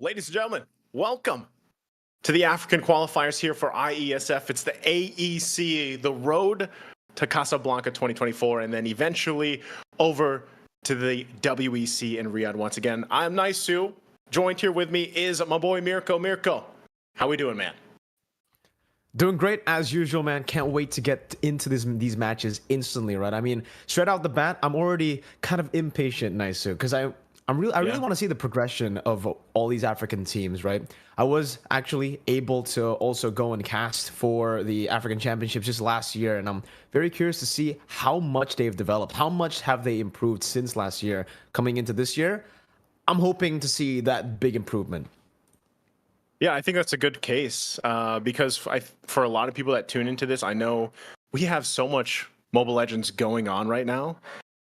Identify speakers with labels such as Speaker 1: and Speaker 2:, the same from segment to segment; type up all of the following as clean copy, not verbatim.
Speaker 1: Ladies and gentlemen, welcome to the African qualifiers here for Iesf. It's the AEC, the road to Casablanca 2024, and then eventually over to the WEC in Riyadh once again. I'm Naisu. Joined here with me is my boy Mirko. Mirko, how we doing, man?
Speaker 2: Doing great as usual, man. Can't wait to get into these matches instantly, right? I mean, straight out the bat, I'm already kind of impatient, Naisu, because I really want to see the progression of all these African teams, right? I was actually able to also go and cast for the African Championships just last year, and I'm very curious to see how much they've developed, how much have they improved since last year. Coming into this year, I'm hoping to see that big improvement.
Speaker 1: Yeah, I think that's a good case because for a lot of people that tune into this, I know we have so much Mobile Legends going on right now,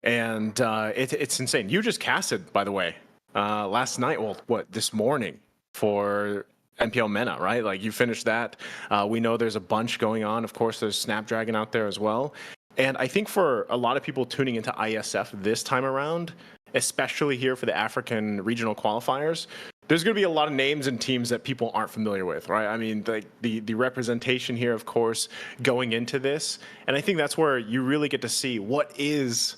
Speaker 1: and it's insane. You just casted, by the way, last night. Well, this morning for NPL MENA, right? Like you finished that. We know there's a bunch going on. Of course, there's Snapdragon out there as well. And I think for a lot of people tuning into ISF this time around, especially here for the African regional qualifiers, there's going to be a lot of names and teams that people aren't familiar with, right? I mean, the representation here, of course, going into this. And I think that's where you really get to see what is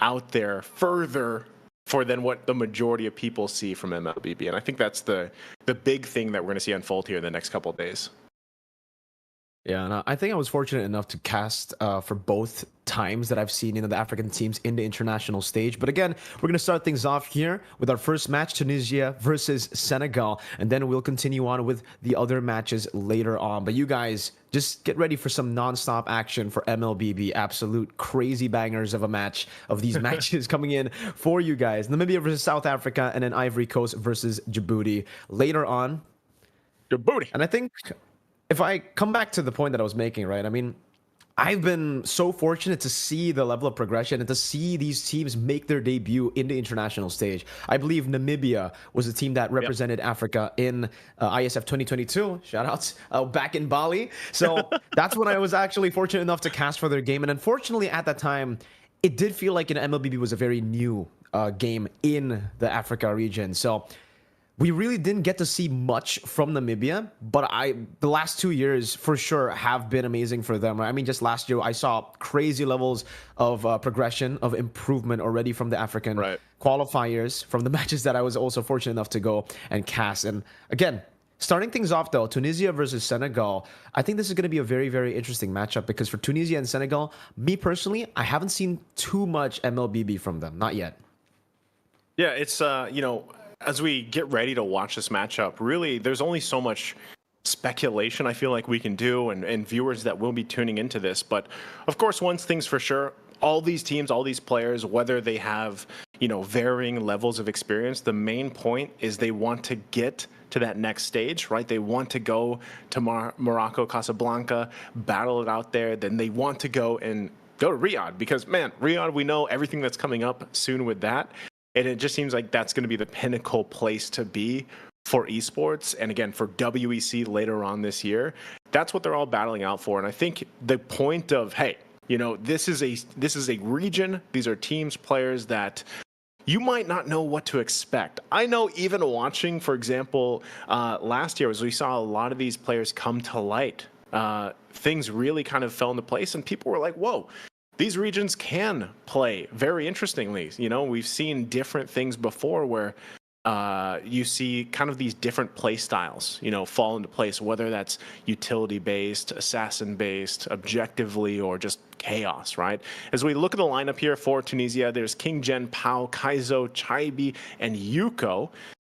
Speaker 1: out there further than what the majority of people see from Mlbb. And I think that's the big thing that we're going to see unfold here in the next couple of days.
Speaker 2: Yeah, and I think I was fortunate enough to cast for both times that I've seen the African teams in the international stage. But again, we're going to start things off here with our first match, Tunisia versus Senegal. And then we'll continue on with the other matches later on. But you guys, just get ready for some non-stop action for Mlbb. Absolute crazy bangers of a match of these matches coming in for you guys. Namibia versus South Africa, and then Ivory Coast versus Djibouti later on.
Speaker 1: Djibouti.
Speaker 2: And I think if I come back to the point that I was making, right? I mean, I've been so fortunate to see the level of progression and to see these teams make their debut in the international stage. I believe Namibia was the team that represented Africa in ISF 2022. Shout outs back in Bali. So that's when I was actually fortunate enough to cast for their game. And unfortunately, at that time, it did feel like Mlbb was a very new game in the Africa region. So we really didn't get to see much from Namibia, but the last 2 years for sure have been amazing for them. I mean, just last year I saw crazy levels of progression, of improvement already from the African qualifiers, from the matches that I was also fortunate enough to go and cast. And again, starting things off though, Tunisia versus Senegal, I think this is going to be a very, very interesting matchup because for Tunisia and Senegal, me personally, I haven't seen too much Mlbb from them, not yet.
Speaker 1: Yeah, it's as we get ready to watch this matchup, really, there's only so much speculation I feel like we can do and viewers that will be tuning into this. But of course, one thing's for sure, all these teams, all these players, whether they have, varying levels of experience, the main point is they want to get to that next stage, right? They want to go to Morocco, Casablanca, battle it out there. Then they want to go to Riyadh because, man, Riyadh, we know everything that's coming up soon with that. And it just seems like that's going to be the pinnacle place to be for esports. And again, for WEC later on this year, that's what they're all battling out for. And I think the point of, hey, this is a region. These are teams, players that you might not know what to expect. I know even watching, for example, last year, as we saw a lot of these players come to light, things really kind of fell into place and people were like, whoa. These regions can play very interestingly. We've seen different things before where you see kind of these different play styles, fall into place, whether that's utility-based, assassin-based, objectively, or just chaos, right? As we look at the lineup here for Tunisia, there's King Gen, Pao, Kaizo, Chaibi, and Yuko.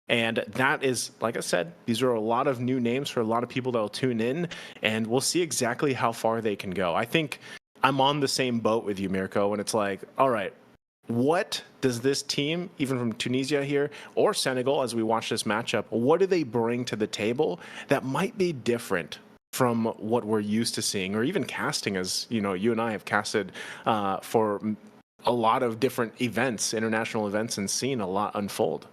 Speaker 1: And that is, like I said, these are a lot of new names for a lot of people that will tune in, and we'll see exactly how far they can go. I think I'm on the same boat with you, Mirko, and it's like, all right, what does this team, even from Tunisia here or Senegal, as we watch this matchup, what do they bring to the table that might be different from what we're used to seeing, or even casting, as you and I have casted for a lot of different events, international events, and seen a lot unfold?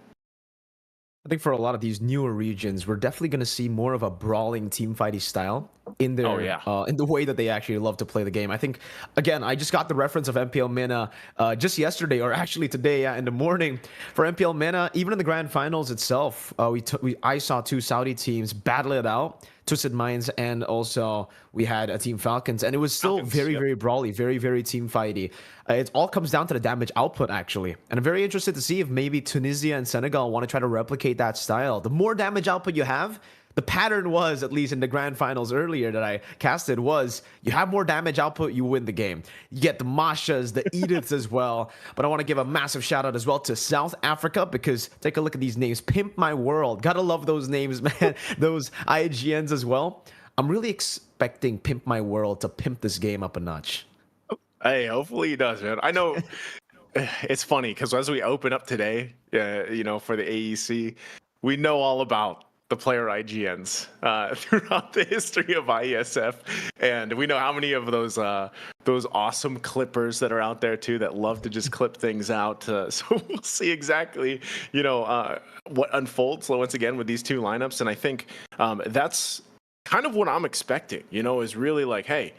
Speaker 2: I think for a lot of these newer regions, we're definitely going to see more of a brawling team fighting style in
Speaker 1: Oh,
Speaker 2: their
Speaker 1: yeah.
Speaker 2: in the way that they actually love to play the game. I think again, I just got the reference of MPL MENA just yesterday, or actually today, in the morning for MPL MENA. Even in the grand finals itself, I saw two Saudi teams battle it out. Twisted Minds, and also we had a Team Falcons, and it was still
Speaker 1: Falcons,
Speaker 2: very,
Speaker 1: yep.
Speaker 2: very brawly, very, very team fighty. It all comes down to the damage output, actually. And I'm very interested to see if maybe Tunisia and Senegal want to try to replicate that style. The more damage output you have, the pattern was, at least in the grand finals earlier that I casted, was you have more damage output, you win the game. You get the Mashas, the Ediths as well. But I want to give a massive shout out as well to South Africa, because take a look at these names. Pimp My World. Gotta love those names, man. Those IGNs as well. I'm really expecting Pimp My World to pimp this game up a notch.
Speaker 1: Hey, hopefully he does, man. I know it's funny because as we open up today, for the AEC, we know all about the player IGNs throughout the history of Iesf, and we know how many of those awesome clippers that are out there too that love to just clip things out. So we'll see exactly what unfolds once again with these two lineups, and I think that's kind of what I'm expecting. Is really like, hey.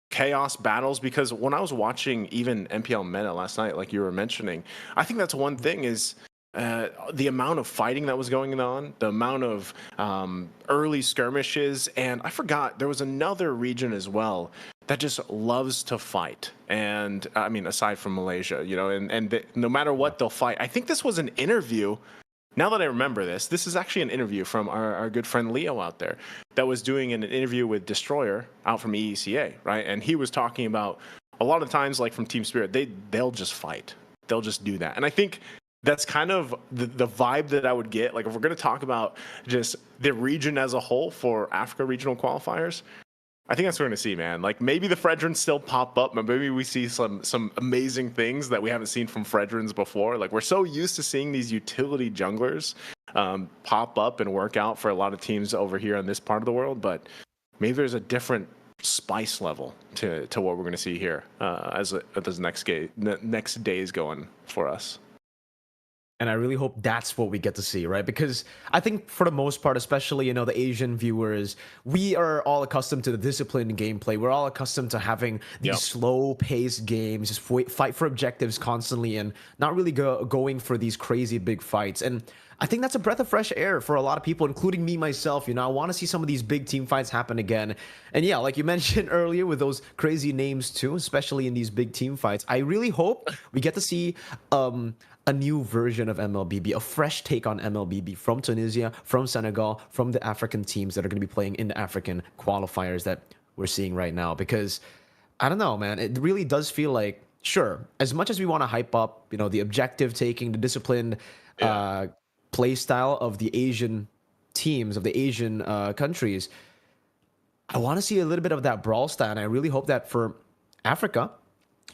Speaker 1: Chaos battles, because when I was watching even MPL Meta last night, like you were mentioning, I think that's one thing is the amount of fighting that was going on, the amount of early skirmishes, and I forgot there was another region as well that just loves to fight. And I mean, aside from Malaysia, no matter what they'll fight. I think this was an interview. Now that I remember this is actually an interview from our good friend Leo out there that was doing an interview with Destroyer out from EECA, right? And he was talking about a lot of times, like from Team Spirit, they'll just fight. They'll just do that. And I think that's kind of the vibe that I would get. Like if we're going to talk about just the region as a whole for Africa regional qualifiers, I think that's what we're going to see, man. Like maybe the Fredrins still pop up, but maybe we see some amazing things that we haven't seen from Fredrins before. Like we're so used to seeing these utility junglers pop up and work out for a lot of teams over here in this part of the world, but maybe there's a different spice level to what we're going to see here as this next day is going for us.
Speaker 2: And I really hope that's what we get to see, right? Because I think for the most part, especially, the Asian viewers, we are all accustomed to the disciplined gameplay. We're all accustomed to having these slow-paced games, just fight for objectives constantly and not really going for these crazy big fights. And I think that's a breath of fresh air for a lot of people, including me myself. I want to see some of these big team fights happen again. And yeah, like you mentioned earlier with those crazy names too, especially in these big team fights, I really hope we get to see a new version of Mlbb, a fresh take on Mlbb from Tunisia, from Senegal, from the African teams that are going to be playing in the African qualifiers that we're seeing right now. Because I don't know, man, it really does feel like, sure, as much as we want to hype up, the objective taking, the disciplined play style of the Asian teams, of the Asian countries, I want to see a little bit of that brawl style. And I really hope that for Africa,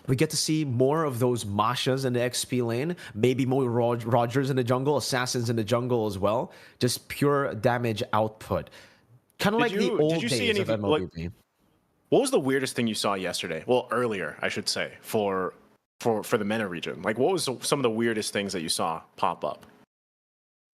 Speaker 2: we get to see more of those Mashas in the XP lane, maybe more Rogers in the jungle, Assassins in the jungle as well. Just pure damage output. Kind of like the old days of MLB.
Speaker 1: What was the weirdest thing you saw yesterday? Well, earlier, I should say, for the MENA region. Like, what was some of the weirdest things that you saw pop up?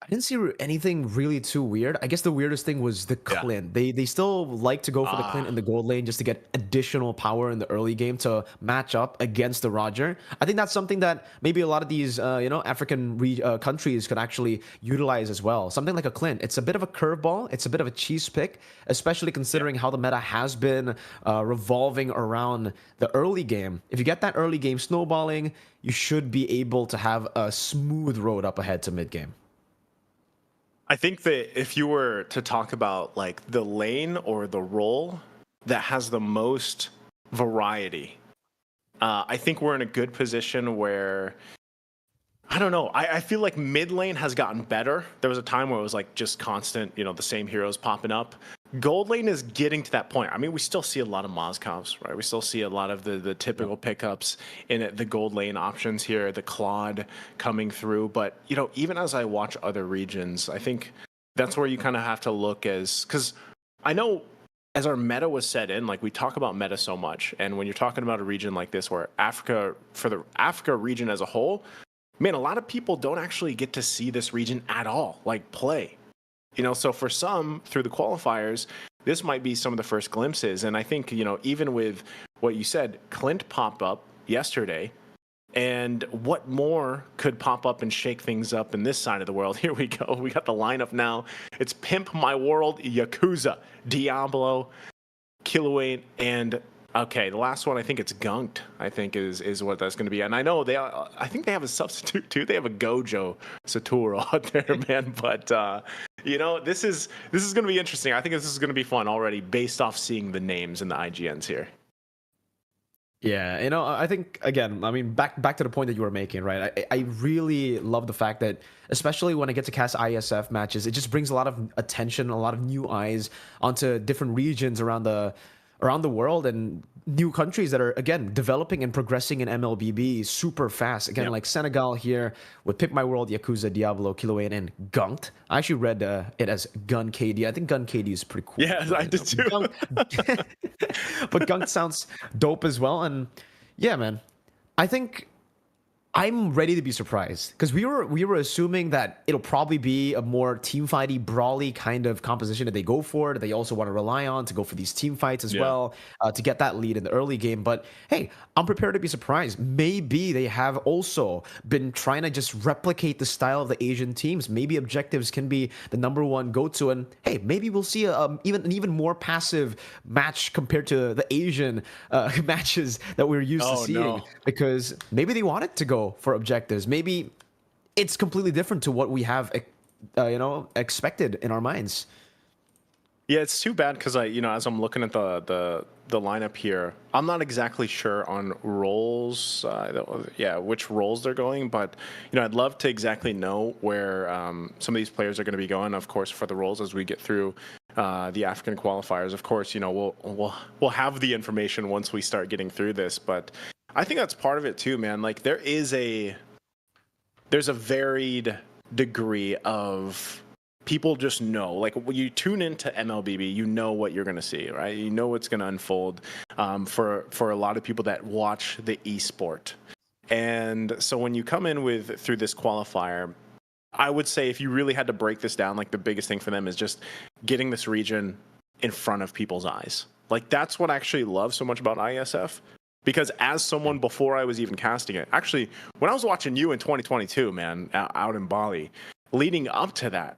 Speaker 2: I didn't see anything really too weird. I guess the weirdest thing was the Clint. They still like to go for the Clint in the gold lane just to get additional power in the early game to match up against the Roger. I think that's something that maybe a lot of these African countries could actually utilize as well. Something like a Clint. It's a bit of a curveball. It's a bit of a cheese pick, especially considering how the meta has been revolving around the early game. If you get that early game snowballing, you should be able to have a smooth road up ahead to mid game.
Speaker 1: I think that if you were to talk about like the lane or the role that has the most variety, I think we're in a good position where, I don't know, I feel like mid lane has gotten better. There was a time where it was like just constant, the same heroes popping up. Gold lane is getting to that point. I mean, we still see a lot of Mozkovs, right? We still see a lot of the typical pickups in the gold lane options here, the Claude coming through. But, even as I watch other regions, I think that's where you kind of have to look because I know as our meta was set in, like we talk about meta so much. And when you're talking about a region like this where for the Africa region as a whole, man, a lot of people don't actually get to see this region at all, like play. So for some, through the qualifiers, this might be some of the first glimpses. And I think, even with what you said, Clint popped up yesterday. And what more could pop up and shake things up in this side of the world? Here we go. We got the lineup now. It's Pimp My World, Yakuza, Diablo, Killuane, and okay, the last one, I think it's Gunked, I think is what that's going to be. And I know I think they have a substitute too. They have a Gojo Satoru out there, man. But this is going to be interesting. I think this is going to be fun already based off seeing the names and the IGNs here.
Speaker 2: Yeah, I think again, I mean, back to the point that you were making, right? I really love the fact that, especially when I get to cast Iesf matches, it just brings a lot of attention, a lot of new eyes onto different regions around the world and new countries that are, again, developing and progressing in Mlbb super fast. Again, like Senegal here with Pick My World, Yakuza, Diablo, Killuane, and Gunked. I actually read it as Gun KD. I think Gun KD is pretty cool.
Speaker 1: Yeah, I did too.
Speaker 2: But Gunked sounds dope as well. And yeah, man, I think I'm ready to be surprised because we were assuming that it'll probably be a more team fighty, brawly kind of composition that they go for, that they also want to rely on to go for these team fights as well, to get that lead in the early game. But hey, I'm prepared to be surprised. Maybe they have also been trying to just replicate the style of the Asian teams. Maybe objectives can be the number one go-to, and hey, maybe we'll see an even more passive match compared to the Asian matches that we're used to seeing, because maybe they want it to go for objectives. Maybe it's completely different to what we have expected in our minds.
Speaker 1: Yeah, it's too bad because as I'm looking at the lineup here, I'm not exactly sure on roles, which roles they're going, but I'd love to exactly know where some of these players are going to be going, of course, for the roles as we get through the African qualifiers. Of course, we'll have the information once we start getting through this, but I think that's part of it too, man. Like there's a varied degree of people just know. Like when you tune into Mlbb, you know what you're going to see, right? You know what's going to unfold for a lot of people that watch the esport. And so when you come in through this qualifier, I would say if you really had to break this down, like the biggest thing for them is just getting this region in front of people's eyes. Like that's what I actually love so much about Iesf. Because as someone before I was even casting it, actually, when I was watching you in 2022, man, out in Bali, leading up to that,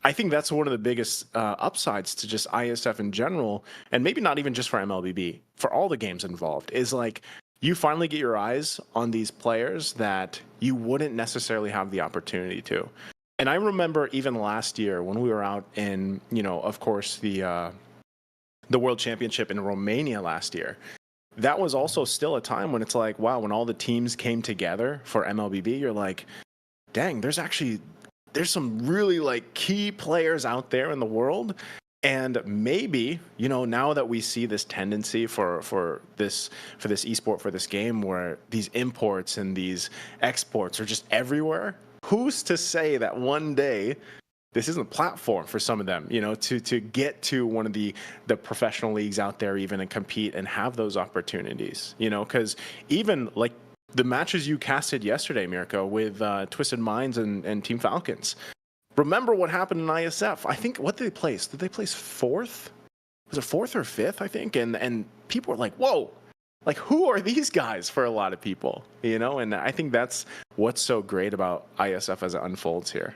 Speaker 1: I think that's one of the biggest upsides to just Iesf in general, and maybe not even just for Mlbb, for all the games involved, is like you finally get your eyes on these players that you wouldn't necessarily have the opportunity to. And I remember even last year when we were out in, of course, the World Championship in Romania last year. That was also still a time when it's like, wow, when all the teams came together for Mlbb, you're like, dang, there's some really like key players out there in the world. And maybe, now that we see this tendency for this esport, for this game, where these imports and these exports are just everywhere, who's to say that one day this isn't a platform for some of them, to get to one of the professional leagues out there even and compete and have those opportunities, because even like the matches you casted yesterday, Mirko, with Twisted Minds and Team Falcons. Remember what happened in Iesf? I think, what did they place? Did they place fourth? Was it fourth or fifth, I think? And people were like, whoa, like who are these guys for a lot of people, And I think that's what's so great about Iesf as it unfolds here.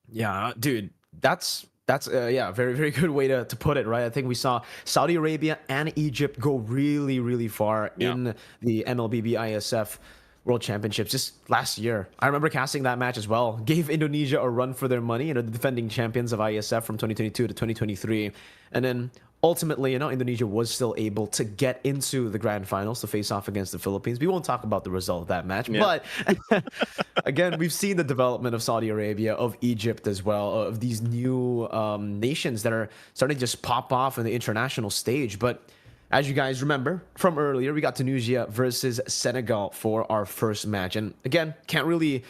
Speaker 2: Yeah, dude, that's very, very good way to put it, right? I think we saw Saudi Arabia and Egypt go really, really far in the Mlbb Iesf World Championships just last year. I remember casting that match as well. Gave Indonesia a run for their money, the defending champions of Iesf from 2022 to 2023. And then ultimately, Indonesia was still able to get into the grand finals to face off against the Philippines. We won't talk about the result of that match, but again, we've seen the development of Saudi Arabia, of Egypt as well, of these new nations that are starting to just pop off in the international stage. But as you guys remember from earlier, we got Tunisia versus Senegal for our first match. And again, can't really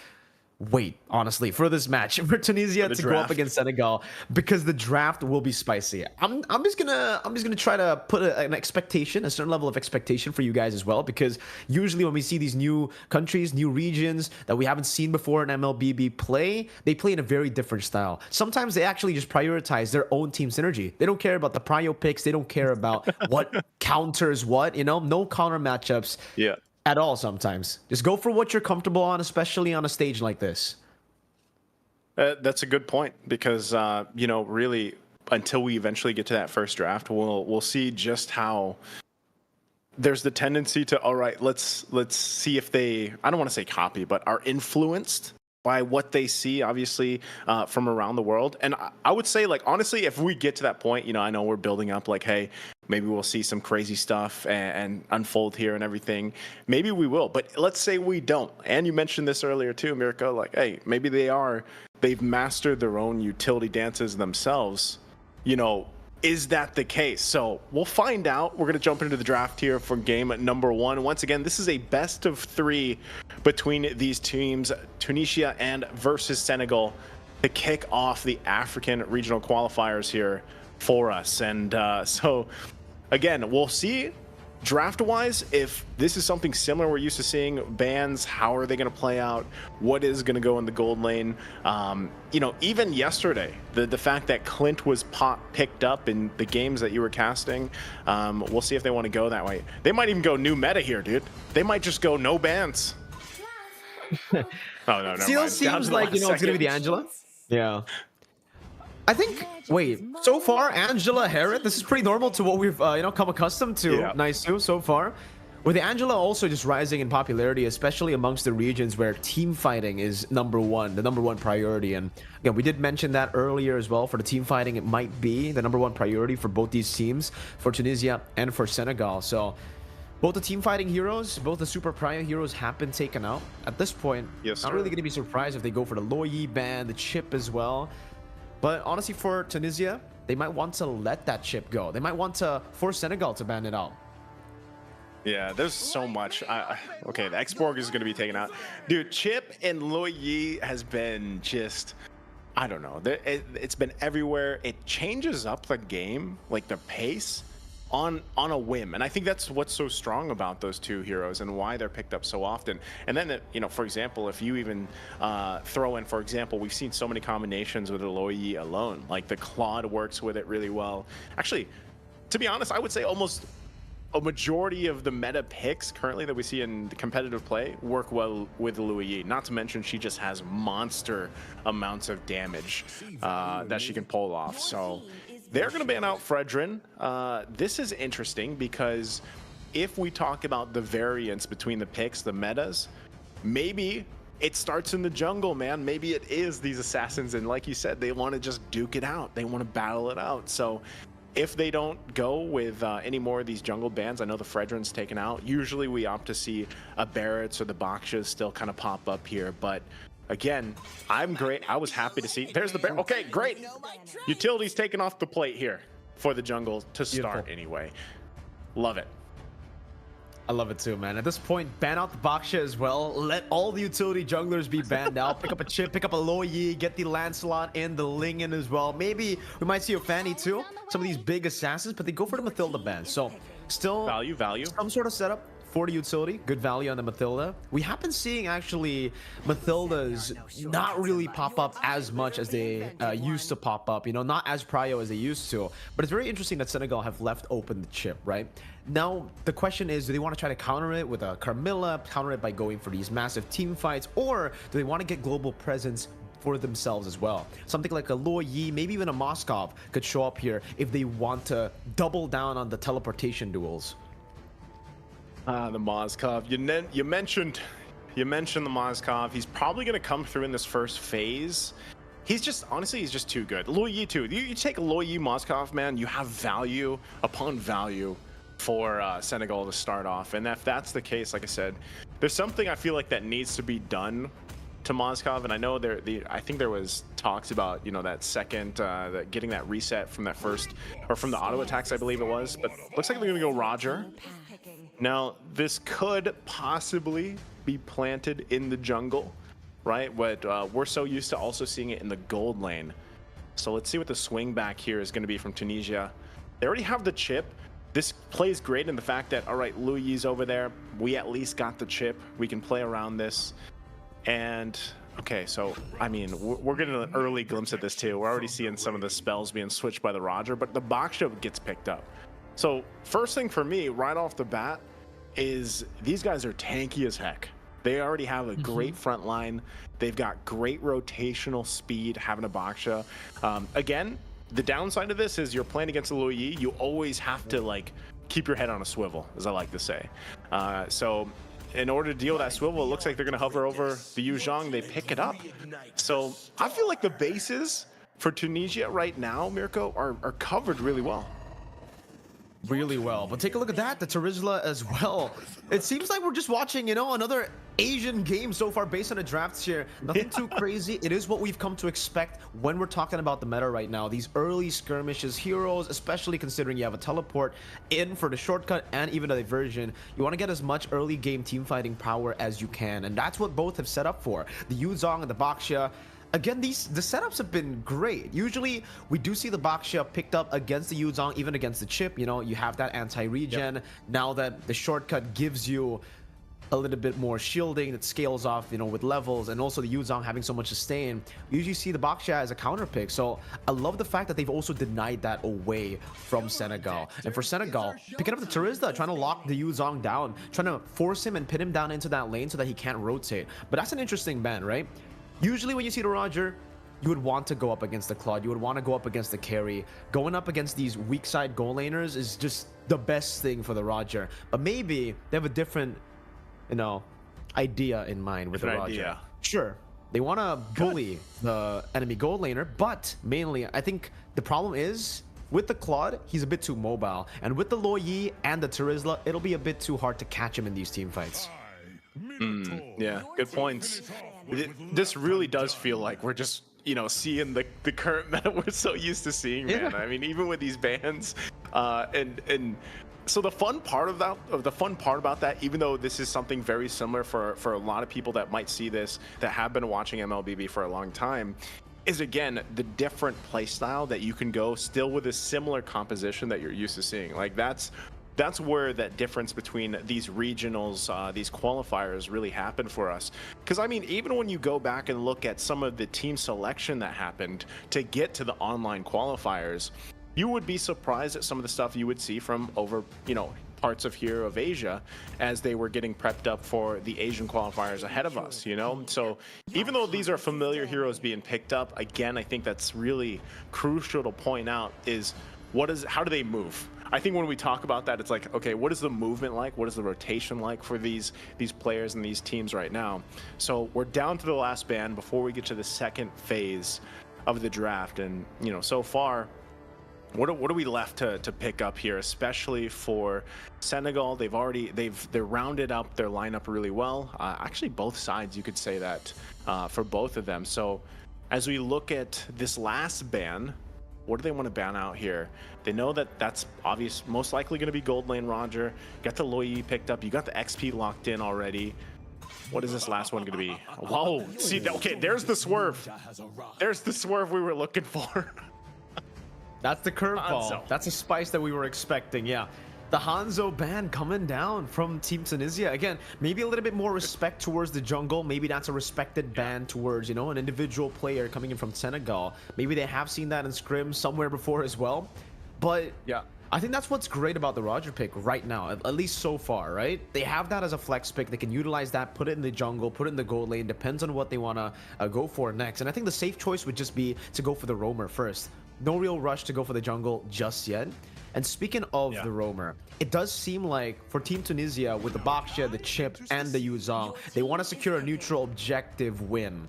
Speaker 2: wait, honestly, for this match, for Tunisia to go up against Senegal, because the draft will be spicy. I'm just gonna try to put an expectation, a certain level of expectation for you guys as well, because usually when we see these new countries, new regions that we haven't seen before in MLBB play, they play in a very different style. Sometimes they actually just prioritize their own team synergy. They don't care about the prio picks. They don't care about what counters what. You know, no counter matchups.
Speaker 1: Yeah.
Speaker 2: At all. Sometimes just go for what you're comfortable on, especially on a stage like this.
Speaker 1: That's a good point because you know, really, until we eventually get to that first draft, we'll see just how there's the tendency to, all right, let's see if they, I don't want to say copy, but are influenced by what they see, obviously, from around the world. And I would say, like, honestly, if we get to that point, you know, I know we're building up, like, hey, maybe we'll see some crazy stuff and unfold here and everything. Maybe we will, but let's say we don't. And you mentioned this earlier too, Mirko, like, hey, maybe they've mastered their own utility dances themselves. You know, is that the case? So we'll find out. We're going to jump into the draft here for game number 1. Once again, this is a best of 3 between these teams, Tunisia and versus Senegal, to kick off the African regional qualifiers here for us. And so, again, we'll see draft-wise if this is something similar we're used to seeing. Bans, how are they going to play out? What is going to go in the gold lane? You know, even yesterday, the fact that Clint was picked up in the games that you were casting, we'll see if they want to go that way. They might even go new meta here, dude. They might just go no bans. Oh, no,
Speaker 2: Still seems like, you know, it's going to be the Angela. Yeah. I think, wait, so far, Angela Herod, this is pretty normal to what we've, you know, come accustomed to, yeah. Nice too, so far. With Angela also just rising in popularity, especially amongst the regions where team fighting is number 1, the number 1 priority. And again, we did mention that earlier as well. For the team fighting, it might be the number 1 priority for both these teams, for Tunisia and for Senegal. So both the team fighting heroes, both the super prio heroes have been taken out. At this point,
Speaker 1: yes,
Speaker 2: not really going to be surprised if they go for the Loyi ban, the chip as well. But honestly, for Tunisia, they might want to let that chip go. They might want to force Senegal to ban it out.
Speaker 1: Yeah, there's so much. Okay, the X-Borg is going to be taken out. Dude, chip and Loyi has been just, I don't know. It's been everywhere. It changes up the game, like the pace, on a whim. And I think that's what's so strong about those two heroes and why they're picked up so often. And then, you know, for example, if you even throw in, for example, we've seen so many combinations with Loyi alone. Like the Claude works with it really well. Actually, to be honest, I would say almost a majority of the meta picks currently that we see in the competitive play work well with Loyi. Not to mention she just has monster amounts of damage that she can pull off. So they're going to ban out Fredrin. This is interesting because if we talk about the variance between the picks, the metas, maybe it starts in the jungle, man. Maybe it is these assassins, and like you said, they want to just duke it out. They want to battle it out. So if they don't go with any more of these jungle bans, I know the Fredrin's taken out. Usually we opt to see a Barrett's or the Bakshas still kind of pop up here, but again, I'm great. I was happy to see. There's the bear. Okay, great. Utility's taken off the plate here for the jungle to start. Beautiful. Anyway. Love it.
Speaker 2: I love it too, man. At this point, ban out the Baksha as well. Let all the utility junglers be banned out. Pick up a chip, pick up a Loyi, get the Lancelot and the Ling in as well. Maybe we might see a Fanny too. Some of these big assassins, but they go for the Mathilda ban. So still
Speaker 1: value.
Speaker 2: Some sort of setup for the utility. Good value on the Mathilda. We have been seeing actually Mathildas not really pop up as much as they used to pop up. You know, not as prio as they used to. But it's very interesting that Senegal have left open the chip, right? Now, the question is, do they want to try to counter it with a Carmilla, counter it by going for these massive team fights, or do they want to get global presence for themselves as well? Something like a Loyi, maybe even a Moskov could show up here if they want to double down on the teleportation duels.
Speaker 1: The Moskov. You mentioned the Moskov. He's probably going to come through in this first phase. He's just, honestly, he's just too good. Loyi too. You take a Loyi Moskov, man, you have value upon value for Senegal to start off. And if that's the case, like I said, there's something I feel like that needs to be done to Moskov. And I know I think there was talks about, you know, that second, getting that reset from that first, or from the auto attacks, I believe it was. But looks like they're going to go Roger. Now, this could possibly be planted in the jungle. right? But we're so used to also seeing it in the gold lane. So let's see what the swing back here is going to be from Tunisia. They already have the chip. This plays great in the fact that, all right, Louis over there. We at least got the chip. We can play around this. And, okay, so, I mean, we're getting an early glimpse at this too. We're already seeing some of the spells being switched by the Roger, but the Baksha gets picked up. So first thing for me, right off the bat, is these guys are tanky as heck. They already have a great front line. They've got great rotational speed, having a Baksha. Again, the downside of this is you're playing against a Louis. You always have to, like, keep your head on a swivel, as I like to say. So in order to deal with that swivel, it looks like they're going to hover over the Yuzhong. They pick it up. So I feel like the bases for Tunisia right now, Mirko, are covered really well.
Speaker 2: Really well, but take a look at that, the Terizla as well. It seems like we're just watching, you know, another Asian game so far based on the drafts here. Nothing too crazy. It is what we've come to expect when we're talking about the meta right now. These early skirmishes, heroes, especially considering you have a teleport in for the shortcut and even a diversion. You want to get as much early game team fighting power as you can, and that's what both have set up for. The Yuzhong and the Baksha. Again, the setups have been great. Usually, we do see the Baksha picked up against the Yuzhong, even against the chip. You know, you have that anti-regen. Yep. Now that the shortcut gives you a little bit more shielding that scales off, you know, with levels, and also the Yuzhong having so much sustain, we usually see the Baksha as a counter pick. So I love the fact that they've also denied that away from Senegal. And for Senegal, picking up the Terizla, trying to lock the Yuzhong down, trying to force him and pin him down into that lane so that he can't rotate. But that's an interesting ban, right? Usually when you see the Roger, you would want to go up against the Claude. You would want to go up against the carry. Going up against these weak side goal laners is just the best thing for the Roger. But maybe they have a different, you know, idea in mind with the Roger. Sure, they want to bully the enemy gold laner, but mainly I think the problem is with the Claude, he's a bit too mobile. And with the Loyi and the Terizla, it'll be a bit too hard to catch him in these team fights.
Speaker 1: Yeah, good points. This really does feel like we're just, you know, seeing the current meta we're so used to seeing, man. I mean, even with these bans, and so the fun part about that, even though this is something very similar for a lot of people that might see this that have been watching Mlbb for a long time, is again the different playstyle that you can go still with a similar composition that you're used to seeing. Like that's where that difference between these regionals, these qualifiers really happen for us. Because, I mean, even when you go back and look at some of the team selection that happened to get to the online qualifiers, you would be surprised at some of the stuff you would see from over, you know, parts of here of Asia as they were getting prepped up for the Asian qualifiers ahead of us, you know? So even though these are familiar heroes being picked up, again, I think that's really crucial to point out is how do they move? I think when we talk about that, it's like, okay, what is the movement like? What is the rotation like for these players and these teams right now? So we're down to the last ban before we get to the second phase of the draft. And, you know, so far, what are we left to pick up here, especially for Senegal? They're rounded up their lineup really well. Actually, both sides, you could say that for both of them. So as we look at this last ban, what do they want to ban out here? They know that that's obvious, most likely going to be gold lane Roger. Got the Loyi picked up. You got the XP locked in already. What is this last one going to be? Whoa, see, okay, there's the swerve. There's the swerve we were looking for.
Speaker 2: That's the curveball. That's a spice that we were expecting, yeah. The Hanzo ban coming down from Team Tunisia. Again, maybe a little bit more respect towards the jungle. Maybe that's a respected ban towards, you know, an individual player coming in from Senegal. Maybe they have seen that in scrim somewhere before as well. But yeah, I think that's what's great about the Roger pick right now, at least so far, right? They have that as a flex pick. They can utilize that, put it in the jungle, put it in the gold lane. Depends on what they want to go for next. And I think the safe choice would just be to go for the roamer first. No real rush to go for the jungle just yet. And speaking of the roamer, it does seem like for Team Tunisia with the Baksha, the chip, and the Yuzhong, they want to secure a neutral objective win.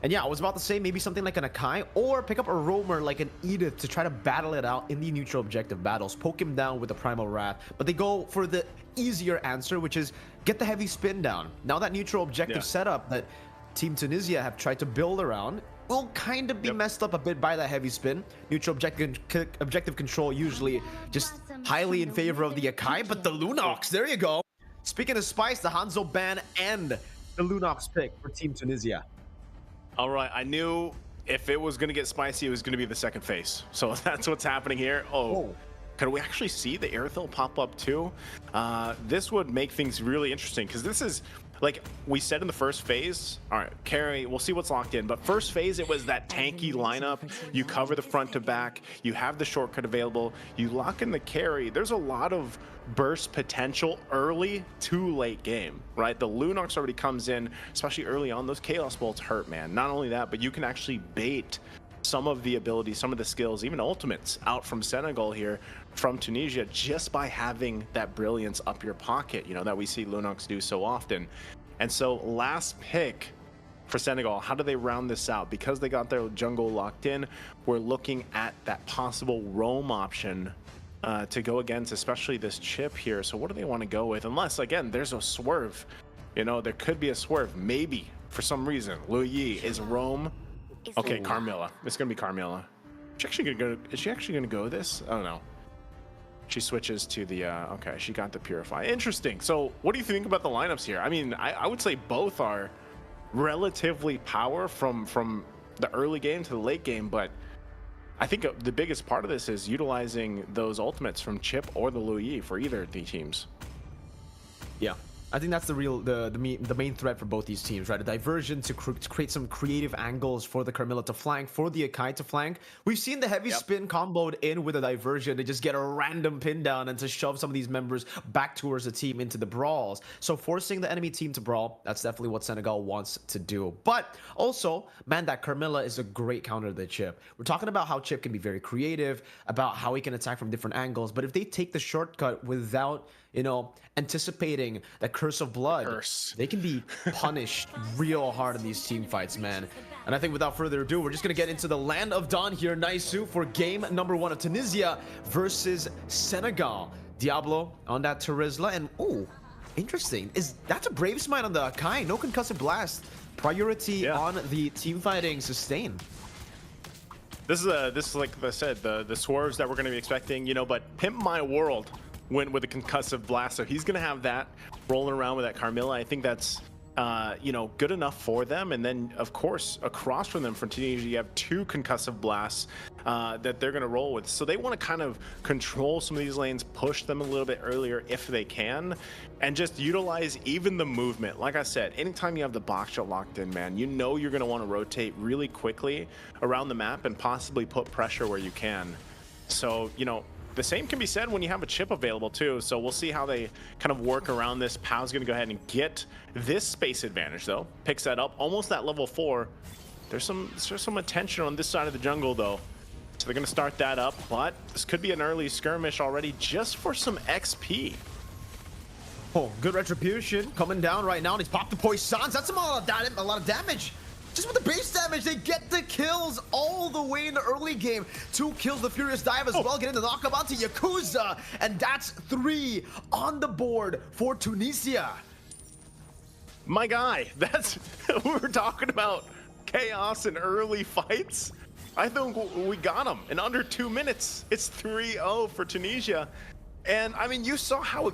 Speaker 2: And yeah, I was about to say maybe something like an Akai or pick up a roamer like an Edith to try to battle it out in the neutral objective battles, poke him down with the Primal Wrath. But they go for the easier answer, which is get the heavy spin down. Now that neutral objective setup that Team Tunisia have tried to build around will kind of be messed up a bit by that heavy spin. Neutral objective control usually just highly in favor of the Akai, but the Lunox, there you go. Speaking of spice, the Hanzo ban and the Lunox pick for Team Tunisia.
Speaker 1: All right, I knew if it was going to get spicy, it was going to be the second phase. So that's what's happening here. Oh, can we actually see the airfill pop up too? This would make things really interesting because this is, like we said in the first phase, all right, carry, we'll see what's locked in. But first phase, it was that tanky lineup. You cover the front to back. You have the shortcut available. You lock in the carry. There's a lot of burst potential early to late game, right? The Lunox already comes in, especially early on. Those Chaos Bolts hurt, man. Not only that, but you can actually bait some of the abilities, some of the skills, even ultimates out from Senegal here, from Tunisia, just by having that brilliance up your pocket, you know, that we see Lunox do so often. And so last pick for Senegal, how do they round this out? Because they got their jungle locked in, we're looking at that possible roam option to go against, especially this chip here. So what do they want to go with? Unless, again, there's a swerve. You know, there could be a swerve. Maybe, for some reason, Lu Yi is roam. Okay, Carmilla. It's going to be Carmilla. Is she actually going to go this? I don't know. She switches to the, okay, she got the Purify. Interesting. So what do you think about the lineups here? I mean, I would say both are relatively power from the early game to the late game, but I think the biggest part of this is utilizing those ultimates from Chip or the Lu Yi for either of the teams.
Speaker 2: Yeah. I think that's the main threat for both these teams, right? A diversion to create some creative angles for the Carmilla to flank, for the Akai to flank. We've seen the heavy spin comboed in with a diversion to just get a random pin down and to shove some of these members back towards the team into the brawls. So forcing the enemy team to brawl, that's definitely what Senegal wants to do. But also, man, that Carmilla is a great counter to the Chip. We're talking about how Chip can be very creative, about how he can attack from different angles. But if they take the shortcut without, you know, anticipating that Curse of Blood, they can be punished real hard in these team fights, man. And I think without further ado, we're just going to get into the Land of Dawn here, Naisu, for game number 1 of Tunisia versus Senegal. Diablo on that Terizla, and oh, interesting. That's a Brave Smite on the Akai, no concussive blast. Priority on the team fighting sustain.
Speaker 1: This is like I said, the swerves that we're going to be expecting, you know, but Pimp My World went with a concussive blast, so he's gonna have that rolling around with that Carmilla. I think that's you know, good enough for them. And then of course across from them, from Tunisia, you have 2 concussive blasts that they're gonna roll with. So they want to kind of control some of these lanes, push them a little bit earlier if they can, and just utilize even the movement. Like I said, anytime you have the box shot locked in, man, you know you're gonna want to rotate really quickly around the map and possibly put pressure where you can. So, you know, the same can be said when you have a chip available too, so we'll see how they kind of work around this. Pow's gonna go ahead and get this space advantage though. Picks that up, almost at level 4. There's some attention on this side of the jungle though. So they're gonna start that up, but this could be an early skirmish already just for some XP.
Speaker 2: Oh, good retribution coming down right now, and he's popped the poisons. That's a lot of damage. Just with the base damage, they get the kills all the way in the early game. 2 kills, the Furious Dive as well, getting the knockup onto Yakuza. And that's 3 on the board for Tunisia.
Speaker 1: My guy, that's we're talking about chaos in early fights. I think we got him in under 2 minutes. It's 3-0 for Tunisia. And I mean, you saw how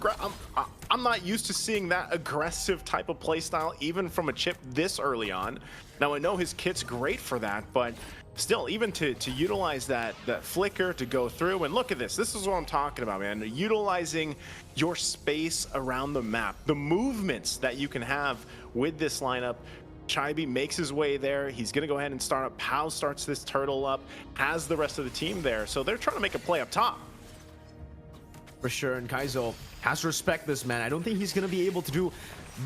Speaker 1: I'm not used to seeing that aggressive type of playstyle, even from a chip this early on. Now I know his kit's great for that, but still, even to utilize that flicker to go through, and look at this. This is what I'm talking about, man. Utilizing your space around the map, the movements that you can have with this lineup. Chibi makes his way there. He's gonna go ahead and start up. Pow starts this turtle up, has the rest of the team there. So they're trying to make a play up top.
Speaker 2: For sure, and Kaizo has to respect this, man. I don't think he's going to be able to do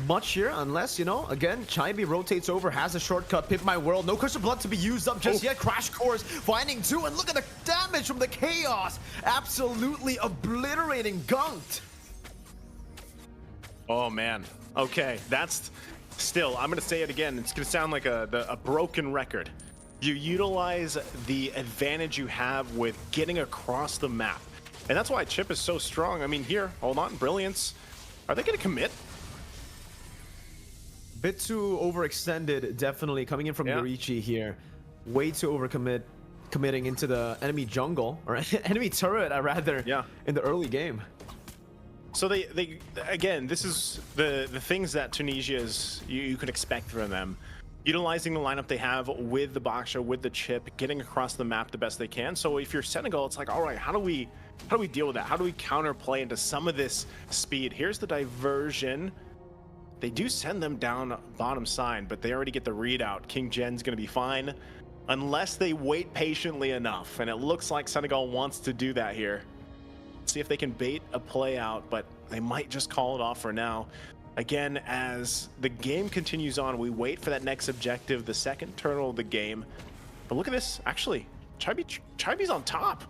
Speaker 2: much here unless, you know, again, Chibi rotates over, has a shortcut, Pimp My World. No Curse of Blood to be used up just yet. Crash Course finding 2, and look at the damage from the Chaos. Absolutely obliterating, gunked.
Speaker 1: Oh, man. Okay, that's still, I'm going to say it again. It's going to sound like a broken record. You utilize the advantage you have with getting across the map. And that's why Chip is so strong. I mean, here, hold on, Brilliance. Are they going to commit?
Speaker 2: Bit too overextended, definitely, coming in from Yorichi here. Way too committing into the enemy jungle, or enemy turret, rather, in the early game.
Speaker 1: So they again, this is the things that Tunisia is, you can expect from them. utilizing the lineup they have with the Boxer, with the chip, getting across the map the best they can. So if you're Senegal, it's like, all right, how do we deal with that? How do we counterplay into some of this speed? Here's the diversion. They do send them down bottom side, but they already get the readout. King Jen's going to be fine unless they wait patiently enough. And it looks like Senegal wants to do that here. See if they can bait a play out, but they might just call it off for now. Again, as the game continues on, we wait for that next objective, the second turtle of the game. But look at this. Actually, Chibi's on top.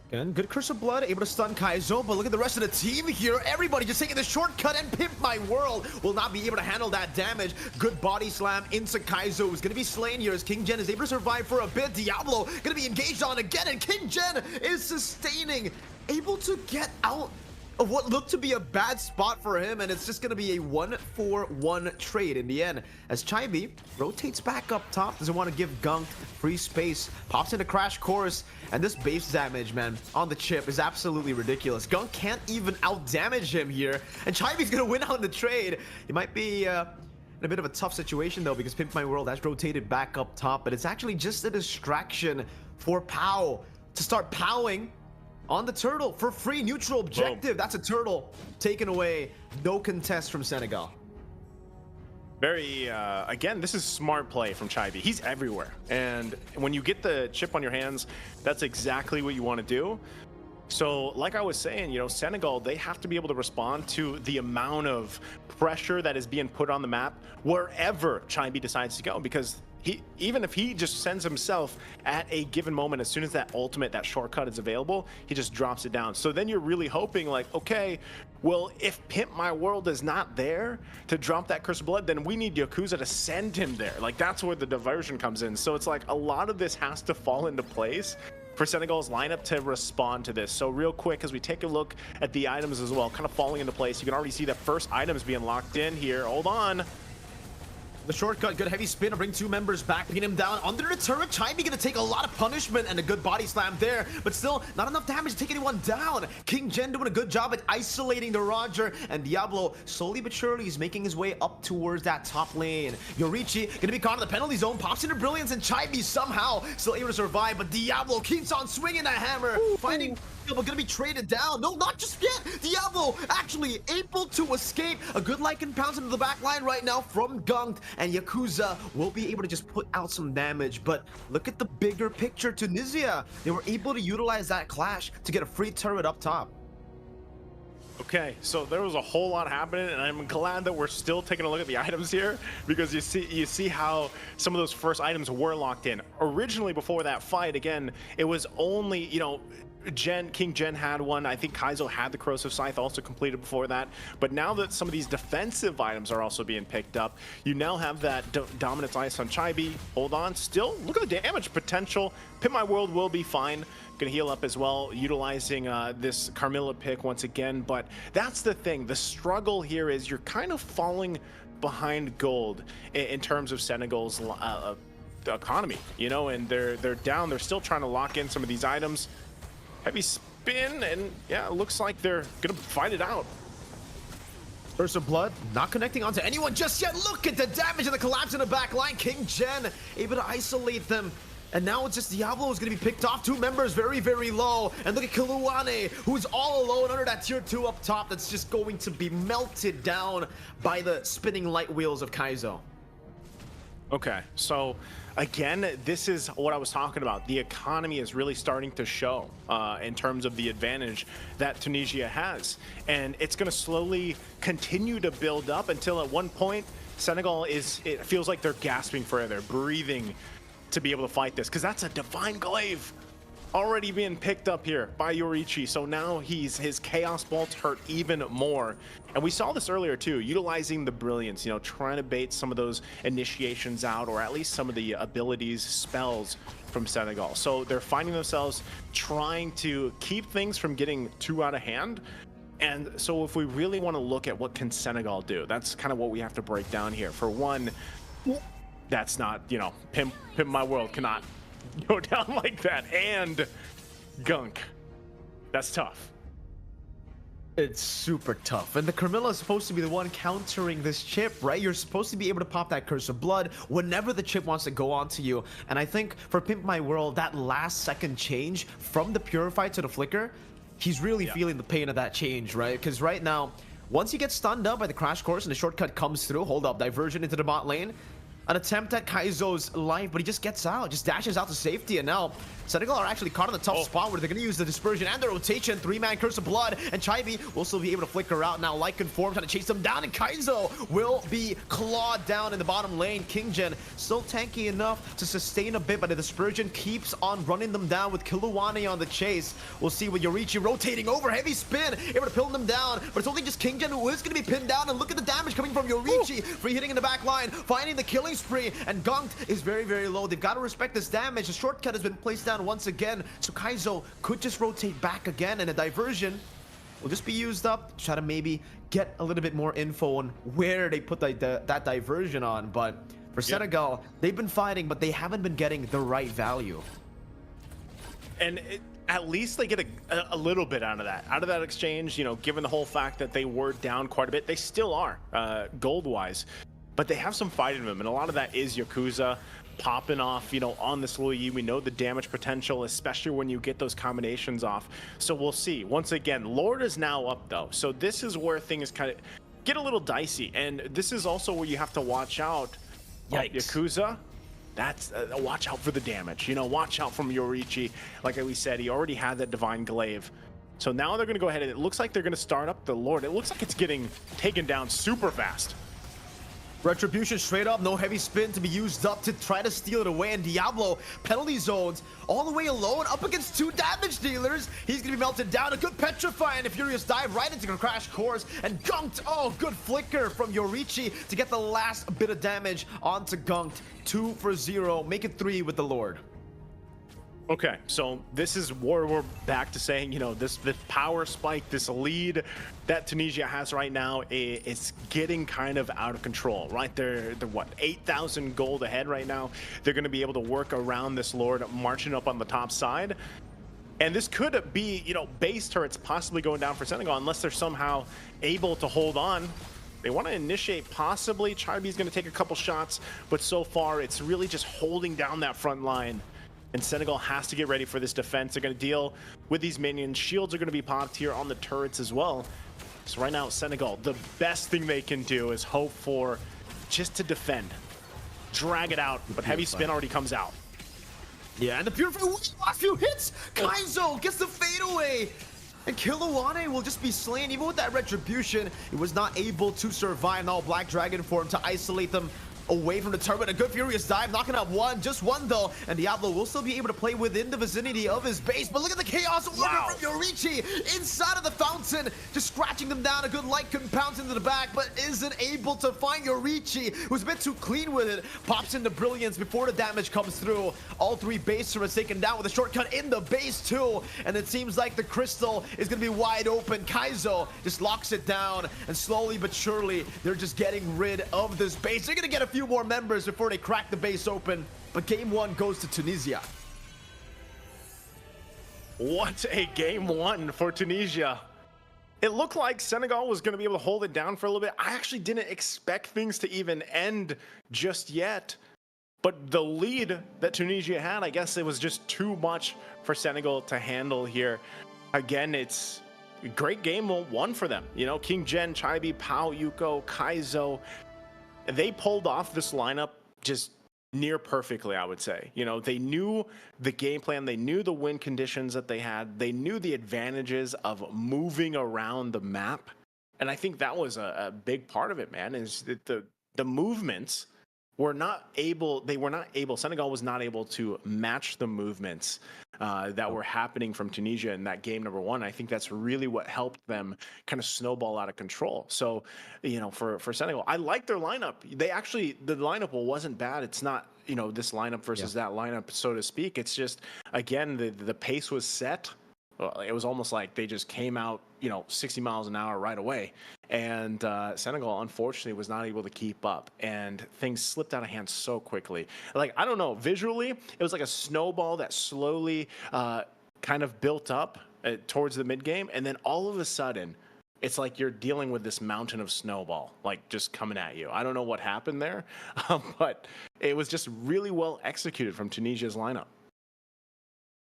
Speaker 2: Again, good Curse of Blood, able to stun Kaizo, but look at the rest of the team here. Everybody just taking the shortcut, and Pimp My World will not be able to handle that damage. Good body slam into Kaizo, who's going to be slain here as King Jen is able to survive for a bit. Diablo going to be engaged on again, and King Jen is sustaining, able to get out of what looked to be a bad spot for him, and it's just going to be a 1-4-1 trade in the end as Chibi rotates back up top, doesn't want to give Gunk free space, pops into Crash Course, and this base damage, man, on the chip is absolutely ridiculous. Gunk can't even out-damage him here, and Chibi's going to win out the trade. He might be in a bit of a tough situation, though, because Pimp My World has rotated back up top, but it's actually just a distraction for Pow to start powing on the turtle for free. Neutral objective. Boom. That's a turtle taken away. No contest from Senegal.
Speaker 1: Very, again, this is smart play from Chibi. He's everywhere. And when you get the chip on your hands, that's exactly what you want to do. So like I was saying, you know, Senegal, they have to be able to respond to the amount of pressure that is being put on the map wherever Chibi decides to go, because even if he just sends himself at a given moment, as soon as that ultimate, that shortcut is available, he just drops it down. So then you're really hoping like, okay, well, if Pimp My World is not there to drop that Curse of Blood, then we need Yakuza to send him there. Like, that's where the diversion comes in. So it's like a lot of this has to fall into place for Senegal's lineup to respond to this. So real quick, as we take a look at the items as well, kind of falling into place, you can already see the first items being locked in here. Hold on.
Speaker 2: The shortcut, good heavy spin to bring two members back, picking him down under the turret. Chibi gonna take a lot of punishment and a good body slam there, but still not enough damage to take anyone down. King Jen doing a good job at isolating the Roger, and Diablo slowly but surely is making his way up towards that top lane. Yorichi gonna be caught in the penalty zone, pops into Brilliance, and Chibi somehow still able to survive, but Diablo keeps on swinging that hammer, finding gonna be traded down. No, not just yet. Diablo actually able to escape. A good Lycan pounds into the back line right now from Gunk, and Yakuza will be able to just put out some damage. But look at the bigger picture. Tunisia, they were able to utilize that clash to get a free turret up top.
Speaker 1: Okay, so there was a whole lot happening, and I'm glad that we're still taking a look at the items here, because you see how some of those first items were locked in. Originally, before that fight, again, it was only, you know, King Jen had one. I think Kaizo had the Corrosive Scythe also completed before that. But now that some of these defensive items are also being picked up, you now have that Dominance Ice on Chibi. Hold on, still, look at the damage potential. Pimp My World will be fine. Gonna heal up as well, utilizing this Carmilla pick once again. But that's the thing, the struggle here is you're kind of falling behind gold in terms of Senegal's economy, you know, and they're down. They're still trying to lock in some of these items. Heavy spin, and yeah, it looks like they're gonna fight it out.
Speaker 2: Curse of Blood not connecting onto anyone just yet. Look at the damage and the collapse in the back line. King Jen able to isolate them. And now it's just Diablo who's going to be picked off. Two members very, very low. And look at Kiluane, who's all alone under that tier 2 up top. That's just going to be melted down by the spinning light wheels of Kaizo.
Speaker 1: Okay, so again, this is what I was talking about. The economy is really starting to show in terms of the advantage that Tunisia has. And it's going to slowly continue to build up until at one point, Senegal it feels like they're gasping for air. They're breathing to be able to fight this, because that's a Divine Glaive already being picked up here by Yorichi. So now his Chaos Bolts hurt even more. And we saw this earlier too, utilizing the Brilliance, you know, trying to bait some of those initiations out, or at least some of the abilities, spells from Senegal. So they're finding themselves trying to keep things from getting too out of hand. And so if we really want to look at what can Senegal do, that's kind of what we have to break down here. For one, that's not, you know, Pimp My World cannot go down like that. And Gunk, that's tough.
Speaker 2: It's super tough. And the Carmilla is supposed to be the one countering this chip, right? You're supposed to be able to pop that Curse of Blood whenever the chip wants to go onto you. And I think for Pimp My World, that last second change from the Purify to the Flicker, he's really feeling the pain of that change, right? Because right now, once you get stunned up by the Crash Course and the shortcut comes through, hold up, diversion into the bot lane, an attempt at Kaizo's life, but he just gets out, just dashes out to safety, and now Senegal are actually caught in a tough spot where they're going to use the dispersion and the rotation. 3-man Curse of Blood, and Chaibi will still be able to flicker out now. Like Conform trying to chase them down, and Kaizo will be clawed down in the bottom lane. Kinggen still tanky enough to sustain a bit, but the dispersion keeps on running them down with Kiluwane on the chase. We'll see with Yorichi rotating over, heavy spin, able to pin them down, but it's only just Kinggen who is going to be pinned down, and look at the damage coming from Yorichi. Free hitting in the back line, finding the killing spree, and Gunked is very, very low. They've got to respect this damage. The shortcut has been placed down once again, so Kaizo could just rotate back again, and a diversion will just be used up to try to maybe get a little bit more info on where they put that diversion on. But for Senegal, they've been fighting, but they haven't been getting the right value.
Speaker 1: And at least they get a little bit out of that exchange, you know, given the whole fact that they were down quite a bit. They still are, gold-wise. But they have some fight in them, and a lot of that is Yakuza popping off, you know, on this Lily. We know the damage potential, especially when you get those combinations off. So we'll see. Once again, Lord is now up, though. So this is where things kind of get a little dicey. And this is also where you have to watch out.
Speaker 2: Yikes.
Speaker 1: Yakuza, that's watch out for the damage. You know, watch out from Yorichi. Like we said, he already had that Divine Glaive. So now they're going to go ahead, and it looks like they're going to start up the Lord. It looks like it's getting taken down super fast.
Speaker 2: Retribution straight up, no heavy spin to be used up to try to steal it away, and Diablo penalty zones all the way alone up against 2 damage dealers. He's gonna be melted down. A good Petrify and a Furious Dive right into the Crash Course, and Gunked. Oh, good flicker from Yorichi to get the last bit of damage onto Gunked. 2 for 0, make it 3 with the Lord.
Speaker 1: Okay, so this is where we're back to saying, you know, this power spike, this lead that Tunisia has right now, it's getting kind of out of control, right? They're what, 8,000 gold ahead right now. They're going to be able to work around this Lord marching up on the top side. And this could be, you know, base turrets possibly going down for Senegal unless they're somehow able to hold on. They want to initiate, possibly. Chaibi's going to take a couple shots, but so far it's really just holding down that front line. And Senegal has to get ready for this defense. They're going to deal with these minions. Shields are going to be popped here on the turrets as well. So right now, Senegal, the best thing they can do is hope for just to defend. Drag it out, but heavy spin already comes out.
Speaker 2: Yeah, and the Purify, last few hits! Kaizo gets the fadeaway! And Kiluwane will just be slain. Even with that Retribution, he was not able to survive. Now Black Dragon form to isolate them away from the turret. A good Furious Dive, knocking out one, just one though, and Diablo will still be able to play within the vicinity of his base. But look at the chaos order from Yorichi inside of the fountain, just scratching them down. A good light compounds into the back, but isn't able to find Yorichi, who's a bit too clean with it. Pops into Brilliance before the damage comes through. All 3 base turrets taken down with a shortcut in the base too, and it seems like the crystal is gonna be wide open. Kaizo just locks it down, and slowly but surely they're just getting rid of this base. They're gonna get a few more members before they crack the base open, but game 1 goes to Tunisia.
Speaker 1: What a game 1 for Tunisia. It looked like Senegal was going to be able to hold it down for a little bit. I actually didn't expect things to even end just yet, but the lead that Tunisia had, I guess it was just too much for Senegal to handle here. Again, it's a great game 1 for them. You know, Kinggen, Chaibi, Pao, Yuko, Kaizo, they pulled off this lineup just near perfectly, I would say. You know, they knew the game plan, they knew the win conditions that they had, they knew the advantages of moving around the map, and I think that was a big part of it, man, is that the movements were not able, Senegal was not able to match the movements that were happening from Tunisia in that game number 1. I think that's really what helped them kind of snowball out of control. So, you know, for Senegal, I like their lineup. They actually, the lineup wasn't bad. It's not, you know, this lineup versus that lineup, so to speak. It's just, again, the pace was set. It was almost like they just came out, you know, 60 miles an hour right away. And Senegal, unfortunately, was not able to keep up. And things slipped out of hand so quickly. Like, I don't know, visually, it was like a snowball that slowly kind of built up towards the mid game. And then all of a sudden, it's like you're dealing with this mountain of snowball, like just coming at you. I don't know what happened there, but it was just really well executed from Tunisia's lineup.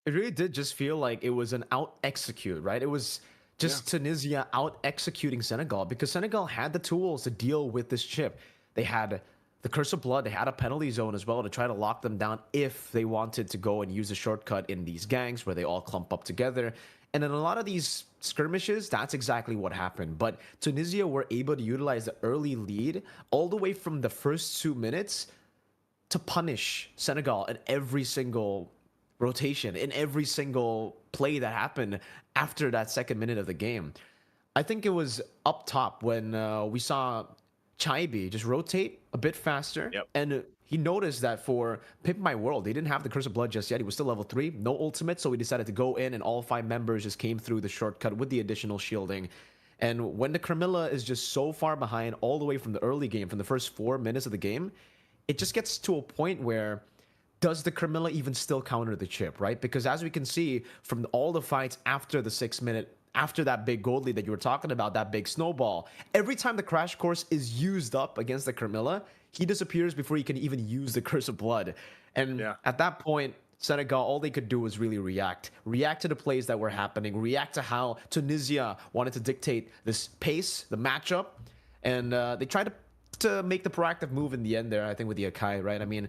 Speaker 2: It really did just feel like it was an out execute, right? It was just Tunisia out executing Senegal because Senegal had the tools to deal with this chip. They had the curse of blood, they had a penalty zone as well to try to lock them down if they wanted to go and use a shortcut in these gangs where they all clump up together. And in a lot of these skirmishes, that's exactly what happened. But Tunisia were able to utilize the early lead all the way from the first 2 minutes to punish Senegal in every single rotation, in every single play that happened after that second minute of the game. I think it was up top when we saw Chaibi just rotate a bit faster.
Speaker 1: Yep.
Speaker 2: And he noticed that for Pimp My World, they didn't have the Curse of Blood just yet. He was still level 3, no ultimate, so he decided to go in and all 5 members just came through the shortcut with the additional shielding. And when the Camilla is just so far behind all the way from the early game, from the first 4 minutes of the game, it just gets to a point where does the Camilla even still counter the chip, right? Because as we can see from all the fights after the 6 minute, after that big gold lead that you were talking about, that big snowball, every time the crash course is used up against the Camilla, he disappears before he can even use the Curse of Blood. And at that point, Senegal, all they could do was really react to the plays that were happening, react to how Tunisia wanted to dictate this pace, the matchup, and they tried to make the proactive move in the end there, I think, with the Akai, right? I mean,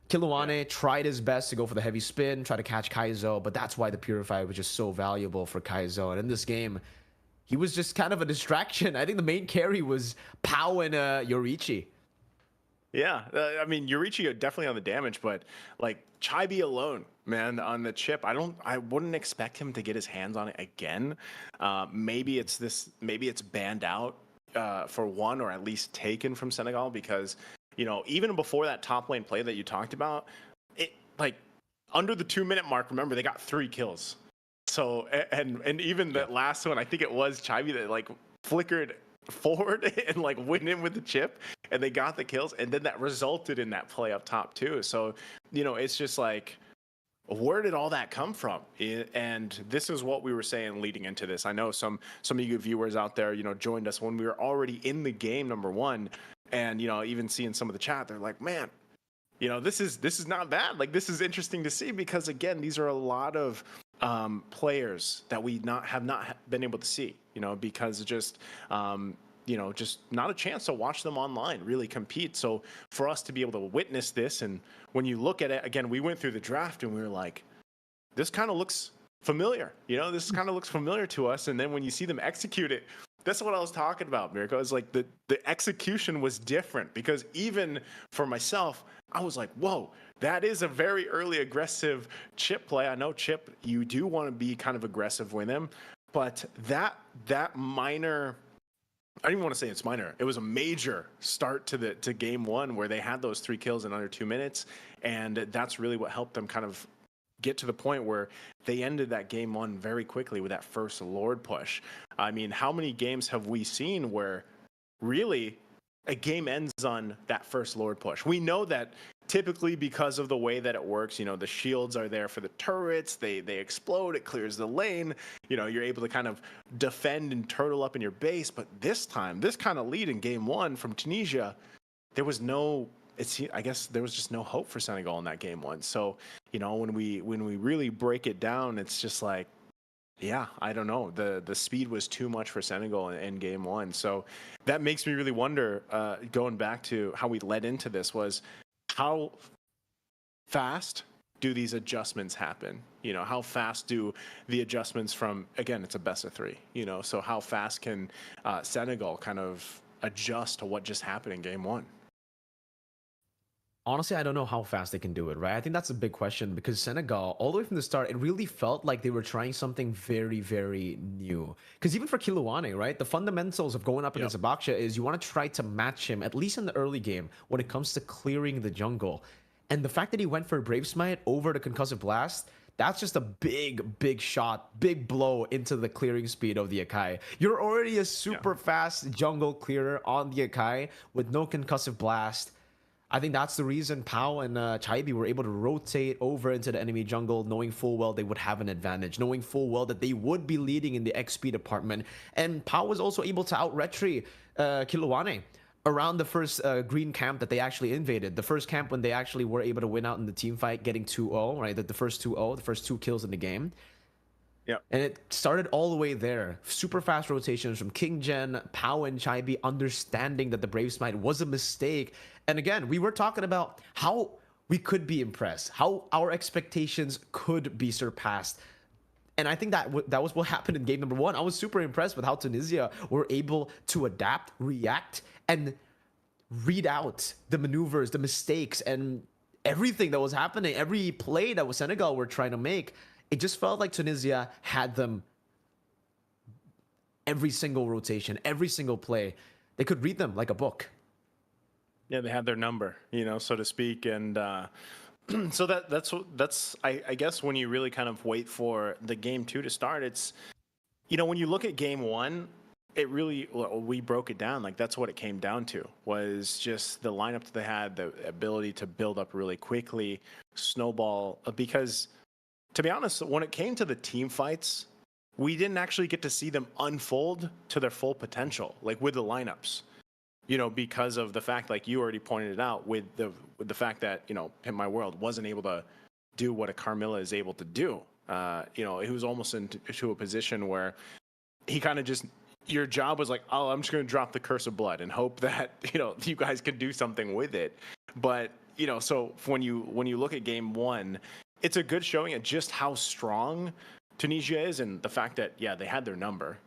Speaker 2: Kiluane tried his best to go for the heavy spin, try to catch Kaizo, but that's why the Purify was just so valuable for Kaizo. And in this game, he was just kind of a distraction. I think the main carry was Pau and Yorichi.
Speaker 1: Yeah, I mean, Yorichi definitely on the damage, but like Chaibi alone, man, on the chip, I wouldn't expect him to get his hands on it again. Maybe it's banned out for one, or at least taken from Senegal, because even before that top lane play that you talked about, it like under the 2-minute mark, remember they got 3 kills. So and even that last one, I think it was Chaibi that like flickered forward and like went in with the chip, and they got the kills, and then that resulted in that play up top too. So it's just like, where did all that come from? And this is what we were saying leading into this. I know some of you viewers out there joined us when we were already in the game, number one, and even seeing some of the chat, they're like, man, this is not bad. Like, this is interesting to see, because again, these are a lot of players that we have not been able to see, because just just not a chance to watch them online really compete. So for us to be able to witness this, and when you look at it again, we went through the draft and we were like, this kind of looks familiar, this kind of looks familiar to us. And then when you see them execute it, that's what I was talking about, Mirko. It's like the execution was different, because even for myself, I was like, whoa, that is a very early aggressive chip play. I know chip, you do want to be kind of aggressive with him, but that minor, I don't even want to say it's minor. It was a major start to game one, where they had those 3 kills in under 2 minutes, and that's really what helped them kind of get to the point where they ended that game one very quickly with that first Lord push. I mean, how many games have we seen where really a game ends on that first Lord push? We know that typically, because of the way that it works, the shields are there for the turrets, they explode, it clears the lane, you're able to kind of defend and turtle up in your base. But this time, this kind of lead in game one from Tunisia, there was I guess there was just no hope for Senegal in that game one. So, when we really break it down, it's just like, yeah, I don't know. The speed was too much for Senegal in game one. So that makes me really wonder, going back to how we led into this, was how fast do these adjustments happen? How fast do the adjustments from, again, it's a best of 3, so how fast can Senegal kind of adjust to what just happened in game one?
Speaker 2: Honestly, I don't know how fast they can do it, right? I think that's a big question, because Senegal, all the way from the start, it really felt like they were trying something very, very new. Because even for Kiluane, right, the fundamentals of going up against Abaksha is you want to try to match him, at least in the early game, when it comes to clearing the jungle. And the fact that he went for Brave Smite over the Concussive Blast, that's just a big, big shot, big blow into the clearing speed of the Akai. You're already a super fast jungle clearer on the Akai with no Concussive Blast. I think that's the reason Pau and Chaibi were able to rotate over into the enemy jungle, knowing full well they would have an advantage, knowing full well that they would be leading in the XP department. And Pau was also able to out-retry Kilowane around the first green camp that they actually invaded. The first camp when they actually were able to win out in the team fight, getting 2-0, right? The first 2-0, the first 2 kills in the game.
Speaker 1: Yeah.
Speaker 2: And it started all the way there. Super fast rotations from King Gen, Pau, and Chaibi understanding that the Brave Smite was a mistake. And again, we were talking about how we could be impressed, how our expectations could be surpassed. And I think that was what happened in game number 1. I was super impressed with how Tunisia were able to adapt, react, and read out the maneuvers, the mistakes, and everything that was happening, every play that Senegal were trying to make. It just felt like Tunisia had them every single rotation, every single play. They could read them like a book.
Speaker 1: Yeah, they had their number, you know, so to speak. And so that's I guess when you really kind of wait for the game 2 to start, it's, you know, when you look at game 1, it really, we broke it down. Like, that's what it came down to, was just the lineup that they had, the ability to build up really quickly, snowball, because to be honest, when it came to the team fights, we didn't actually get to see them unfold to their full potential, like with the lineups, you know, because of the fact, like you already pointed it out, with the fact that, you know, Pimp My World wasn't able to do what a Carmilla is able to do. You know, he was almost into a position where he kind of just, your job was like, oh, I'm just going to drop the Curse of Blood and hope that, you know, you guys can do something with it. But, you know, so when you look at game 1, it's a good showing at just how strong Tunisia is, and the fact that, yeah, they had their number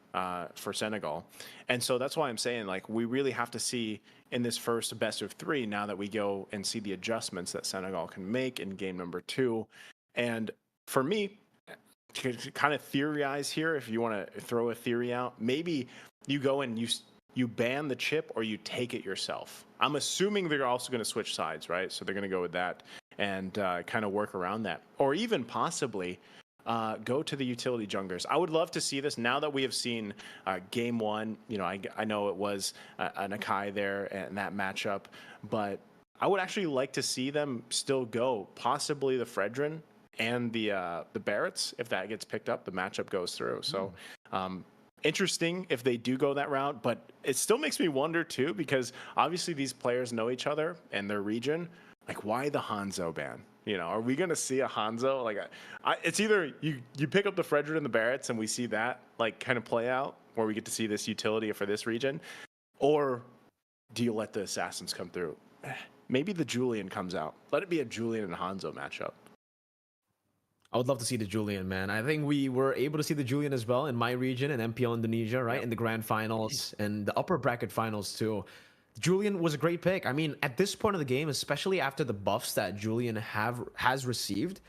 Speaker 1: for Senegal. And so that's why I'm saying, like, we really have to see in this first best of 3, now that we go and see the adjustments that Senegal can make in game number 2. And for me, to kind of theorize here, if you want to throw a theory out, maybe you go and you ban the chip or you take it yourself. I'm assuming they're also going to switch sides, right? So they're going to go with that and kind of work around that, or even possibly go to the utility junglers. I would love to see this now that we have seen game 1. You know, I know it was an Akai there in that matchup, but I would actually like to see them still go possibly the Fredrin and the Barretts. If that gets picked up, the matchup goes through. So interesting if they do go that route, but it still makes me wonder too, because obviously these players know each other and their region. Like, why the Hanzo ban? You know, are we going to see a Hanzo? Like, it's either you pick up the Fredrin and the Barretts and we see that, like, kind of play out, where we get to see this utility for this region, or do you let the Assassins come through? Maybe the Julian comes out. Let it be a Julian and Hanzo matchup.
Speaker 2: I would love to see the Julian, man. I think we were able to see the Julian as well in my region, in MPL Indonesia, right? Yep. In the grand finals and the upper bracket finals too. Julian was a great pick. I mean, at this point of the game, especially after the buffs that Julian has received,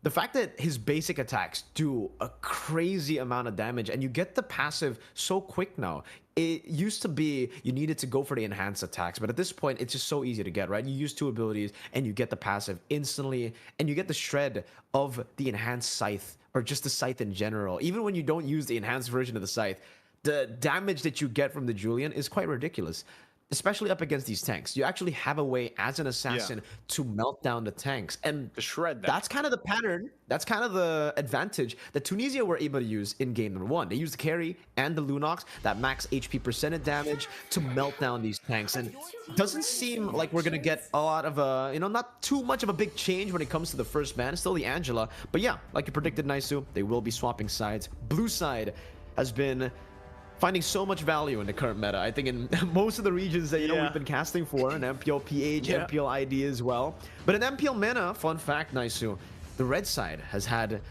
Speaker 2: the fact that his basic attacks do a crazy amount of damage and you get the passive so quick now. It used to be you needed to go for the enhanced attacks, but at this point, it's just so easy to get, right? You use 2 abilities and you get the passive instantly, and you get the shred of the enhanced scythe, or just the scythe in general. Even when you don't use the enhanced version of the scythe, the damage that you get from the Julian is quite ridiculous. Especially up against these tanks. You actually have a way as an assassin to melt down the tanks. And
Speaker 1: to shred them.
Speaker 2: That's kind of the pattern. That's kind of the advantage that Tunisia were able to use in game number 1. They used the carry and the Lunox, that max HP percentage damage, to melt down these tanks. And it doesn't seem like we're going to get a lot of not too much of a big change when it comes to the first ban. It's still the Angela. But yeah, like you predicted, Naisu, they will be swapping sides. Blue side has been finding so much value in the current meta. I think in most of the regions that we've been casting for, in MPL PH, MPL ID as well. But in MPL MENA, fun fact, Naisu, the red side has had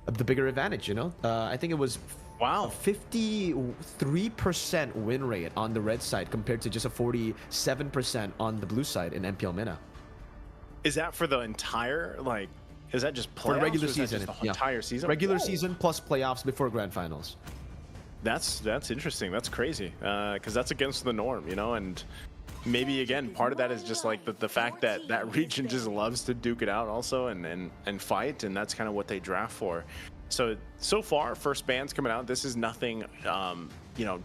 Speaker 2: the bigger advantage, you know? I think it was a 53% win rate on the red side compared to just a 47% on the blue side in MPL MENA.
Speaker 1: Is that for the entire, like, is that just playoffs?
Speaker 2: For the regular season.
Speaker 1: Just the entire season?
Speaker 2: Regular season plus playoffs before grand finals.
Speaker 1: That's interesting. That's crazy, because that's against the norm, you know. And maybe again, part of that is just like the fact that that region just loves to duke it out also and fight, and that's kind of what they draft for. So far, first ban's coming out. This is nothing,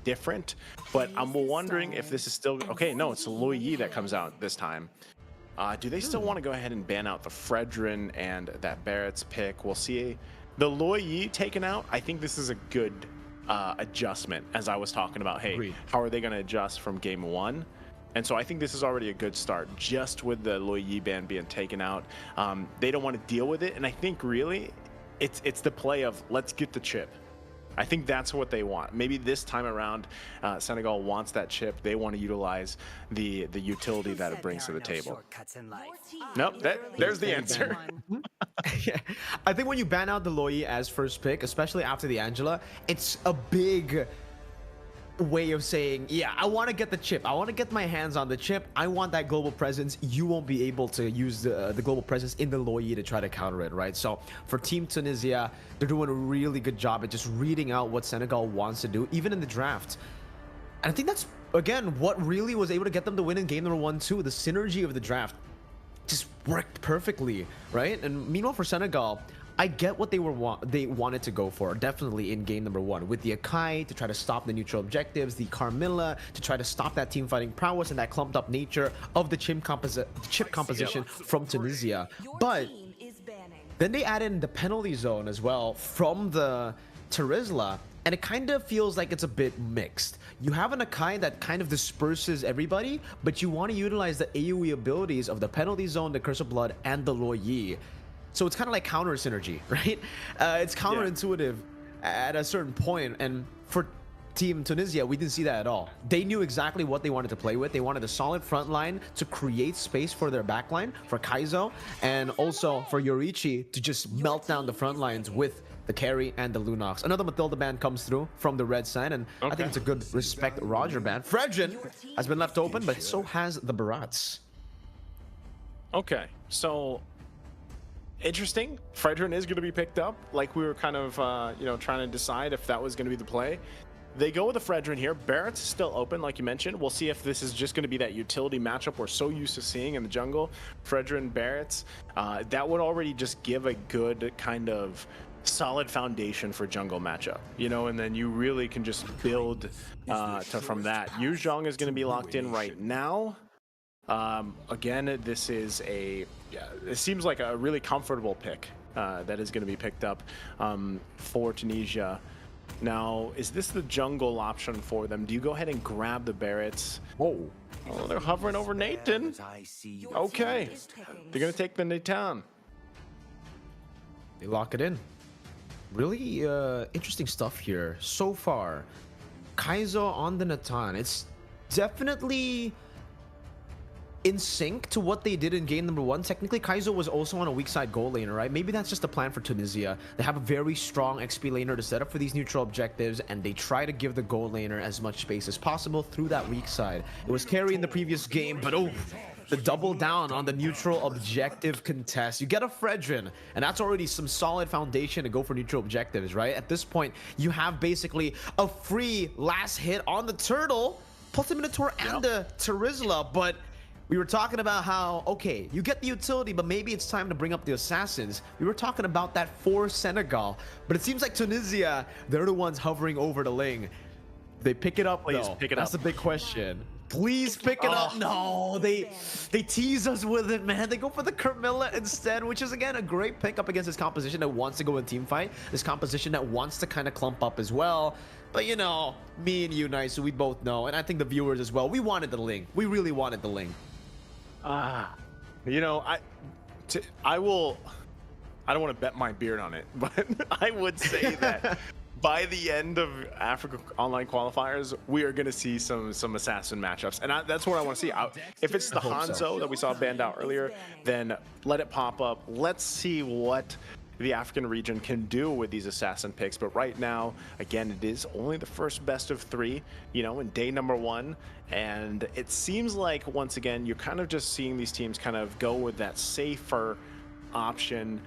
Speaker 1: different. But I'm wondering if this is still okay. No, it's Loi Yi that comes out this time. Do they still want to go ahead and ban out the Fredrin and that Barrett's pick? We'll see. The Loyi taken out. I think this is a good adjustment, as I was talking about. Hey,
Speaker 2: Agreed.
Speaker 1: how are they going to adjust from game 1? And so I think this is already a good start, just with the Loyi ban being taken out. They don't want to deal with it, and I think really it's the play of let's get the chip. I think that's what they want. Maybe this time around, Senegal wants that chip. They want to utilize the utility that it brings to the table. Nope, there's the answer.
Speaker 2: Yeah. I think when you ban out the Loyi as first pick, especially after the Angela, it's a big way of saying, yeah, I want to get the chip. I want to get my hands on the chip. I want that global presence. You won't be able to use the global presence in the Loyi to try to counter it, right? So for Team Tunisia, they're doing a really good job at just reading out what Senegal wants to do, even in the draft. And I think that's, again, what really was able to get them to win in game number 1, too. The synergy of the draft just worked perfectly, right? And meanwhile, for Senegal, I get what they wanted to go for, definitely in game number 1, with the Akai to try to stop the neutral objectives, the Carmilla to try to stop that team fighting prowess and that clumped up nature of the chip composition from Tunisia. But then they add in the penalty zone as well from the Terizla, and it kind of feels like it's a bit mixed. You have an Akai that kind of disperses everybody, but you want to utilize the AoE abilities of the penalty zone, the Curse of Blood, and the Loyi. So it's kind of like counter synergy, right? It's counterintuitive at a certain point, and for Team Tunisia, we didn't see that at all. They knew exactly what they wanted to play with. They wanted a solid front line to create space for their back line, for Kaizo, and also for Yorichi to just melt down the front lines with the carry and the Lunox. Another Matilda ban comes through from the red side, and I think it's a good respect Roger ban. Fredrin has been left open, but so has the Barats.
Speaker 1: Okay, so interesting. Fredrin is going to be picked up, like we were kind of, trying to decide if that was going to be the play. They go with the Fredrin here. Barrett's still open, like you mentioned. We'll see if this is just going to be that utility matchup we're so used to seeing in the jungle. Fredrin, Barrett's. That would already just give a good kind of solid foundation for jungle matchup, and then you really can just build from that. Yuzhong is going to be locked in right now. Again, this is it seems like a really comfortable pick that is going to be picked up for Tunisia. Now, is this the jungle option for them? Do you go ahead and grab the Barretts? Oh, they're hovering over Nathan. Okay, they're going to take the Nathan.
Speaker 2: They lock it in. Really interesting stuff here so far. Kaizo on the Natan. It's definitely in sync to what they did in game number 1. Technically, Kaizo was also on a weak side goal laner, right? Maybe that's just a plan for Tunisia. They have a very strong XP laner to set up for these neutral objectives, and they try to give the goal laner as much space as possible through that weak side. It was carry in the previous game, but the double down on the neutral objective contest. You get a Fredrin, and that's already some solid foundation to go for neutral objectives, right? At this point, you have basically a free last hit on the turtle, plus the Minotaur and the Terizla, but we were talking about how, okay, you get the utility, but maybe it's time to bring up the assassins. We were talking about that for Senegal, but it seems like Tunisia, they're the ones hovering over the lane. They pick it up,
Speaker 1: Please
Speaker 2: though.
Speaker 1: pick it
Speaker 2: That's
Speaker 1: up.
Speaker 2: the big question. Please pick it up. No, they tease us with it, man. They go for the Carmilla instead, which is, again, a great pickup against this composition that wants to go in team fight. This composition that wants to kind of clump up as well. But, me and you, Nice, we both know, and I think the viewers as well, we wanted the Ling. We really wanted the Ling.
Speaker 1: I don't want to bet my beard on it, but I would say that by the end of Africa Online Qualifiers, we are going to see some assassin matchups, and that's what I want to see. If it's the Hanzo that we saw banned out earlier, then let it pop up. Let's see what the African region can do with these assassin picks. But right now, again, it is only the first best of 3, in day number 1. And it seems like, once again, you're kind of just seeing these teams kind of go with that safer option.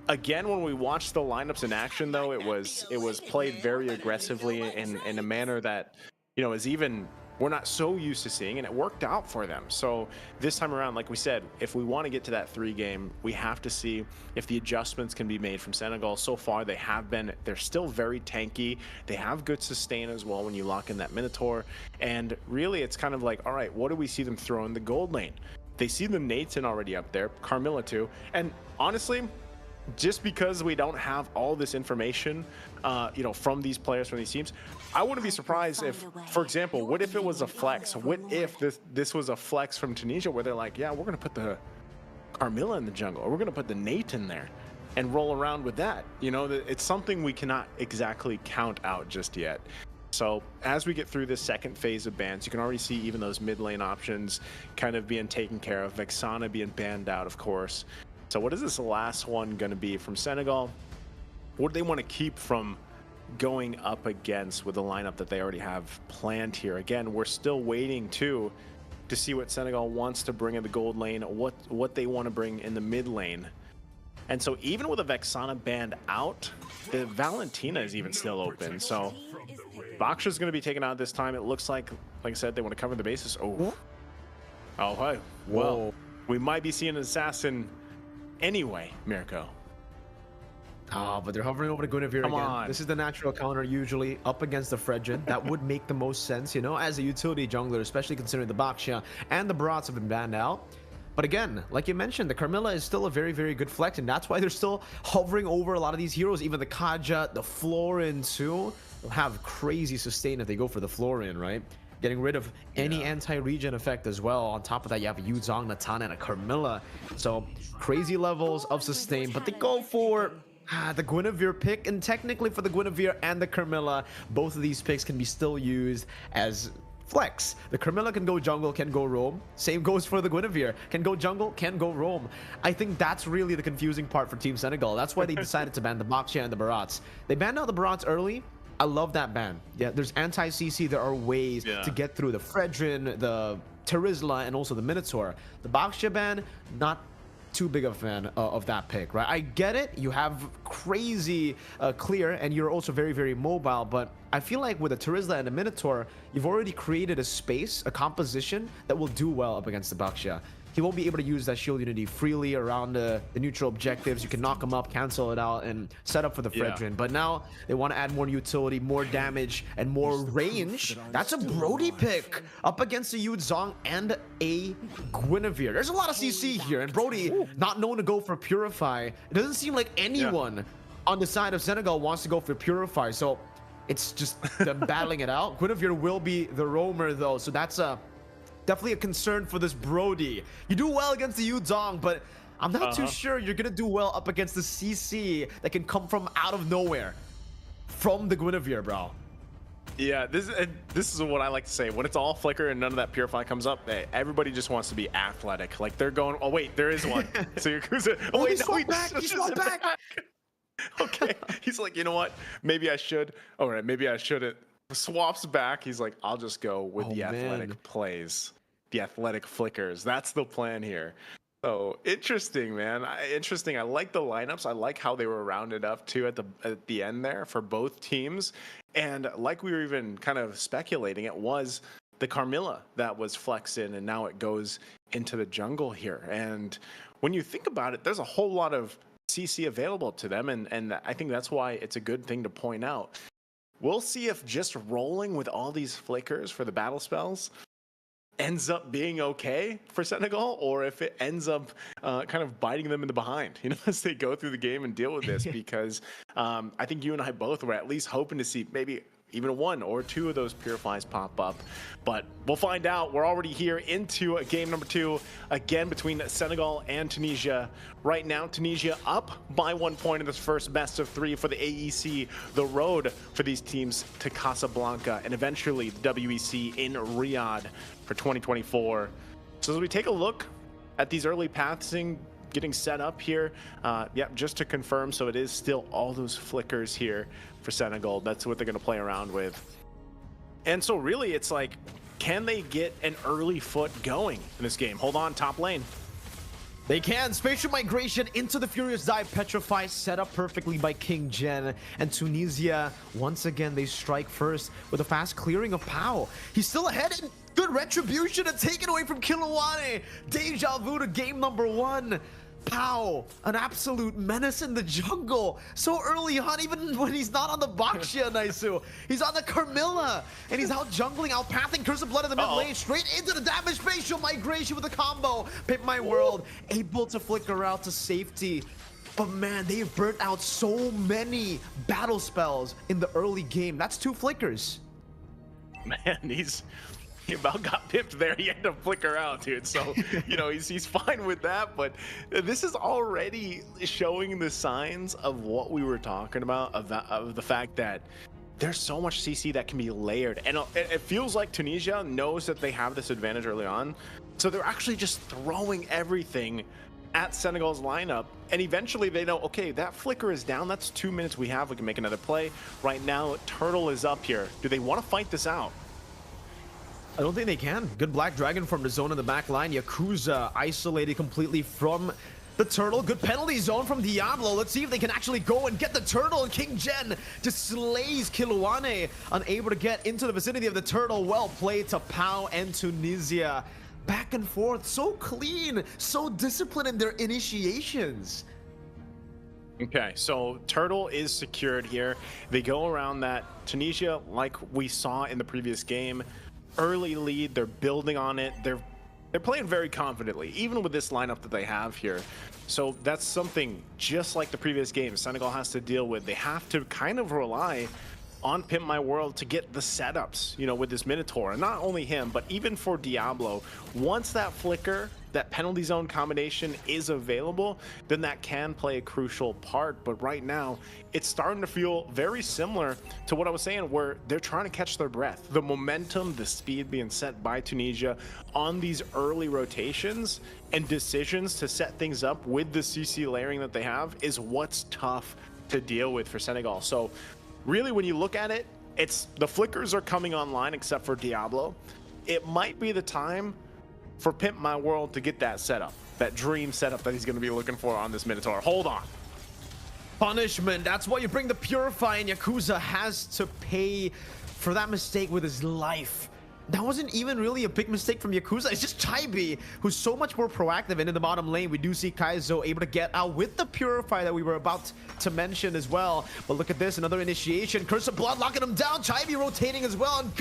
Speaker 1: Again, when we watched the lineups in action, though, it was played very aggressively in a manner that, is even we're not so used to seeing, and it worked out for them. So this time around, like we said, if we want to get to that 3 game, we have to see if the adjustments can be made from Senegal. So far, they're still very tanky. They have good sustain as well when you lock in that Minotaur. And really, it's kind of like, all right, what do we see them throw in the gold lane? They see the Nathan already up there, Carmilla too. And honestly, just because we don't have all this information, from these players, from these teams, I wouldn't be surprised if, for example, what if it was a flex? What if this was a flex from Tunisia where they're like, yeah, we're going to put the Carmilla in the jungle, or we're going to put the Nathan there and roll around with that. It's something we cannot exactly count out just yet. So as we get through this second phase of bans, you can already see even those mid lane options kind of being taken care of. Vexana being banned out, of course. So what is this last one going to be from Senegal? What do they want to keep from going up against with the lineup that they already have planned here? Again, we're still waiting to see what Senegal wants to bring in the gold lane, what they want to bring in the mid lane. And so even with a Vexana banned out, the Valentina is even still open. So Baksha's going to be taken out this time. It looks like I said, they want to cover the bases. Oh, hey. Well, we might be seeing an assassin anyway, Mirko.
Speaker 2: But they're hovering over the Guinevere again. This is the natural counter usually up against the Fredrin. That would make the most sense, as a utility jungler, especially considering the Baksha and the Barats have been banned out. But again, like you mentioned, the Carmilla is still a very, very good flex, and that's why they're still hovering over a lot of these heroes. Even the Kaja, the Florin too, will have crazy sustain if they go for the Florin, right? Getting rid of any anti-regen effect as well. On top of that, you have a Yuzong, Natana, and a Carmilla. So crazy levels of sustain, but they go for the Guinevere pick, and technically for the Guinevere and the Carmilla, both of these picks can be still used as flex. The Carmilla can go jungle, can go roam. Same goes for the Guinevere. Can go jungle, can go roam. I think that's really the confusing part for Team Senegal. That's why they decided to ban the Baksha and the Barats. They banned out the Barats early. I love that ban. Yeah, there's anti-CC. There are ways to get through the Fredrin, the Terizla, and also the Minotaur. The Baksha ban, not too big of a fan of that pick, right? I get it. You have crazy clear, and you're also very, very mobile, but I feel like with the Terizla and the Minotaur, you've already created a space, a composition that will do well up against the Baksha. He won't be able to use that shield unity freely around the neutral objectives. You can knock him up, cancel it out, and set up for the Fredrin. But now they want to add more utility, more damage, and more range. That's a Brody pick up against a Yuzong and a Guinevere. There's a lot of CC here, and Brody not known to go for Purify. It doesn't seem like anyone on the side of Senegal wants to go for Purify, so it's just them battling it out. Guinevere will be the roamer, though, so that's definitely a concern for this Brody. You do well against the Yuzong, but I'm not too sure you're gonna do well up against the CC that can come from out of nowhere from the Guinevere, bro.
Speaker 1: Yeah, this is what I like to say. When it's all flicker and none of that Purify comes up, everybody just wants to be athletic. Like they're going, oh wait, there is one. So you're oh wait, no,
Speaker 2: he swapped back.
Speaker 1: Okay, he's like, you know what? Maybe I should. All right, maybe I shouldn't. Swaps back. He's like, I'll just go with the athletic plays, the athletic flickers. That's the plan here. So interesting, man. Interesting. I like the lineups. I like how they were rounded up too at the end there for both teams. And like we were even kind of speculating, it was the Carmilla that was flexed in, and now it goes into the jungle here. And when you think about it, there's a whole lot of CC available to them, and I think that's why it's a good thing to point out. We'll see if just rolling with all these flickers for the battle spells ends up being okay for Senegal, or if it ends up kind of biting them in the behind, as they go through the game and deal with this. Because I think you and I both were at least hoping to see maybe even one or two of those Purifies pop up. But we'll find out. We're already here into game number 2, again between Senegal and Tunisia. Right now, Tunisia up by 1 point in this first best of 3 for the AEC. The road for these teams to Casablanca and eventually the WEC in Riyadh for 2024. So as we take a look at these early paths getting set up here, just to confirm, so it is still all those flickers here for Senegal. That's what they're going to play around with. And so really it's like, can they get an early foot going in this game? Hold on, top lane.
Speaker 2: They can. Spatial migration into the Furious Dive. Petrify set up perfectly by King Jen. And Tunisia, once again, they strike first with a fast clearing of Pau. He's still ahead, and good retribution to take it away from Kilowane. Deja vu to game number 1. Pow, an absolute menace in the jungle. So early on, even when he's not on the Baxia, Naisu. He's on the Carmilla, and he's out jungling, out pathing Curse of Blood in the mid lane, straight into the damage. Spatial migration with a combo. Pimp My World, able to flicker out to safety. But man, they've burnt out so many battle spells in the early game. That's 2 flickers.
Speaker 1: Man, he about got pipped there. He had to flicker out, dude. So, you know, he's fine with that. But this is already showing the signs of what we were talking about, of the fact that there's so much CC that can be layered. And it feels like Tunisia knows that they have this advantage early on. So they're actually just throwing everything at Senegal's lineup. And eventually they know, okay, that flicker is down. That's 2 minutes we have. We can make another play. Right now, Turtle is up here. Do they want to fight this out?
Speaker 2: I don't think they can. Good Black Dragon from the zone in the back line. Yakuza isolated completely from the Turtle. Good penalty zone from Diablo. Let's see if they can actually go and get the Turtle. And King Jen just slays Kiluane, unable to get into the vicinity of the Turtle. Well played to Pau and Tunisia. Back and forth, so clean, so disciplined in their initiations.
Speaker 1: Okay, so Turtle is secured here. They go around that. Tunisia, like we saw in the previous game, early lead, they're building on it. They're playing very confidently, even with this lineup that they have here. So that's something just like the previous game Senegal has to deal with. They have to kind of rely on Pimp My World to get the setups, you know, with this Minotaur. And not only him, but even for Diablo, once that flicker, that penalty zone combination is available, then that can play a crucial part. But right now, it's starting to feel very similar to what I was saying, where they're trying to catch their breath. The momentum, the speed being set by Tunisia on these early rotations and decisions to set things up with the CC layering that they have is what's tough to deal with for Senegal. So really, when you look at it, it's the flickers are coming online except for Diablo. It might be the time for Pimp My World to get that setup, that dream setup that he's going to be looking for on this Minotaur. Hold on.
Speaker 2: Punishment, that's why you bring the Purify, and Yakuza has to pay for that mistake with his life. That wasn't even really a big mistake from Yakuza. It's just Chaibi, who's so much more proactive. And in the bottom lane, we do see Kaizo able to get out with the Purify that we were about to mention as well. But look at this, another initiation. Curse of Blood locking him down. Chaibi rotating as well. And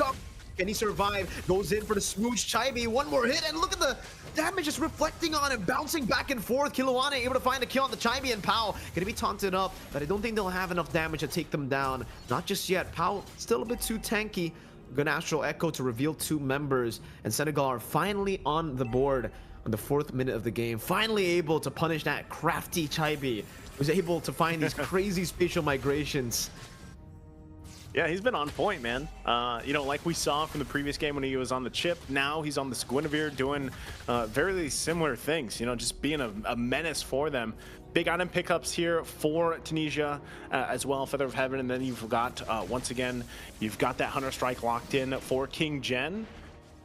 Speaker 2: can he survive? Goes in for the smooch. Chaibi, one more hit. And look at the damage just reflecting on him, bouncing back and forth. Kiluane able to find a kill on the Chaibi, and Pau gonna be taunted up. But I don't think they'll have enough damage to take them down. Not just yet. Pau still a bit too tanky. Good Astral Echo to reveal 2 members, and Senegal are finally on the board on the 4th minute of the game. Finally able to punish that crafty Chaibi, who's able to find these crazy spatial migrations.
Speaker 1: Yeah, he's been on point, man. You know, like we saw from the previous game when he was on the chip, now he's on the Squinavere doing very similar things, you know, just being a menace for them. Big item pickups here for Tunisia as well, Feather of Heaven, and then you've got, once again, you've got that Hunter Strike locked in for King Jen.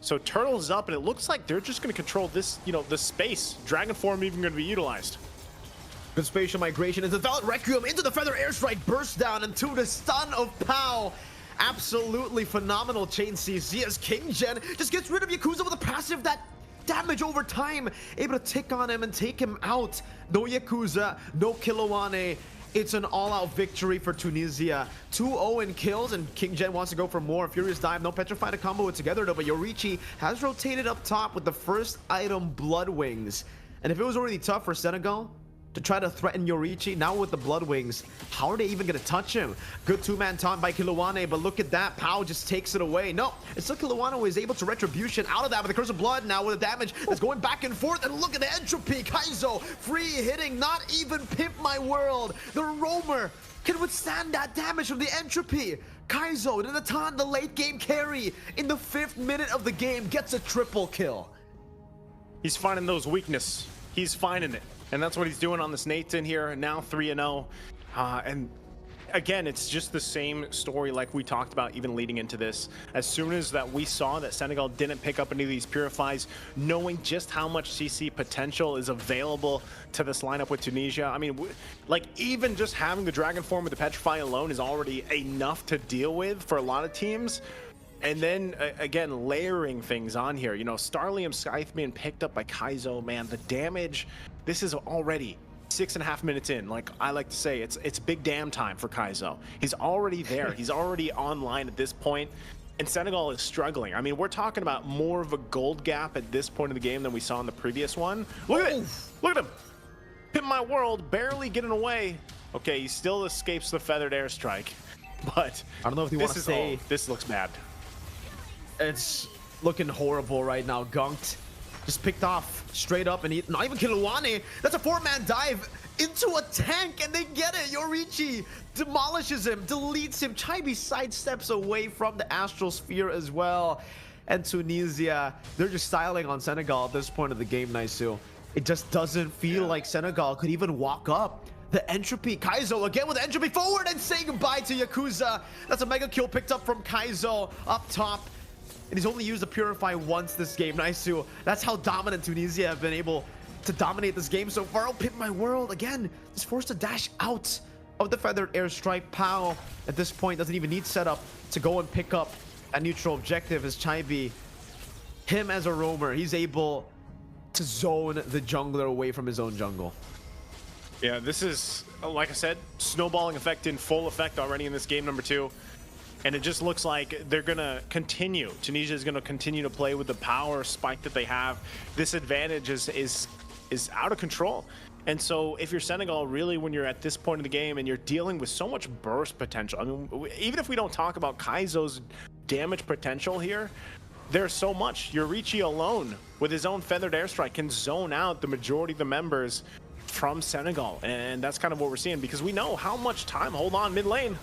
Speaker 1: So Turtle's up, and it looks like they're just going to control this, you know, the space. Dragon Form even going to be utilized.
Speaker 2: Good spatial migration into the Valid Requiem, into the Feather Airstrike, burst down into the stun of Pau. Absolutely phenomenal chain CC as King Jen just gets rid of Yakuza with a passive that damage over time, able to tick on him and take him out. No Yakuza, no Kiluane. It's an all-out victory for Tunisia. 2-0 in kills, and King Jen wants to go for more. Furious Dive, no Petrify to combo it together though, but Yorichi has rotated up top with the first item, Blood Wings. And if it was already tough for Senegal to try to threaten Yorichi, now with the Blood Wings, how are they even gonna touch him? Good 2-man taunt by Kiluane, but look at that, Pau just takes it away. No, it's still Kiluane who is able to retribution out of that with the Curse of Blood now with the damage that's going back and forth, and look at the entropy. Kaizo free hitting, not even Pimp My World. The roamer can withstand that damage from the entropy. Kaizo, the Natan, the late game carry in the 5th minute of the game, gets a triple kill.
Speaker 1: He's finding those weaknesses. He's finding it. And that's what he's doing on this Nathan here, now 3-0. And again, it's just the same story like we talked about even leading into this. As soon as that we saw that Senegal didn't pick up any of these Purifies, knowing just how much CC potential is available to this lineup with Tunisia. I mean, like even just having the Dragon Form with the Petrify alone is already enough to deal with for a lot of teams. And then, again, layering things on here. You know, Starlium Scythe being picked up by Kaizo, man, the damage this is already 6.5 minutes in. Like I like to say, it's big damn time for Kaizo. He's already there. He's already online at this point, and Senegal is struggling. I mean, we're talking about more of a gold gap at this point of the game than we saw in the previous one. Look at it. Look at him. Pimp my world, barely getting away. Okay, he still escapes the feathered airstrike, but
Speaker 2: I don't know if you want to say
Speaker 1: this looks bad.
Speaker 2: It's looking horrible right now. Gunked, just picked off straight up, and not even Kiluwane. That's a 4-man dive into a tank, and they get it. Yorichi demolishes him, deletes him. Chibi sidesteps away from the astral sphere as well. And Tunisia, they're just styling on Senegal at this point of the game, Naisu. It just doesn't feel like Senegal could even walk up. The entropy, Kaizo again with entropy forward and saying goodbye to Yakuza. That's a mega kill picked up from Kaizo up top. And he's only used the Purify once this game, Naisu. That's how dominant Tunisia have been able to dominate this game so far. Oh, Pimp My World again. Just forced to dash out of the feathered airstrike. Pao at this point doesn't even need setup to go and pick up a neutral objective as Chibi. Him as a roamer, he's able to zone the jungler away from his own jungle.
Speaker 1: Yeah, this is, like I said, snowballing effect in full effect already in this game number 2. And it just looks like they're going to continue. Tunisia is going to continue to play with the power spike that they have. This advantage is out of control. And so if you're Senegal, really, when you're at this point of the game and you're dealing with so much burst potential, I mean, even if we don't talk about Kaizo's damage potential here, there's so much. Yorichi alone, with his own feathered airstrike, can zone out the majority of the members from Senegal. And that's kind of what we're seeing, because we know how much time. Hold on, mid lane.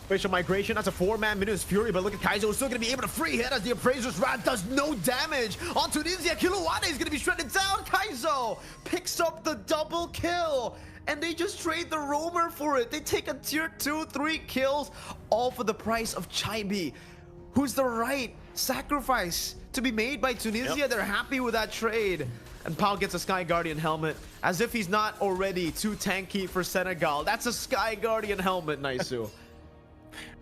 Speaker 2: Spatial migration, that's a 4-man Minute's Fury, but look at Kaizo, is still going to be able to free hit as the Appraiser's Wrath does no damage on Tunisia. Kiluwane is going to be shredded down. Kaizo picks up the double kill, and they just trade the roamer for it. They take a tier 2, 3 kills, all for the price of Chibi, who's the right sacrifice to be made by Tunisia. Yep. They're happy with that trade. And Pao gets a Sky Guardian helmet, as if he's not already too tanky for Senegal. That's a Sky Guardian helmet, Naisu.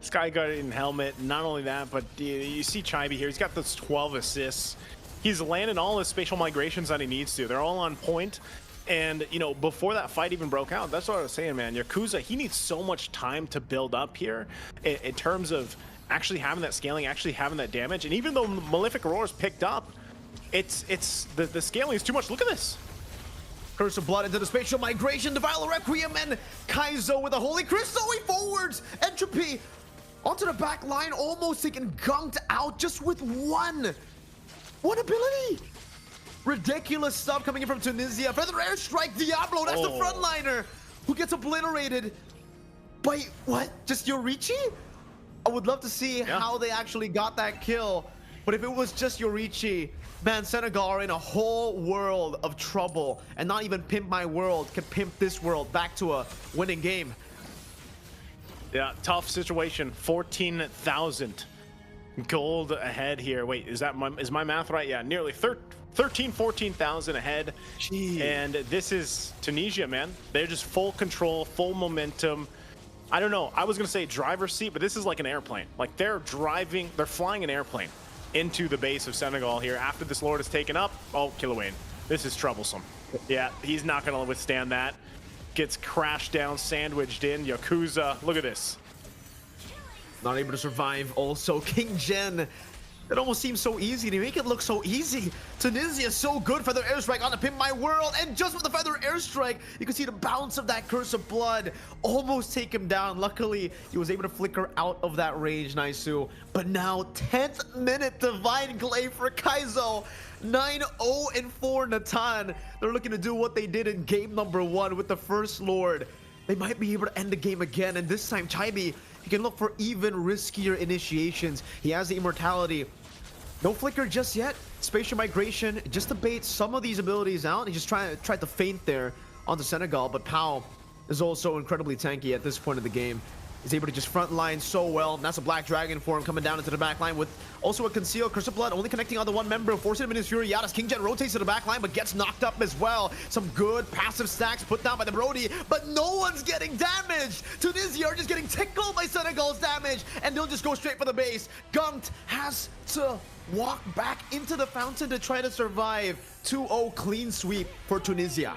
Speaker 1: Sky Guardian helmet, not only that, but you see Chibi here. He's got those 12 assists. He's landed all his spatial migrations that he needs to. They're all on point. And, you know, before that fight even broke out, that's what I was saying, man. Yakuza, he needs so much time to build up here in terms of actually having that scaling, actually having that damage. And even though Malefic Roar's picked up, the scaling is too much. Look at this.
Speaker 2: Curse of Blood into the spatial migration, Deviler Requiem, and Kaizo with a Holy Crystal. He forwards Entropy onto the back line, almost taken gunked out just with one ability. Ridiculous stuff coming in from Tunisia. Feather Airstrike, Diablo, that's the frontliner who gets obliterated by, what, just Yorichi? I would love to see how they actually got that kill. But if it was just Yorichi, man, Senegal are in a whole world of trouble. And not even Pimp My World can pimp this world back to a winning game.
Speaker 1: Yeah, tough situation. 14,000 gold ahead here. Wait, is my math right? Yeah, nearly 14,000 ahead. Jeez. And this is Tunisia, man. They're just full control, full momentum. I don't know. I was going to say driver's seat, but this is like an airplane. Like they're flying an airplane into the base of Senegal here after this Lord is taken up. Oh, Kiluwane. This is troublesome. Yeah, he's not going to withstand that. Gets crashed down, sandwiched in. Yakuza, look at this.
Speaker 2: Not able to survive. Also, King Jen. It almost seems so easy to make it look so easy. Tunisia is so good. Feather Airstrike on the Pimp My World. And just with the Feather Airstrike, you can see the bounce of that Curse of Blood almost take him down. Luckily, he was able to flicker out of that range, Naisu. But now, 10th minute Divine Glaive for Kaizo. 9-0-4 Natan. They're looking to do what they did in game number 1 with the First Lord. They might be able to end the game again. And this time, Chibi, he can look for even riskier initiations. He has the immortality. No flicker just yet. Spatial migration just to bait some of these abilities out. He just tried to feint there onto Senegal, but Pao is also incredibly tanky at this point of the game. is able to just front line so well. And that's a Black Dragon form coming down into the back line with also a Conceal. Curse of Blood only connecting on the one member, forcing him in his Fury. Yadas King Jet rotates to the back line, but gets knocked up as well. Some good passive stacks put down by the Brody, but no one's getting damaged. Tunisia are just getting tickled by Senegal's damage, and they'll just go straight for the base. Gunt has to walk back into the fountain to try to survive. 2-0 clean sweep for Tunisia.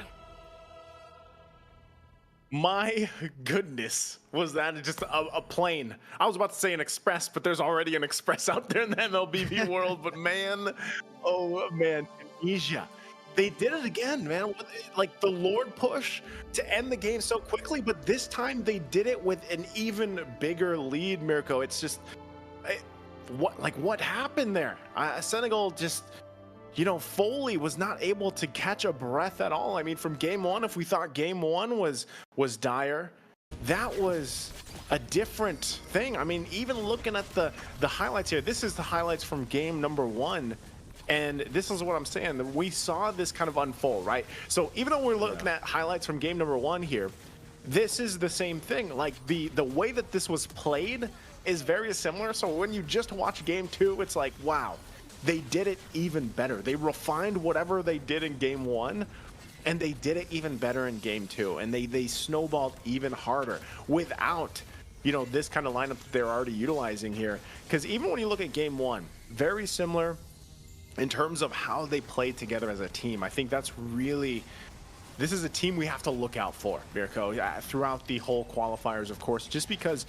Speaker 1: My goodness, was that just a plane? I was about to say an express, but there's already an express out there in the Mlbb world. But man, oh man, Tunisia, they did it again, man. Like the Lord push to end the game so quickly, but this time they did it with an even bigger lead, Mirko. It's just, what happened there? Senegal just, you know, Foley was not able to catch a breath at all. I mean, from game one, if we thought game one was dire, that was a different thing. I mean, even looking at the highlights here, this is the highlights from game number one. And this is what I'm saying. We saw this kind of unfold, right? So even though we're looking at highlights from game number one here, this is the same thing. Like the way that this was played is very similar. So when you just watch game two, it's like, wow, they did it even better. They refined whatever they did in game one, and they did it even better in game two. And they snowballed even harder without, you know, this kind of lineup that they're already utilizing here. Because even when you look at game one, very similar in terms of how they played together as a team. I think that's really, this is a team we have to look out for, Mirko, throughout the whole qualifiers, of course, just because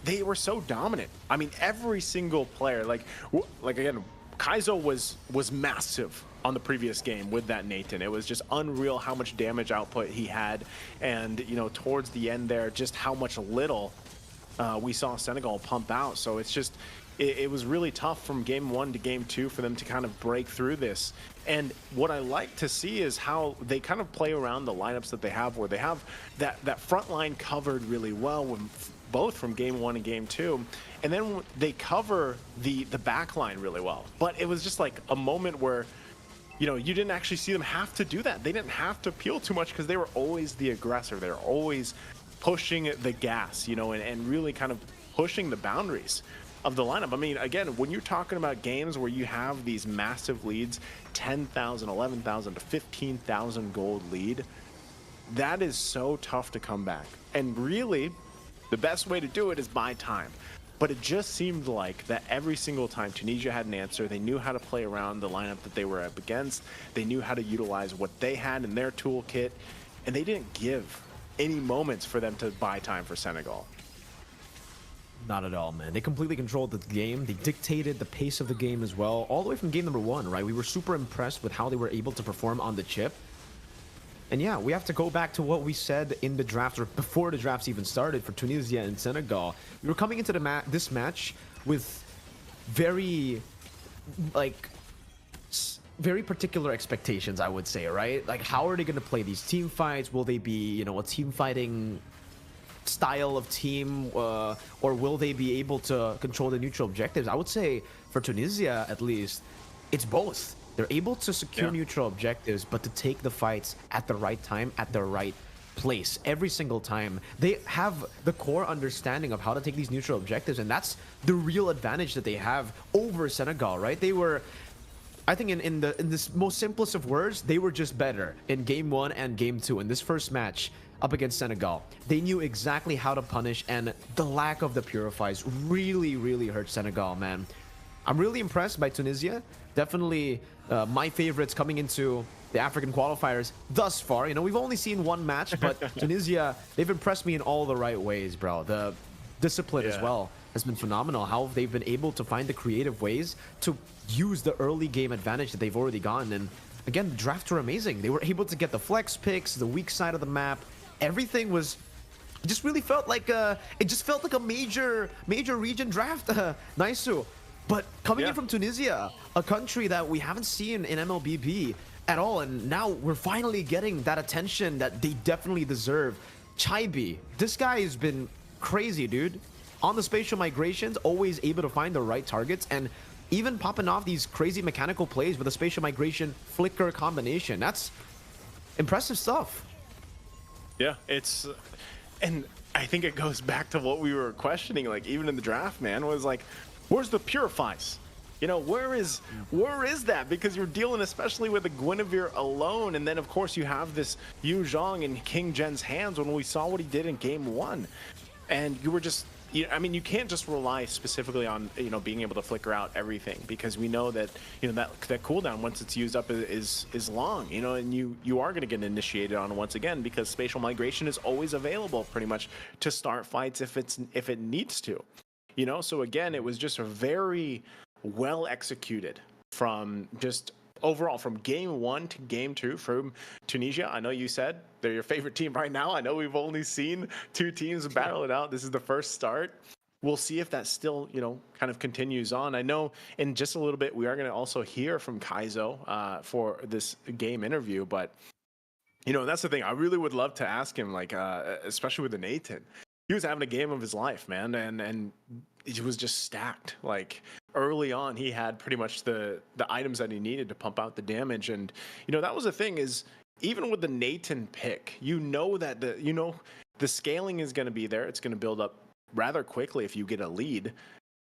Speaker 1: they were so dominant. I mean, every single player, like again, Kaizo was massive on the previous game with that Nathan. It was just unreal how much damage output he had, and you know, towards the end there, just how much little we saw Senegal pump out. So it's just, it was really tough from game one to game two for them to kind of break through this. And what I like to see is how they kind of play around the lineups that they have, where they have that front line covered really well when both from game one and game two, and then they cover the back line really well. But it was just like a moment where, you know, you didn't actually see them have to do that. They didn't have to peel too much because they were always the aggressor. They were always pushing the gas, you know, and really kind of pushing the boundaries of the lineup. I mean, again, when you're talking about games where you have these massive leads, 10,000, 11,000 to 15,000 gold lead, that is so tough to come back. And really, the best way to do it is buy time. But it just seemed like that every single time Tunisia had an answer, they knew how to play around the lineup that they were up against. They knew how to utilize what they had in their toolkit, and they didn't give any moments for them to buy time for Senegal.
Speaker 2: Not at all, man. They completely controlled the game. They dictated the pace of the game as well, all the way from game number one, right? We were super impressed with how they were able to perform on the chip. And yeah, we have to go back to what we said in the draft, or before the drafts even started, for Tunisia and Senegal. We were coming into this match with very, like, very particular expectations, I would say, right? Like, how are they going to play these team fights? Will they be, you know, a team fighting style of team, or will they be able to control the neutral objectives? I would say, for Tunisia, at least, it's both. They're able to secure neutral objectives, but to take the fights at the right time, at the right place, every single time. They have the core understanding of how to take these neutral objectives, and that's the real advantage that they have over Senegal, right? They were, I think in this most simplest of words, they were just better in game one and game two. In this first match up against Senegal, they knew exactly how to punish, and the lack of the purifies really, really hurt Senegal, man. I'm really impressed by Tunisia. Definitely my favorites coming into the African qualifiers thus far. You know, we've only seen one match, but Tunisia, they've impressed me in all the right ways, bro. The discipline as well has been phenomenal. How they've been able to find the creative ways to use the early game advantage that they've already gotten. And again, the drafts were amazing. They were able to get the flex picks, the weak side of the map. Everything was, it just really felt like a major region draft. Naisu. But coming in from Tunisia, a country that we haven't seen in Mlbb at all, and now we're finally getting that attention that they definitely deserve. Chaibi, this guy has been crazy, dude. On the spatial migrations, always able to find the right targets, and even popping off these crazy mechanical plays with a spatial migration flicker combination. That's impressive stuff.
Speaker 1: Yeah, it's, and I think it goes back to what we were questioning, like even in the draft, man, was like, where's the Purifies? You know, where is that? Because you're dealing especially with the Guinevere alone, and then of course you have this Yu Zhang in King Jen's hands when we saw what he did in game 1. And you were just, I mean, you can't just rely specifically on, being able to flicker out everything, because we know that, that cooldown once it's used up is long, and you are going to get initiated on once again, because spatial migration is always available pretty much to start fights if it needs to, So again, it was just a very well executed from just overall from game 1 to game 2 from Tunisia. I know you said they're your favorite team right now. I know we've only seen 2 teams battle it out. This is the first start. We'll see if that still, kind of continues on. I know in just a little bit we are going to also hear from Kaizo for this game interview, but that's the thing. I really would love to ask him, like, especially with the Nathan. He was having a game of his life, man, and it was just stacked. Like early on, he had pretty much the items that he needed to pump out the damage, and that was the thing, is even with the Nathan pick, that the scaling is going to be there. It's going to build up rather quickly if you get a lead,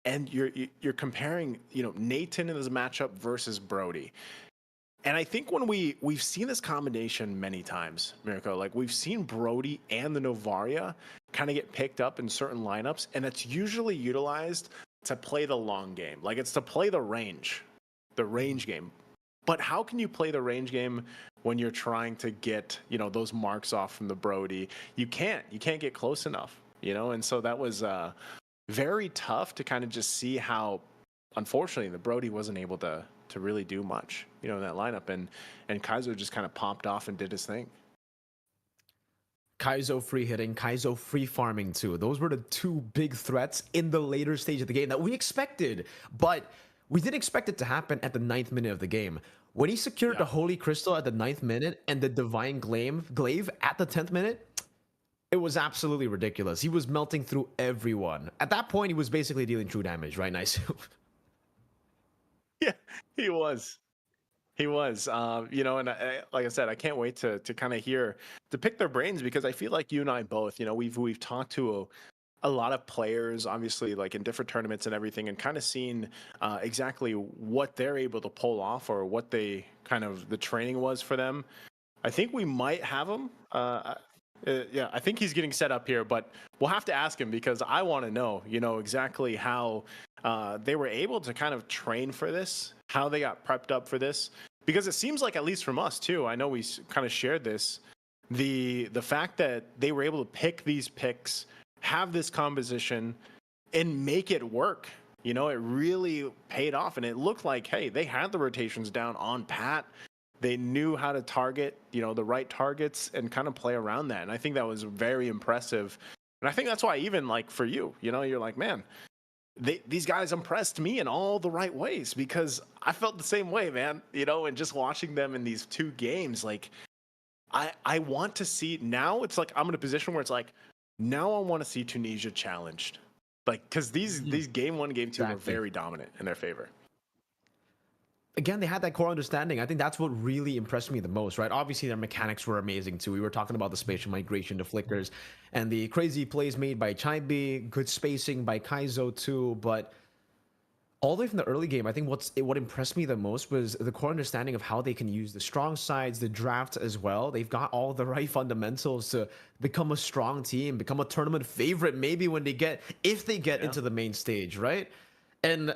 Speaker 1: and you're comparing Nathan in this matchup versus Brody. And I think when we've seen this combination many times, Mirko, like we've seen Brody and the Novaria kind of get picked up in certain lineups, and it's usually utilized to play the long game. Like it's to play the range game. But how can you play the range game when you're trying to get, those marks off from the Brody? You can't get close enough, And so that was very tough to kind of just see how, unfortunately, the Brody wasn't able to really do much, in that lineup, and Kaizo just kind of popped off and did his thing.
Speaker 2: Kaizo free hitting, Kaizo free farming too. Those were the 2 big threats in the later stage of the game that we expected, but we didn't expect it to happen at the 9th minute of the game. When he secured the Holy Crystal at the 9th minute and the Divine Glaive at the 10th minute, it was absolutely ridiculous. He was melting through everyone. At that point, he was basically dealing true damage, right, Nice?
Speaker 1: Yeah, he was. And like I said, I can't wait to kind of pick their brains, because I feel like you and I both, we've talked to a lot of players, obviously, like in different tournaments and everything, and kind of seen exactly what they're able to pull off, or what the training was for them. I think we might have him. I think he's getting set up here, but we'll have to ask him, because I want to know, exactly how they were able to kind of train for this, how they got prepped up for this, because it seems like, at least from us too, I know we kind of shared this, the fact that they were able to pick these picks, have this composition, and make it work. It really paid off, and it looked like, hey, they had the rotations down on pat. They knew how to target, the right targets, and kind of play around that. And I think that was very impressive. And I think that's why, even like for you, you're like, man, these guys impressed me in all the right ways, because I felt the same way, man, and just watching them in these 2 games, like I want to see, now it's like I'm in a position where it's like, now I want to see Tunisia challenged. Like, because these game 1, game 2 were very dominant in their favor.
Speaker 2: Again, they had that core understanding. I think that's what really impressed me the most, right? Obviously, their mechanics were amazing too. We were talking about the spatial migration, the flickers, and the crazy plays made by Chaibi, good spacing by Kaizo too. But all the way from the early game, I think what impressed me the most was the core understanding of how they can use the strong sides, the draft as well. They've got all the right fundamentals to become a strong team, become a tournament favorite, maybe if they get into the main stage, right? And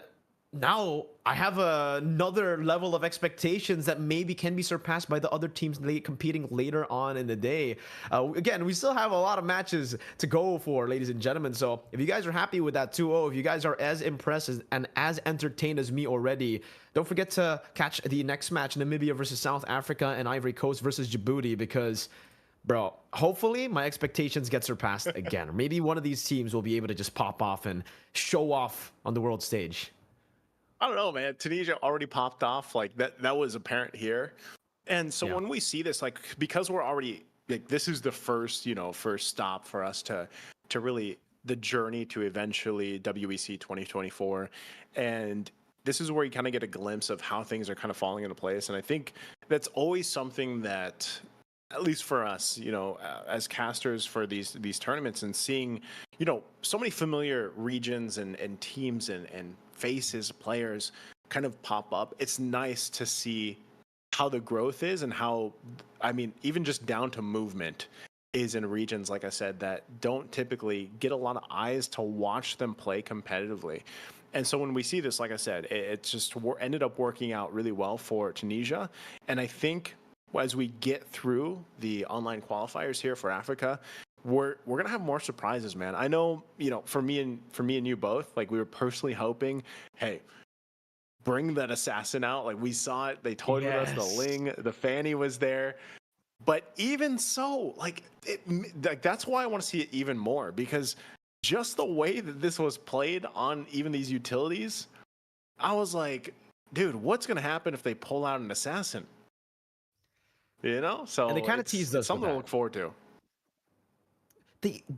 Speaker 2: now I have another level of expectations that maybe can be surpassed by the other teams competing later on in the day. Again, we still have a lot of matches to go for, ladies and gentlemen. So if you guys are happy with that 2-0, if you guys are as impressed and as entertained as me already, don't forget to catch the next match, Namibia versus South Africa and Ivory Coast versus Djibouti, because, bro, hopefully my expectations get surpassed again. Or maybe one of these teams will be able to just pop off and show off on the world stage.
Speaker 1: I don't know, man. Tunisia already popped off. Like that was apparent here. And so when we see this, like, because we're already, like, this is the first stop for us to really, the journey to eventually WEC 2024. And this is where you kind of get a glimpse of how things are kind of falling into place. And I think that's always something that at least for us, as casters for these tournaments and seeing, so many familiar regions and teams and faces, players kind of pop up. It's nice to see how the growth is and how, I mean, even just down to movement is in regions, like I said, that don't typically get a lot of eyes to watch them play competitively. And so when we see this, like I said, it just ended up working out really well for Tunisia. And I think as we get through the online qualifiers here for Africa, we're gonna have more surprises, man. I know, for me and you both, like we were personally hoping, hey, bring that assassin out. Like we saw it, they toyed with us. The Ling, the Fanny was there. But even so, like that's why I want to see it even more, because just the way that this was played on even these utilities, I was like, dude, what's gonna happen if they pull out an assassin? So
Speaker 2: And they kind of teased us
Speaker 1: it's something
Speaker 2: with
Speaker 1: to
Speaker 2: that.
Speaker 1: look forward to.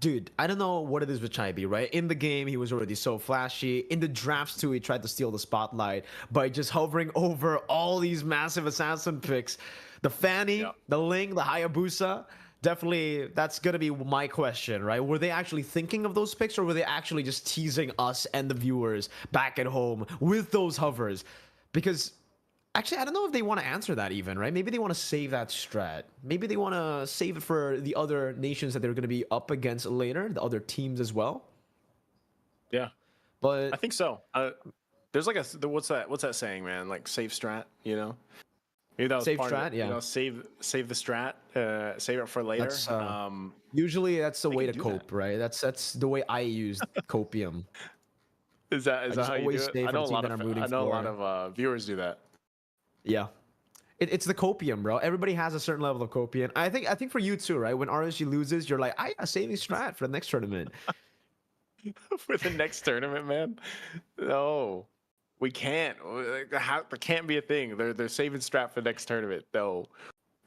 Speaker 2: Dude, I don't know what it is with Chaibi, right? In the game, he was already so flashy. In the drafts, too, he tried to steal the spotlight by just hovering over all these massive assassin picks. The Fanny, the Ling, the Hayabusa. Definitely, that's going to be my question, right? Were they actually thinking of those picks, or were they actually just teasing us and the viewers back at home with those hovers? Because actually, I don't know if they want to answer that even, right? Maybe they want to save that strat. Maybe they want to save it for the other nations that they're going to be up against later, the other teams as well.
Speaker 1: Yeah,
Speaker 2: But
Speaker 1: I think so. There's like what's that saying, man? Like save strat, Maybe that was
Speaker 2: save
Speaker 1: part
Speaker 2: strat,
Speaker 1: of it.
Speaker 2: yeah.
Speaker 1: Save the strat, save it for later.
Speaker 2: That's usually that's the way to
Speaker 1: do
Speaker 2: cope,
Speaker 1: that.
Speaker 2: right? That's the way I use copium.
Speaker 1: Is that
Speaker 2: I
Speaker 1: that
Speaker 2: just
Speaker 1: how you do
Speaker 2: always
Speaker 1: it?
Speaker 2: stay for the team that I'm rooting
Speaker 1: I know a lot
Speaker 2: for.
Speaker 1: of viewers do that.
Speaker 2: Yeah. It's the copium, bro. Everybody has a certain level of copium. I think for you too, right? When RSG loses, you're like, I saving strat for the next tournament.
Speaker 1: For the next tournament, man. No, we can't. There can't be a thing. They're saving strat for the next tournament. No,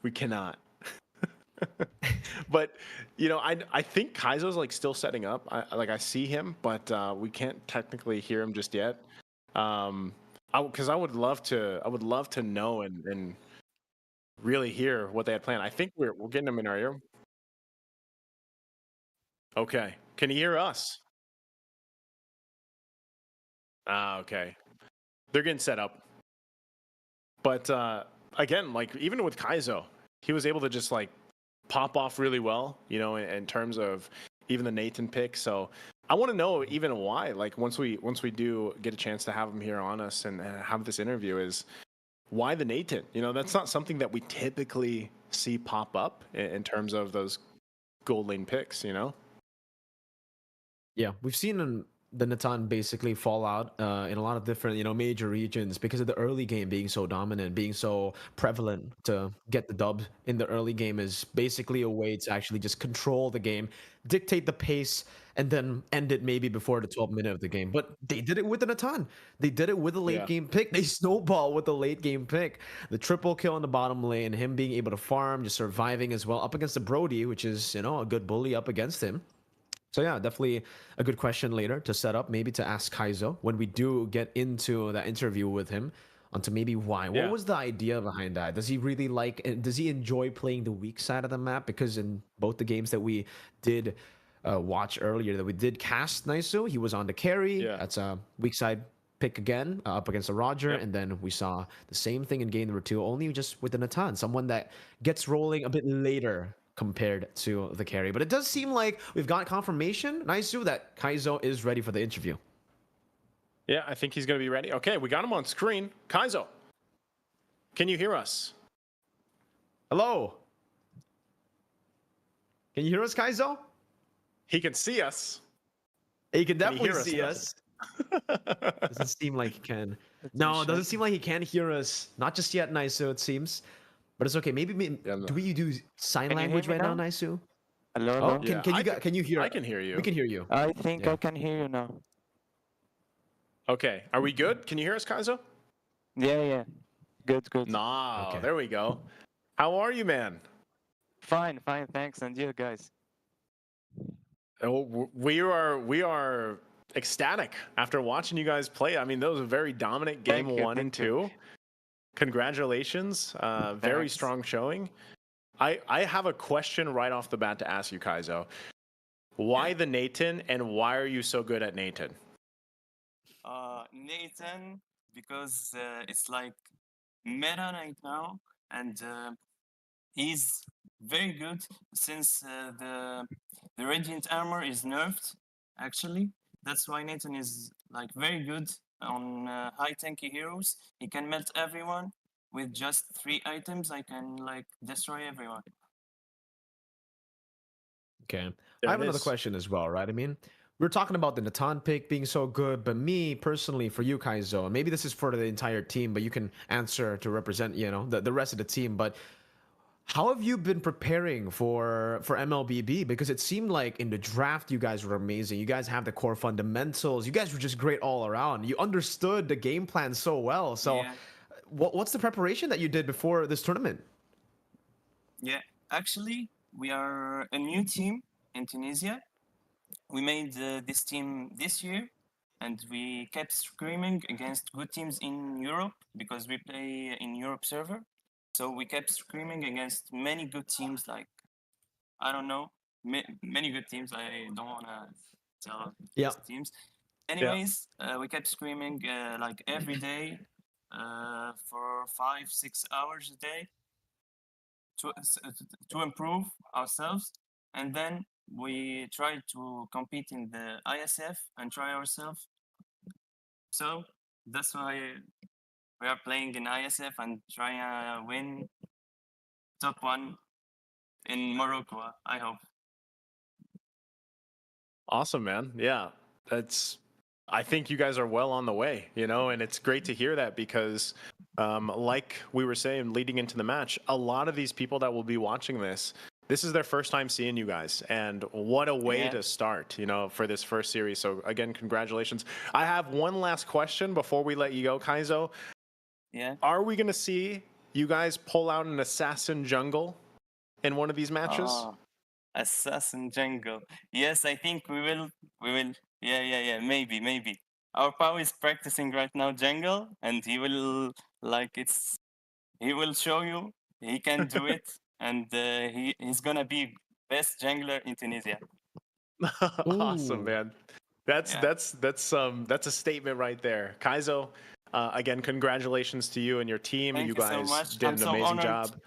Speaker 1: we cannot. But I think Kaizo's like still setting up. I see him, but we can't technically hear him just yet. Because I would love to know and really hear what they had planned. I think we're getting them in our ear. Okay, can you hear us? Ah, okay. They're getting set up. But again, like even with Kaizo, he was able to just like pop off really well, in terms of even the Nathan pick. So I want to know even why. Like once we do get a chance to have him here on us and have this interview, is why the Nathan? That's not something that we typically see pop up in terms of those gold lane picks.
Speaker 2: Yeah, we've seen the Natan basically fall out in a lot of different, major regions because of the early game being so dominant, being so prevalent. To get the dub in the early game is basically a way to actually just control the game, dictate the pace, and then end it maybe before the 12th minute of the game. But they did it with the Natan. They did it with a late
Speaker 1: Yeah.
Speaker 2: game pick. They snowball with the late game pick. The triple kill in the bottom lane, him being able to farm, just surviving as well up against the Brody, which is, a good bully up against him. So yeah, definitely a good question later to set up, maybe to ask Kaizo when we do get into that interview with him, onto maybe why.
Speaker 1: Yeah.
Speaker 2: What was the idea behind that? Does he really does he enjoy playing the weak side of the map? Because in both the games that we did watch earlier, that we did cast Naisu, he was on the carry.
Speaker 1: Yeah.
Speaker 2: That's a weak side pick again, up against a Roger.
Speaker 1: Yep.
Speaker 2: And then we saw the same thing in game number 2, only just with the Natan, someone that gets rolling a bit later compared to the carry. But it does seem like we've got confirmation, Naisu, that Kaizo is ready for the interview.
Speaker 1: Yeah, I think he's going to be ready. Okay, we got him on screen. Kaizo, can you hear us?
Speaker 2: Hello? Can you hear us, Kaizo?
Speaker 1: He can see us.
Speaker 2: He can definitely
Speaker 1: hear us
Speaker 2: see
Speaker 1: now?
Speaker 2: us. Doesn't seem like he can. No, it doesn't seem like he can hear us. Not just yet, Naisu, it seems. But it's okay. Maybe do we do sign language right now, Naisu?
Speaker 3: Hello,
Speaker 2: Oh,
Speaker 3: hello.
Speaker 2: can you hear?
Speaker 1: I can hear you.
Speaker 2: We can hear you.
Speaker 3: I think
Speaker 2: Yeah.
Speaker 3: I can hear you now.
Speaker 1: Okay, are we good? Can you hear us, Kaizo?
Speaker 3: Yeah, yeah. Good, good.
Speaker 1: Nah,
Speaker 2: Okay.
Speaker 1: there we go. How are you, man?
Speaker 3: Fine, fine, thanks. And you guys?
Speaker 1: Oh, we are ecstatic after watching you guys play. I mean, that was a very dominant game
Speaker 3: Thank you,
Speaker 1: 1 and
Speaker 3: thank you.
Speaker 1: 2. Congratulations, very
Speaker 3: Thanks.
Speaker 1: strong showing. I have a question right off the bat to ask you, Kaizo. Why the Nathan, and why are you so good at Nathan?
Speaker 3: Nathan, because it's like meta right now, and he's very good since the radiant armor is nerfed. Actually, that's why Nathan is like very good on high tanky heroes. He can melt everyone with just 3 items. I can like destroy everyone.
Speaker 2: Okay.
Speaker 1: There
Speaker 2: I have
Speaker 1: it
Speaker 2: another
Speaker 1: is.
Speaker 2: question as well, right? I mean, we're talking about the Natan pick being so good, but me personally, for you, Kaizo, and maybe this is for the entire team, but you can answer to represent, the rest of the team. But how have you been preparing for MLBB? Because it seemed like in the draft, you guys were amazing. You guys have the core fundamentals. You guys were just great all around. You understood the game plan so well. So,
Speaker 3: Yeah,
Speaker 2: what's the preparation that you did before this tournament?
Speaker 3: yeah. Actually, we are a new team in Tunisia. We made this team this year, and we kept screaming against good teams in Europe because we play in Europe server. So we kept screaming against many good teams, like I don't know, many good teams. I don't wanna tell
Speaker 2: Yeah.
Speaker 3: these teams.
Speaker 1: Yeah.
Speaker 3: Anyways, we kept screaming like every day for 5-6 hours a day to improve ourselves, and then we tried to compete in the Iesf and try ourselves. So that's why we are playing in Iesf and trying to win top 1 in Morocco, I hope.
Speaker 1: Awesome, man. Yeah, I think you guys are well on the way, and it's great to hear that because, like we were saying leading into the match, a lot of these people that will be watching this is their first time seeing you guys, and what a way
Speaker 3: Yeah.
Speaker 1: to start, for this first series. So again, congratulations. I have one last question before we let you go, Kaizo.
Speaker 3: Yeah.
Speaker 1: Are we going to see you guys pull out an assassin jungle in one of these matches?
Speaker 3: Oh, assassin jungle. Yes, I think we will. We will. Yeah. Maybe. Our Pao is practicing right now jungle, and he will he will show you he can do it, and he's gonna be best jungler in Tunisia.
Speaker 1: Awesome,
Speaker 2: Ooh.
Speaker 1: man. That's
Speaker 3: Yeah.
Speaker 1: that's a statement right there, Kaizo. Again, congratulations to you and your team.
Speaker 3: Thank
Speaker 1: You
Speaker 3: you so
Speaker 1: guys
Speaker 3: much.
Speaker 1: did
Speaker 3: I'm
Speaker 1: an
Speaker 3: so
Speaker 1: amazing
Speaker 3: honored.
Speaker 1: job.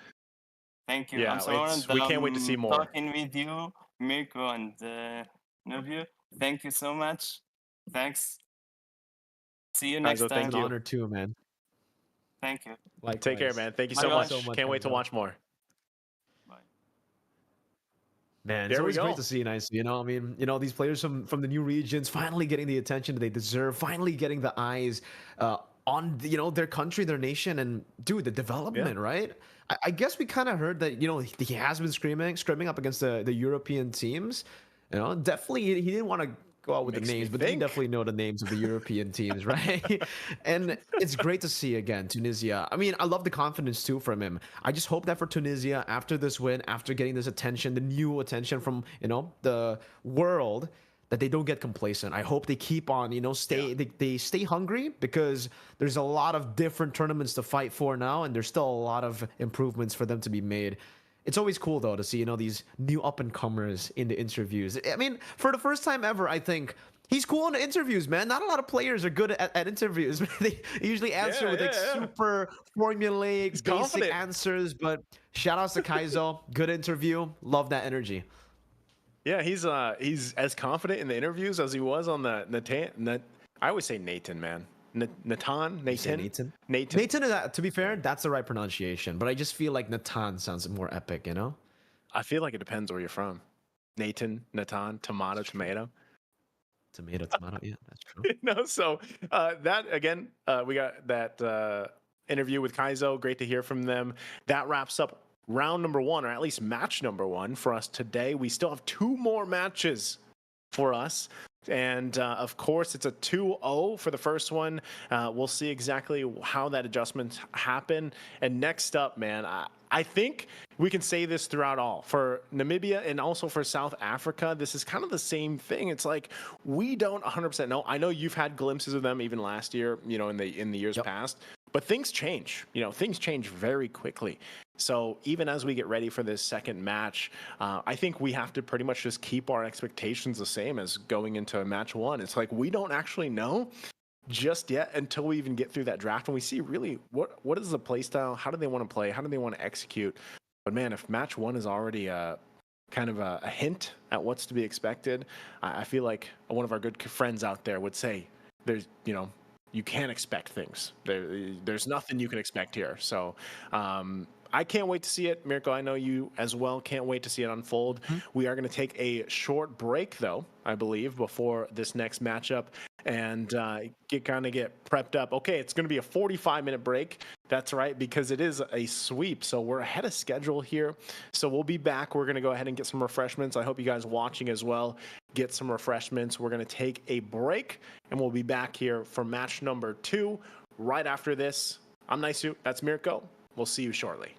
Speaker 3: Thank you. I'm
Speaker 1: Yeah,
Speaker 3: so honored that
Speaker 1: we can't wait to see
Speaker 3: I'm
Speaker 1: more.
Speaker 3: talking with you, Mirko and Novio. Thank you so much. Thanks. See you next
Speaker 1: Kaizo,
Speaker 2: It's
Speaker 3: time.
Speaker 1: thank
Speaker 2: an
Speaker 1: you.
Speaker 2: honor too, man.
Speaker 3: Thank you.
Speaker 1: Take care,
Speaker 2: Likewise.
Speaker 1: man. Thank you
Speaker 3: Bye
Speaker 1: so
Speaker 2: Thank you
Speaker 3: bye.
Speaker 2: so
Speaker 1: much.
Speaker 2: much,
Speaker 1: Can't wait to
Speaker 2: Kaizo.
Speaker 1: watch more.
Speaker 3: Bye.
Speaker 2: Man, it's
Speaker 1: There we
Speaker 2: always great
Speaker 1: go.
Speaker 2: to see, nice. I mean, these players from the new regions finally getting the attention that they deserve, finally getting the eyes on their country, their nation, and dude, the
Speaker 1: Yeah.
Speaker 2: development, right? I guess we kind of heard that he has been screaming up against the European teams. Definitely he didn't want to go out with the
Speaker 1: Makes me
Speaker 2: names, but we
Speaker 1: think.
Speaker 2: definitely know the names of the European teams, right? And it's great to see again Tunisia. I mean, I love the confidence too from him. I just hope that for Tunisia, after this win, after getting this attention, the new attention from the world, that they don't get complacent. I hope they keep on, they stay hungry, because there's a lot of different tournaments to fight for now, and there's still a lot of improvements for them to be made. It's always cool though to see these new up and comers in the interviews. I mean, for the first time ever, I think he's cool in the interviews, man. Not a lot of players are good at interviews. They usually answer
Speaker 1: Yeah,
Speaker 2: with like
Speaker 1: yeah.
Speaker 2: super
Speaker 1: He's
Speaker 2: formulaic, basic
Speaker 1: confident.
Speaker 2: answers. But shout outs to Kaizo. Good interview. Love that energy.
Speaker 1: Yeah, he's as confident in the interviews as he was on the Nathan. I always say Nathan, man. Nathan,
Speaker 2: You say
Speaker 1: Nathan,
Speaker 2: Nathan?
Speaker 1: Nathan.
Speaker 2: Nathan, to be fair, that's the right pronunciation. But I just feel like Natan sounds more epic.
Speaker 1: I feel like it depends where you're from. Nathan, Nathan, tomato, tomato.
Speaker 2: Tomato, tomato. Yeah, that's true.
Speaker 1: So that again, we got that interview with Kaizo. Great to hear from them. That wraps up round number 1, or at least match number 1 for us today. We still have 2 more matches for us. And of course, it's a 2-0 for the first one. We'll see exactly how that adjustment happened. And next up, man, I think we can say this throughout all. For Namibia and also for South Africa, this is kind of the same thing. It's like we don't 100% know. I know you've had glimpses of them even last year, in the years
Speaker 2: Yep.
Speaker 1: past. But things change, things change very quickly. So even as we get ready for this second match, I think we have to pretty much just keep our expectations the same as going into match one. It's like we don't actually know just yet until we even get through that draft and we see really what is the play style, how do they want to play, how do they want to execute. But man, if match one is already kind of a hint at what's to be expected, I feel like one of our good friends out there would say there's you can't expect things. There's nothing you can expect here. So I can't wait to see it. Mirko, I know you as well can't wait to see it unfold. We are going to take a short break, though, I believe, before this next matchup and get prepped up. Okay, it's going to be a 45-minute break. That's right, because it is a sweep. So we're ahead of schedule here. So we'll be back. We're going to go ahead and get some refreshments. I hope you guys watching as well get some refreshments. We're going to take a break, and we'll be back here for match number 2 right after this. I'm Naisu. That's Mirko. We'll see you shortly.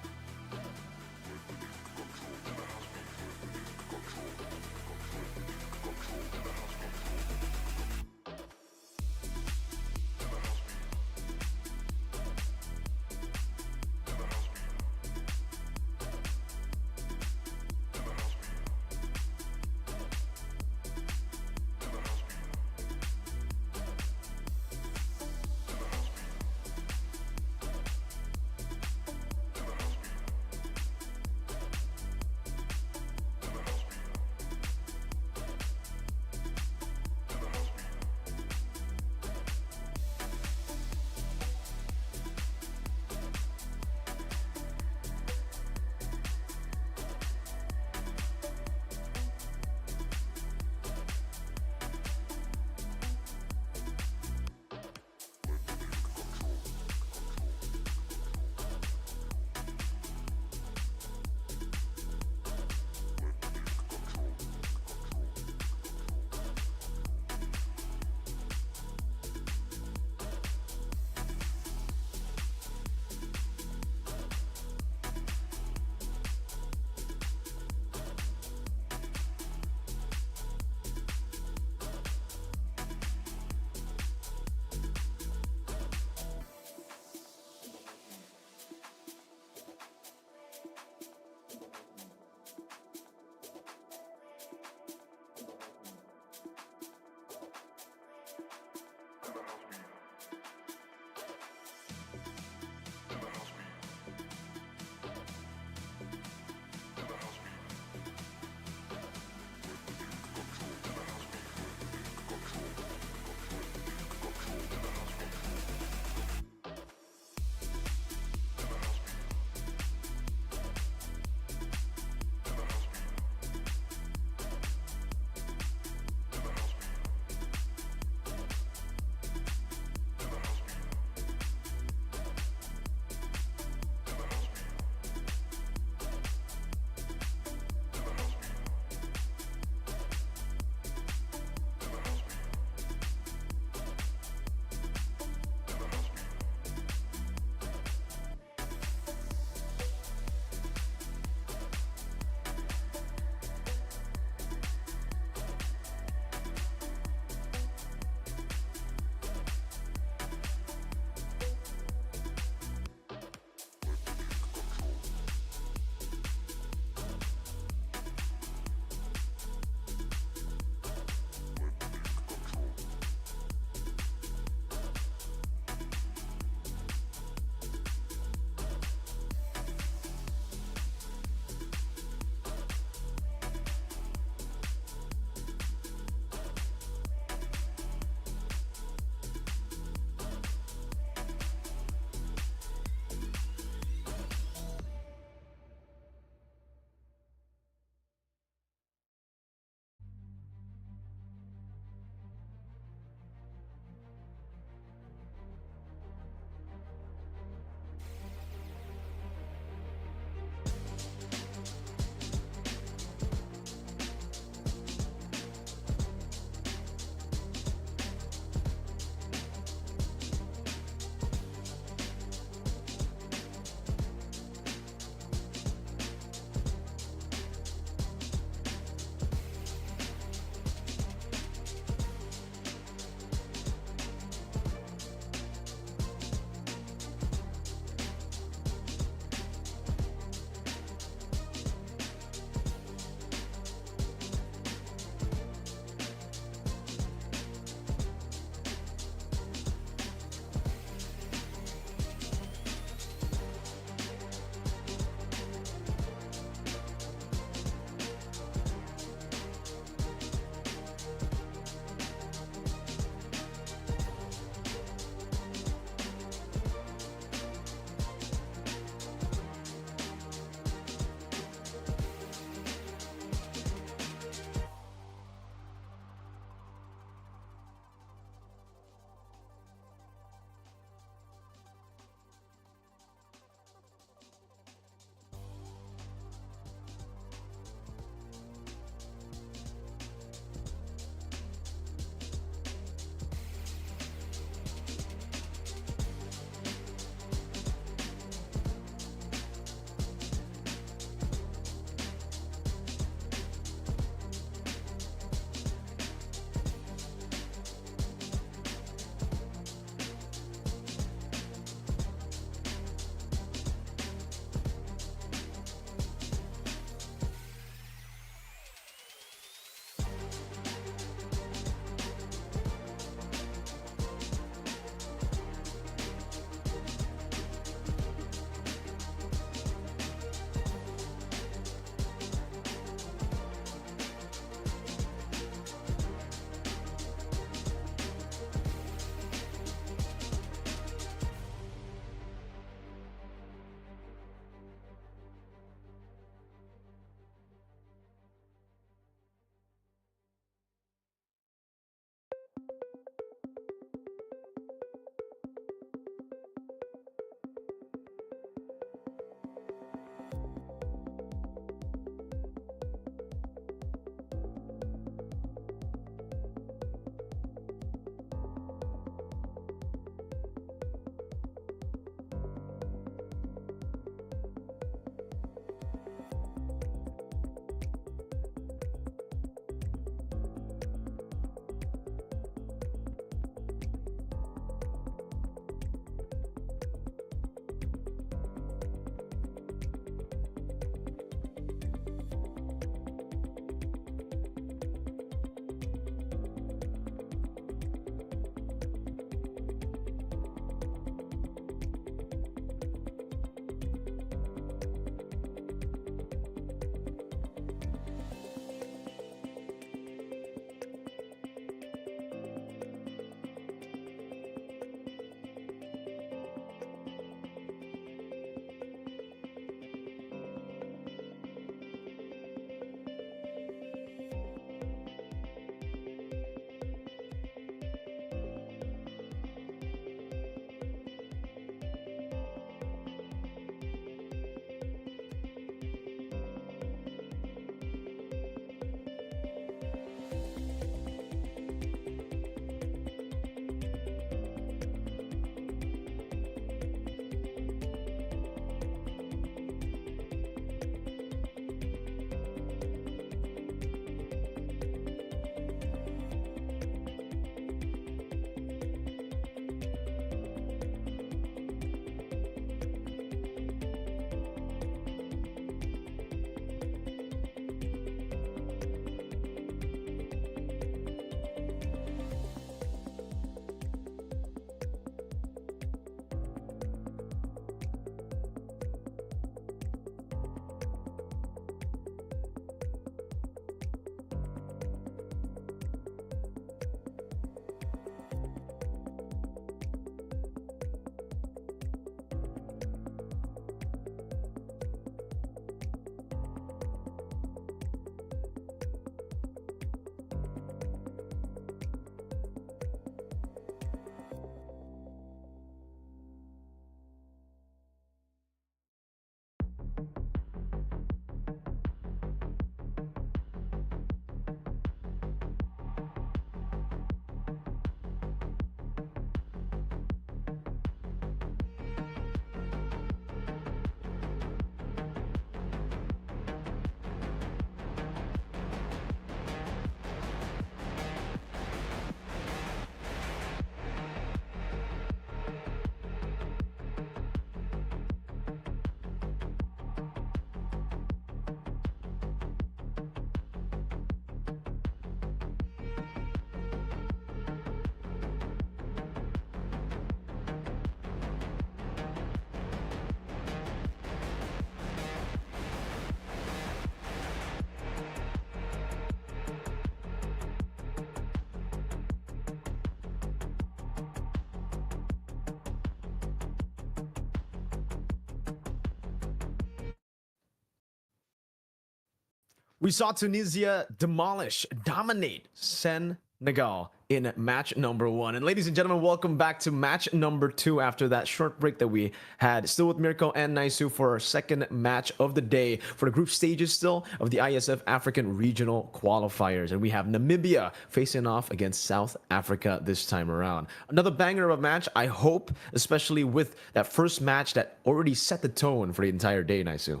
Speaker 2: We saw Tunisia dominate Senegal in match number 1. And ladies and gentlemen, welcome back to match number 2 after that short break that we had. Still with Mirko and Naisu for our second match of the day for the group stages still of the Iesf African Regional Qualifiers. And we have Namibia facing off against South Africa this time around. Another banger of a match, I hope, especially with that first match that already set the tone for the entire day, Naisu.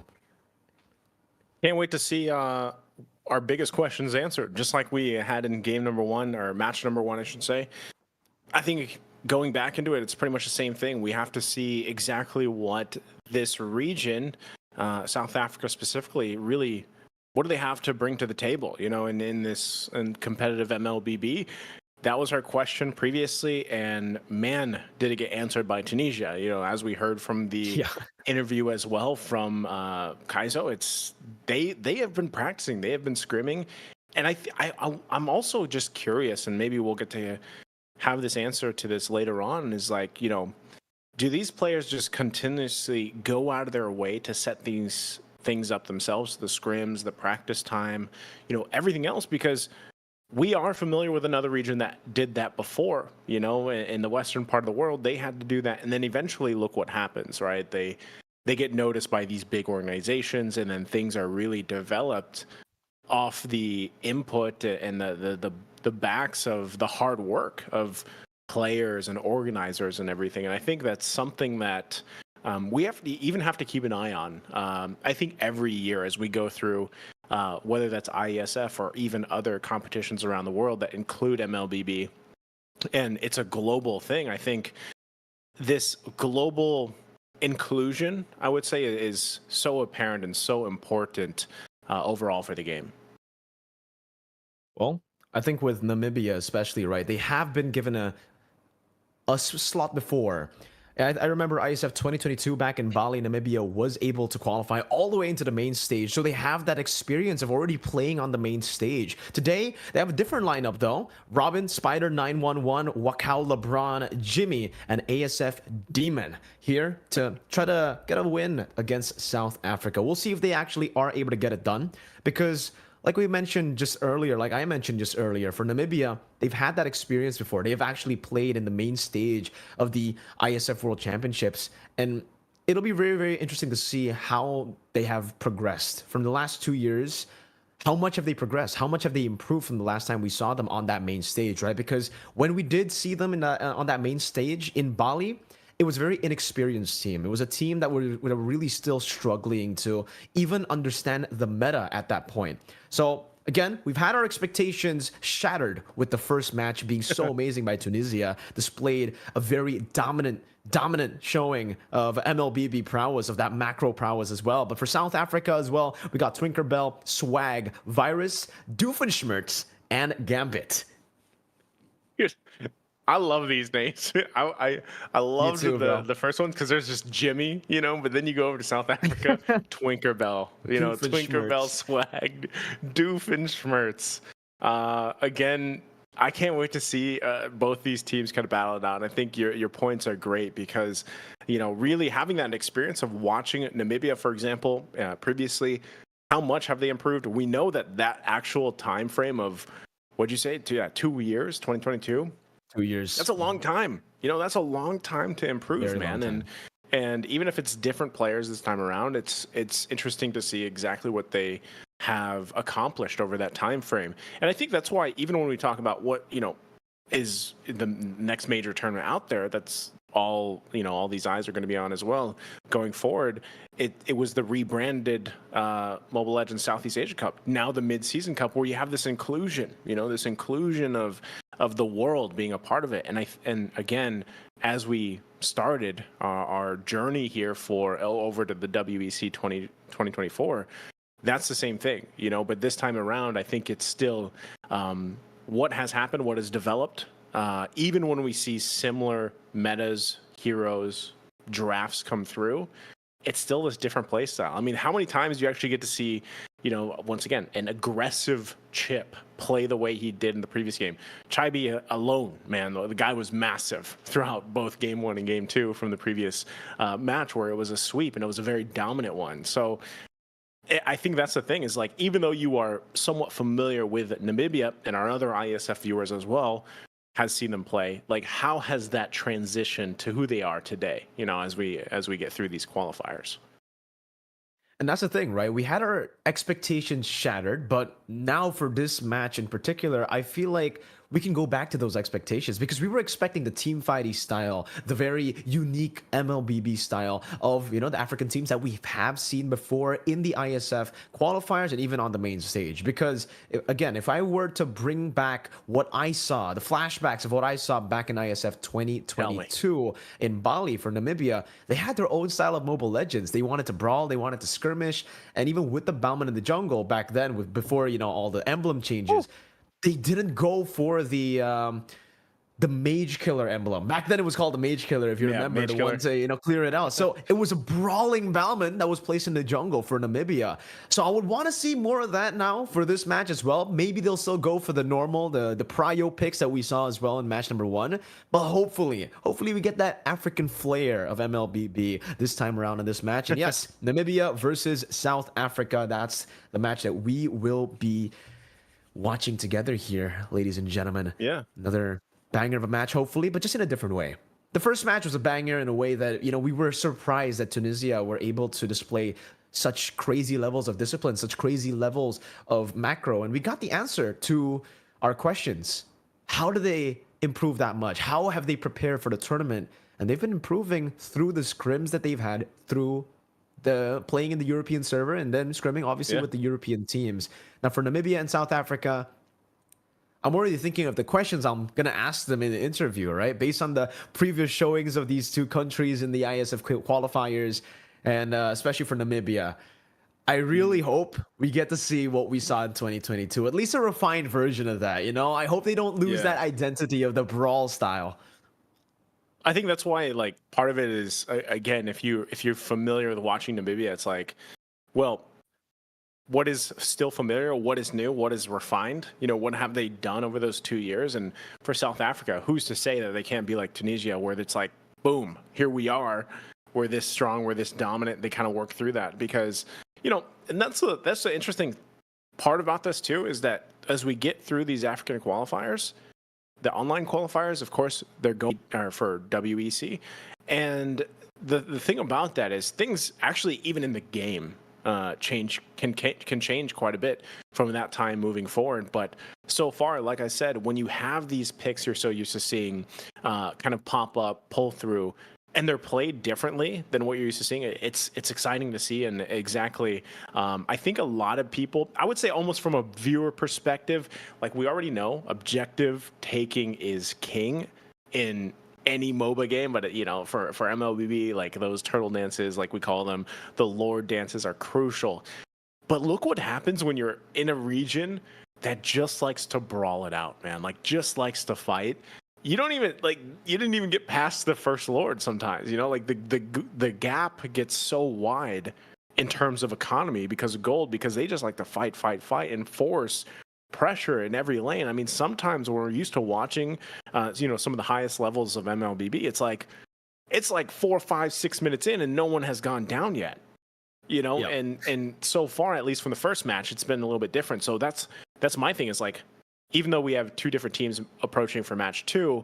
Speaker 1: Can't wait to see our biggest questions answered, just like we had in game number 1, or match number 1, I should say. I think going back into it, it's pretty much the same thing. We have to see exactly what this region, South Africa specifically, really, what do they have to bring to the table, you know, in this competitive Mlbb. That was our question previously, and man, did it get answered by Tunisia. You know, as we heard from the interview as well from Kaizo, it's they have been practicing, they have been scrimming, and I'm also just curious, and maybe we'll get to have this answer to this later on. Is like, you know, do these players just continuously go out of their way to set these things up themselves, the scrims, the practice time, you know, everything else, because we are familiar with another region that did that before, you know, in the western part of the world. They had to do that, and then eventually look what happens, right? They get noticed by these big organizations, and then things are really developed off the input and the backs of the hard work of players and organizers and everything. And I think that's something that we have to keep an eye on. I think every year as we go through, whether that's IESF or even other competitions around the world that include Mlbb, and it's a global thing. I think this global inclusion, I would say, is so apparent and so important overall for the game.
Speaker 2: Well, I think with Namibia especially, right, they have been given a slot before. I remember ISF 2022 back in Bali, Namibia was able to qualify all the way into the main stage. So they have that experience of already playing on the main stage. Today, they have a different lineup though. Robin, Spider, 911, Wakao, LeBron, Jimmy, and ASF Demon here to try to get a win against South Africa. We'll see if they actually are able to get it done, because like I mentioned just earlier, for Namibia, they've had that experience before. They have actually played in the main stage of the ISF World Championships, and it'll be very, very interesting to see how they have progressed from the last 2 years. How much have they progressed? How much have they improved from the last time we saw them on that main stage, right? Because when we did see them on that main stage in Bali, it was a very inexperienced team. It was a team that were really still struggling to even understand the meta at that point. So again, we've had our expectations shattered with the first match being so amazing by Tunisia, displayed a very dominant showing of Mlbb prowess, of that macro prowess as well. But for South Africa as well, we got Twinkerbell, Swag, Virus, Doofenshmirtz, and Gambit.
Speaker 1: I love these names. I love the first ones because there's just Jimmy, you know, but then you go over to South Africa, Twinkerbell, you know, Twinkerbell, Swag, Doofenshmirtz. Again, I can't wait to see both these teams kind of battle it out. And I think your points are great because, you know, really having that experience of watching Namibia, for example, previously, how much have they improved? We know that actual time frame of, what'd you say, 2 years, 2022?
Speaker 2: 2 years.
Speaker 1: That's a long time. You know, that's a long time to improve,
Speaker 2: Very
Speaker 1: man. And even if it's different players this time around, it's interesting to see exactly what they have accomplished over that time frame. And I think that's why even when we talk about what, you know, is the next major tournament out there, that's all, you know, all these eyes are going to be on as well going forward. It was the rebranded Mobile Legends Southeast Asia Cup, now the mid-season cup, where you have this inclusion, you know, this inclusion of the world being a part of it. And again, as we started our journey here for over to the WEC 2024, that's the same thing, you know. But this time around, I think it's still what has happened, what has developed. Even when we see similar metas, heroes, drafts come through, it's still this different play style. I mean, how many times do you actually get to see, you know, once again, an aggressive Chip play the way he did in the previous game? Chaibi alone, man, the guy was massive throughout both game 1 and game 2 from the previous match, where it was a sweep and it was a very dominant one. So I think that's the thing is like, even though you are somewhat familiar with Namibia and our other ISF viewers as well has seen them play, like how has that transitioned to who they are today, you know, as we get through these qualifiers?
Speaker 2: And that's the thing, right? We had our expectations shattered, but now for this match in particular, I feel like we can go back to those expectations because we were expecting the team fighty style, the very unique Mlbb style of, you know, the African teams that we have seen before in the ISF qualifiers and even on the main stage. Because again, if I were to bring back what I saw, the flashbacks of what I saw back in ISF 2022 in Bali for Namibia, they had their own style of Mobile Legends. They wanted to brawl, they wanted to skirmish, and even with the Bauman in the jungle back then, with before, you know, all the emblem changes, they didn't go for the Mage Killer emblem. Back then it was called the Mage Killer, if you remember, the one to, you know, clear it out. So it was a brawling Bauman that was placed in the jungle for Namibia. So I would want to see more of that now for this match as well. Maybe they'll still go for the normal, the prio picks that we saw as well in match number 1. But hopefully we get that African flair of Mlbb this time around in this match. And yes, Namibia versus South Africa. That's the match that we will be watching together here, ladies and gentlemen.
Speaker 1: Yeah.
Speaker 2: Another banger of a match, hopefully, but just in a different way. The first match was a banger in a way that, you know, we were surprised that Tunisia were able to display such crazy levels of discipline, such crazy levels of macro. And we got the answer to our questions. How do they improve that much? How have they prepared for the tournament? And they've been improving through the scrims that they've had, through the playing in the European server, and then scrimming obviously with the European teams. Now for Namibia and South Africa, I'm already thinking of the questions I'm going to ask them in the interview, right? Based on the previous showings of these two countries in the ISF qualifiers, and especially for Namibia. I really hope we get to see what we saw in 2022, at least a refined version of that, you know? I hope they don't lose that identity of the brawl style.
Speaker 1: I think that's why, like, part of it is, again, if you're familiar with watching Namibia, it's like, well, what is still familiar, what is new, what is refined, you know, what have they done over those 2 years? And for South Africa, who's to say that they can't be like Tunisia, where it's like, boom, here we are, we're this strong, we're this dominant. They kind of work through that because, you know, and that's the interesting part about this too, is that as we get through these African qualifiers, the online qualifiers, of course, they're going for WEC. And the thing about that is things actually, even in the game, can change quite a bit from that time moving forward. But so far, like I said, when you have these picks you're so used to seeing kind of pop up, pull through, and they're played differently than what you're used to seeing, it's exciting to see. And exactly, I think a lot of people, I would say almost from a viewer perspective, like we already know, objective taking is king in any MOBA game, but you know, for Mlbb, like those turtle dances, like we call them, the lord dances are crucial. But look what happens when you're in a region that just likes to brawl it out, man, like just likes to fight. You don't even, like, you didn't even get past the first lord sometimes, you know, like the gap gets so wide in terms of economy because of gold, because they just like to fight and force pressure in every lane. I mean, sometimes when we're used to watching, you know, some of the highest levels of Mlbb, it's like 4, 5, 6 minutes in and no one has gone down yet, you know. And so far, at least from the first match, it's been a little bit different. So that's my thing, is like, even though we have two different teams approaching for match 2,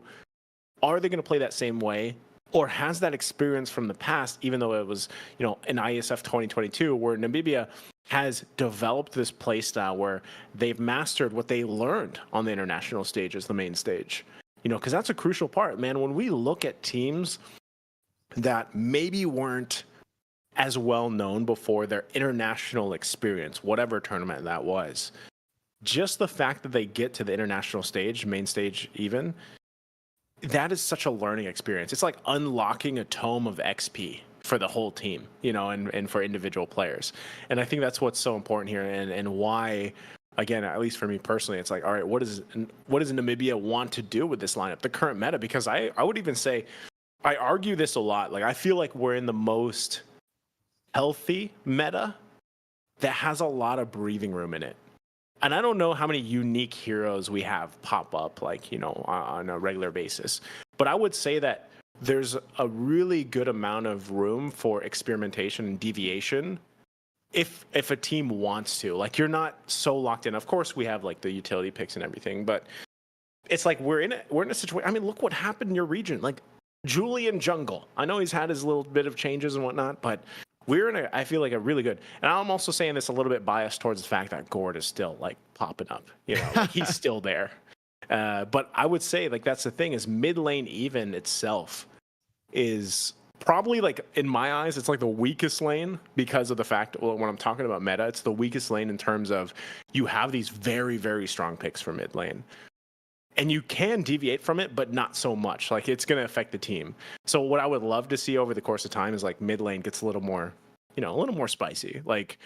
Speaker 1: are they going to play that same way? Or has that experience from the past, even though it was, you know, in ISF 2022, where Namibia has developed this play style where they've mastered what they learned on the international stage as the main stage? You know, because that's a crucial part, man. When we look at teams that maybe weren't as well known before their international experience, whatever tournament that was, just the fact that they get to the international stage, main stage even, that is such a learning experience. It's like unlocking a tome of XP for the whole team, you know, and for individual players. And I think that's what's so important here, and why, again, at least for me personally, it's like, all right, what does Namibia want to do with this lineup, the current meta? Because I would even say, I argue this a lot, like I feel like we're in the most healthy meta that has a lot of breathing room in it. And I don't know how many unique heroes we have pop up, like, you know, on a regular basis. But I would say that there's a really good amount of room for experimentation and deviation if a team wants to. Like, you're not so locked in. Of course, we have like the utility picks and everything, but it's like we're in a situation. I mean, look what happened in your region. Like Julian Jungle. I know he's had his little bit of changes and whatnot, but we're in I feel like a really good. And I'm also saying this a little bit biased towards the fact that Gord is still like popping up. You know, like, he's still there. But I would say like that's the thing is mid lane even itself is probably like in my eyes it's like the weakest lane because of the fact when I'm talking about meta it's the weakest lane in terms of you have these very very strong picks for mid lane and you can deviate from it but not so much. Like it's going to affect the team. So what I would love to see over the course of time is like mid lane gets a little more, you know, a little more spicy. Like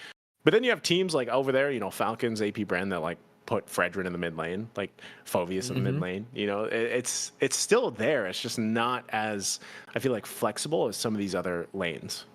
Speaker 1: but then you have teams like over there, you know, Falcons, AP brand that like put Fredrin in the mid lane, like Phoveus in the mid lane. You know, it's still there. It's just not as, I feel like, flexible as some of these other lanes.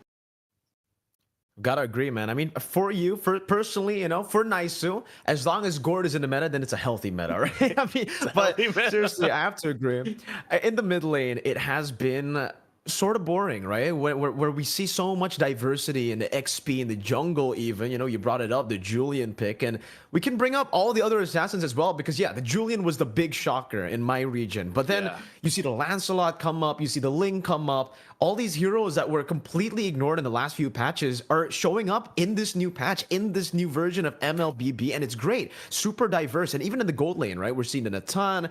Speaker 2: Gotta agree, man. I mean, for you, for personally, you know, for Naisu, as long as Gord is in the meta, then it's a healthy meta, right? I mean, but seriously, I have to agree. In the mid lane, it has been sort of boring, right? Where we see so much diversity in the XP in the jungle even, you know, you brought it up, the Julian pick, and we can bring up all the other assassins as well because, yeah, the Julian was the big shocker in my region. But then you see the Lancelot come up, you see the Ling come up, all these heroes that were completely ignored in the last few patches are showing up in this new patch, in this new version of Mlbb, and it's great. Super diverse. And even in the gold lane, right, we're seeing it a ton.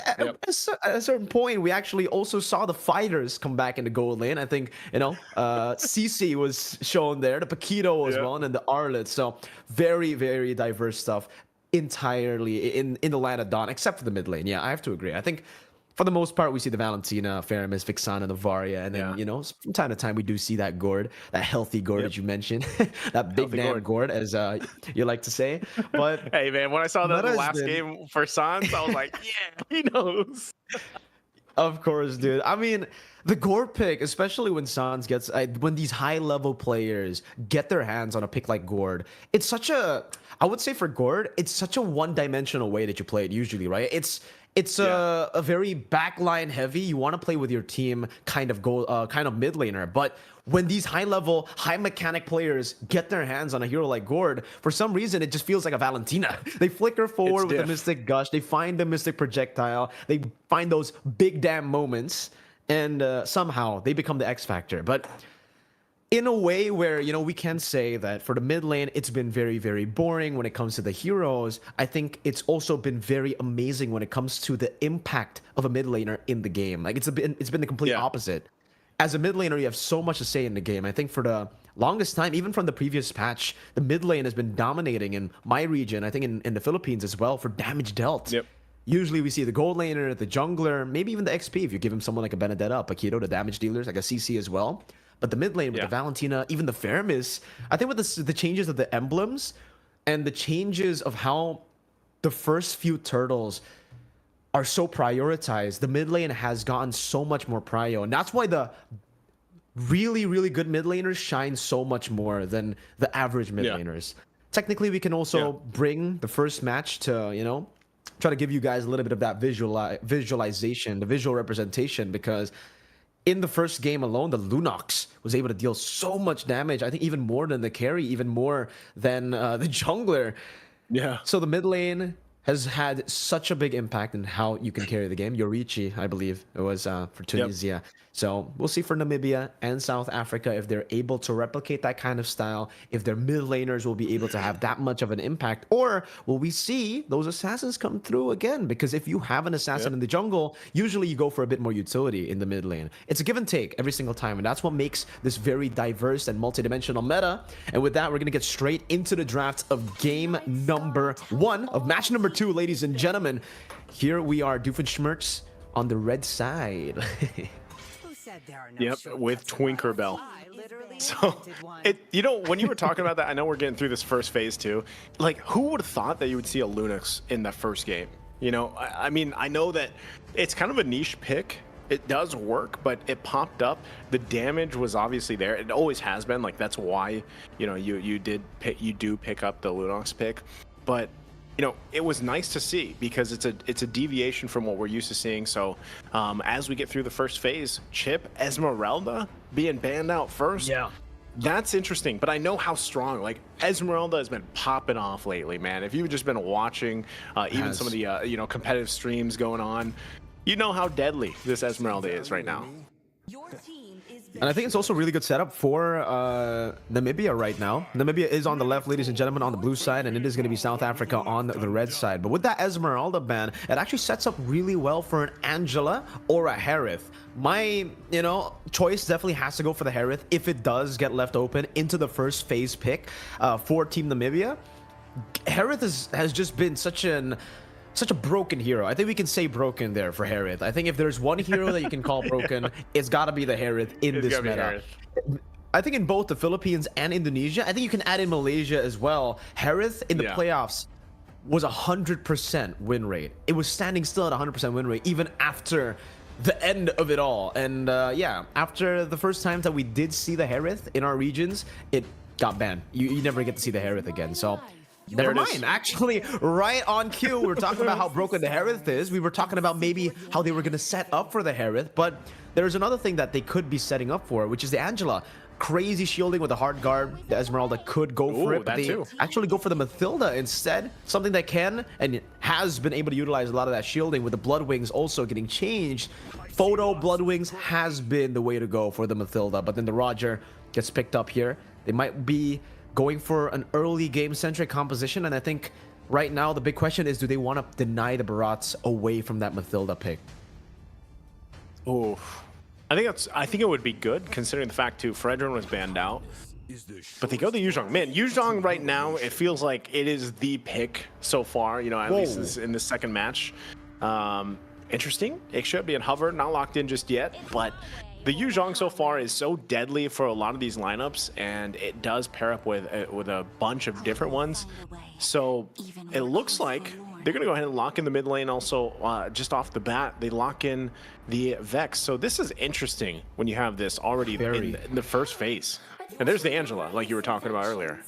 Speaker 2: At a certain point, we actually also saw the fighters come back in the gold lane. I think, you know, CC was shown there, the Paquito as well, and then the Arlet. So very, very diverse stuff entirely in the land of Dawn, except for the mid lane. Yeah, I have to agree. I think for the most part, we see the Valentina, Faramis, Vixana, the Varia, and then, you know, from time to time, we do see that Gord, that healthy Gord that you mentioned, that big damn Gord, as you like to say. But
Speaker 1: hey, man, when I saw the last game for Sans, I was like, yeah, he knows.
Speaker 2: Of course, dude. I mean, the Gord pick, especially when Sans gets, when these high-level players get their hands on a pick like Gord, it's such a, I would say for Gord, it's such a one-dimensional way that you play it usually, right? It's a very backline heavy. You want to play with your team kind of mid laner, but when these high-level, high-mechanic players get their hands on a hero like Gord, for some reason, it just feels like a Valentina. They flicker forward with the Mystic Gush. They find the Mystic Projectile. They find those big damn moments, and somehow they become the X Factor. But in a way where, you know, we can say that for the mid lane, it's been very, very boring when it comes to the heroes. I think it's also been very amazing when it comes to the impact of a mid laner in the game. Like, it's been the complete opposite. As a mid laner, you have so much to say in the game. I think for the longest time, even from the previous patch, the mid lane has been dominating in my region, I think in the Philippines as well, for damage dealt. Usually we see the gold laner, the jungler, maybe even the XP if you give him someone like a Benedetta, Paquito, the damage dealers, like a CC as well. But the mid lane with the Valentina, even the Faramis, I think with the changes of the emblems and the changes of how the first few turtles are so prioritized, the mid lane has gotten so much more prio. And that's why the really, really good mid laners shine so much more than the average mid laners. Technically, we can also bring the first match to, you know, try to give you guys a little bit of that visualization, the visual representation, because in the first game alone, the Lunox was able to deal so much damage. I think even more than the carry, even more than the jungler. Yeah. So the mid lane has had such a big impact in how you can carry the game. Yorichi, I believe it was for Tunisia. So we'll see for Namibia and South Africa if they're able to replicate that kind of style, if their mid laners will be able to have that much of an impact, or will we see those assassins come through again? Because if you have an assassin in the jungle, usually you go for a bit more utility in the mid lane. It's a give and take every single time, and that's what makes this very diverse and multidimensional meta. And with that, we're going to get straight into the draft of game number 1 of match number 2, ladies and gentlemen. Here we are, Doofenshmirtz on the red side.
Speaker 1: With Twinkerbell. So, you know, when you were talking about that, I know we're getting through this first phase too. Like, who would have thought that you would see a Lunox in that first game? You know, I mean, I know that it's kind of a niche pick. It does work, but it popped up. The damage was obviously there. It always has been. Like, that's why, you know, you do pick up the Lunox pick. But you know, it was nice to see because it's a deviation from what we're used to seeing. So as we get through the first phase, Chip, Esmeralda being banned out first. That's interesting, but I know how strong. Like Esmeralda has been popping off lately, man. If you've just been watching even some of the competitive streams going on, you know how deadly this Esmeralda is right now.
Speaker 2: And I think it's also a really good setup for Namibia right now. Namibia is on the left, ladies and gentlemen, on the blue side, and it is going to be South Africa on the red side. But with that Esmeralda ban, it actually sets up really well for an Angela or a Harith. My, choice definitely has to go for the Harith if it does get left open into the first phase pick for Team Namibia. Harith has just been such a broken hero. I think we can say broken there for Harith. I think if there's one hero that you can call broken, it's got to be the Harith in this meta. I think in both the Philippines and Indonesia, I think you can add in Malaysia as well. Harith in the playoffs was 100% win rate. It was standing still at 100% win rate even after the end of it all. And after the first time that we did see the Harith in our regions, it got banned. You never get to see the Harith again. So never mind. Actually, right on cue, we were talking about how broken the Harith is. We were talking about maybe how they were going to set up for the Harith, but there's another thing that they could be setting up for, which is the Angela. Crazy shielding with a hard guard. The Esmeralda could go for it, but they actually go for the Mathilda instead. Something that can and has been able to utilize a lot of that shielding, with the Blood Wings also getting changed. Photo Blood Wings has been the way to go for the Mathilda, but then the Roger gets picked up here. They might be going for an early game-centric composition, and I think right now the big question is, do they want to deny the Barats away from that Mathilda pick?
Speaker 1: Oh, I think it would be good, considering the fact too, Fredrin was banned out. But they go to Yuzhong. Man, Yuzhong right now, it feels like it is the pick so far, at least in the second match. Interesting. Ixia being hovered, not locked in just yet, but the Yuzhong so far is so deadly for a lot of these lineups, and it does pair up with a bunch of different ones. So it looks like they're going to go ahead and lock in the mid lane also. Just off the bat, they lock in the Vex. So this is interesting when you have this already in the first phase. And there's the Angela, like you were talking about earlier.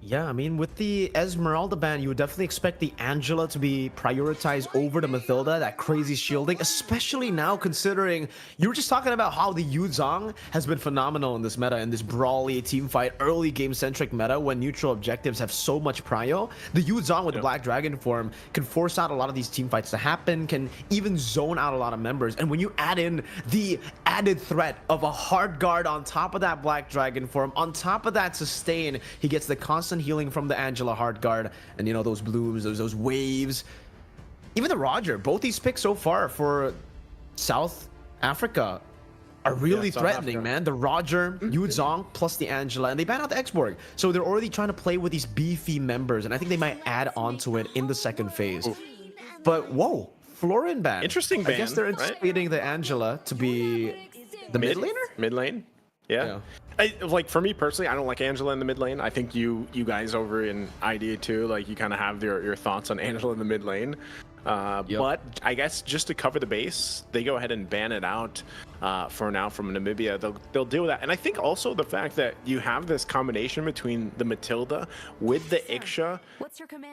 Speaker 2: Yeah, I mean, with the Esmeralda ban, you would definitely expect the Angela to be prioritized over the Mathilda, that crazy shielding, especially now considering you were just talking about how the Yuzhong has been phenomenal in this meta, in this brawly teamfight, early game-centric meta when neutral objectives have so much prio. The Yuzhong with the Black Dragon form can force out a lot of these teamfights to happen, can even zone out a lot of members. And when you add in the added threat of a hard guard on top of that Black Dragon form, on top of that sustain, he gets the constant healing from the Angela hard guard, and those blooms, those waves, even the Roger. Both these picks so far for South Africa are really threatening, man. The Roger, Yuzhong, plus the Angela, and they ban out the Exborg, so they're already trying to play with these beefy members, and I think they might add on to it in the second phase. But whoa, Florin ban.
Speaker 1: Interesting ban.
Speaker 2: I guess they're anticipating the Angela to be the mid laner.
Speaker 1: Mid lane. Yeah. Like for me personally, I don't like Angela in the mid lane. I think you guys over in ID too, like you kind of have your thoughts on Angela in the mid lane. But I guess just to cover the base, they go ahead and ban it out for now from Namibia. They'll deal with that. And I think also the fact that you have this combination between the Mathilda with the Ixia,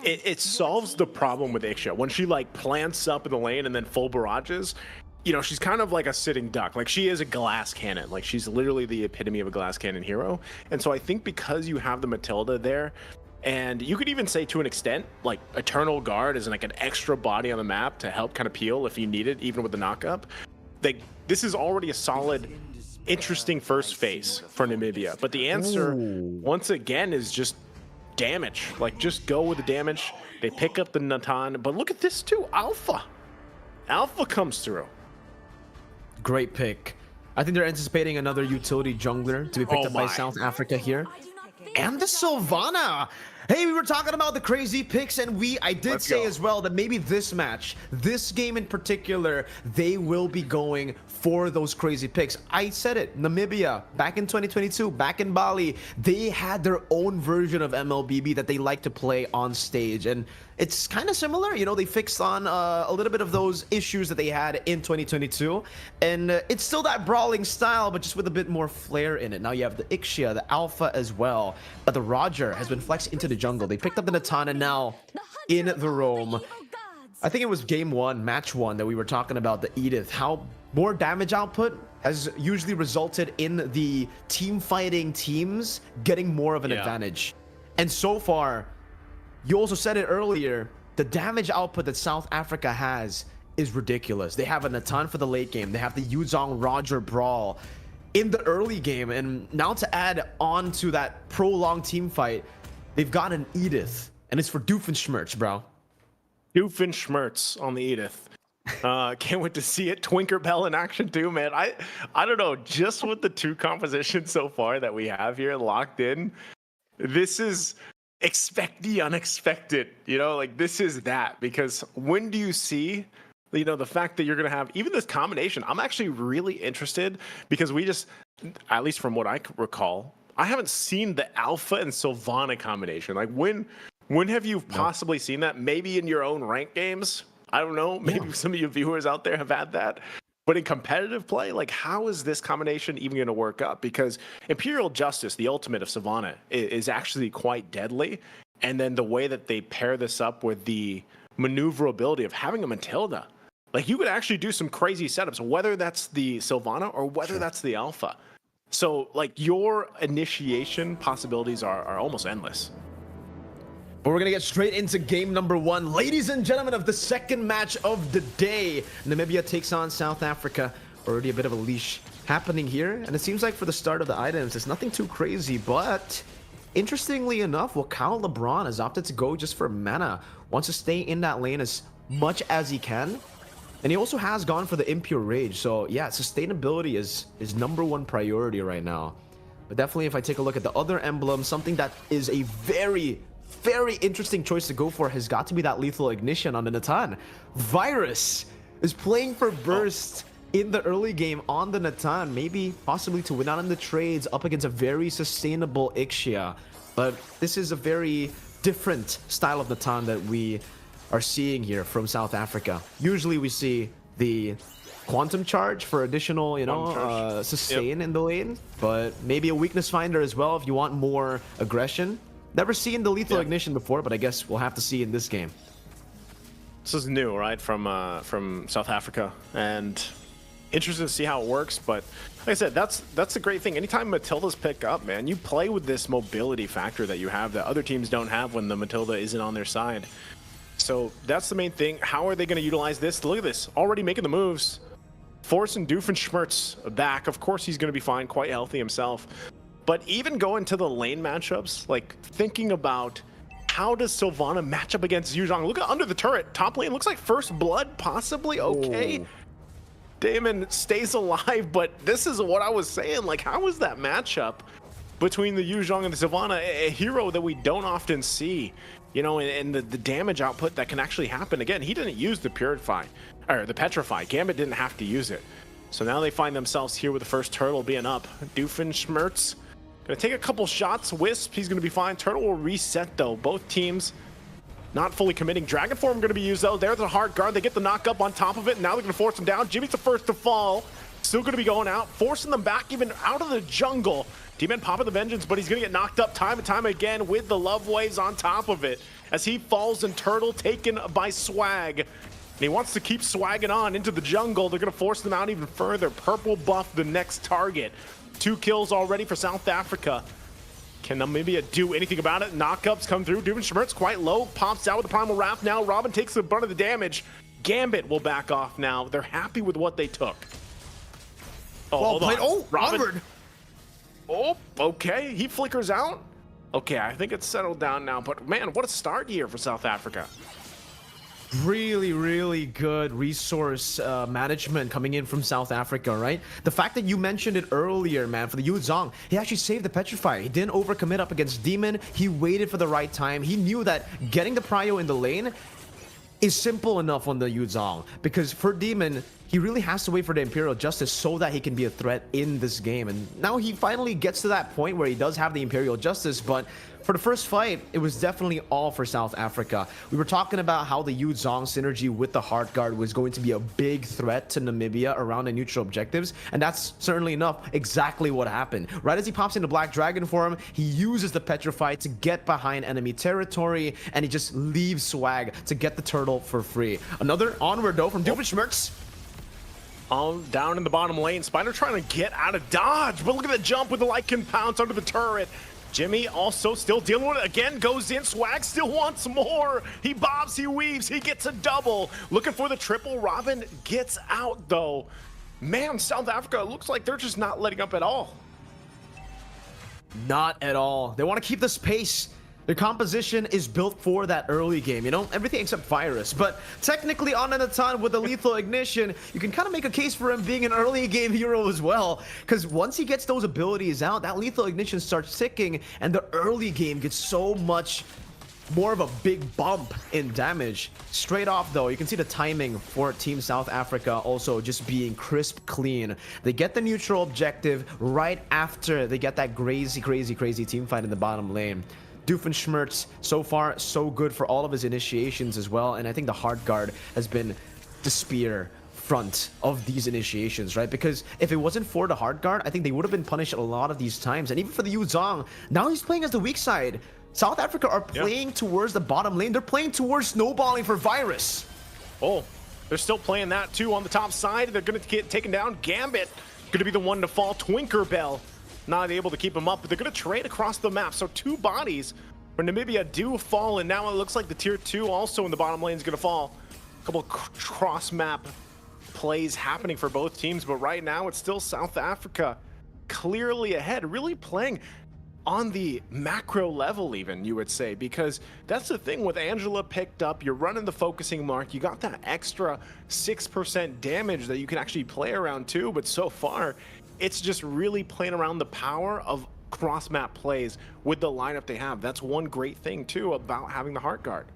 Speaker 1: it solves the problem with Ixia. When she like plants up in the lane and then full barrages, she's kind of like a sitting duck. Like, she is a glass cannon. Like, she's literally the epitome of a glass cannon hero. And so I think because you have the Mathilda there, and you could even say to an extent, like, Eternal Guard is like an extra body on the map to help kind of peel if you need it, even with the knockup. This is already a solid, interesting first phase for Namibia. But the answer, once again, is just damage. Like, just go with the damage. They pick up the Natan. But look at this, too. Alpha. Alpha comes through.
Speaker 2: Great pick. I think they're anticipating another utility jungler to be picked up by South Africa here. And the Sylvana. Hey, we were talking about the crazy picks, and I did say as well that maybe this match, this game in particular, they will be going for those crazy picks. I said it, Namibia, back in 2022, back in Bali, they had their own version of Mlbb that they like to play on stage, and it's kind of similar. They fixed on a little bit of those issues that they had in 2022, and it's still that brawling style, but just with a bit more flair in it. Now you have the Ixia, the Alpha as well, but the Roger has been flexed into the jungle. They picked up the Natan, and now in the roam. I think it was game one, match one, that we were talking about the Edith, how more damage output has usually resulted in the team fighting teams getting more of an advantage. And so far, you also said it earlier, the damage output that South Africa has is ridiculous. They have a Natan for the late game. They have the Yuzong Roger brawl in the early game. And now to add on to that prolonged team fight, they've got an Edith. And it's for Doofenshmirtz, bro.
Speaker 1: Doofenshmirtz on the Edith. Can't wait to see it. Twinkerbell in action too, man. I don't know, just with the two compositions so far that we have here locked in, this is expect the unexpected, you know, like this is that. Because when do you see, you know, the fact that you're going to have even this combination? I'm actually really interested because we just, at least from what I recall, I haven't seen the Alpha and Sylvana combination. Like when have you possibly seen that? Maybe in your own ranked games? I don't know. Maybe some of you viewers out there have had that. But in competitive play, like how is this combination even going to work up? Because Imperial Justice, the ultimate of Sylvana, is actually quite deadly. And then the way that they pair this up with the maneuverability of having a Matilda, like you could actually do some crazy setups, whether that's the Sylvana or whether that's the Alpha. So like your initiation possibilities are almost endless.
Speaker 2: But we're going to get straight into game number 1. Ladies and gentlemen, of the second match of the day. Namibia takes on South Africa. Already a bit of a leash happening here. And it seems like for the start of the items, it's nothing too crazy. But interestingly enough, Wakao LeBron has opted to go just for mana. Wants to stay in that lane as much as he can. And he also has gone for the Impure Rage. So yeah, sustainability is his #1 priority right now. But definitely if I take a look at the other emblem, something that is a very interesting choice to go for has got to be that Lethal Ignition on the Natan. Virus is playing for Burst in the early game on the Natan, maybe possibly to win out in the trades up against a very sustainable Ixia. But this is a very different style of Natan that we are seeing here from South Africa. Usually we see the Quantum Charge for additional, you know, sustain in the lane, but maybe a weakness finder as well if you want more aggression. Never seen the Lethal Ignition before, but I guess we'll have to see in this game.
Speaker 1: This is new, right, from South Africa, and interested to see how it works. But like I said, that's the great thing. Anytime Matildas pick up, man, you play with this mobility factor that you have that other teams don't have when the Matilda isn't on their side. So that's the main thing. How are they going to utilize this? Look at this, already making the moves. Forcing Doofenshmirtz back. Of course, he's going to be fine, quite healthy himself. But even going to the lane matchups, like thinking about how does Sylvana match up against Yuzong? Look at under the turret, top lane, looks like First Blood, possibly, okay. Damon stays alive, but this is what I was saying, like how is that matchup between the Yuzong and the Sylvana, a hero that we don't often see, you know, and the damage output that can actually happen. Again, he didn't use the Purify, or the Petrify, Gambit didn't have to use it. So now they find themselves here with the first turtle being up. Doofenshmirtz gonna take a couple shots. Wisp, he's gonna be fine. Turtle will reset though. Both teams not fully committing. Dragon Form gonna be used though. There's the hard guard. They get the knock up on top of it. Now they're gonna force him down. Jimmy's the first to fall. Still gonna be going out, forcing them back even out of the jungle. D-Man popping the vengeance, but he's gonna get knocked up time and time again with the love waves on top of it as he falls and Turtle taken by Swag. And he wants to keep swagging on into the jungle. They're gonna force them out even further. Purple buff the next target. 2 kills already for South Africa. Can Namibia do anything about it? Knockups come through. Doofenshmirtz quite low. Pops out with the Primal Wrath now. Robin takes the brunt of the damage. Gambit will back off now. They're happy with what they took. Oh,
Speaker 2: well played. Oh,
Speaker 1: Robin. Oh, okay. He flickers out. Okay, I think it's settled down now. But man, what a start here for South Africa.
Speaker 2: Really good resource management coming in from South Africa, right? The fact that you mentioned it earlier, man, for the Yuzong, he actually saved the Petrify. He didn't overcommit up against Demon. He waited for the right time. He knew that getting the prio in the lane is simple enough on the Yuzong, because for Demon, he really has to wait for the Imperial Justice so that he can be a threat in this game. And now he finally gets to that point where he does have the Imperial Justice, but for the first fight, it was definitely all for South Africa. We were talking about how the Yuzong synergy with the Heart Guard was going to be a big threat to Namibia around the neutral objectives, and that's certainly enough exactly what happened. Right as he pops into Black Dragon form, he uses the Petrify to get behind enemy territory, and he just leaves Swag to get the turtle for free. Another onward though from Doofenshmirtz.
Speaker 1: Down in the bottom lane, Spider trying to get out of dodge, but look at the jump with the Lycan pounce under the turret. Jimmy also still dealing with it. Again, goes in. Swag still wants more. He bobs, he weaves, he gets a double. Looking for the triple. Robin gets out, though. Man, South Africa, looks like they're just not letting up at all.
Speaker 2: Not at all. They want to keep this pace. Their composition is built for that early game, you know? Everything except Virus. But technically on Anatan with the lethal ignition, you can kind of make a case for him being an early game hero as well. Because once he gets those abilities out, that lethal ignition starts ticking, and the early game gets so much more of a big bump in damage. Straight off though, you can see the timing for Team South Africa also just being crisp clean. They get the neutral objective right after they get that crazy team fight in the bottom lane. Doofenshmirtz, so far so good for all of his initiations as well, and I think the hard guard has been the spear front of these initiations, right? Because if it wasn't for the hard guard, I think they would have been punished a lot of these times. And even for the Yu Zhang, now he's playing as the weak side. South Africa are playing towards the bottom lane. They're playing towards snowballing for Virus.
Speaker 1: Oh, they're still playing that too on the top side. They're going to get taken down. Gambit going to be the one to fall. Tinkerbell not able to keep him up, but they're going to trade across the map. So 2 bodies for Namibia do fall, and now it looks like the tier 2 also in the bottom lane is going to fall. A couple cross map plays happening for both teams, but right now it's still South Africa clearly ahead, really playing on the macro level even, you would say, because that's the thing with Angela picked up. You're running the focusing mark, you got that extra 6% damage that you can actually play around too, but so far it's just really playing around the power of cross map plays with the lineup they have. That's one great thing too about having the heart guard.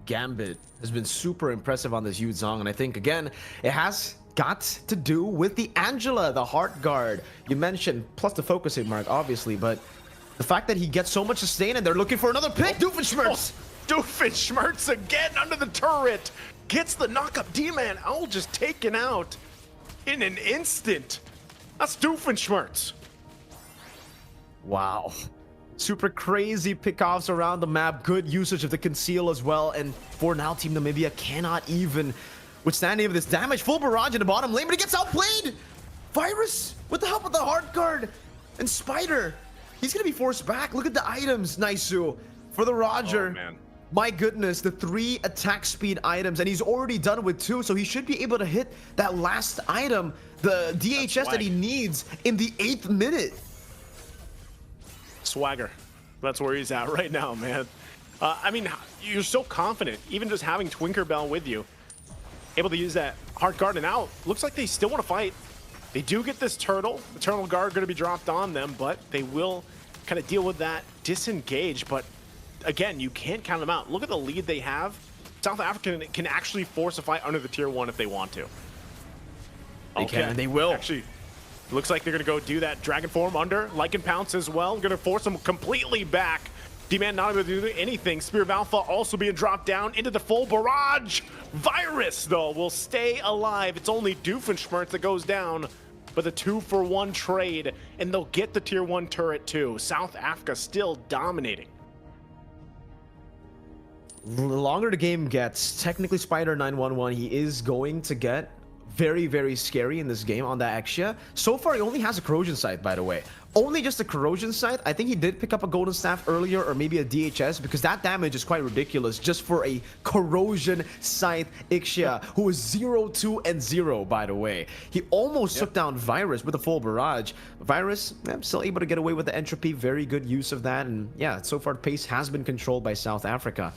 Speaker 2: Gambit has been super impressive on this Yu Zhang, and I think again it has got to do with the Angela, the heart guard you mentioned, plus the focusing mark obviously, but the fact that he gets so much sustain and they're looking for another pick. Doofenshmirtz!
Speaker 1: Doofenshmirtz again under the turret, gets the knockup. D-Man Owl just taken out in an instant. That's Doofenshmirtz.
Speaker 2: Wow. Super crazy pickoffs around the map, good usage of the conceal as well, and for now Team Namibia cannot even withstand any of this damage. Full barrage in the bottom lane, but he gets outplayed! Virus, with the help of the hard guard, and Spider, he's gonna be forced back. Look at the items, Naisu, for the Roger.
Speaker 1: Oh, man.
Speaker 2: My goodness, the 3 attack speed items, and he's already done with 2, so he should be able to hit that last item, the DHS that he needs in the 8th minute.
Speaker 1: Swagger, that's where he's at right now, man. I mean, you're so confident, even just having Tinkerbell with you, able to use that heart guard, and now looks like they still want to fight. They do get this turtle, the turtle guard going to be dropped on them, but they will kind of deal with that disengage. But again, you can't count them out. Look at the lead they have. South Africa can actually force a fight under the tier 1 if they want to.
Speaker 2: They can, and they will.
Speaker 1: Actually, looks like they're going to go do that Dragon Form under Lycan Pounce as well. Going to force them completely back. D-Man not able to do anything. Spear of Alpha also being dropped down into the full barrage. Virus, though, will stay alive. It's only Doofenshmirtz that goes down, but the 2-for-1 trade, and they'll get the tier 1 turret too. South Africa still dominating.
Speaker 2: The longer the game gets, technically Spider 911, he is going to get very scary in this game on that Exia. So far, he only has a corrosion sight, by the way. Only just a corrosion sight. I think he did pick up a golden staff earlier, or maybe a DHS, because that damage is quite ridiculous just for a corrosion sight Ixia, who is 0-2-0, by the way. He almost took down Virus with a full barrage. Virus, still able to get away with the entropy. Very good use of that, and yeah, so far the pace has been controlled by South Africa.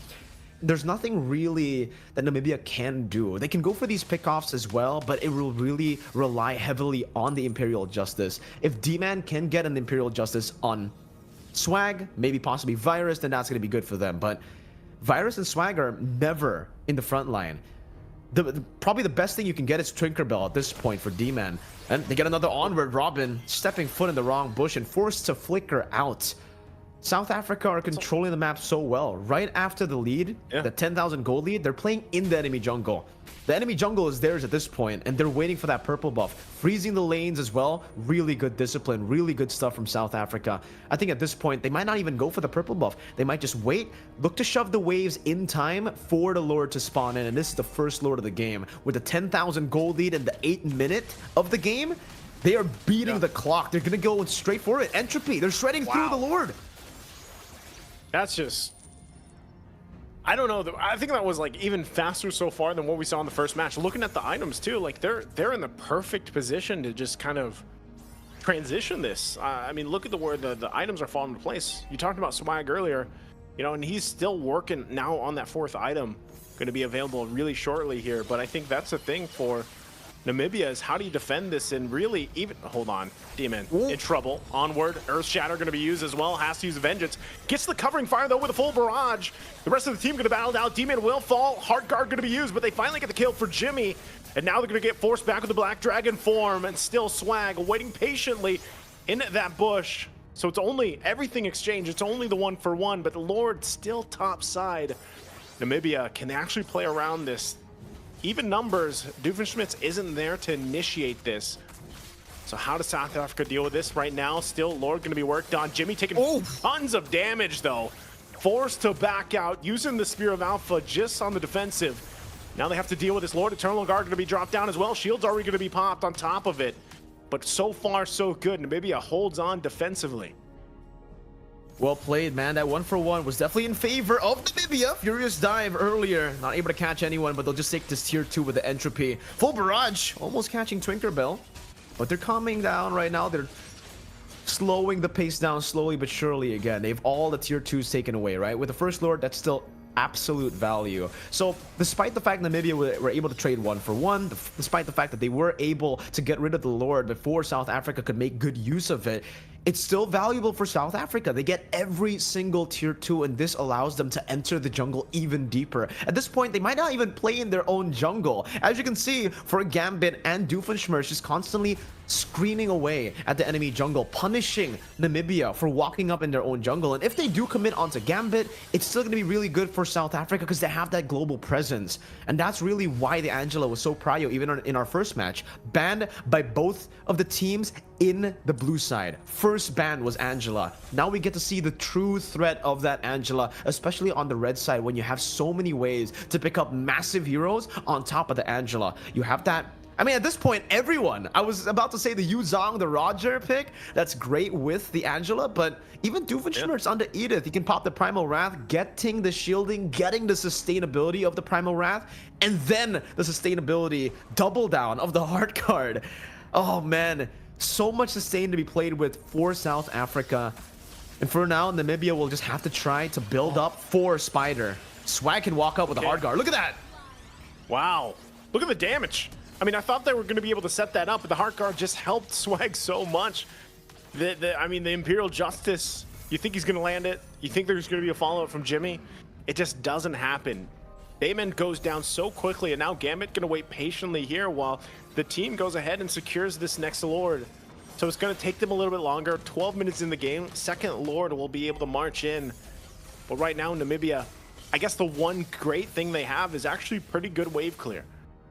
Speaker 2: There's nothing really that Namibia can do. They can go for these pickoffs as well, but it will really rely heavily on the Imperial Justice. If D-Man can get an Imperial Justice on Swag, maybe possibly Virus, then that's going to be good for them. But Virus and Swag are never in the front line. Probably the best thing you can get is Tinkerbell at this point for D-Man. And they get another onward. Robin stepping foot in the wrong bush and forced to flicker out. South Africa are controlling the map so well. Right after the lead, the 10,000 gold lead, they're playing in the enemy jungle. The enemy jungle is theirs at this point, and they're waiting for that purple buff. Freezing the lanes as well. Really good discipline, really good stuff from South Africa. I think at this point, they might not even go for the purple buff. They might just wait, look to shove the waves in time for the Lord to spawn in, and this is the first Lord of the game. With the 10,000 gold lead in the 8th minute of the game, they are beating the clock. They're going to go straight for it. Entropy, they're shredding through the Lord.
Speaker 1: That's just, I don't know. I think that was like even faster so far than what we saw in the first match. Looking at the items too, like they're in the perfect position to just kind of transition this. I mean, look at where the items are falling into place. You talked about Swag earlier, you know, and he's still working now on that 4th item, going to be available really shortly here. But I think that's the thing for Namibia is how do you defend this and really even hold on, Demon in trouble. Onward, Earth Shatter going to be used as well, has to use Vengeance. Gets the covering fire though with a full barrage. The rest of the team going to battle it out. Demon will fall, Heart Guard going to be used, but they finally get the kill for Jimmy. And now they're going to get forced back with the Black Dragon form, and still Swag waiting patiently in that bush. So it's only everything exchanged. It's only the 1-for-1, but the Lord still top side. Namibia, can they actually play around this? Even numbers, Doofenshmirtz isn't there to initiate this. So how does South Africa deal with this right now? Still, Lord going to be worked on. Jimmy taking tons of damage, though. Forced to back out, using the Spear of Alpha just on the defensive. Now they have to deal with this Lord. Eternal Guard going to be dropped down as well. Shield's already going to be popped on top of it. But so far, so good. Namibia holds on defensively.
Speaker 2: Well played, man. That 1-for-1 was definitely in favor of Namibia. Furious dive earlier. Not able to catch anyone, but they'll just take this tier 2 with the entropy. Full barrage. Almost catching Tinkerbell. But they're calming down right now. They're slowing the pace down slowly but surely again. They've all the tier 2s taken away, right? With the first Lord, that's still absolute value. So despite the fact Namibia were able to trade 1-for-1, despite the fact that they were able to get rid of the Lord before South Africa could make good use of it, it's still valuable for South Africa. They get every single tier 2, and this allows them to enter the jungle even deeper. At this point, they might not even play in their own jungle. As you can see, for Gambit and Doofenshmirtz just constantly screening away at the enemy jungle, punishing Namibia for walking up in their own jungle. And if they do commit onto Gambit, it's still going to be really good for South Africa because they have that global presence. And that's really why the Angela was so prio even in our first match. Banned by both of the teams in the blue side. First ban was Angela. Now we get to see the true threat of that Angela, especially on the red side when you have so many ways to pick up massive heroes on top of the Angela. You have that. I mean, at this point, everyone, I was about to say the Yu Zhang, the Roger pick, that's great with the Angela, but even Doofenshmirtz under Edith, he can pop the Primal Wrath, getting the shielding, getting the sustainability of the Primal Wrath, and then the sustainability double down of the Heart Card. Oh man, so much sustain to be played with for South Africa. And for now, Namibia will just have to try to build up for Spider. Swag can walk up with a Heart Guard. Look at that!
Speaker 1: Wow, look at the damage. I mean, I thought they were going to be able to set that up, but the Heart Guard just helped Swag so much. I mean, the Imperial Justice, you think he's going to land it? You think there's going to be a follow-up from Jimmy? It just doesn't happen. Damon goes down so quickly, and now Gambit going to wait patiently here while the team goes ahead and secures this next Lord. So it's going to take them a little bit longer. 12 minutes in the game. Second Lord will be able to march in. But right now, Namibia, I guess the one great thing they have is actually pretty good wave clear.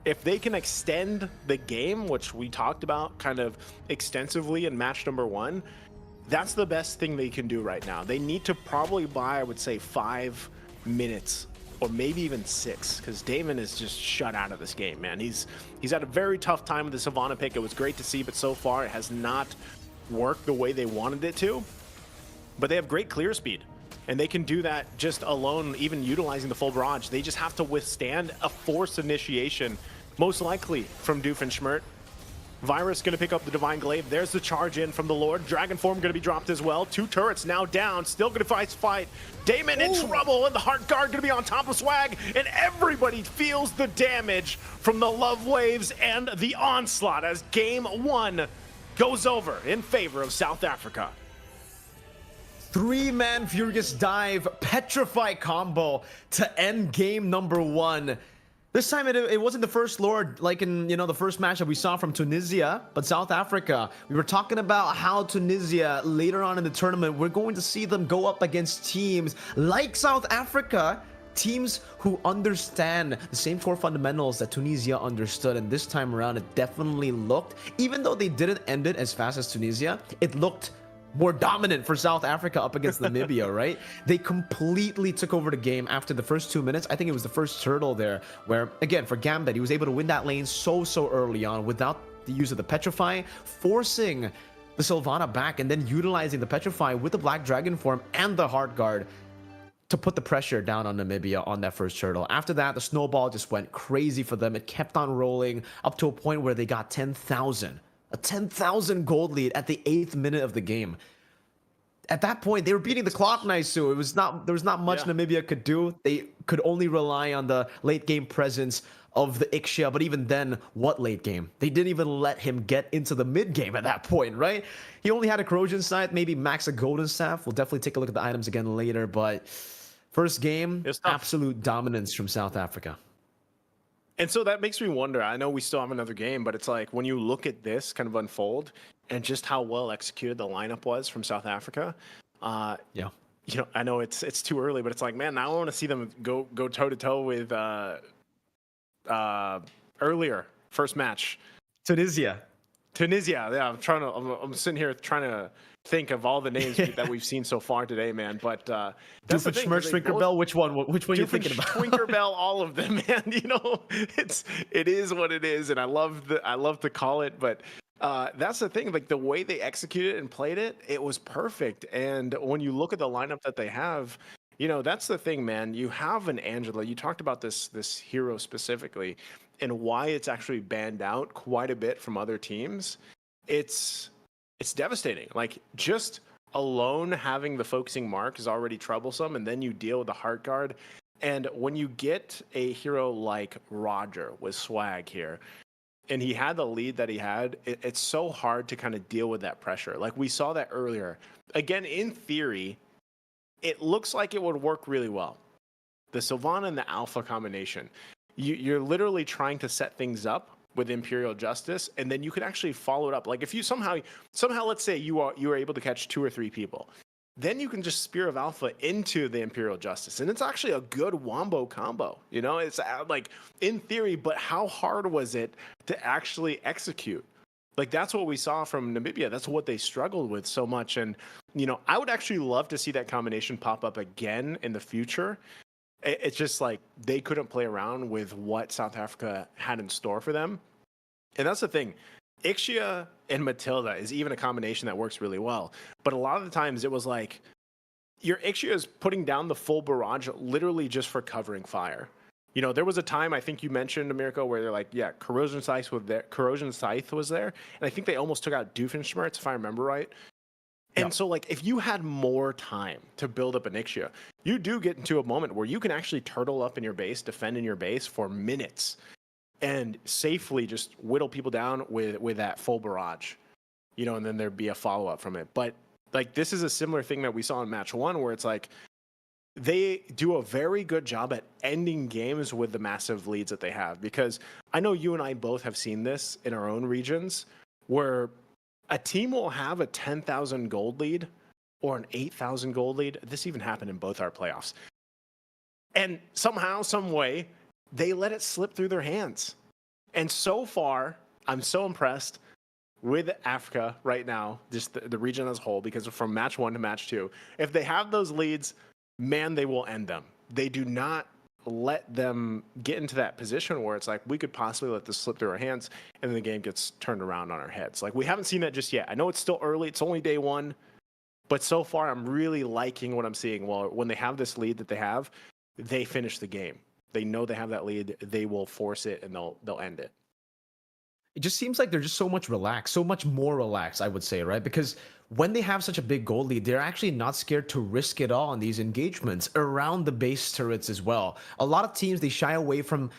Speaker 1: If they can extend the game, which we talked about kind of extensively in match number 1, that's the best thing they can do right now. They need to probably buy, I would say, 5 minutes or maybe even 6, because Damon is just shut out of this game, man. He's had a very tough time with the Savannah pick. It was great to see, but so far it has not worked the way they wanted it to. But they have great clear speed, and they can do that just alone, even utilizing the full barrage. They just have to withstand a forced initiation, most likely from Doofenshmirtz. Virus going to pick up the Divine Glaive. There's the charge in from the Lord. Dragon Form going to be dropped as well. 2 turrets now down. Still going to fight. Damon in trouble, and the Heart Guard going to be on top of Swag, and everybody feels the damage from the Love Waves and the Onslaught as game 1 goes over in favor of South Africa.
Speaker 2: 3-man Furious Dive Petrify combo to end game number 1. This time it wasn't the first Lord like in the first match that we saw from Tunisia, but South Africa. We were talking about how Tunisia later on in the tournament, we're going to see them go up against teams like South Africa, teams who understand the same core fundamentals that Tunisia understood. And this time around, it definitely looked, even though they didn't end it as fast as Tunisia, it looked more dominant for South Africa up against Namibia, right? They completely took over the game after the first 2 minutes. I think it was the first turtle there where, again, for Gambit, he was able to win that lane so early on without the use of the Petrify, forcing the Sylvana back and then utilizing the Petrify with the Black Dragon form and the Heart Guard to put the pressure down on Namibia on that first turtle. After that, the snowball just went crazy for them. It kept on rolling up to a point where they got 10,000. A 10,000 gold lead at the 8th minute of the game. At that point, they were beating the clock, Naisu. There was not much Namibia could do. They could only rely on the late game presence of the Ixia, but even then, what late game? They didn't even let him get into the mid game at that point, right? He only had a corrosion scythe, maybe max a golden staff. We'll definitely take a look at the items again later, but first game, absolute dominance from South Africa.
Speaker 1: And so that makes me wonder, I know we still have another game, but it's like when you look at this kind of unfold and just how well executed the lineup was from South Africa.
Speaker 2: Yeah.
Speaker 1: You know, I know it's too early, but it's like, man, now I want to see them go toe to toe with earlier first match.
Speaker 2: Tunisia.
Speaker 1: Yeah, I'm sitting here trying to think of all the names that we've seen so far today, man. But that's the thing.
Speaker 2: Tinkerbell, which one are you thinking about?
Speaker 1: Tinkerbell, all of them, man. You know, it is what it is, and I love to call it, but that's the thing. Like the way they executed it and played it, it was perfect. And when you look at the lineup that they have, you know, that's the thing, man. You have an Angela. You talked about this hero specifically, and why it's actually banned out quite a bit from other teams. It's devastating. Like just alone having the focusing mark is already troublesome, and then you deal with the Heart Guard. And when you get a hero like Roger with swag here, and he had the lead that he had, it's so hard to kind of deal with that pressure. Like we saw that earlier. Again, in theory, it looks like it would work really well. The Sylvana and the Alpha combination. You're literally trying to set things up with Imperial Justice, and then you can actually follow it up. Like if you somehow, let's say you are able to catch 2 or 3 people, then you can just Spear of Alpha into the Imperial Justice, and it's actually a good wombo combo. You know, it's like in theory, but how hard was it to actually execute? Like that's what we saw from Namibia. That's what they struggled with so much, and you know, I would actually love to see that combination pop up again in the future. It's just like they couldn't play around with what South Africa had in store for them. And that's the thing. Ixia and Matilda is even a combination that works really well. But a lot of the times it was like your Ixia is putting down the full barrage literally just for covering fire. You know, there was a time I think you mentioned, America, where they're like, yeah, Corrosion Scythe was there. And I think they almost took out Doofenshmirtz, if I remember right. And so, like, if you had more time to build up an Ixia, you do get into a moment where you can actually turtle up in your base, defend in your base for minutes, and safely just whittle people down with that full barrage, you know, and then there'd be a follow-up from it. But, like, this is a similar thing that we saw in match 1 where it's like they do a very good job at ending games with the massive leads that they have. Because I know you and I both have seen this in our own regions where a team will have a 10,000 gold lead or an 8,000 gold lead. This even happened in both our playoffs. And somehow, some way, they let it slip through their hands. And so far, I'm so impressed with Africa right now, just the region as a whole, because from match 1 to match 2, if they have those leads, man, they will end them. They do not let them get into that position where it's like we could possibly let this slip through our hands and then the game gets turned around on our heads. Like we haven't seen that just yet. I know it's still early. It's only day 1, but so far I'm really liking what I'm seeing. Well, when they have this lead that they have, they finish the game. They know they have that lead. They will force it and they'll end it.
Speaker 2: It just seems like they're just so much relaxed, so much more relaxed, I would say, right? Because when they have such a big goal lead, they're actually not scared to risk it all in these engagements around the base turrets as well. A lot of teams, they shy away from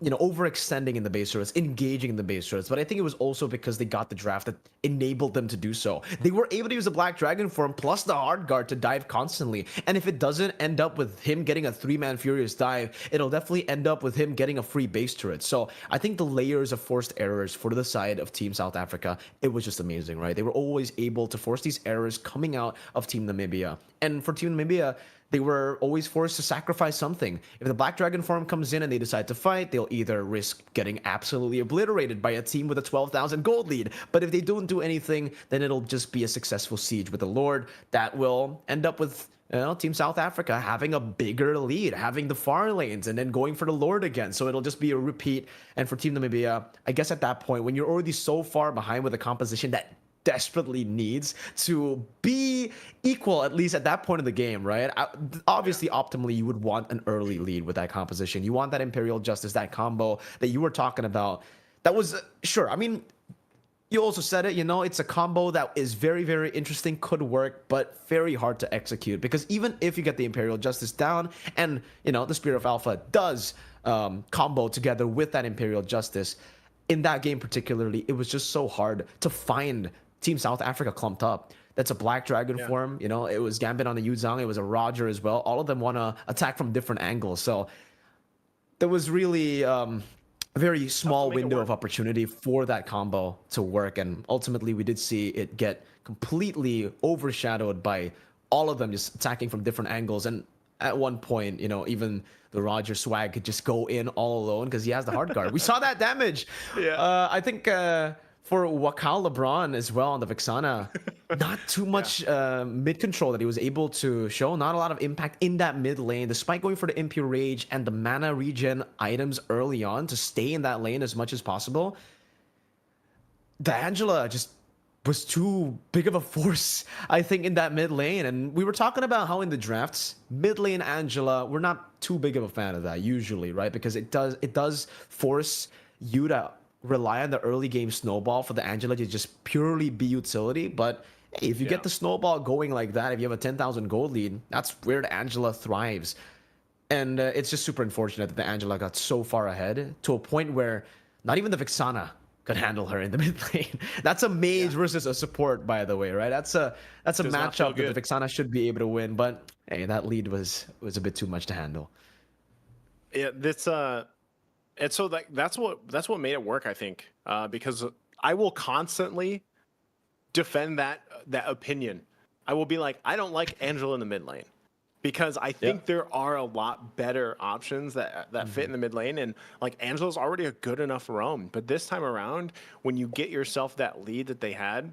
Speaker 2: overextending in the base turrets, engaging in the base turrets, but I think it was also because they got the draft that enabled them to do so. They were able to use the Black Dragon form plus the hard guard to dive constantly, and if it doesn't end up with him getting a 3-man Furious dive, it'll definitely end up with him getting a free base turret. So I think the layers of forced errors for the side of Team South Africa, it was just amazing, right? They were always able to force these errors coming out of Team Namibia. And for Team Namibia, they were always forced to sacrifice something. If the Black Dragon form comes in and they decide to fight, they'll either risk getting absolutely obliterated by a team with a 12,000 gold lead. But if they don't do anything, then it'll just be a successful siege with the Lord that will end up with Team South Africa having a bigger lead, having the far lanes, and then going for the Lord again. So it'll just be a repeat. And for Team Namibia, I guess at that point, when you're already so far behind with a composition that desperately needs to be equal, at least at that point of the game, right? Obviously, optimally, you would want an early lead with that composition. You want that Imperial Justice, that combo that you were talking about. That was, sure, I mean, you also said it, it's a combo that is very, very interesting, could work, but very hard to execute. Because even if you get the Imperial Justice down and, the Spirit of Alpha does combo together with that Imperial Justice, in that game particularly, it was just so hard to find Team South Africa clumped up. That's a Black Dragon form. It was Gambit on the Yuzang. It was a Roger as well. All of them want to attack from different angles. So there was really a very small window of opportunity for that combo to work. And ultimately, we did see it get completely overshadowed by all of them just attacking from different angles. And at one point, even the Roger swag could just go in all alone because he has the hard guard. We saw that damage. Yeah. I think for Wakal LeBron as well on the Vixana, not too much mid control that he was able to show. Not a lot of impact in that mid lane, despite going for the Impure Rage and the mana regen items early on to stay in that lane as much as possible. The Angela just was too big of a force, I think, in that mid lane. And we were talking about how in the drafts, mid lane Angela, we're not too big of a fan of that usually, right? Because it does force you to rely on the early game snowball for the Angela to just purely be utility. But hey, if you get the snowball going like that, if you have a 10,000 gold lead, that's where the Angela thrives. And it's just super unfortunate that the Angela got so far ahead to a point where not even the Vixana could handle her in the mid lane. That's a mage versus a support, by the way, right? That's a matchup that the Vixana should be able to win. But hey, that lead was a bit too much to handle.
Speaker 1: Yeah, and so that's what made it work, I think, because I will constantly defend that opinion. I will be like, I don't like Angela in the mid lane because I think there are a lot better options that fit in the mid lane, and like Angela's already a good enough roam. But this time around, when you get yourself that lead that they had,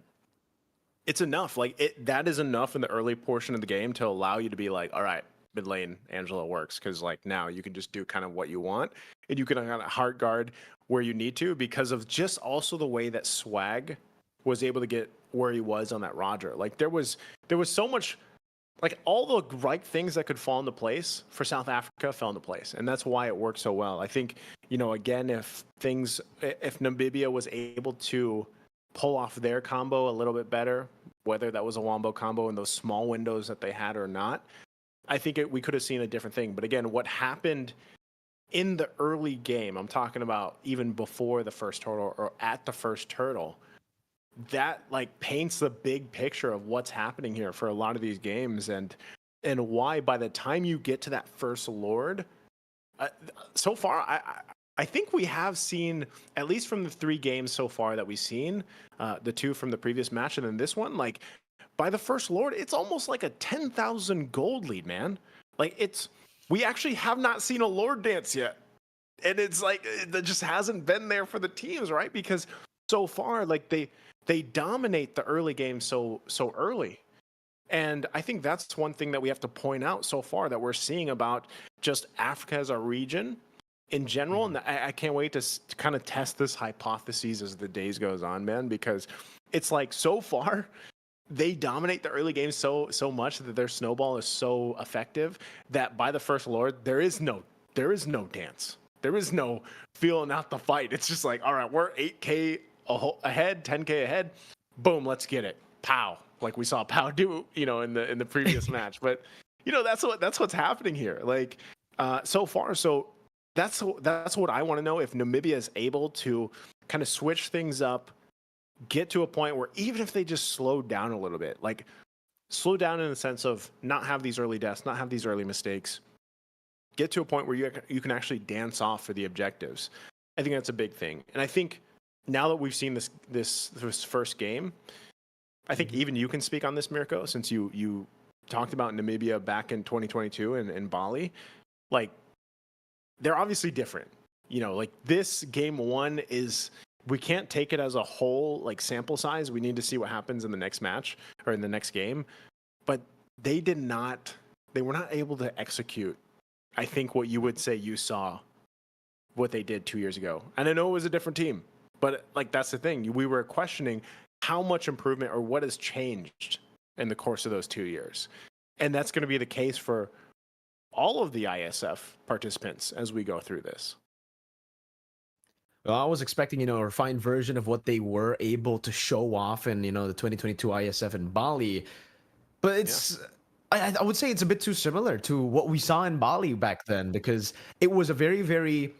Speaker 1: it's enough. Like that is enough in the early portion of the game to allow you to be like, all right, mid lane Angela works, because like now you can just do kind of what you want, and you can kind of hard guard where you need to because of just also the way that Swag was able to get where he was on that Roger. Like there was so much, like all the right things that could fall into place for South Africa fell into place, and that's why it worked so well. I think, again, if Namibia was able to pull off their combo a little bit better, whether that was a Wombo combo in those small windows that they had or not, I think we could have seen a different thing. But again, what happened in the early game, I'm talking about even before the first turtle or at the first turtle, that like paints the big picture of what's happening here for a lot of these games, and why by the time you get to that first Lord, so far I think we have seen, at least from the 3 games so far that we've seen, the 2 from the previous match and then this one, like by the first Lord, it's almost like a 10,000 gold lead, man. Like we actually have not seen a Lord dance yet. And it's like, that just hasn't been there for the teams, right? Because so far, like they dominate the early game so early. And I think that's one thing that we have to point out so far that we're seeing about just Africa as a region in general. And I can't wait to kind of test this hypothesis as the days goes on, man, because it's like so far they dominate the early game so much that their snowball is so effective that by the first Lord, there is no dance. There is no feeling out the fight. It's just like, all right, we're 8K ahead, 10K ahead. Boom, let's get it. Pow. Like we saw Pow do, in the previous match. But that's what's happening here. Like so far, so that's what I want to know, if Namibia is able to kind of switch things up, get to a point where even if they just slow down a little bit, like slow down in the sense of not have these early deaths, not have these early mistakes, get to a point where you can actually dance off for the objectives. I think that's a big thing. And I think now that we've seen this first game, I think even you can speak on this, Mirko, since you talked about Namibia back in 2022 in Bali. Like, they're obviously different. You know, like this game one is, we can't take it as a whole, like sample size. We need to see what happens in the next match or in the next game. But they were not able to execute, I think, what you would say you saw what they did 2 years ago. And I know it was a different team, but like, that's the thing. We were questioning how much improvement or what has changed in the course of those 2 years. And that's going to be the case for all of the Iesf participants as we go through this.
Speaker 2: Well, I was expecting, a refined version of what they were able to show off in, the 2022 Iesf in Bali. But it's, I would say it's a bit too similar to what we saw in Bali back then, because it was a very, very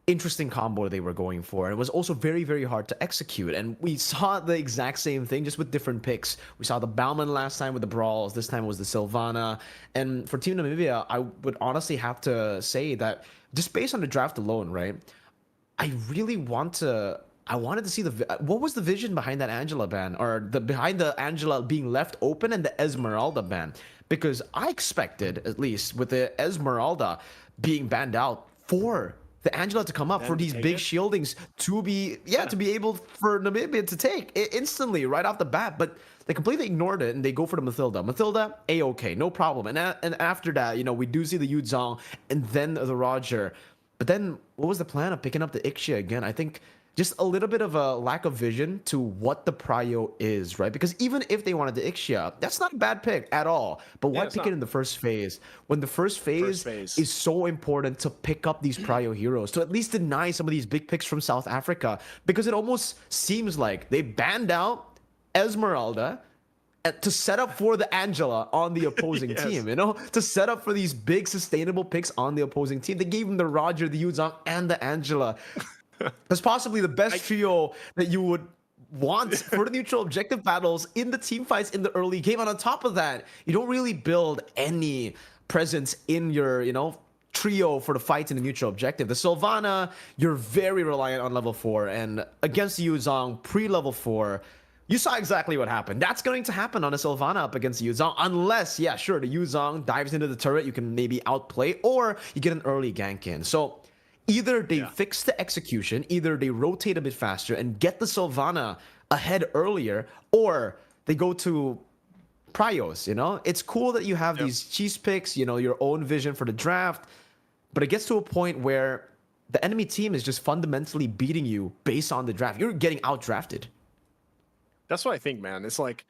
Speaker 2: interesting combo they were going for. It was also very, very hard to execute. And we saw the exact same thing, just with different picks. We saw the Bauman last time with the Brawls. This time it was the Sylvana. And for Team Namibia, I would honestly have to say that just based on the draft alone, right? I wanted to see what was the vision behind that Angela ban, or behind the Angela being left open and the Esmeralda ban, because I expected, at least with the Esmeralda being banned out, for the Angela to come up, for these big shieldings to be able for Namibia to take it instantly right off the bat. But they completely ignored it and they go for the Mathilda. Mathilda, A-okay, no problem. And after that, we do see the Yuzong and then the Roger. But then what was the plan of picking up the Ixia again? I think just a little bit of a lack of vision to what the prio is, right? Because even if they wanted the Ixia, that's not a bad pick at all. But why pick it in the first phase? When the first phase is so important to pick up these prio heroes, to at least deny some of these big picks from South Africa, because it almost seems like they banned out Esmeralda to set up for the Angela on the opposing team, to set up for these big sustainable picks on the opposing team. They gave him the Roger, the Yuzong, and the Angela. That's possibly the best trio that you would want for the neutral objective battles in the team fights in the early game. And on top of that, you don't really build any presence in your, trio for the fights in the neutral objective. The Sylvana, you're very reliant on level 4, and against the Yuzong pre-level 4, you saw exactly what happened. That's going to happen on a Sylvana up against the Yuzong, unless, the Yuzong dives into the turret, you can maybe outplay, or you get an early gank in. So either they fix the execution, either they rotate a bit faster and get the Sylvana ahead earlier, or they go to prios, It's cool that you have these cheese picks, your own vision for the draft, but it gets to a point where the enemy team is just fundamentally beating you based on the draft. You're getting out-drafted.
Speaker 1: That's what I think, man. It's like,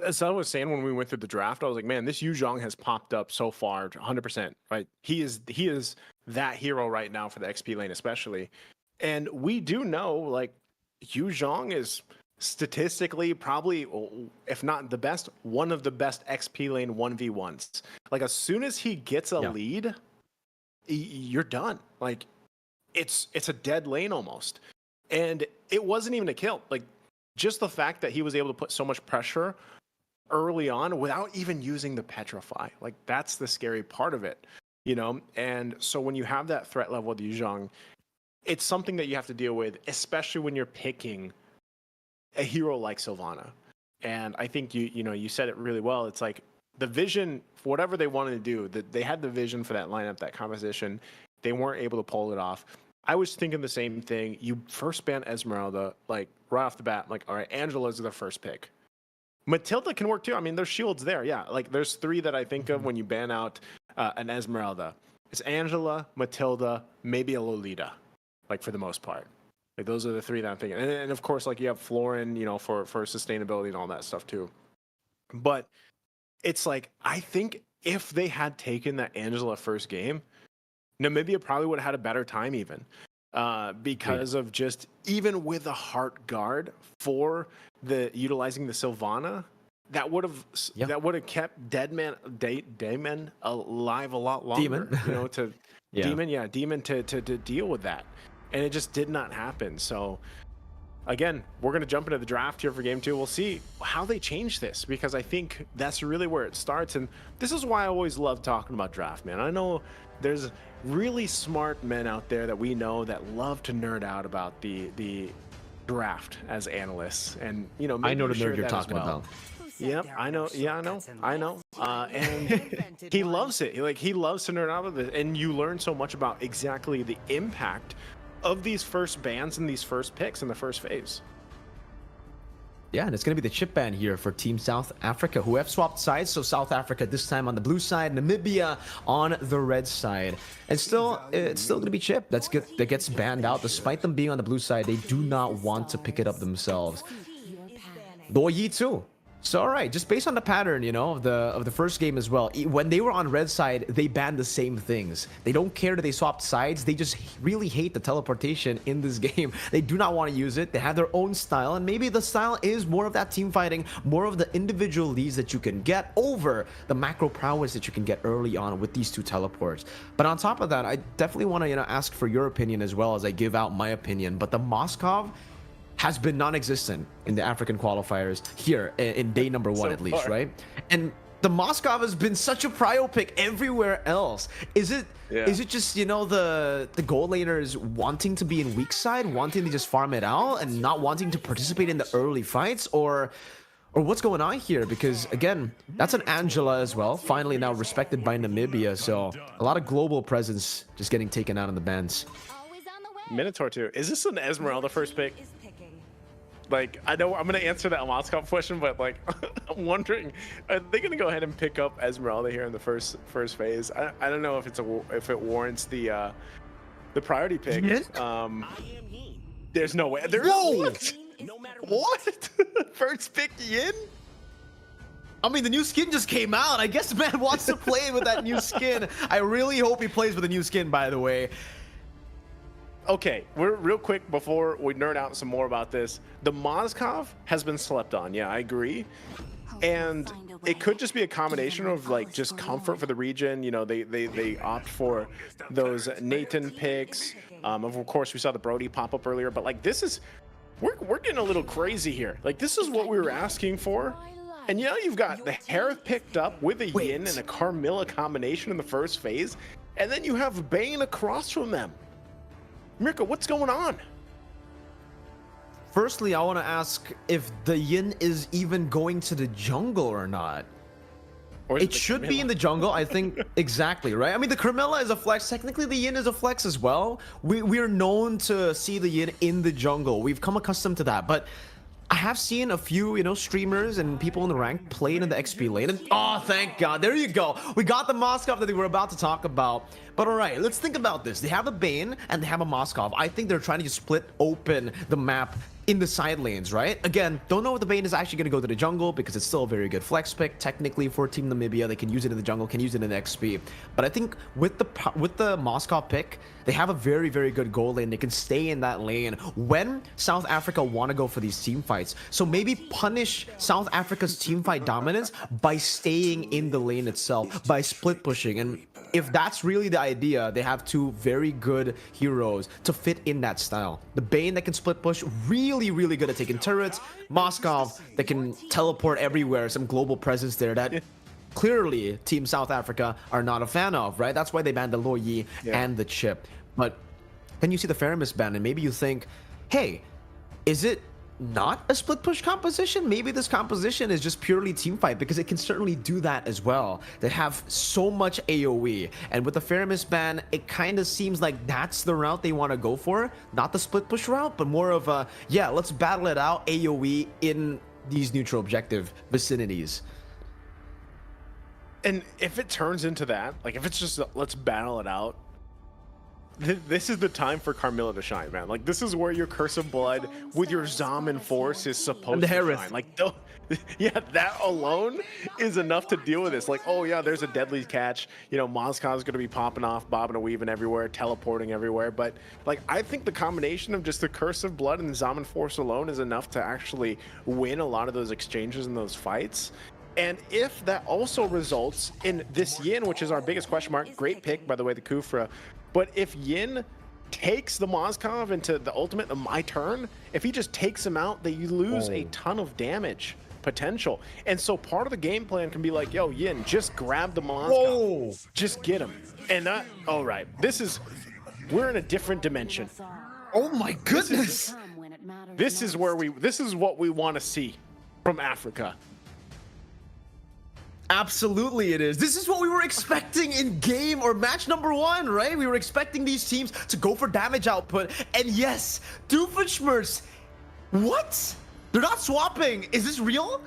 Speaker 1: as I was saying when we went through the draft, I was like, man, this Yuzong has popped up so far, 100%, right? He is that hero right now for the XP lane, especially. And we do know, like, Yuzong is statistically probably, if not the best, one of the best XP lane 1v1s. Like, as soon as he gets a lead, you're done. Like, it's a dead lane almost. And it wasn't even a kill. Like, just the fact that he was able to put so much pressure early on without even using the Petrify, like, that's the scary part of it, And so when you have that threat level with Yuzong, it's something that you have to deal with, especially when you're picking a hero like Sylvana. And I think you said it really well. It's like the vision, whatever they wanted to do, that they had the vision for that lineup, that composition. They weren't able to pull it off. I was thinking the same thing. You first ban Esmeralda, like, right off the bat. I'm like, all right, Angela's the first pick. Matilda can work too. I mean, there's shields there. Yeah, like, there's 3 that I think of when you ban out an Esmeralda. It's Angela, Matilda, maybe a Lolita, like, for the most part. Like, those are the 3 that I'm thinking. And of course, like, you have Florin, for sustainability and all that stuff too. But it's like, I think if they had taken that Angela first game, Namibia probably would have had a better time even, because of just, even with a heart guard for utilizing the Sylvana, that would have kept Dayman alive a lot longer. Demon to deal with that, and it just did not happen. So again, we're going to jump into the draft here for game 2. We'll see how they change this, because I think that's really where it starts. And this is why I always love talking about draft, man. I know there's really smart men out there that we know that love to nerd out about the draft as analysts, and
Speaker 2: I know the nerd you're talking about.
Speaker 1: Yep, I know. Yeah, I know. And he loves it. He loves to nerd out with it, and you learn so much about exactly the impact of these first bans and these first picks in the first phase.
Speaker 2: Yeah, and it's going to be the chip ban here for Team South Africa, who have swapped sides. So South Africa this time on the blue side, Namibia on the red side. And still, it's still going to be chip that gets banned out. Despite them being on the blue side, they do not want to pick it up themselves. Yi too. So, all right, just based on the pattern, of the first game as well, when they were on red side, they banned the same things. They don't care that they swapped sides. They just really hate the teleportation in this game. They do not want to use it. They have their own style, and maybe the style is more of that team fighting, more of the individual leads that you can get over the macro prowess that you can get early on with these 2 teleports. But on top of that, I definitely want to ask for your opinion as well as I give out my opinion. But the Moskov has been non-existent in the African qualifiers here in day number 1 at least, right? And the Moskov has been such a prio pick everywhere else. Is it just, the gold laners wanting to be in weak side, wanting to just farm it out and not wanting to participate in the early fights, or what's going on here? Because again, that's an Angela as well, finally now respected by Namibia, so a lot of global presence just getting taken out on the bans.
Speaker 1: Minotaur too. Is this an Esmeralda first pick? I know I'm going to answer that Moskov question, but I'm wondering, are they going to go ahead and pick up Esmeralda here in the first phase? I don't know if it warrants the priority pick. There's no way. What? First pick Yin?
Speaker 2: I mean, the new skin just came out. I guess man wants to play with that new skin. I really hope he plays with the new skin, by the way.
Speaker 1: Okay, we're real quick before we nerd out some more about this. The Moskov has been slept on. Yeah, I agree. And it could just be a combination of just comfort for the region. They opt for those Nathan picks. Of course, we saw the Brody pop up earlier, but this is we're getting a little crazy here. This is what we were asking for. And you've got the Harith picked up with a Yin and a Carmilla combination in the first phase, and then you have Bane across from them. Mirko, what's going on?
Speaker 2: Firstly, I want to ask if the Yin is even going to the jungle or not.
Speaker 1: Or
Speaker 2: it should be in the jungle, I think. Exactly, right? I mean, the Carmilla is a flex. Technically, the Yin is a flex as well. We're known to see the Yin in the jungle. We've come accustomed to that. But I have seen a few, streamers and people in the rank playing in the XP lane. And, oh, thank God. There you go. We got the Moskov that we were about to talk about. But all right, let's think about this. They have a Bane and they have a Moskov. I think they're trying to just split open the map in the side lanes, right? Again, don't know if the Bane is actually going to go to the jungle because it's still a very good flex pick. Technically, for Team Namibia, they can use it in the jungle, can use it in XP. But I think with the Moskov pick, they have a very, very good goal lane. They can stay in that lane when South Africa want to go for these team fights. So maybe punish South Africa's team fight dominance by staying in the lane itself, by split pushing. And if that's really the idea, they have 2 very good heroes to fit in that style. The Bane that can split push, really, really good at taking turrets. Moskov that can teleport everywhere, some global presence there that clearly Team South Africa are not a fan of, right? That's why they banned the Yi and the chip. But then you see the Faramis ban and maybe you think, hey, is it not a split push composition? Maybe this composition is just purely team fight, because it can certainly do that as well. They have so much AoE, and with the Faramis ban, it kind of seems like that's the route they want to go for. Not the split push route, but more of a, yeah, let's battle it out AoE in these neutral objective vicinities.
Speaker 1: And if it turns into that, if it's just let's battle it out, this is the time for Carmilla to shine, man. This is where your Curse of Blood with your Zaman Force is supposed to shine. Yeah, that alone is enough to deal with this. Oh yeah, there's a deadly catch. Moscow's going to be popping off, bobbing and weaving everywhere, teleporting everywhere. But I think the combination of just the Curse of Blood and the Zaman Force alone is enough to actually win a lot of those exchanges and those fights. And if that also results in this Yin, which is our biggest question mark, great pick, by the way, the Kufra, But if Yin takes the Mozkov into the ultimate, the My Turn, if he just takes him out, you lose a ton of damage potential. And so part of the game plan can be like, yo, Yin, just grab the Mozkov. Just get him. And all right, we're in a different dimension.
Speaker 2: Oh my goodness.
Speaker 1: This is what we want to see from Africa.
Speaker 2: Absolutely it is. This is what we were expecting in game or match number 1, right? We were expecting these teams to go for damage output. And yes, Doofenshmirtz. What? They're not swapping. Is this real?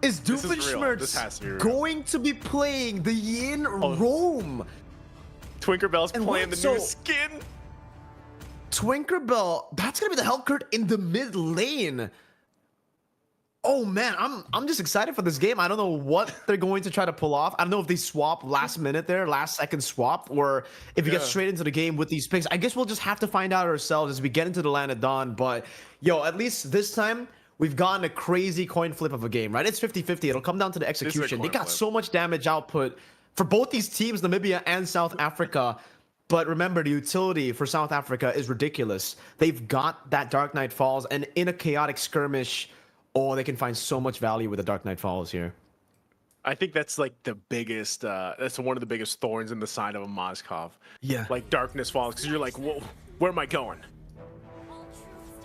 Speaker 2: Is Doofenshmirtz going to be playing the Yin Roam?
Speaker 1: Tinkerbell's playing the new skin.
Speaker 2: Tinkerbell, that's gonna be the Hellcurt in the mid lane. Oh man, I'm just excited for this game. I don't know what they're going to try to pull off. I don't know if they swap last minute there, last second swap, or if we get straight into the game with these picks. I guess we'll just have to find out ourselves as we get into the land of dawn. But yo, at least this time we've gotten a crazy coin flip of a game, right? It's 50-50. It'll come down to the execution. They got so much damage output for both these teams, Namibia and South Africa. But remember, the utility for South Africa is ridiculous. They've got that Dark Knight Falls, and in a chaotic skirmish, they can find so much value with the Dark Knight Falls here.
Speaker 1: I think that's like the biggest, that's one of the biggest thorns in the side of a Mozkov.
Speaker 2: Yeah.
Speaker 1: Like Darkness Falls, because you're like, whoa, where am I going?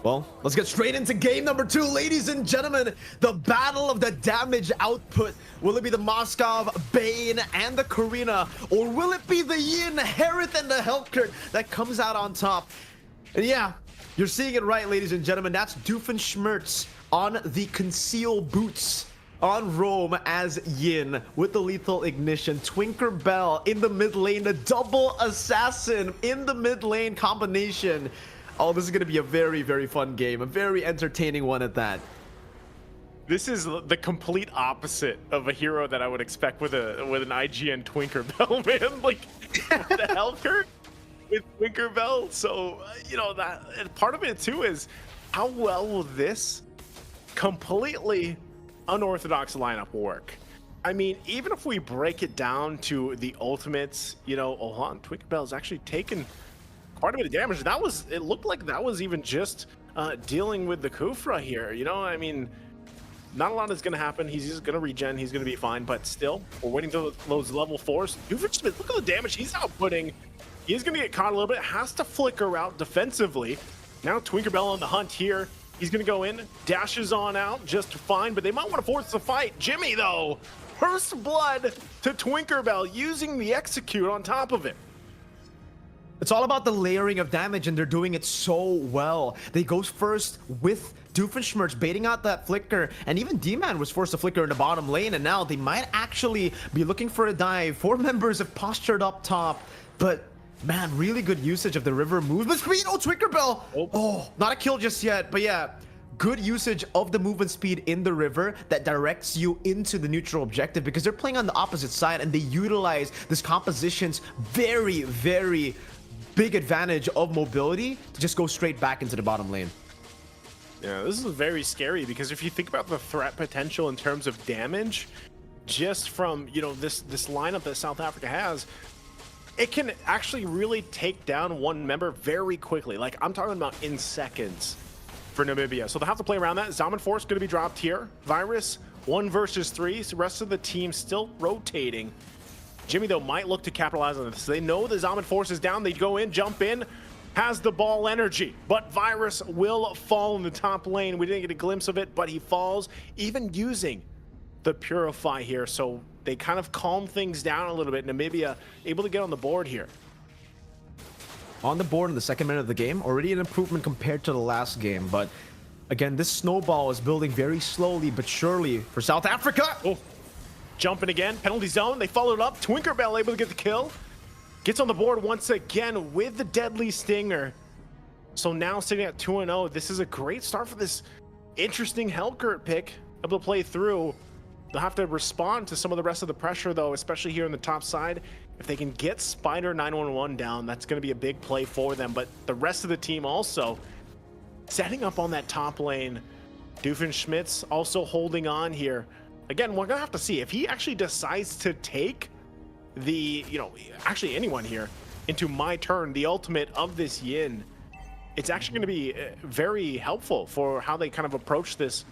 Speaker 2: Well, let's get straight into game number 2, ladies and gentlemen. The battle of the damage output. Will it be the Mozkov, Bane, and the Karina? Or will it be the Yin, Harith, and the Hellcurt that comes out on top? And yeah, you're seeing it right, ladies and gentlemen. That's Doofenshmirtz on the Conceal Boots on Roam as Yin with the Lethal Ignition. Tinkerbell in the mid lane, the double assassin in the mid lane combination. Oh, this is going to be a very, very fun game. A very entertaining one at that.
Speaker 1: This is the complete opposite of a hero that I would expect with an IGN Tinkerbell, man. Like, the Hellcurt with Tinkerbell. So, you know, that part of it, too, is how well will this completely unorthodox lineup work? I mean, even if we break it down to the ultimates, you know, Tinkerbell's actually taken quite a bit of damage. It looked like that was even just dealing with the Kufra here. You know, I mean, not a lot is going to happen. He's just going to regen. He's going to be fine. But still, we're waiting till those level 4s. Doofenshmirtz, look at the damage he's outputting. He's going to get caught a little bit. Has to flicker out defensively. Now Tinkerbell on the hunt here. He's going to go in. Dashes on out just fine. But they might want to force the fight. Jimmy, though, first blood to Tinkerbell using the execute on top of it.
Speaker 2: It's all about the layering of damage, and they're doing it so well. They go first with Doofenshmirtz baiting out that flicker, and even D-Man was forced to flicker in the bottom lane, and now they might actually be looking for a dive. 4 members have postured up top, but man, really good usage of the river movement speed. Oh, Tinkerbell! Oh, not a kill just yet, but yeah, good usage of the movement speed in the river that directs you into the neutral objective, because they're playing on the opposite side, and they utilize this composition's very, very big advantage of mobility to just go straight back into the bottom lane.
Speaker 1: Yeah, this is very scary, because if you think about the threat potential in terms of damage, just from, you know, this lineup that South Africa has, it can actually really take down one member very quickly. Like, I'm talking about in seconds for Namibia. So they'll have to play around that. Zaman Force going to be dropped here. Virus, 1 versus 3. So the rest of the team still rotating. Jimmy, though, might look to capitalize on this. They know the Zaman Force is down. They go in, jump in, has the ball energy. But Virus will fall in the top lane. We didn't get a glimpse of it, but he falls, even using the Purify here. So they kind of calm things down a little bit. Namibia able to get on the board here.
Speaker 2: On the board in the second minute of the game, already an improvement compared to the last game. But again, this snowball is building very slowly but surely for South Africa.
Speaker 1: Oh. Jumping again, penalty zone, they followed up. Tinkerbell able to get the kill. Gets on the board once again with the deadly stinger. So now sitting at 2-0, this is a great start for this interesting Hellcurt pick. Able to play through. They'll have to respond to some of the rest of the pressure though, especially here on the top side. If they can get Spider 911 down, that's going to be a big play for them. But the rest of the team also setting up on that top lane. Doofenshmirtz also holding on here. Again, we're going to have to see if he actually decides to take the, you know, actually anyone here. into My Turn, the ultimate of this Yin. It's actually going to be very helpful for how they kind of approach this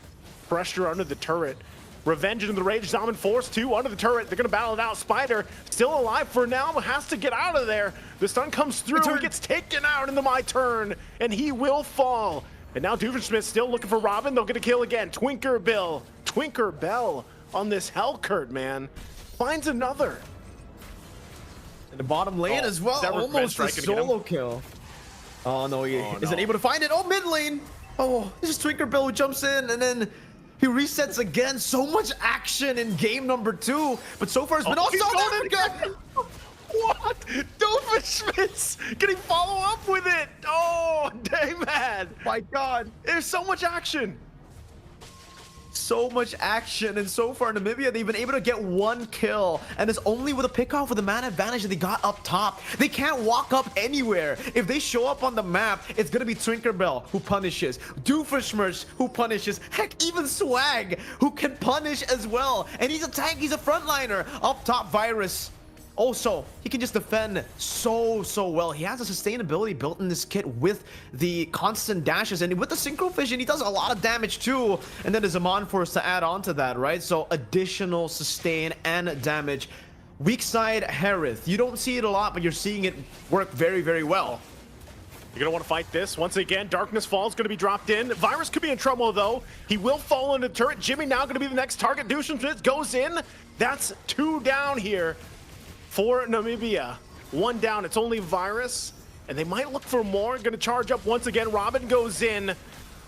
Speaker 1: pressure under the turret. Revenge into the Rage, Zaman Force 2 under the turret. They're going to battle it out. Spider still alive for now, but has to get out of there. The stun comes through. He gets taken out in the My Turn, and he will fall. And now Doofenshmirtz still looking for Robin. They'll get a kill again. Twinkerbell on this Hellcurt, man. Finds another.
Speaker 2: In the bottom lane as well. Almost a solo kill. Oh, no, he isn't able to find it. Oh, mid lane. Oh, this is Twinkerbell who jumps in, and then he resets again. So much action in game number 2, but so far it's been South Africa.
Speaker 1: What? Doofenshmirtz! Can he follow up with it? Oh, dang, man.
Speaker 2: My God.
Speaker 1: There's so much action.
Speaker 2: So much action, and so far Namibia, they've been able to get 1 kill, and it's only with a pick-off with the man advantage that they got up top. They can't walk up anywhere. If they show up on the map, it's gonna be Twinkerbell who punishes, Doofenshmirtz who punishes, heck, even Swag who can punish as well. And he's a tank, he's a frontliner. Up top, Virus. Also, he can just defend so well. He has a sustainability built in this kit with the constant dashes, and with the synchro vision, he does a lot of damage too. And then there's a Zaman Force to add on to that, right? So additional sustain and damage. Weak side Harith. You don't see it a lot, but you're seeing it work very well.
Speaker 1: You're gonna want to fight this. Once again, Darkness Falls gonna be dropped in. Virus could be in trouble though. He will fall into the turret. Jimmy now gonna be the next target. Doofenshmirtz goes in. That's 2 down here for Namibia. 1 down, it's only Virus, and they might look for more. Gonna charge up once again. Robin goes in.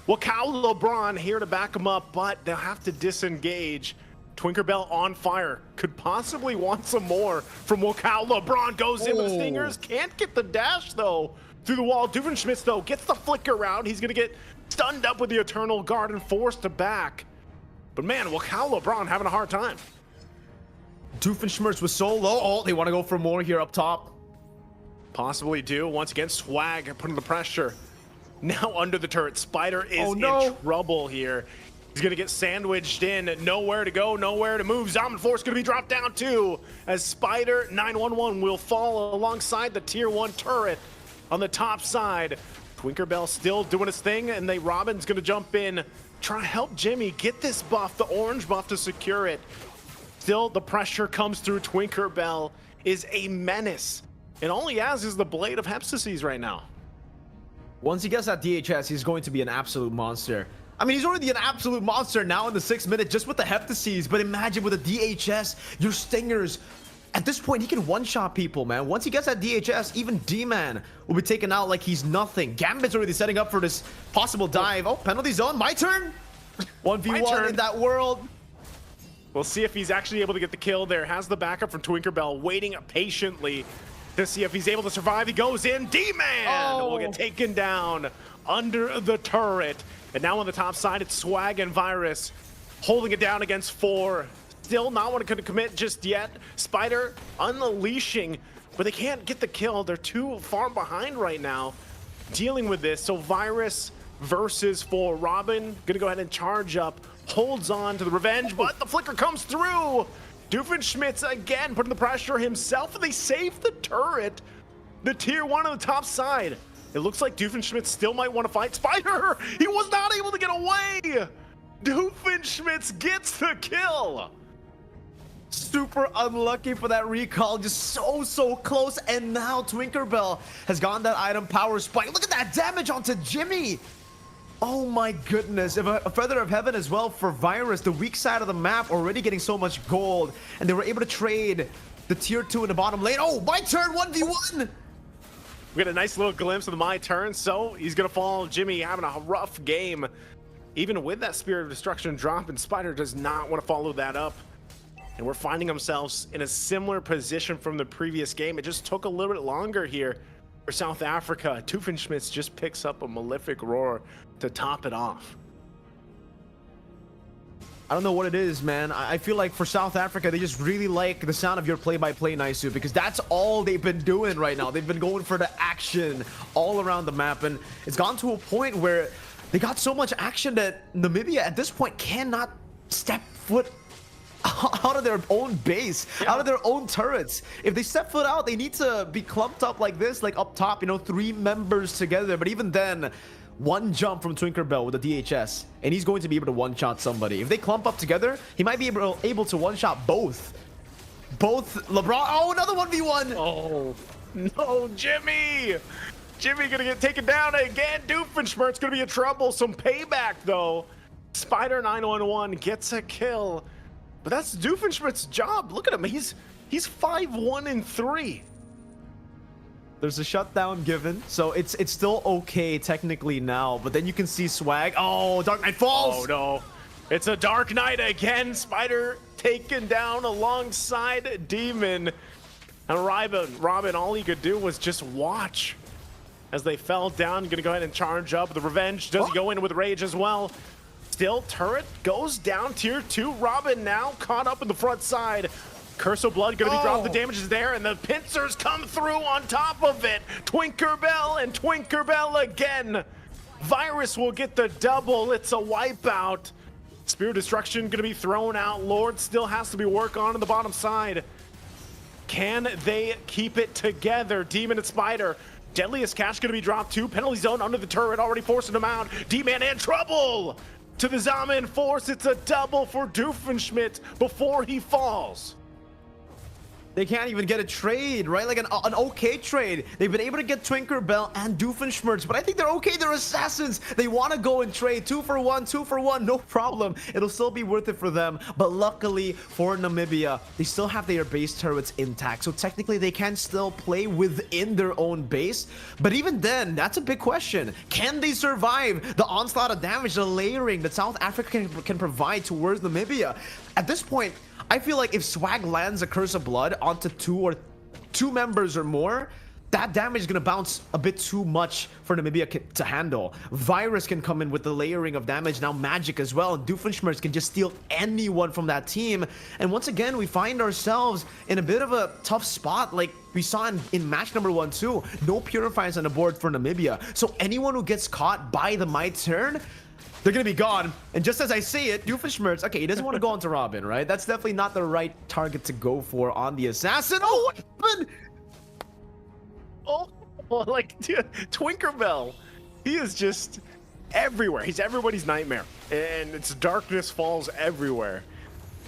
Speaker 1: Wakao LeBron here to back him up, but they'll have to disengage. Twinkerbell on fire. Could possibly want some more from Wakao LeBron. Goes in with the Stingers. Can't get the dash though through the wall. Doofenshmirtz though gets the flicker round. He's gonna get stunned up with the Eternal Guard and forced to back. But man, Wakao LeBron having a hard time.
Speaker 2: Doofenshmirtz was so low. Oh, they want to go for more here up top.
Speaker 1: Possibly do. Once again, Swag putting the pressure. Now under the turret. Spider is in trouble here. He's going to get sandwiched in. Nowhere to go, nowhere to move. Zaman Force going to be dropped down too, as Spider 911 will fall alongside the tier 1 turret on the top side. Twinkerbell still doing his thing, and Robin's going to jump in, try to help Jimmy get this buff, the orange buff, to secure it. Still, the pressure comes through. Twinkerbell is a menace, and all he has is the Blade of Hepsises right now.
Speaker 2: Once he gets that DHS, he's going to be an absolute monster. I mean, he's already an absolute monster now in the 6th minute just with the Hepsises, but imagine with a DHS, your Stingers. At this point, he can one-shot people, man. Once he gets that DHS, even D-Man will be taken out like he's nothing. Gambit's already setting up for this possible dive. Oh, penalty zone, my turn. 1v1 in that world.
Speaker 1: We'll see if he's actually able to get the kill there. Has the backup from Twinkerbell, waiting patiently to see if he's able to survive. He goes in. D-Man will get taken down under the turret. And now on the top side, it's Swag and Virus holding it down against 4. Still not want to commit just yet. Spider unleashing, but they can't get the kill. They're too far behind right now dealing with this. So Virus versus 4. Robin gonna go ahead and charge up. Holds on to the revenge, but the flicker comes through. Doofenshmirtz again putting the pressure himself, and they save the turret. The tier 1 on the top side. It looks like Doofenshmirtz still might want to fight Spider. He was not able to get away. Doofenshmirtz gets the kill.
Speaker 2: Super unlucky for that recall. Just so close. And now Twinkerbell has gotten that item power spike. Look at that damage onto Jimmy. Oh my goodness. If a Feather of Heaven as well for Virus. The weak side of the map already getting so much gold. And they were able to trade the tier 2 in the bottom lane. Oh, my turn 1v1.
Speaker 1: We got a nice little glimpse of the My Turn, so he's gonna fall. Jimmy having a rough game. Even with that Spirit of Destruction drop, and Spider does not want to follow that up. And we're finding ourselves in a similar position from the previous game. It just took a little bit longer here for South Africa. Doofenshmirtz just picks up a Malefic Roar to top it off.
Speaker 2: I don't know what it is, man. I feel like for South Africa, they just really like the sound of your play-by-play, Naisu, because that's all they've been doing right now. They've been going for the action all around the map, and it's gone to a point where they got so much action that Namibia at this point cannot step foot out of their own base, out of their own turrets. If they step foot out, they need to be clumped up like this, like up top, you know, 3 members together. But even then, one jump from Tinkerbell with the DHS, and he's going to be able to one-shot somebody. If they clump up together, he might be able to one-shot both LeBron. Oh, another 1v1.
Speaker 1: Oh, no, Jimmy. Jimmy gonna get taken down again. Doofenshmirtz gonna be in trouble. Some payback, though. Spider 911 gets a kill. But that's Doofenshmirtz's job. Look at him. He's 5-1-3.
Speaker 2: There's a shutdown given, so it's still okay technically now. But then you can see Swag. Oh, Dark Knight falls.
Speaker 1: Oh, no. It's a Dark Knight again. Spider taken down alongside Demon. And Robin, all he could do was just watch as they fell down. Gonna go ahead and charge up. The Revenge does go in with Rage as well. Still, turret goes down tier 2. Robin now caught up in the front side. Curse of Blood gonna be dropped. The damage is there, and the pincers come through on top of it. Twinkerbell and Twinkerbell again. Virus will get the double. It's a wipeout. Spirit Destruction gonna be thrown out. Lord still has to be worked on the bottom side. Can they keep it together? Demon and Spider. Deadliest Cash gonna be dropped too. Penalty zone under the turret, already forcing him out. D-Man in trouble! To the Zaman Force, it's a double for Doofenshmirtz before he falls.
Speaker 2: They can't even get a trade, right? Like an okay trade. They've been able to get Tinkerbell and Doofenshmirtz, but I think they're okay. They're assassins. They want to go and trade 2 for 1, 2 for 1, no problem. It'll still be worth it for them. But luckily for Namibia, they still have their base turrets intact. So technically they can still play within their own base. But even then, that's a big question. Can they survive the onslaught of damage, the layering that South Africa can provide towards Namibia? At this point, I feel like if Swag lands a Curse of Blood onto 2 members or more, that damage is going to bounce a bit too much for Namibia to handle. Virus can come in with the layering of damage, now Magic as well, and Doofenshmirtz can just steal anyone from that team. And once again, we find ourselves in a bit of a tough spot like we saw in match number 1 too. No Purifiers on the board for Namibia. So anyone who gets caught by the My Turn, they're gonna be gone. And just as I say it, Doofenshmirtz, okay, he doesn't want to go onto Robin, right? That's definitely not the right target to go for on the assassin. Oh, what happened?
Speaker 1: Oh, like Twinkerbell. He is just everywhere. He's everybody's nightmare. And it's darkness falls everywhere.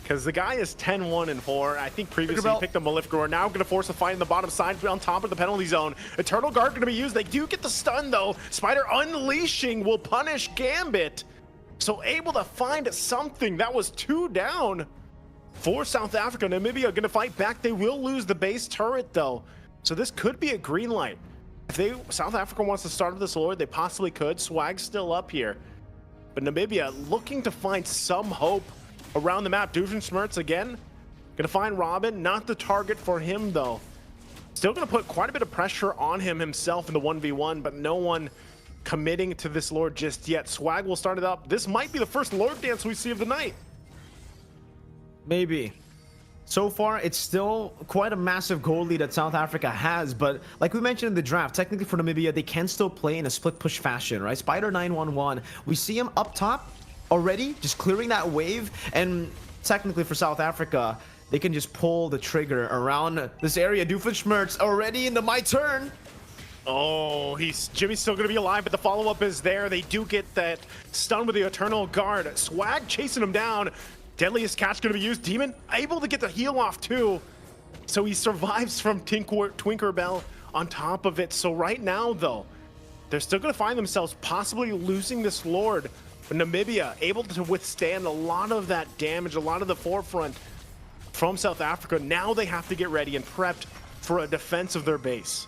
Speaker 1: Because the guy is 10-1-4. I think previously he picked the Mlbb Roar. Now going to force a fight in the bottom side on top of the penalty zone. Eternal Guard going to be used. They do get the stun though. Spider unleashing will punish Gambit. So able to find something. That was 2 down for South Africa. Namibia going to fight back. They will lose the base turret though. So this could be a green light. If South Africa wants to start with this Lord, they possibly could. Swag's still up here. But Namibia looking to find some hope around the map. Doofenshmirtz again. Gonna find Robin. Not the target for him though. Still gonna put quite a bit of pressure on him himself in the 1v1, but no one committing to this Lord just yet. Swag will start it up. This might be the first Lord dance we see of the night.
Speaker 2: Maybe. So far, it's still quite a massive goal lead that South Africa has, but like we mentioned in the draft, technically for Namibia, they can still play in a split push fashion, right? Spider 911, we see him up top already, just clearing that wave, and technically for South Africa, they can just pull the trigger around this area. Doofenshmirtz already into My Turn.
Speaker 1: Oh, Jimmy's still gonna be alive, but the follow-up is there. They do get that stun with the Eternal Guard. Swag chasing him down. Deadliest Catch gonna be used. Demon able to get the heal off too. So he survives from Twinkerbell on top of it. So right now though, they're still gonna find themselves possibly losing this Lord. But Namibia able to withstand a lot of that damage, a lot of the forefront from South Africa. Now they have to get ready and prepped for a defense of their base.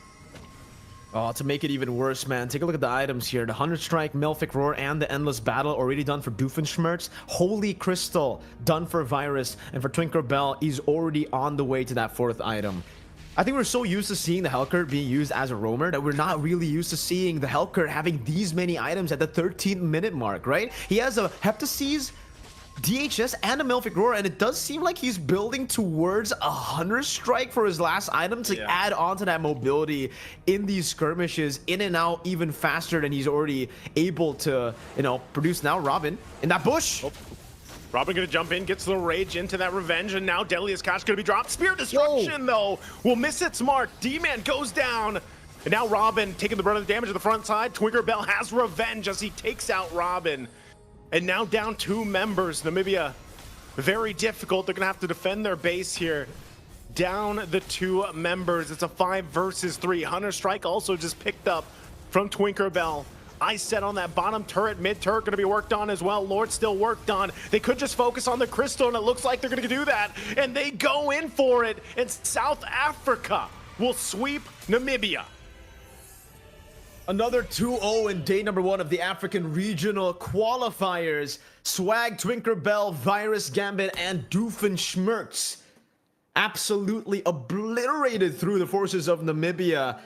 Speaker 2: Oh, to make it even worse, man, take a look at the items here. The 100 Strike, Mlbb Roar, and the Endless Battle already done for Doofenshmirtz. Holy Crystal done for Virus, and for Tinkerbell, he's already on the way to that 4th item. I think we're so used to seeing the Hellcurt being used as a roamer that we're not really used to seeing the Hellcurt having these many items at the 13-minute mark, right? He has a Heptaseas, DHS, and a Mlbb Roar, and it does seem like he's building towards a 100 Strike for his last item to add on to that mobility in these skirmishes, in and out even faster than he's already able to, you know, produce. Now Robin in that bush.
Speaker 1: Robin gonna jump in, gets the rage into that revenge, and now Deadliest Cash gonna be dropped. Spear Destruction, though, will miss its mark. D-Man goes down. And now Robin taking the brunt of the damage to the front side. Tinkerbell has revenge as he takes out Robin. And now down 2 members. Namibia, very difficult. They're gonna have to defend their base here. Down the 2 members. It's a 5 versus 3. Hunter Strike also just picked up from Tinkerbell. Ice set on that bottom turret, mid turret gonna be worked on as well. Lord still worked on. They could just focus on the crystal, and it looks like they're gonna do that. And they go in for it. And South Africa will sweep Namibia.
Speaker 2: Another 2-0 in day number 1 of the African Regional Qualifiers. Swag, Tinkerbell, Virus, Gambit, and Doofenshmirtz absolutely obliterated through the forces of Namibia.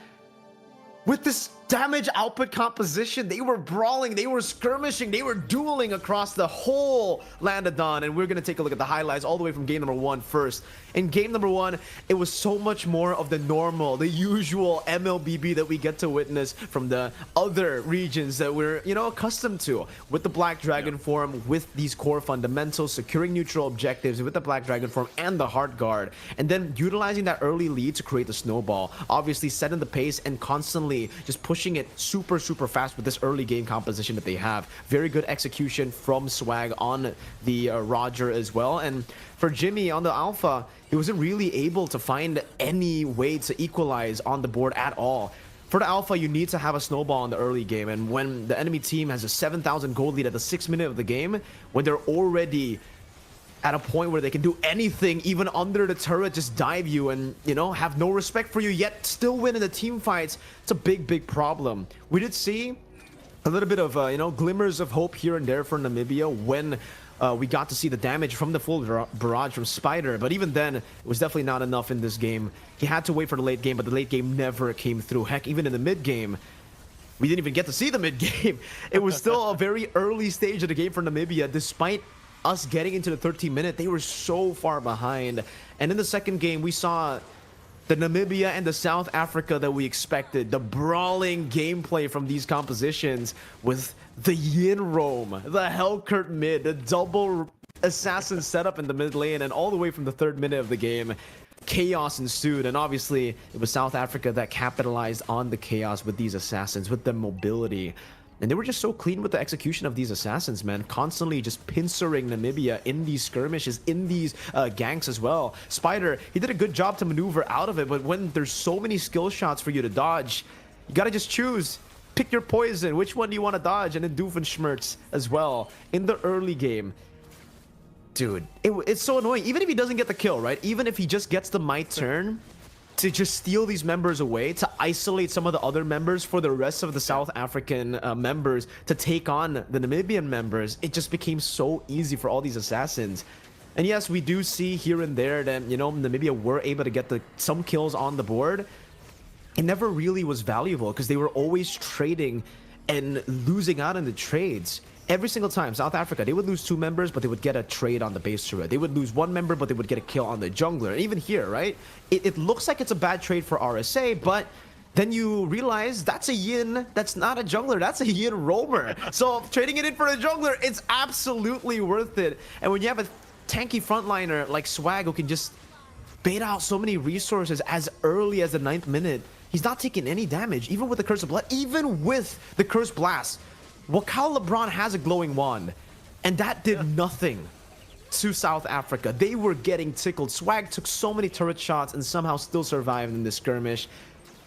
Speaker 2: With this damage output composition, they were brawling, they were skirmishing, they were dueling across the whole Landadon. And we're going to take a look at the highlights all the way from game number 1 first. In game number 1, it was so much more of the normal, the usual Mlbb that we get to witness from the other regions that we're, accustomed to. With the Black Dragon form, with these core fundamentals, securing neutral objectives with the Black Dragon form and the Heart Guard. And then utilizing that early lead to create the snowball. Obviously setting the pace and constantly just pushing it super fast with this early game composition that they have. Very good execution from Swag on the Roger as well. And for Jimmy on the Alpha, he wasn't really able to find any way to equalize on the board at all. For the Alpha, you need to have a snowball in the early game, and when the enemy team has a 7,000 gold lead at the 6th minute of the game, when they're already at a point where they can do anything, even under the turret, just dive you and, have no respect for you, yet still win in the team fights, it's a big problem. We did see a little bit of, glimmers of hope here and there for Namibia when we got to see the damage from the full barrage from Spider, but even then, it was definitely not enough in this game. He had to wait for the late game, but the late game never came through. Heck, even in the mid game, we didn't even get to see the mid game. It was still a very early stage of the game for Namibia, despite us getting into the 13th minute. They were so far behind. And in the second game, we saw the Namibia and the South Africa that we expected. The brawling gameplay from these compositions with the Yin Roam, the Hellcurt mid, the double assassin setup in the mid lane, and all the way from the 3rd minute of the game, chaos ensued. And obviously, it was South Africa that capitalized on the chaos with these assassins, with the mobility. And they were just so clean with the execution of these assassins, man. Constantly just pincering Namibia in these skirmishes, in these ganks as well. Spider, he did a good job to maneuver out of it, but when there's so many skill shots for you to dodge, you gotta just choose. Pick your poison. Which one do you want to dodge? And then Doofenshmirtz as well in the early game. Dude, it's so annoying. Even if he doesn't get the kill, right? Even if he just gets the my turn to just steal these members away, to isolate some of the other members for the rest of the South African members to take on the Namibian members, it just became so easy for all these assassins. And yes, we do see here and there that, Namibia were able to get some kills on the board. It never really was valuable because they were always trading and losing out in the trades. Every single time, South Africa, they would lose 2 members, but they would get a trade on the base turret. They would lose 1 member, but they would get a kill on the jungler. And even here, right? It looks like it's a bad trade for RSA, but then you realize that's a Yin, that's not a jungler, that's a Yin roamer. So trading it in for a jungler, it's absolutely worth it. And when you have a tanky frontliner like Swag who can just bait out so many resources as early as the 9th minute, he's not taking any damage, even with the Curse of Blood, even with the Curse Blast. Wakao LeBron has a glowing wand, and that did nothing to South Africa. They were getting tickled. Swag took so many turret shots and somehow still survived in this skirmish.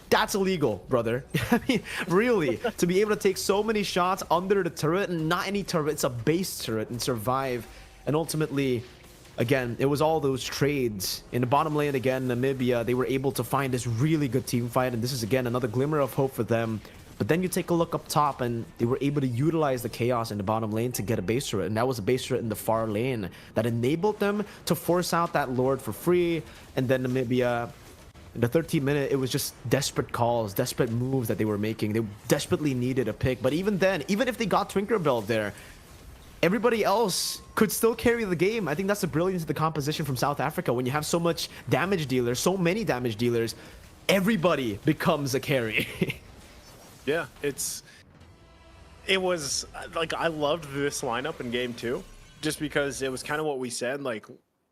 Speaker 2: That's illegal, brother. I mean, really, to be able to take so many shots under the turret, and not any turret, it's a base turret, and survive. And ultimately, again, it was all those trades. In the bottom lane, again, Namibia, they were able to find this really good team fight, and this is, again, another glimmer of hope for them. But then you take a look up top, and they were able to utilize the chaos in the bottom lane to get a base turret, and that was a base turret in the far lane that enabled them to force out that Lord for free. And then Namibia, in the 13th minute, it was just desperate calls, desperate moves that they were making. They desperately needed a pick. But even then, even if they got Tinkerbell there, everybody else could still carry the game. I think that's the brilliance of the composition from South Africa. When you have so much damage dealers, so many damage dealers, everybody becomes a carry.
Speaker 1: Yeah, it was like, I loved this lineup in game 2. just because it was kind of what we said, like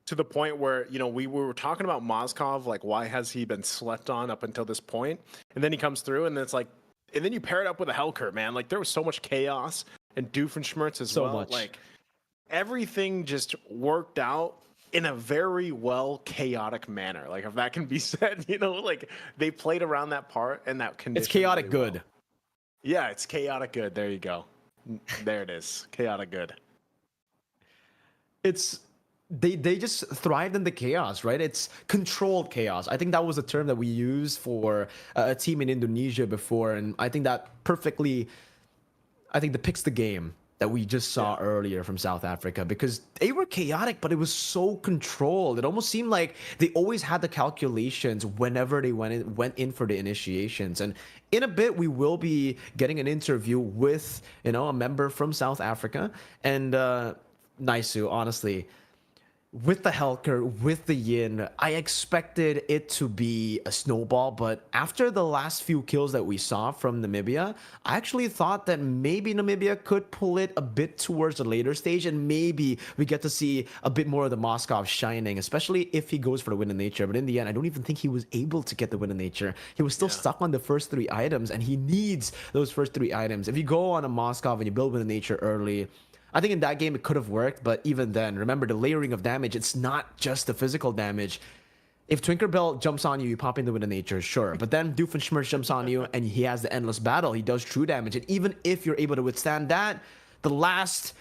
Speaker 1: to the point where, we were talking about Mozkov, like why has he been slept on up until this point? And then he comes through and it's like, and then you pair it up with a Hellkurt, man. Like there was so much chaos and Doofenshmirtz as well.
Speaker 2: Much.
Speaker 1: Like everything just worked out in a very chaotic manner. Like if that can be said, like they played around that part and that condition.
Speaker 2: It's chaotic
Speaker 1: really
Speaker 2: good.
Speaker 1: Yeah, it's chaotic good. There you go. There it is. Chaotic good.
Speaker 2: It's they just thrived in the chaos, right? It's controlled chaos. I think that was a term that we used for a team in Indonesia before, and I think that perfectly, depicts the game that we just saw earlier from South Africa, because they were chaotic, but it was so controlled. It almost seemed like they always had the calculations whenever they went in for the initiations. And in a bit, we will be getting an interview with a member from South Africa, and Naisu, honestly, with the Hellkurt, with the Yin, I expected it to be a snowball, but after the last few kills that we saw from Namibia, I actually thought that maybe Namibia could pull it a bit towards the later stage, and maybe we get to see a bit more of the Mozkov shining, especially if he goes for the Wind of Nature. But in the end, I don't even think he was able to get the Wind of Nature. He was still stuck on the first 3 items, and he needs those first 3 items. If you go on a Mozkov and you build Wind of Nature early, I think in that game it could have worked, but even then, remember the layering of damage. It's not just the physical damage. If Tinkerbell jumps on you, you pop into Wind of Nature, sure. But then Doofenshmirtz jumps on you, and he has the Endless Battle. He does true damage. And even if you're able to withstand that, the last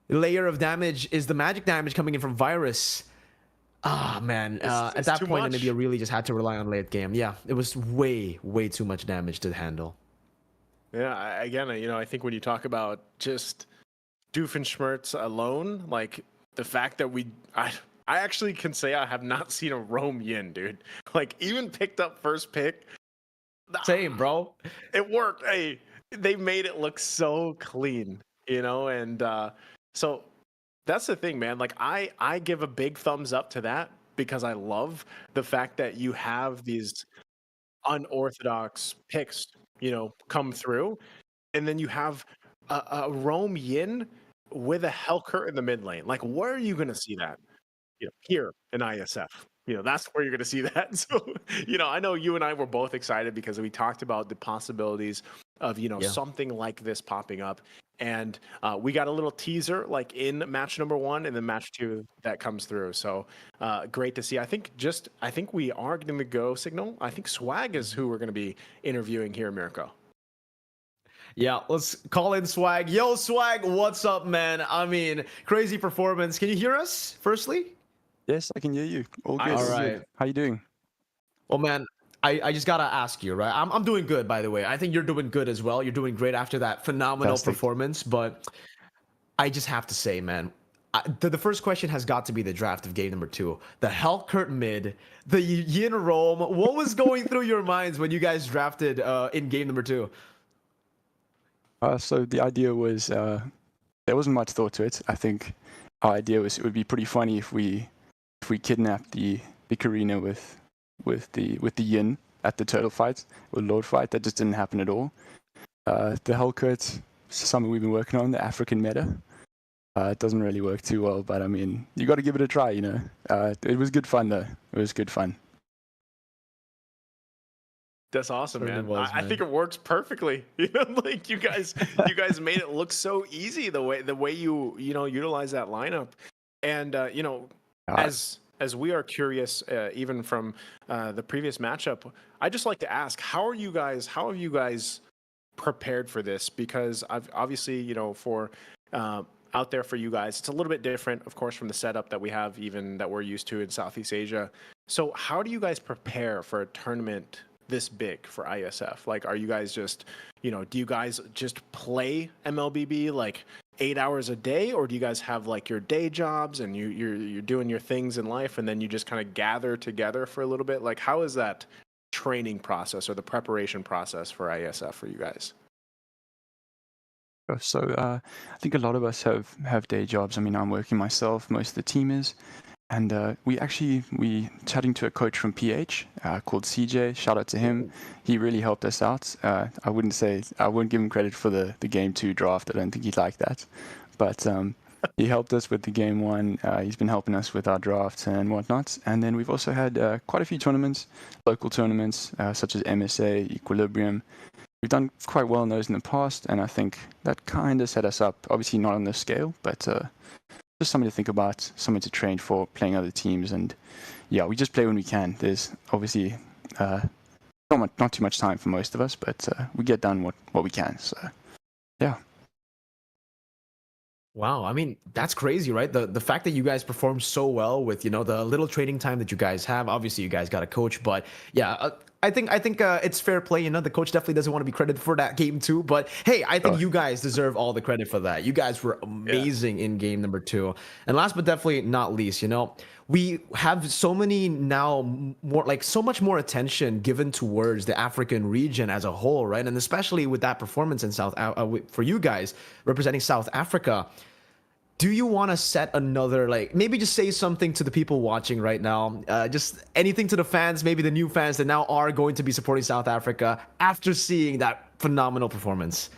Speaker 2: layer of damage is the magic damage coming in from Virus. Ah, man. At that point, Namibia really just had to rely on late game. Yeah, it was way, way too much damage to handle.
Speaker 1: Yeah, again, I think when you talk about just Doofenshmirtz alone, like the fact that I actually can say I have not seen a roam Yin, dude. Like even picked up first pick.
Speaker 2: Same, bro.
Speaker 1: It worked. Hey, they made it look so clean, and so that's the thing, man. Like I give a big thumbs up to that, because I love the fact that you have these unorthodox picks, come through, and then you have a roam Yin with a Hellkurt in the mid lane. Like, where are you going to see that? Here in Iesf. That's where you're going to see that. So, I know you and I were both excited because we talked about the possibilities of, something like this popping up. And we got a little teaser like in match number 1 and then match 2 that comes through. So great to see. I think we are going to go Signal. I think Swag is who we're going to be interviewing here in Mirko.
Speaker 2: Yeah, let's call in Swag. Yo, Swag, what's up, man? I mean, crazy performance. Can you hear us, firstly?
Speaker 4: Yes, I can hear you. All good.
Speaker 2: All right.
Speaker 4: How you doing?
Speaker 2: Well, man, I just got to ask you, right? I'm doing good, by the way. I think you're doing good as well. You're doing great after that phenomenal performance. But I just have to say, man, the first question has got to be the draft of game number 2. The Hellkurt mid, the Yin roam. What was going through your minds when you guys drafted in game number 2?
Speaker 4: So the idea was, there wasn't much thought to it. I think our idea was it would be pretty funny if we kidnapped the Karina with the Yin at the turtle fight or Lord fight. That just didn't happen at all. The Hellkurt, something we've been working on, the African meta. It doesn't really work too well, but I mean, you got to give it a try, It was good fun though. It was good fun.
Speaker 1: That's awesome, man.
Speaker 2: Man.
Speaker 1: I think it works perfectly. Like you guys made it look so easy the way you utilize that lineup, and as we are curious, even from the previous matchup, I just like to ask, how have you guys prepared for this? Because obviously, for out there for you guys, it's a little bit different, of course, from the setup that we have, even that we're used to in Southeast Asia. So how do you guys prepare for a tournament this big for ISF? Like, are you guys just, do you guys just play Mlbb like 8 hours a day, or do you guys have like your day jobs and you're doing your things in life and then you just kind of gather together for a little bit? Like, how is that training process or the preparation process for ISF for you guys?
Speaker 4: So I think a lot of us have day jobs. I mean, I'm working myself, most of the team is. And we chatting to a coach from PH called CJ. Shout out to him. He really helped us out. I wouldn't give him credit for the game 2 draft. I don't think he'd like that. But he helped us with the game one. He's been helping us with our drafts and whatnot. And then we've also had quite a few tournaments, local tournaments, such as MSA, Equilibrium. We've done quite well in those in the past, and I think that kind of set us up. Obviously not on this scale, but just something to think about, something to train for, playing other teams. And yeah, we just play when we can. There's obviously not too much time for most of us, but we get done what we can. So yeah.
Speaker 2: Wow, I mean, that's crazy, right? The fact that you guys perform so well with, the little training time that you guys have. Obviously, you guys got a coach, but yeah, I think it's fair play. The coach definitely doesn't want to be credited for that game too. But hey, I think you guys deserve all the credit for that. You guys were amazing in game number 2. And last but definitely not least, we have so many now so much more attention given towards the African region as a whole, right? And especially with that performance in for you guys representing South Africa. Do you want to set another, maybe just say something to the people watching right now? Just anything to the fans, maybe the new fans that now are going to be supporting South Africa after seeing that phenomenal performance.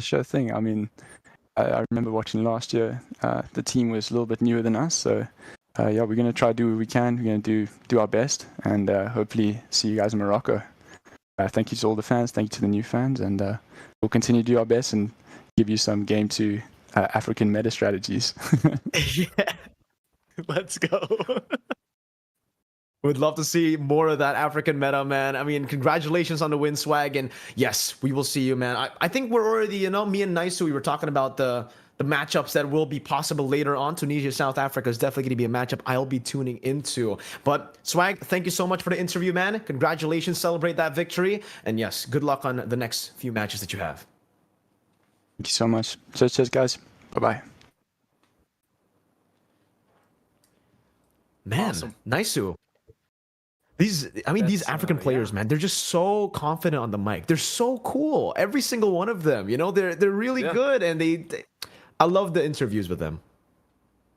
Speaker 4: Sure thing. I mean, I remember watching last year. The team was a little bit newer than us, so yeah, we're going to try to do what we can. We're going to do our best, and hopefully see you guys in Morocco. Thank you to all the fans. Thank you to the new fans, and we'll continue to do our best and give you some game 2 African meta strategies.
Speaker 1: Yeah, let's go.
Speaker 2: Would love to see more of that African meta, man. I mean, congratulations on the win, Swag, and yes, we will see you, man. I think we're already, me and Naisu, we were talking about the matchups that will be possible later on. Tunisia, South Africa is definitely going to be a matchup I'll be tuning into. But Swag, thank you so much for the interview, man. Congratulations, celebrate that victory, and yes, good luck on the next few matches that you have.
Speaker 4: Thank you so much. Cheers, guys. Bye-bye.
Speaker 2: Man,
Speaker 1: Awesome.
Speaker 2: Naisu. These African players, man, they're just so confident on the mic. They're so cool. Every single one of them, they're really good, and I love the interviews with them.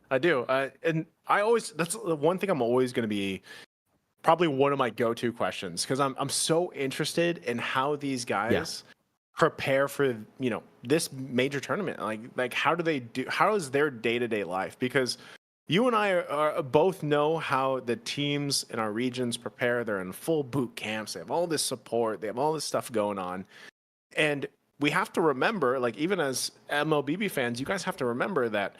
Speaker 1: I do. And that's the one thing I'm always going to be probably one of my go-to questions, because I'm so interested in how these guys prepare for, this major tournament. Like how is their day-to-day life? Because you and I are both know how the teams in our regions prepare. They're in full boot camps. They have all this support. They have all this stuff going on. And we have to remember, even as Mlbb fans, you guys have to remember that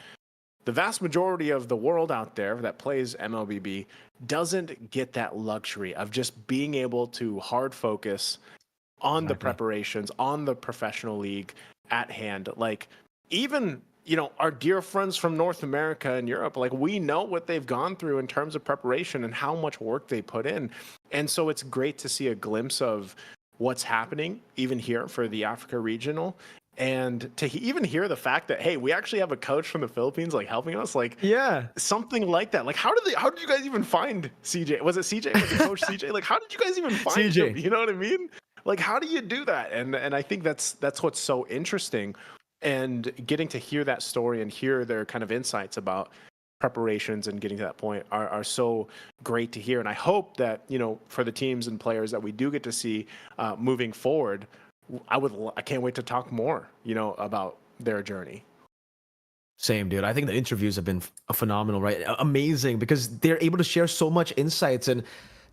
Speaker 1: the vast majority of the world out there that plays Mlbb doesn't get that luxury of just being able to hard focus on the preparations, on the professional league at hand. Even our dear friends from North America and Europe, we know what they've gone through in terms of preparation and how much work they put in. And so it's great to see a glimpse of what's happening even here for the Africa regional, and to even hear the fact that, hey, we actually have a coach from the Philippines helping us, something like that. How did you guys even find CJ? Was it CJ? Was it Coach CJ? How did you guys even find
Speaker 2: CJ.
Speaker 1: him? You know what I mean? How do you do that? And I think that's what's so interesting. And getting to hear that story and hear their kind of insights about preparations and getting to that point are so great to hear. And I hope that, for the teams and players that we do get to see moving forward, I can't wait to talk more, about their journey.
Speaker 2: Same, dude. I think the interviews have been phenomenal, right? Amazing, because they're able to share so much insights. And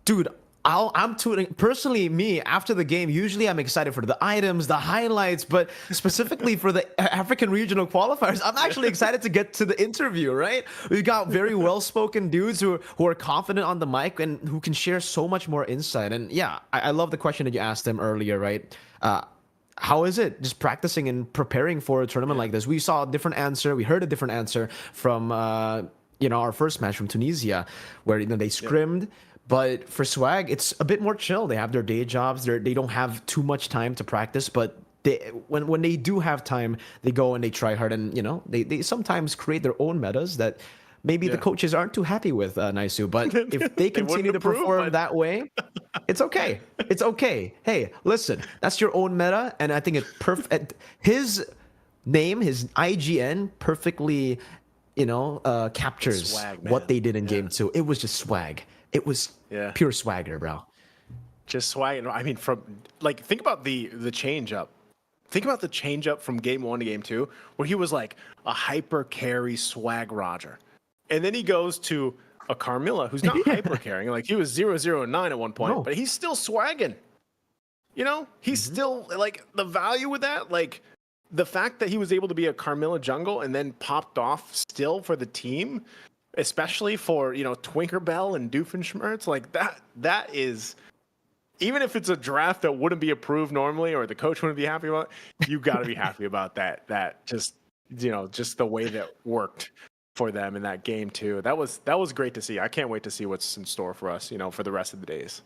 Speaker 2: dude, I'm tuning personally. Me, after the game, usually I'm excited for the items, the highlights, but specifically for the African regional qualifiers, I'm actually excited to get to the interview. Right? We've got very well-spoken dudes who are confident on the mic and who can share so much more insight. And yeah, I love the question that you asked them earlier, right? How is it just practicing and preparing for a tournament like this? We saw a different answer. We heard a different answer from our first match from Tunisia, where they scrimmed. But for Swag, it's a bit more chill. They have their day jobs. They don't have too much time to practice, but when they do have time, they go and they try hard. And they sometimes create their own metas that maybe the coaches aren't too happy with, Naisu. But if they continue to perform that way, it's okay. It's okay. Hey, listen, that's your own meta, and I think it's perfect. His name, his IGN, perfectly, captures
Speaker 1: Swag,
Speaker 2: what
Speaker 1: man.
Speaker 2: they did in game 2. It was just swag. It was pure swagger, bro.
Speaker 1: Just swag. I mean, think about the change up Think about the change up from game 1 to game 2, where he was like a hyper carry swag Roger. And then he goes to a Carmilla who's not hyper carrying. Like he was 0-0-9 at one point,
Speaker 2: No.
Speaker 1: but he's still swagging. You know, he's still like the value with that. Like the fact that he was able to be a Carmilla jungle and then popped off still for the team, especially for, you know, Twinkerbell and Doofenshmirtz, like that is, even if it's a draft that wouldn't be approved normally or the coach wouldn't be happy about, you got to be happy about that. That just, you know, just the way that worked for them in that game too. That was great to see. I can't wait to see what's in store for us, you know, for the rest of the days.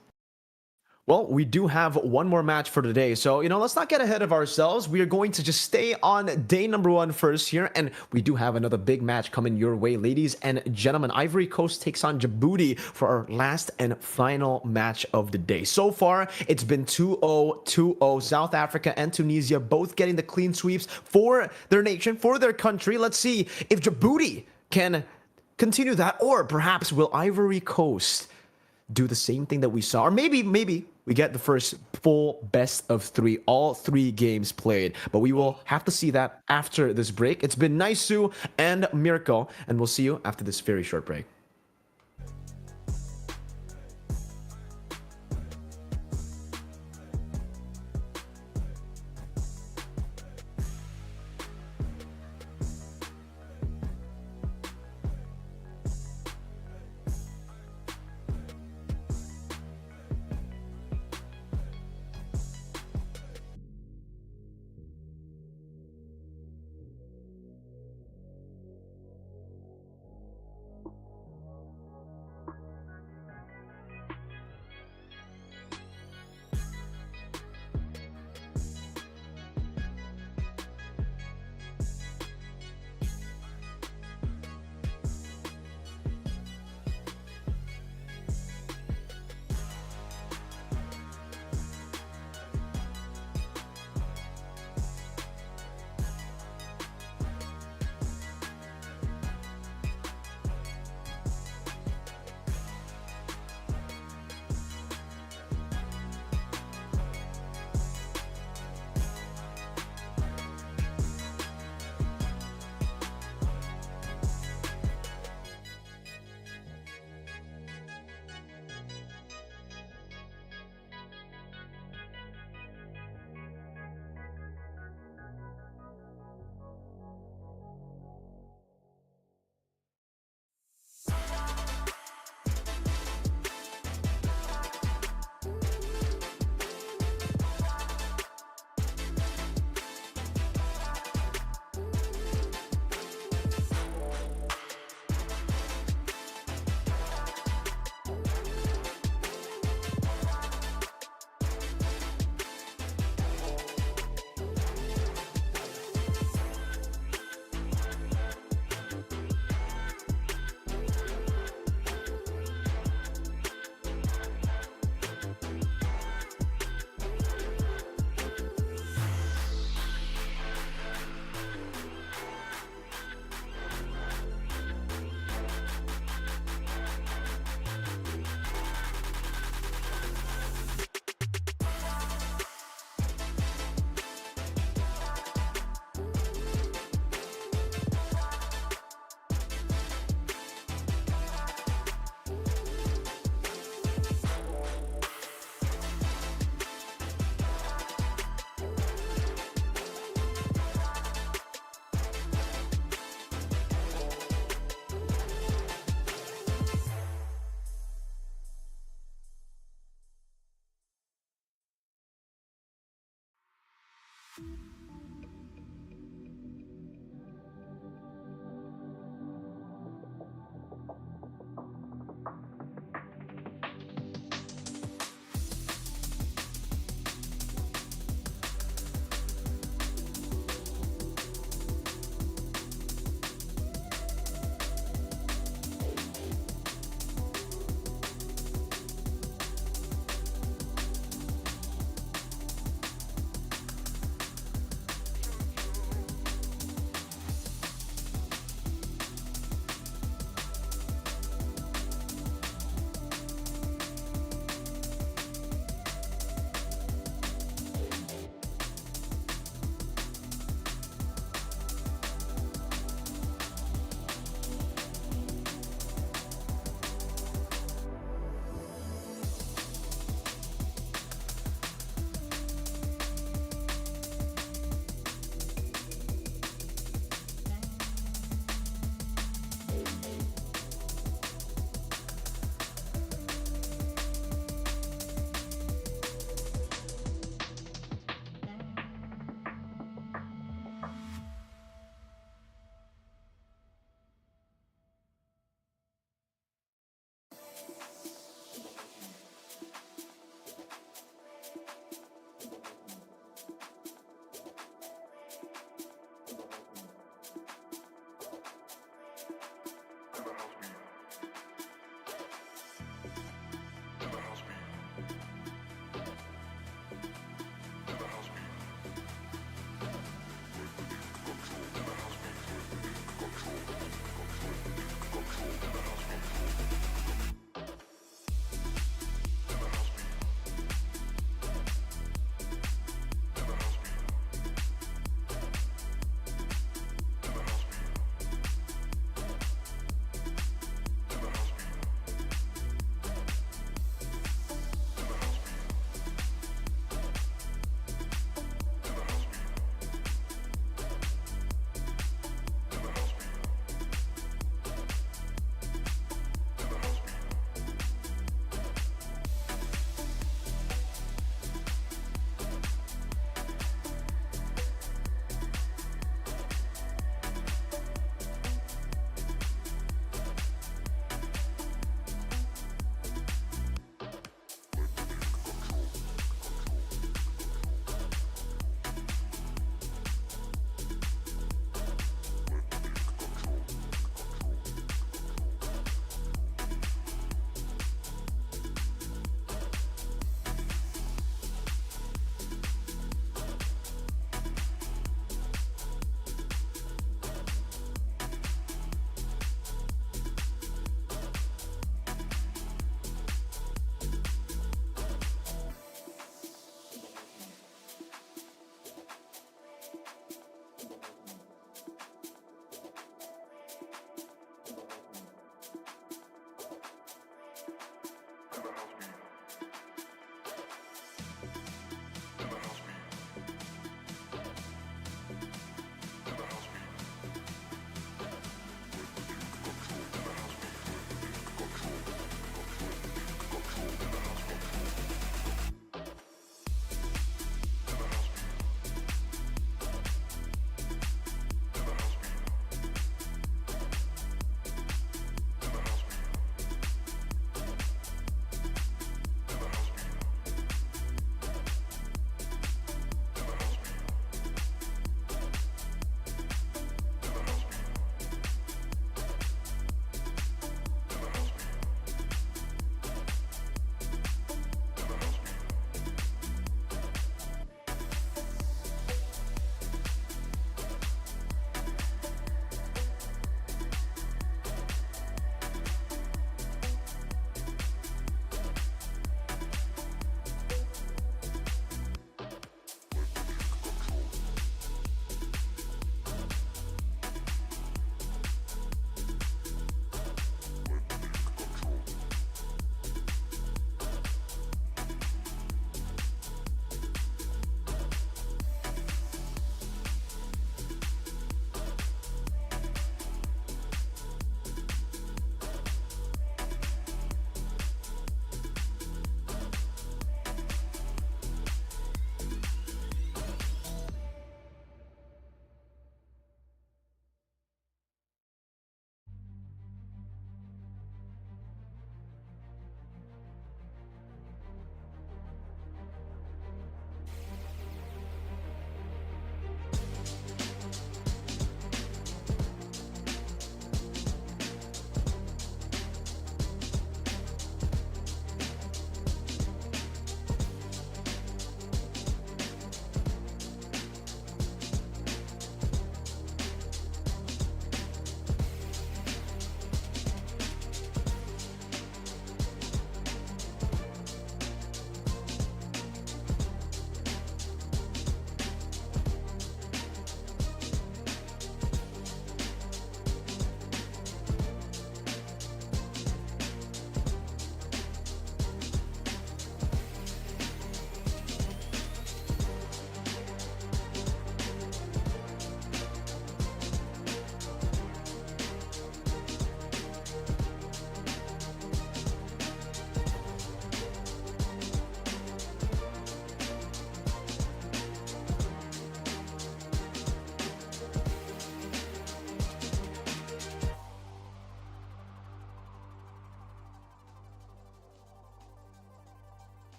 Speaker 2: Well, we do have one more match for today. So, you know, let's not get ahead of ourselves. We are going to just stay on day number 1 first here. And we do have another big match coming your way, ladies and gentlemen. Ivory Coast takes on Djibouti for our last and final match of the day. So far, it's been 2-0, 2-0. South Africa and Tunisia both getting the clean sweeps for their nation, for their country. Let's see if Djibouti can continue that, or perhaps will Ivory Coast do the same thing that we saw, or maybe we get the first full best of 3, all 3 games played. But we will have to see that after this break. It's been nice, Sue and Mirko, and we'll see you after this very short break.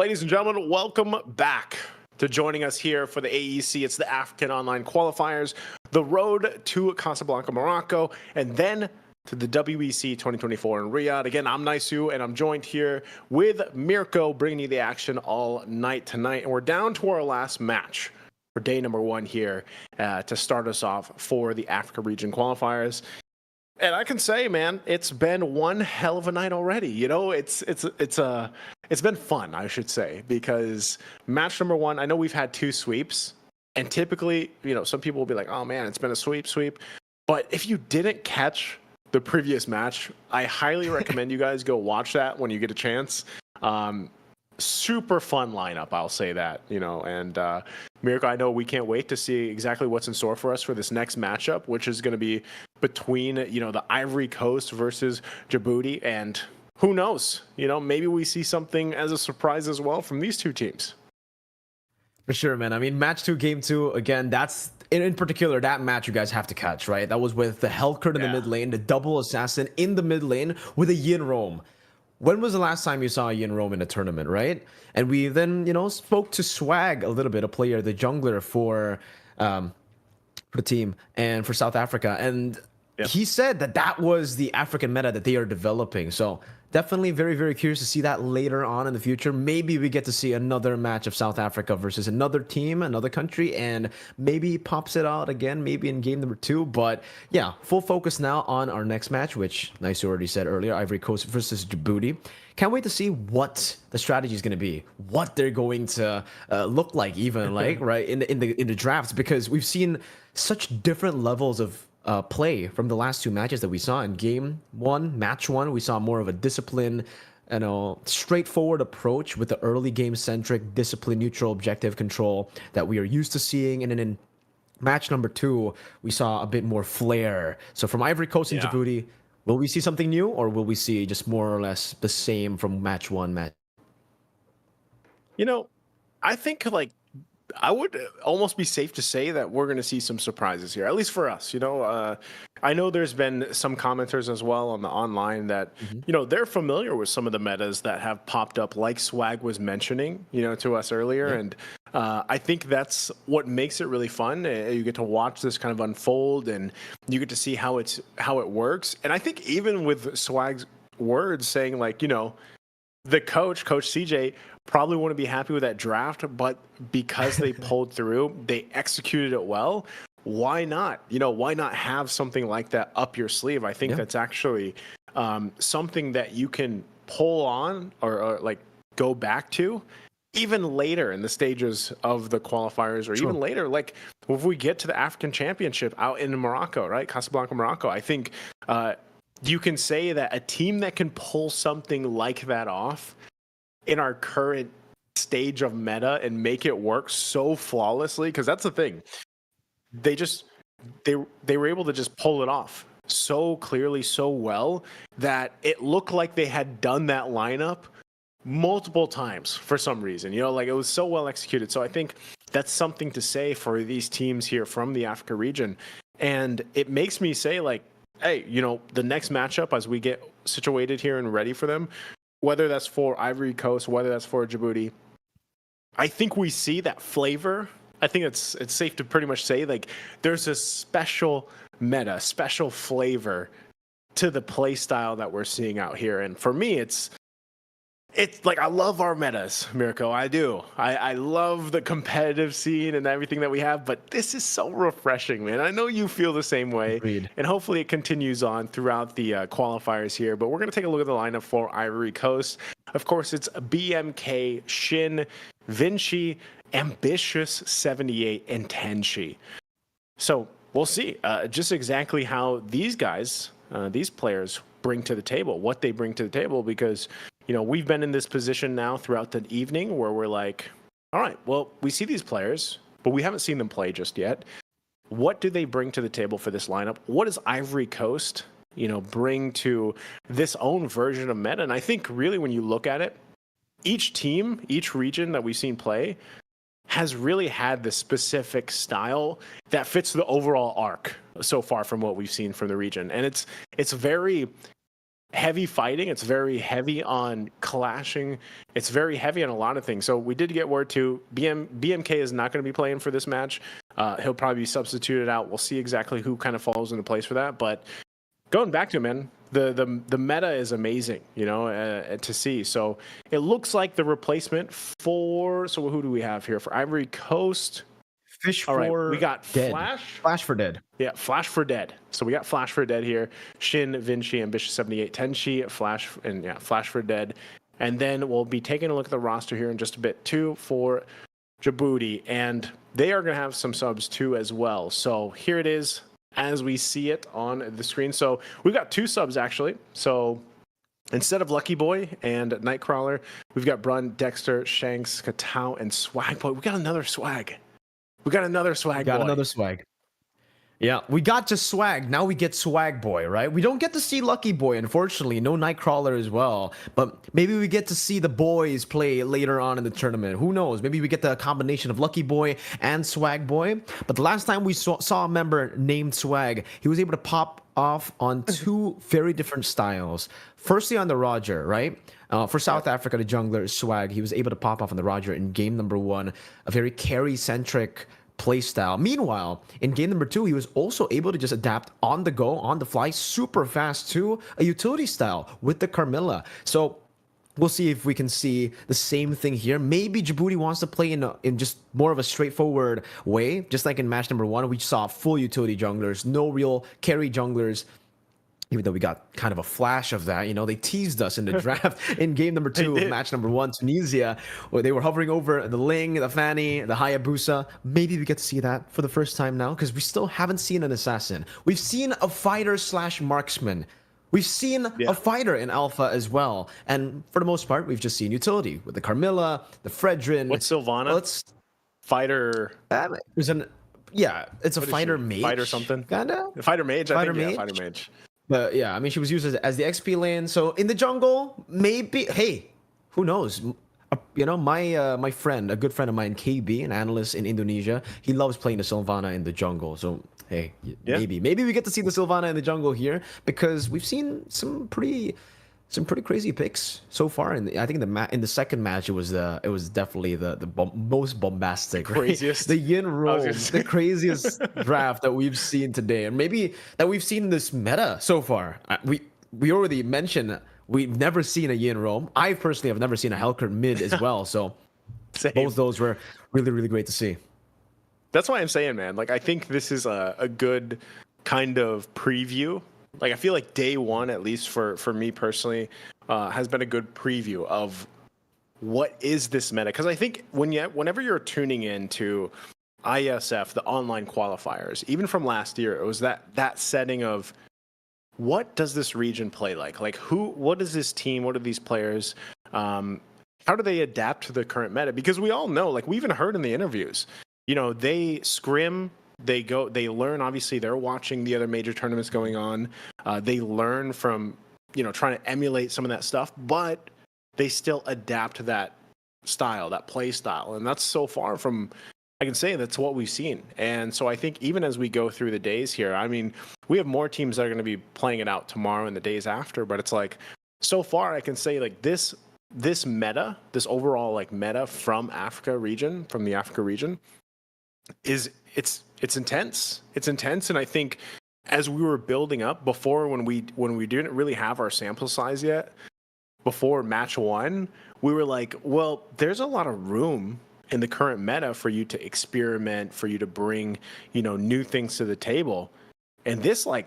Speaker 1: Ladies and gentlemen, welcome back to joining us here for the AEC. It's the African Online Qualifiers, the road to Casablanca, Morocco, and then to the WEC 2024 in Riyadh. Again, I'm Naisu, and I'm joined here with Mirko, bringing you the action all night tonight. And we're down to our last match for day number 1 here to start us off for the Africa Region Qualifiers. And I can say, man, it's been one hell of a night already. You know, it's been fun, I should say, because match number 1, I know we've had 2 sweeps, and typically, you know, some people will be like, oh man, it's been a sweep. But if you didn't catch the previous match, I highly recommend you guys go watch that when you get a chance. Super fun lineup, I'll say that, you know, and Mirko, I know we can't wait to see exactly what's in store for us for this next matchup, which is going to be between, you know, the Ivory Coast versus Djibouti, and who knows, you know, maybe we see something as a surprise as well from these 2 teams.
Speaker 2: For sure, man. I mean, match 2, game 2, again, that's in particular, that match you guys have to catch, right? That was with the Hellcurt in the mid lane, the double assassin in the mid lane with a Yin Roam. When was the last time you saw a Yin Roam in a tournament, right? And we then, you know, spoke to Swag a little bit, a player, the jungler for the team and for South Africa. And he said that that was the African meta that they are developing. So definitely very, very curious to see that later on in the future. Maybe we get to see another match of South Africa versus another team, another country, and maybe pops it out again, maybe in game number 2. But yeah, full focus now on our next match, which Nice already said earlier, Ivory Coast versus Djibouti. Can't wait to see what the strategy is going to be, what they're going to look like, even like right in the drafts, because we've seen such different levels of play from the last 2 matches that we saw. In game 1, match 1, we saw more of a discipline, you know, straightforward approach with the early game centric discipline, neutral, objective control that we are used to seeing. And then in match number 2, we saw a bit more flair. So from Ivory Coast and Djibouti, will we see something new, or will we see just more or less the same from match 1?
Speaker 1: You know, I think like I would almost be safe to say that we're going to see some surprises here, at least for us. You know, I know there's been some commenters as well on the online that, you know, they're familiar with some of the metas that have popped up, like Swag was mentioning, you know, to us earlier. And I think that's what makes it really fun. You get to watch this kind of unfold, and you get to see how it works. And I think even with Swag's words saying, like, you know, the coach CJ, probably wouldn't be happy with that draft, but because they pulled through, they executed it well. Why not? You know, why not have something like that up your sleeve? I think that's actually something that you can pull on or like go back to even later in the stages of the qualifiers, or even later, like if we get to the African Championship out in Morocco, right? Casablanca, Morocco. I think you can say that a team that can pull something like that off in our current stage of meta and make it work so flawlessly, because that's the thing, they were able to just pull it off so clearly, so well, that it looked like they had done that lineup multiple times for some reason. You know, like it was so well executed. So I think that's something to say for these teams here from the Africa region. And it makes me say, like, hey, you know, the next matchup as we get situated here and ready for them, whether that's for Ivory Coast, whether that's for Djibouti, I think we see that flavor. I think it's safe to pretty much say, like, there's a special meta, special flavor to the play style that we're seeing out here. And for me, it's like, I love our metas, Mirko. I do. I love the competitive scene and everything that we have, but this is so refreshing, man. I know you feel the same way.
Speaker 2: Agreed.
Speaker 1: And hopefully it continues on throughout the qualifiers here. But we're going to take a look at the lineup for Ivory Coast. Of course, it's BMK, Shin, Vinci, Ambitious 78, and Tenshi. So we'll see just exactly how these guys, these players, bring to the table, what they bring to the table, because, you know, we've been in this position now throughout the evening where we're like, all right, well, we see these players, but we haven't seen them play just yet. What do they bring to the table for this lineup? What does Ivory Coast, you know, bring to this own version of meta? And I think really when you look at it, each team, each region that we've seen play has really had the specific style that fits the overall arc so far from what we've seen from the region. And it's very heavy fighting. It's very heavy on clashing. It's very heavy on a lot of things. So we did get word too. BMK is not going to be playing for this match. He'll probably be substituted out. We'll see exactly who kind of falls into place for that. But going back to it, man, the meta is amazing, you know, to see. So it looks like the replacement for, so who do we have here for Ivory Coast?
Speaker 2: Fish
Speaker 1: All right,
Speaker 2: for
Speaker 1: we got
Speaker 2: dead.
Speaker 1: Flash
Speaker 2: for dead.
Speaker 1: Yeah, Flash for dead. So we got Flash for dead here. Shin, Vinci, Ambitious 78, Tenchi, Flash, and yeah, Flash for dead. And then we'll be taking a look at the roster here in just a bit too for Djibouti, and they are going to have some subs too as well. So here it is as we see it on the screen. So we've got 2 subs actually. So instead of Lucky Boy and Nightcrawler, we've got Brun, Dexter, Shanks, Katao, and Swag Boy. We got another Swag. We got another Swag Boy.
Speaker 2: Another Swag. Yeah, we got just Swag. Now we get Swag Boy, right? We don't get to see Lucky Boy, unfortunately. No Nightcrawler as well. But maybe we get to see the boys play later on in the tournament. Who knows? Maybe we get the combination of Lucky Boy and Swag Boy. But the last time we saw a member named Swag, he was able to pop off on 2 very different styles. Firstly, on the Roger, right? For South Africa, the jungler Swag, he was able to pop off on the Roger in game number 1, a very carry-centric playstyle. Meanwhile, in game number 2, he was also able to just adapt on the go, on the fly, super fast to a utility style with the Carmilla. So we'll see if we can see the same thing here. Maybe Djibouti wants to play in just more of a straightforward way, just like in match number 1, we saw full utility junglers, no real carry junglers. Even though we got kind of a flash of that, you know, they teased us in the draft in game number 2 of match number 1, Tunisia, where they were hovering over the Ling, the Fanny, the Hayabusa. Maybe we get to see that for the first time now, because we still haven't seen an assassin. We've seen a fighter / marksman. We've seen a fighter in Alpha as well. And for the most part, we've just seen utility with the Carmilla, the Fredrin.
Speaker 1: What's Sylvana? Fighter.
Speaker 2: It's a fighter mage.
Speaker 1: Fighter something.
Speaker 2: Kinda?
Speaker 1: Fighter mage, I think.
Speaker 2: Mage?
Speaker 1: Yeah, fighter mage.
Speaker 2: But yeah, I mean, she was used as the XP lane. So in the jungle, maybe. Hey, who knows? You know, my friend, a good friend of mine, KB, an analyst in Indonesia, he loves playing the Sylvana in the jungle. So hey, maybe we get to see the Sylvana in the jungle here, because we've seen some pretty crazy picks so far. And I think in the second match, it was definitely the most bombastic,
Speaker 1: craziest,
Speaker 2: right? The Yin roll, the craziest draft that we've seen today, and maybe that we've seen this meta so far. We already mentioned we've never seen a Yin roam. I personally have never seen a Helker mid as well. So both those were really, really great to see.
Speaker 1: That's why I'm saying, man. Like, I think this is a good kind of preview. Like, I feel like day 1, at least for me personally, has been a good preview of what is this meta. Because I think whenever you're tuning into Iesf, the online qualifiers, even from last year, it was that setting of what does this region play like? Like, what is this team? What are these players? How do they adapt to the current meta? Because we all know, like, we even heard in the interviews, you know, they scrim. They learn, obviously they're watching the other major tournaments going on. They learn from, you know, trying to emulate some of that stuff, but they still adapt to that style, that play style. And that's so far from, I can say that's what we've seen. And so I think even as we go through the days here, I mean, we have more teams that are going to be playing it out tomorrow and the days after, but it's like, so far I can say like this meta, this overall like meta from the Africa region it's intense. It's intense, and I think as we were building up before, when we didn't really have our sample size yet, before match 1, we were like, well, there's a lot of room in the current meta for you to experiment, for you to bring, you know, new things to the table, and this like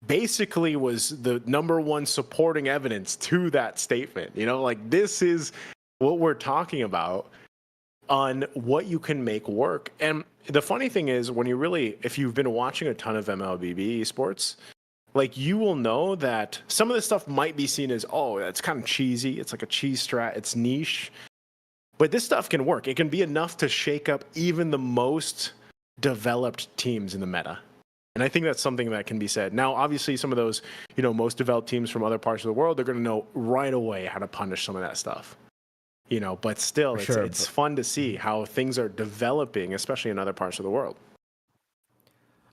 Speaker 1: basically was the number 1 supporting evidence to that statement. You know, like, this is what we're talking about on what you can make work. And the funny thing is, if you've been watching a ton of Mlbb esports, like, you will know that some of this stuff might be seen as, oh, that's kind of cheesy. It's like a cheese strat. It's niche. But this stuff can work. It can be enough to shake up even the most developed teams in the meta. And I think that's something that can be said. Now, obviously, some of those, you know, most developed teams from other parts of the world, they're going to know right away how to punish some of that stuff. You know, but still, it's fun to see how things are developing, especially in other parts of the world.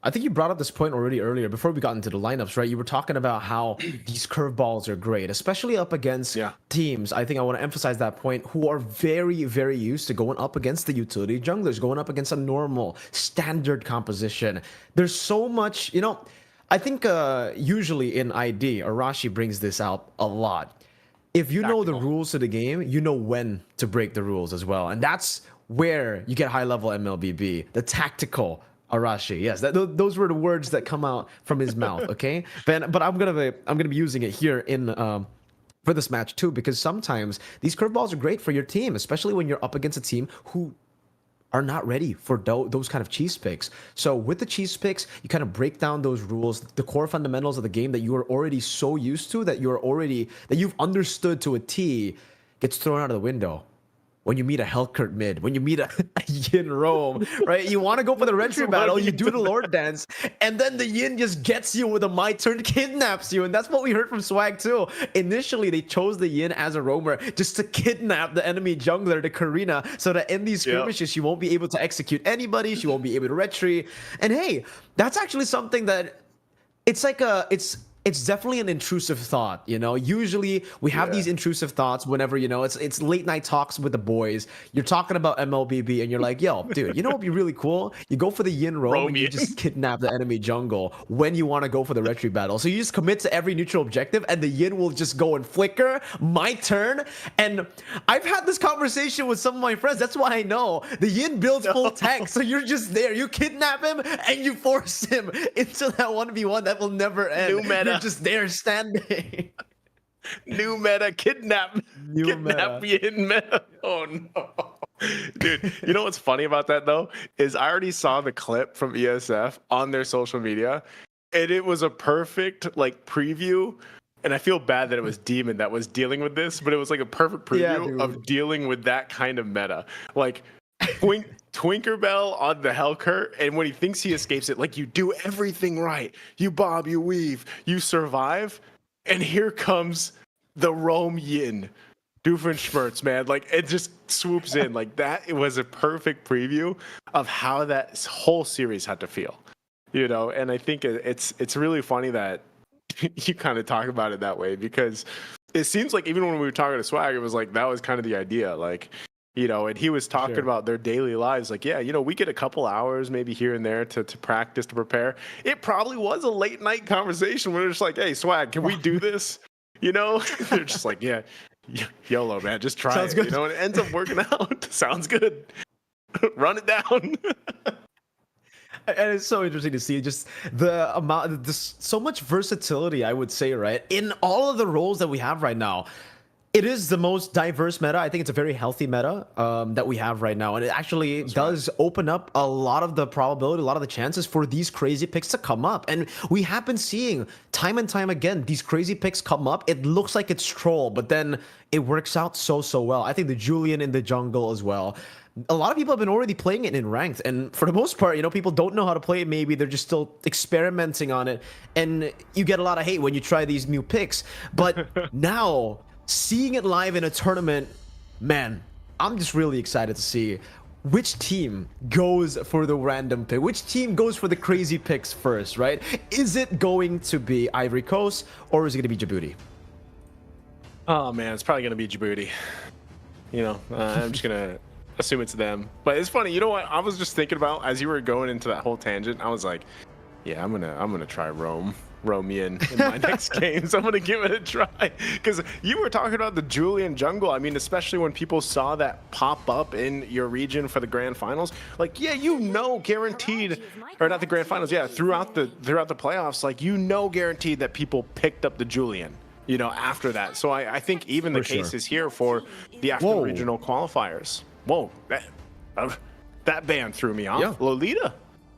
Speaker 2: I think you brought up this point already earlier before we got into the lineups, right? You were talking about how these curveballs are great, especially up against teams. I think I want to emphasize that point, who are very, very used to going up against the utility junglers, going up against a normal, standard composition. There's so much, you know, I think usually in ID, Arashi brings this out a lot. If you know the rules of the game, you know when to break the rules as well. And that's where you get high-level Mlbb, the tactical Arashi, yes, those were the words that come out from his mouth. Okay, but I'm gonna be using it here in for this match too, because sometimes these curveballs are great for your team, especially when you're up against a team who are not ready for those kind of cheese picks. So with the cheese picks, you kind of break down those rules, the core fundamentals of the game that you are already so used to, that you've understood to a T, gets thrown out of the window. When you meet a Hellkurt mid, when you meet a Yin Rome, right? You want to go for the retry battle, you do the Lord Dance, and then the Yin just gets you with a My Turn, kidnaps you, and that's what we heard from Swag too. Initially, they chose the Yin as a roamer just to kidnap the enemy jungler, the Karina, so that in these skirmishes, she won't be able to execute anybody, she won't be able to retry. And hey, that's actually something that it's like it's definitely an intrusive thought, you know. Usually we have these intrusive thoughts whenever, you know, it's late night talks with the boys. You're talking about Mlbb and you're like, yo, dude, you know what'd be really cool? You go for the Yin Roam and you just kidnap the enemy jungle when you want to go for the retry battle. So you just commit to every neutral objective and the Yin will just go and flicker, My Turn. And I've had this conversation with some of my friends. That's why I know the Yin builds full tech. So you're just there. You kidnap him and you force him into that 1v1 that will never end.
Speaker 1: New meta.
Speaker 2: You're just there standing.
Speaker 1: New meta, kidnap Yin meta. Oh no. Dude, you know what's funny about that though? Is I already saw the clip from Iesf on their social media, and it was a perfect like preview. And I feel bad that it was Demon that was dealing with this, but it was like a perfect preview of dealing with that kind of meta. Like Twinkerbell on the Hellkurt, and when he thinks he escapes it, like you do everything right. You bob, you weave, you survive, and here comes the Rome Yin. Doofenshmirtz, man. Like it just swoops in. Like that, it was a perfect preview of how that whole series had to feel. You know, and I think it's really funny that you kind of talk about it that way, because it seems like even when we were talking to Swag, it was like that was kind of the idea. Like, you know, and he was talking about their daily lives. Like, yeah, you know, we get a couple hours maybe here and there to practice, to prepare. It probably was a late night conversation where they're just like, hey, Swag, can we do this? You know, they're just like, yeah, YOLO, man, just try it. Good. You know, and it ends up working out. Sounds good. Run it down.
Speaker 2: And it's so interesting to see just the amount, so much versatility, I would say, right? In all of the roles that we have right now. It is the most diverse meta. I think it's a very healthy meta that we have right now. And it actually does open up a lot of the probability, a lot of the chances for these crazy picks to come up. And we have been seeing time and time again, these crazy picks come up. It looks like it's troll, but then it works out so well. I think the Julian in the jungle as well. A lot of people have been already playing it in ranked. And for the most part, you know, people don't know how to play it. Maybe they're just still experimenting on it. And you get a lot of hate when you try these new picks. But now, seeing it live in a tournament, man, I'm just really excited to see which team goes for the random pick, which team goes for the crazy picks first, right? Is it going to be Ivory Coast or is it going to be Djibouti?
Speaker 1: Oh man, it's probably going to be Djibouti. You know, I'm just going to assume it's them. But it's funny, you know what? I was just thinking about as you were going into that whole tangent, I was like, yeah, I'm gonna try Rome in my next game, so I'm gonna give it a try. Because you were talking about the Julian jungle. I mean, especially when people saw that pop up in your region for the grand finals, like, yeah, you know, guaranteed, or not the grand finals, yeah, throughout the playoffs, like, you know, guaranteed that people picked up the Julian, you know, after that. So I think even the case is here for the after regional qualifiers. Whoa, that ban threw me off. Yeah. Lolita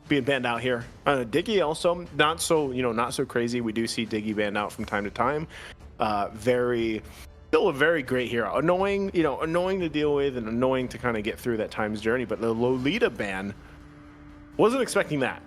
Speaker 1: being banned out here. Diggy also not so crazy. We do see Diggy banned out from time to time. Still a very great hero. Annoying to deal with and annoying to kind of get through that time's journey. But the Lolita ban, wasn't expecting that.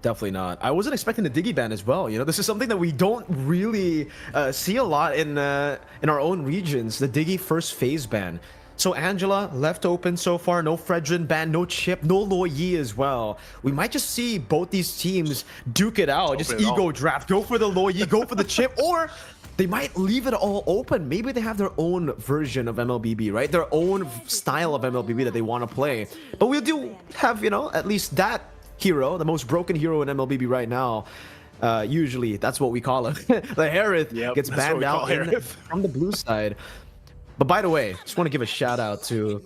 Speaker 2: Definitely not. I wasn't expecting the Diggy ban as well. You know, this is something that we don't really see a lot in our own regions. The Diggy first phase ban. So Angela left open so far. No Fredrin ban, no Chip, no Loyi as well. We might just see both these teams duke it out. Just ego draft. Go for the Loyi, go for the Chip, or they might leave it all open. Maybe they have their own version of Mlbb, right? Their own style of Mlbb that they want to play. But we do have, you know, at least that hero, the most broken hero in Mlbb right now. Usually, that's what we call him. The Harith gets banned out from the blue side. But by the way, just want to give a shout out to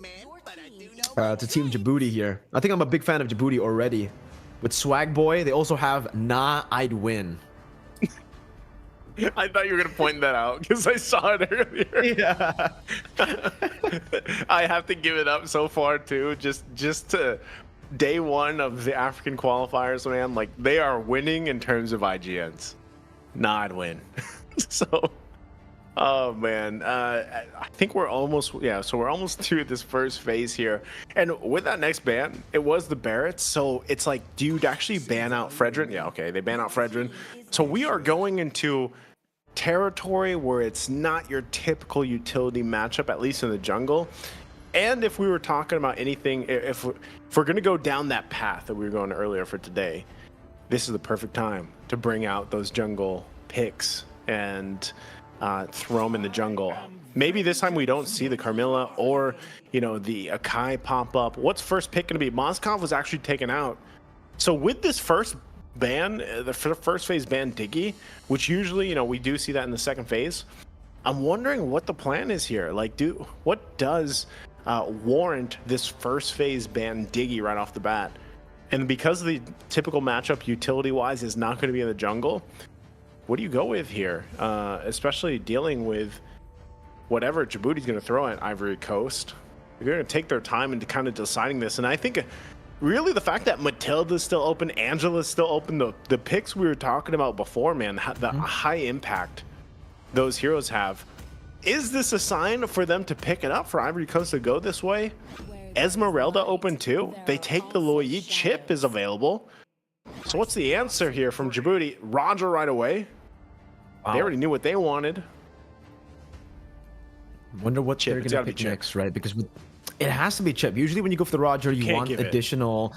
Speaker 2: Team Djibouti here. I think I'm a big fan of Djibouti already. With Swag Boy, they also have Nah, I'd Win.
Speaker 1: I thought you were gonna point that out because I saw it earlier.
Speaker 2: Yeah.
Speaker 1: I have to give it up so far too. Just to day one of the African qualifiers, man. Like they are winning in terms of IGNs. Nah, I'd win. So, oh man, I think we're almost So we're almost through this first phase here, and with that next ban, it was the Barretts. So it's like, do you actually ban out Fredrin? Yeah, okay, they ban out Fredrin. So we are going into territory where it's not your typical utility matchup, at least in the jungle. And if we were talking about anything, if we're going to go down that path that we were going earlier for today, this is the perfect time to bring out those jungle picks and throw them in the jungle. Maybe this time we don't see the Carmilla or, you know, the Akai pop up. What's first pick going to be? Moskov was actually taken out. So with this first ban, the first phase ban Diggy, which usually, you know, we do see that in the second phase. I'm wondering what the plan is here. Like, what does warrant this first phase ban Diggy right off the bat? And because the typical matchup utility-wise is not going to be in the jungle, what do you go with here? Especially dealing with whatever Djibouti's going to throw at Ivory Coast. They're going to take their time into kind of deciding this. And I think really the fact that Matilda's still open, Angela's still open, the picks we were talking about before, man, the high impact those heroes have. Is this a sign for them to pick it up, for Ivory Coast to go this way? Esmeralda open too. They take the Loyi. Chip is available. So what's the answer here from Djibouti? Roger right away. Wow. They already knew what they wanted.
Speaker 2: Wonder what Chip, they're going to pick next, right? Because it has to be Chip. Usually when you go for the Roger, you want additional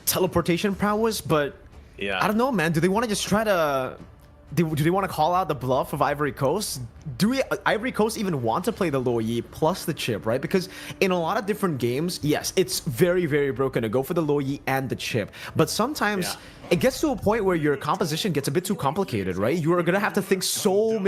Speaker 2: teleportation prowess, but yeah, I don't know, man. Do they want to just try to... Do they want to call out the bluff of Ivory Coast? Do Ivory Coast even want to play the Loyi plus the Chip, right? Because in a lot of different games, yes, it's very, very broken to go for the Loyi and the Chip. But sometimes it gets to a point where your composition gets a bit too complicated, right? You are going to have to think so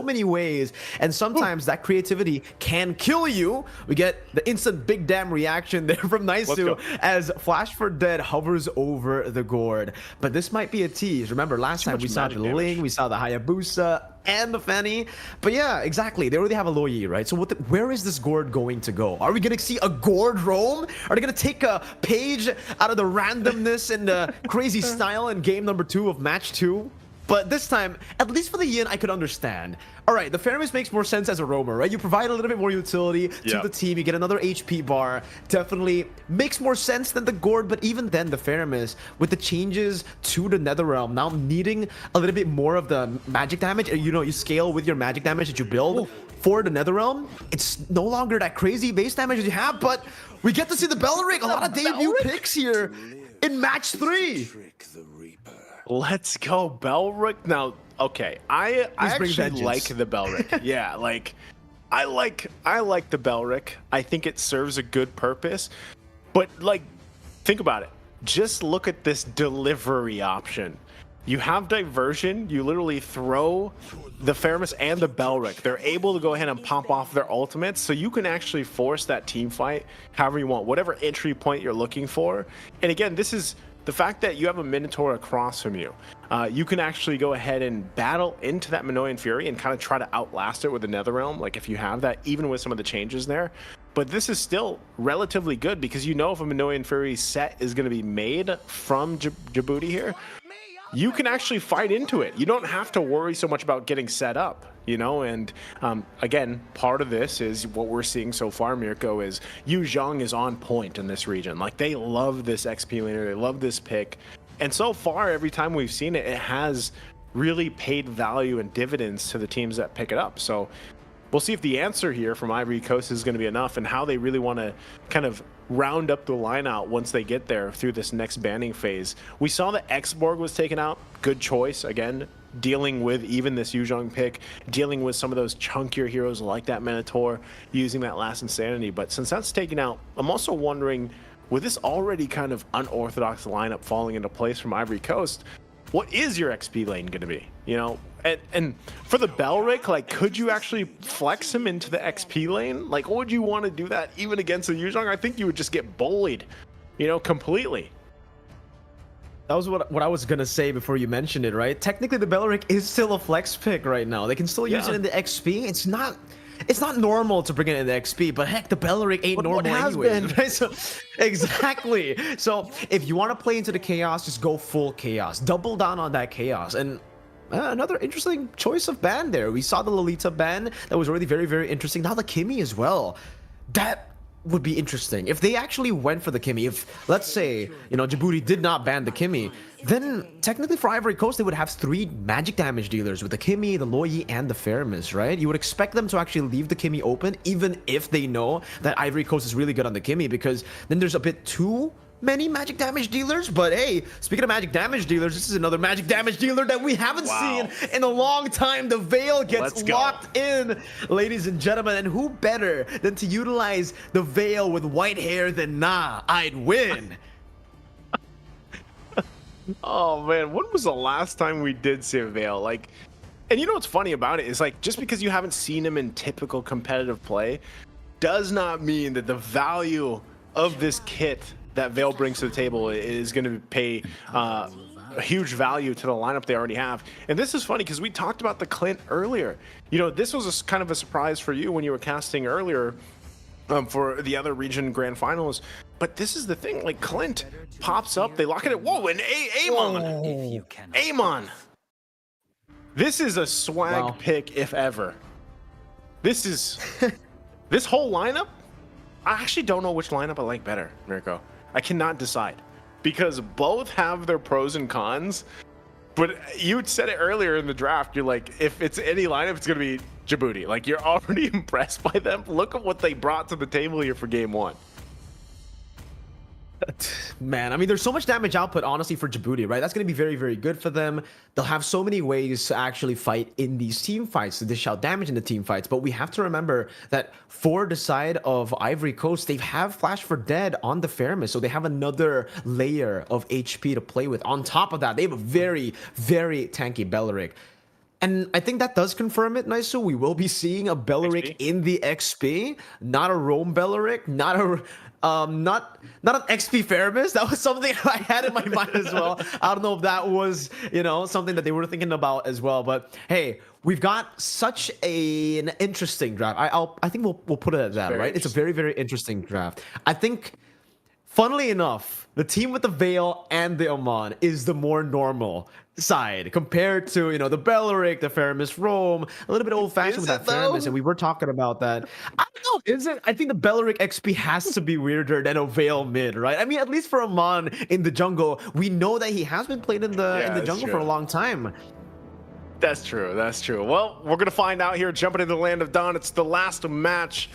Speaker 2: many ways. And sometimes that creativity can kill you. We get the instant big damn reaction there from Naisu as Flash for Dead hovers over the gourd. But this might be a tease. Remember, last time we saw the Ling, we saw the Hayabusa, and the Fanny. But yeah, exactly. They already have a Loyi, right? So where is this gourd going to go? Are we going to see a gourd roam? Are they going to take a page out of the randomness and the crazy style in game number 2 of match 2? But this time, at least for the Yin, I could understand. All right, the Faramis makes more sense as a roamer, right? You provide a little bit more utility to the team. You get another HP bar. Definitely makes more sense than the Gourd. But even then, the Faramis, with the changes to the Netherrealm, now needing a little bit more of the magic damage. You know, you scale with your magic damage that you build for the Netherrealm. It's no longer that crazy base damage that you have, but we get to see the Belric. A lot of debut picks here in match 3.
Speaker 1: Let's go, Belric. Now, okay, I actually like the Belric. Yeah, like I like the Belric. I think it serves a good purpose. But like, think about it. Just look at this delivery option. You have diversion. You literally throw the Faramis and the Belric. They're able to go ahead and pop off their ultimates, so you can actually force that team fight however you want, whatever entry point you're looking for. And again, this is the fact that you have a Minotaur across from you. You can actually go ahead and battle into that Minoan Fury and kind of try to outlast it with the Netherrealm, like if you have that, even with some of the changes there. But this is still relatively good because you know if a Minoan Fury set is going to be made from Djibouti here, you can actually fight into it. You don't have to worry so much about getting set up, you know? And again, part of this is what we're seeing so far, Mirko, is Yu Zhang is on point in this region. Like, they love this XP laner, they love this pick. And so far, every time we've seen it, it has really paid value and dividends to the teams that pick it up. So we'll see if the answer here from Ivory Coast is going to be enough, and how they really want to kind of round up the line out once they get there through this next banning phase. We saw that Xborg was taken out. Good choice. Again, dealing with even this Yuzhong pick, dealing with some of those chunkier heroes like that Minotaur, using that last Insanity. But since that's taken out, I'm also wondering, with this already kind of unorthodox lineup falling into place from Ivory Coast, what is your XP lane going to be? You know, and for the Belric, like, could you actually flex him into the XP lane? Like, would you want to do that even against the Yuzhong? I think you would just get bullied, you know, completely.
Speaker 2: That was what I was gonna say before you mentioned it, right? Technically, the Belric is still a flex pick right now. They can still use it in the XP. It's not normal to bring it in the XP, but heck, the Belric ain't normal anyways. Right? So, exactly. So if you want to play into the chaos, just go full chaos. Double down on that chaos. And another interesting choice of ban there. We saw the Lolita ban that was already very, very interesting. Now the Kimmy as well. That would be interesting if they actually went for the Kimmy. If, let's say, you know, Djibouti did not ban the Kimmy, then technically for Ivory Coast they would have 3 magic damage dealers with the Kimmy, the Loyi, and the Feramis, right? You would expect them to actually leave the Kimmy open even if they know that Ivory Coast is really good on the Kimmy, because then there's a bit too many magic damage dealers. But hey, speaking of magic damage dealers, this is another magic damage dealer that we haven't seen in a long time. The Veil gets locked in, ladies and gentlemen, and who better than to utilize the Veil with white hair than Nah, I'd win.
Speaker 1: Oh man, when was the last time we did see a Veil? Like, and you know what's funny about it is, like, just because you haven't seen him in typical competitive play does not mean that the value of this kit that Veil brings to the table is going to pay a huge value to the lineup they already have. And this is funny because we talked about the Clint earlier. You know, this was kind of a surprise for you when you were casting earlier for the other region grand finals. But this is the thing, like, Clint pops up, they lock it in. Whoa, and Amon! Amon! This is a swag pick, if ever. This is... this whole lineup? I actually don't know which lineup I like better, Mirko. I cannot decide, because both have their pros and cons. But you said it earlier in the draft. You're like, if it's any lineup, it's going to be Djibouti. Like, you're already impressed by them. Look at what they brought to the table here for game 1.
Speaker 2: Man, I mean, there's so much damage output, honestly, for Djibouti, right? That's going to be very, very good for them. They'll have so many ways to actually fight in these team fights, to dish out damage in the team fights. But we have to remember that for the side of Ivory Coast, they have Flash for Dead on the Feramis, so they have another layer of HP to play with. On top of that, they have a very, very tanky Belric. And I think that does confirm it, Naisu. We will be seeing a Belric in the XP, not a Roam Belric, not a... not an XP Feramis. That was something I had in my mind as well. I don't know if that was, you know, something that they were thinking about as well. But hey, we've got such an interesting draft. I think we'll put it at that, right? It's a very, very interesting draft. I think, funnily enough, the team with the Veil and the Oman is the more normal side compared to, you know, the Belric, the Feramis Roam, a little bit old-fashioned with that Feramis, and we were talking about that. I don't know, is it? I think the Belric XP has to be weirder than a Veil mid, right? I mean, at least for Oman in the jungle, we know that he has been played in the jungle for a long time.
Speaker 1: That's true. That's true. Well, we're gonna find out here, jumping into the land of Dawn. It's the last match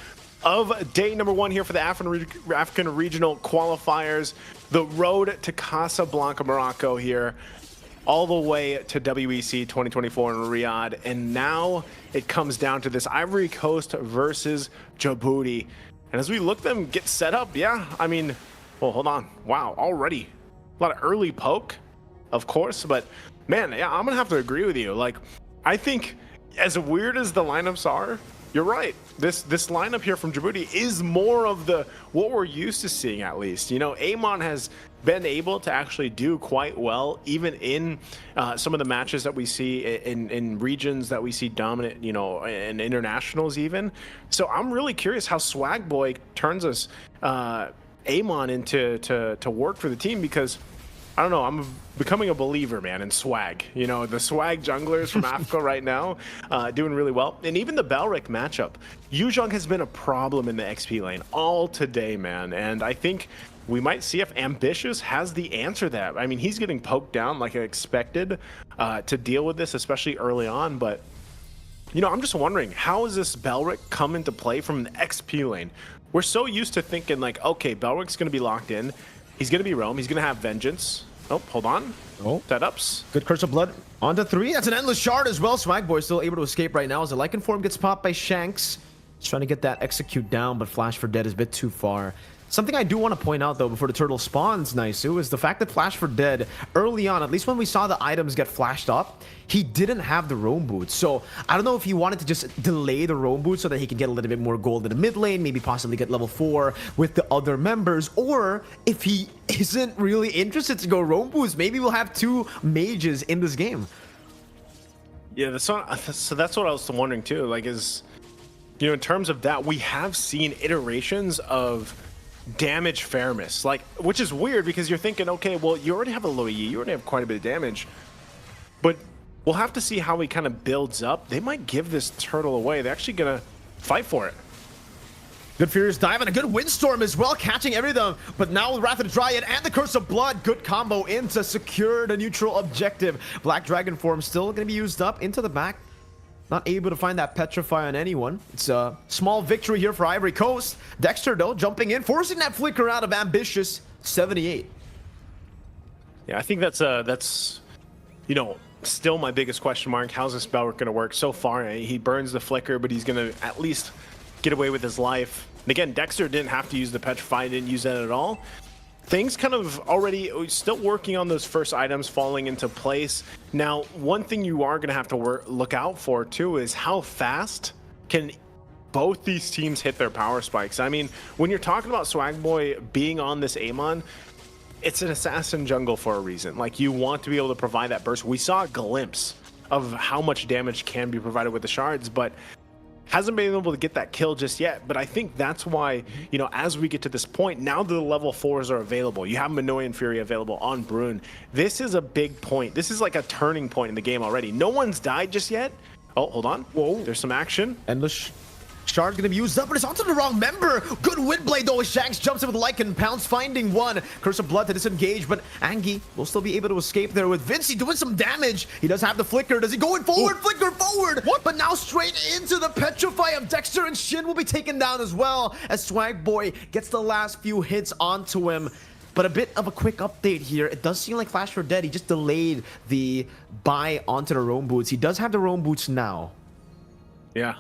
Speaker 1: of day number 1 here for the African regional qualifiers. The road to Casablanca, Morocco here, all the way to WEC 2024 in Riyadh. And now it comes down to this Ivory Coast versus Djibouti. And as we look them get set up, yeah, I mean, well, hold on. Wow, already a lot of early poke, of course. But man, yeah, I'm gonna have to agree with you. Like, I think as weird as the lineups are, you're right. This lineup here from Djibouti is more of the what we're used to seeing, at least. You know, Amon has been able to actually do quite well, even in some of the matches that we see in regions that we see dominant, you know, in internationals even. So I'm really curious how Swag Boy turns us Amon into to work for the team, because I don't know, I'm becoming a believer, man, in swag. You know, the swag junglers from Africa right now doing really well. And even the Belric matchup. Yuzhong has been a problem in the XP lane all today, man. And I think we might see if Ambitious has the answer to that. I mean, he's getting poked down like I expected to deal with this, especially early on. But I'm just wondering, how does this Belric come into play from the XP lane? We're so used to thinking like, okay, Belric's going to be locked in. He's going to be roam. He's going to have vengeance. Oh, hold on.
Speaker 2: Oh,
Speaker 1: Setups.
Speaker 2: good Curse of Blood onto 3. That's an endless shard as well. Swagboy still able to escape right now as the Lycan form gets popped by Shanks. He's trying to get that execute down, but Flash for Dead is a bit too far. Something I do want to point out, though, before the turtle spawns, Naisu, is the fact that Flash for Dead, early on, at least when we saw the items get flashed up, he didn't have the roam boots. So I don't know if he wanted to just delay the roam boots so that he could get a little bit more gold in the mid lane, maybe possibly get level 4 with the other members, or if he isn't really interested to go roam boots, maybe we'll have 2 mages in this game.
Speaker 1: Yeah, so that's what I was wondering too. Like, in terms of that, we have seen iterations of damage fairness, like, which is weird because you're thinking, okay, well, you already have a low E, you already have quite a bit of damage, but we'll have to see how he kind of builds up. They might give this turtle away. They're actually gonna fight for it.
Speaker 2: Good Furious Dive and a good Windstorm as well, catching everything. But now with Wrath of the Dryad and the Curse of Blood, good combo in to secure the neutral objective. Black Dragon form still going to be used up into the back. Not able to find that Petrify on anyone. It's a small victory here for Ivory Coast. Dexter, though, jumping in, forcing that flicker out of Ambitious 78.
Speaker 1: Yeah, I think that's still my biggest question mark. How's this Belric going to work? So far, he burns the flicker, but he's going to at least get away with his life. And again, Dexter didn't have to use the Petrify, didn't use that at all. Things kind of already still working on those first items falling into place. Now, one thing you are going to have to look out for too is how fast can both these teams hit their power spikes. I mean, when you're talking about Swagboy being on this Amon, it's an assassin jungle for a reason. Like, you want to be able to provide that burst. We saw a glimpse of how much damage can be provided with the shards, but hasn't been able to get that kill just yet. But I think that's why, as we get to this point, now that the level 4s are available, you have Minoan Fury available on Brune. This is a big point. This is like a turning point in the game already. No one's died just yet. Oh, hold on. Whoa, there's some action.
Speaker 2: And the shard's gonna be used up, but it's onto the wrong member. Good Windblade though, as Shanks jumps in with Lycan, Pounce finding one. Curse of Blood to disengage, but Angie will still be able to escape there with Vincey doing some damage. He does have the flicker. Does he go in forward? Ooh. Flicker forward! What? But now straight into the Petrify of Dexter, and Shin will be taken down as well as Swagboy gets the last few hits onto him. But a bit of a quick update here. It does seem like Flash for Dead, he just delayed the buy onto the roam boots. He does have the roam boots now.
Speaker 1: Yeah.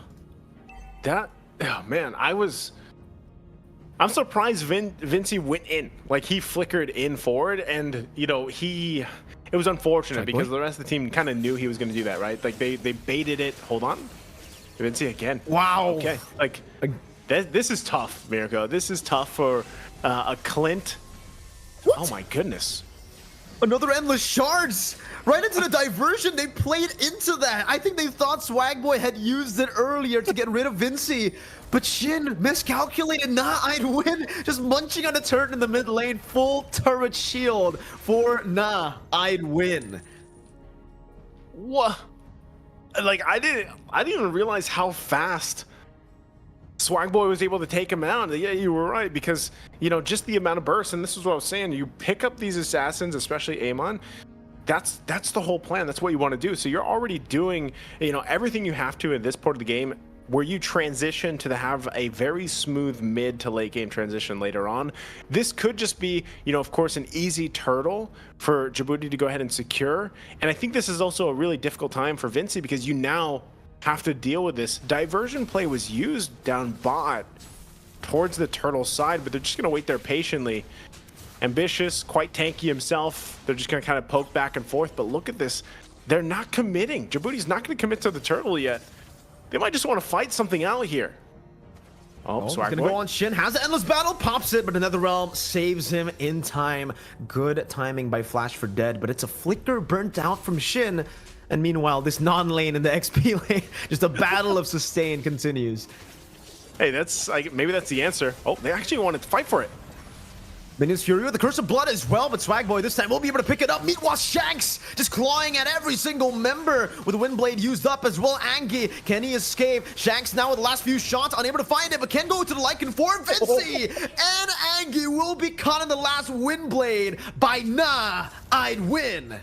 Speaker 1: Oh man, I'm surprised Vincey went in. Like, he flickered in forward, and it was unfortunate because the rest of the team kind of knew he was going to do that, right? Like, they baited it. Hold on, Vincey again.
Speaker 2: Wow.
Speaker 1: Okay, like, this is tough, Mirko. This is tough for a Clint. What? Oh my goodness.
Speaker 2: Another endless shards right into the diversion. They played into that. I think they thought Swagboy had used it earlier to get rid of Vincey, but Shin miscalculated. Nah, I'd win. Just munching on a turret in the mid lane. Full turret shield for Nah, I'd win.
Speaker 1: What? Like, I didn't even realize how fast Swagboy was able to take him out. Yeah, you were right, because just the amount of bursts, and this is what I was saying, you pick up these assassins, especially Amon, that's the whole plan. That's what you want to do. So you're already doing everything you have to in this part of the game, where you transition to have a very smooth mid to late game transition later on. This could just be, of course, an easy turtle for Djibouti to go ahead and secure. And I think this is also a really difficult time for Vincey, because you now have to deal with this. Diversion play was used down bot towards the turtle side, but they're just going to wait there patiently. Ambitious, quite tanky himself. They're just going to kind of poke back and forth, but look at this. They're not committing. Djibouti's not going to commit to the turtle yet. They might just want to fight something out here. Oh,
Speaker 2: he's going to go on Shin. Has the endless battle, pops it, but another realm saves him in time. Good timing by Flash for Dead, but it's a flicker burnt out from Shin. And meanwhile, this non-lane in the XP lane, just a battle of sustain continues.
Speaker 1: Hey, maybe that's the answer. Oh, they actually wanted to fight for it.
Speaker 2: Minions Fury with the Curse of Blood as well, but Swagboy this time will be able to pick it up. Meanwhile, Shanks just clawing at every single member with Windblade used up as well. Angie, can he escape? Shanks now with the last few shots, unable to find it, but can go to the Lycan for Vincey. And Angie will be caught in the last Windblade by Nah, I'd win.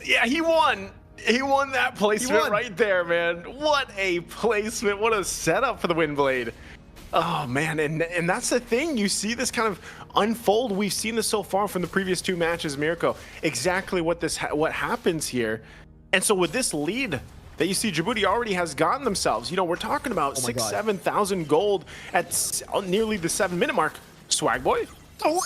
Speaker 1: Yeah, he won. He won that placement
Speaker 2: won.
Speaker 1: right there, man. What a placement. What a setup for the Windblade. Oh, man. And that's the thing. You see this kind of unfold. We've seen this so far from the previous 2 matches, Mirko. Exactly what happens here. And so with this lead that you see Djibouti already has gotten themselves, you know, we're talking about 7,000 gold at nearly the 7-minute mark. Swagboy.
Speaker 2: Oh,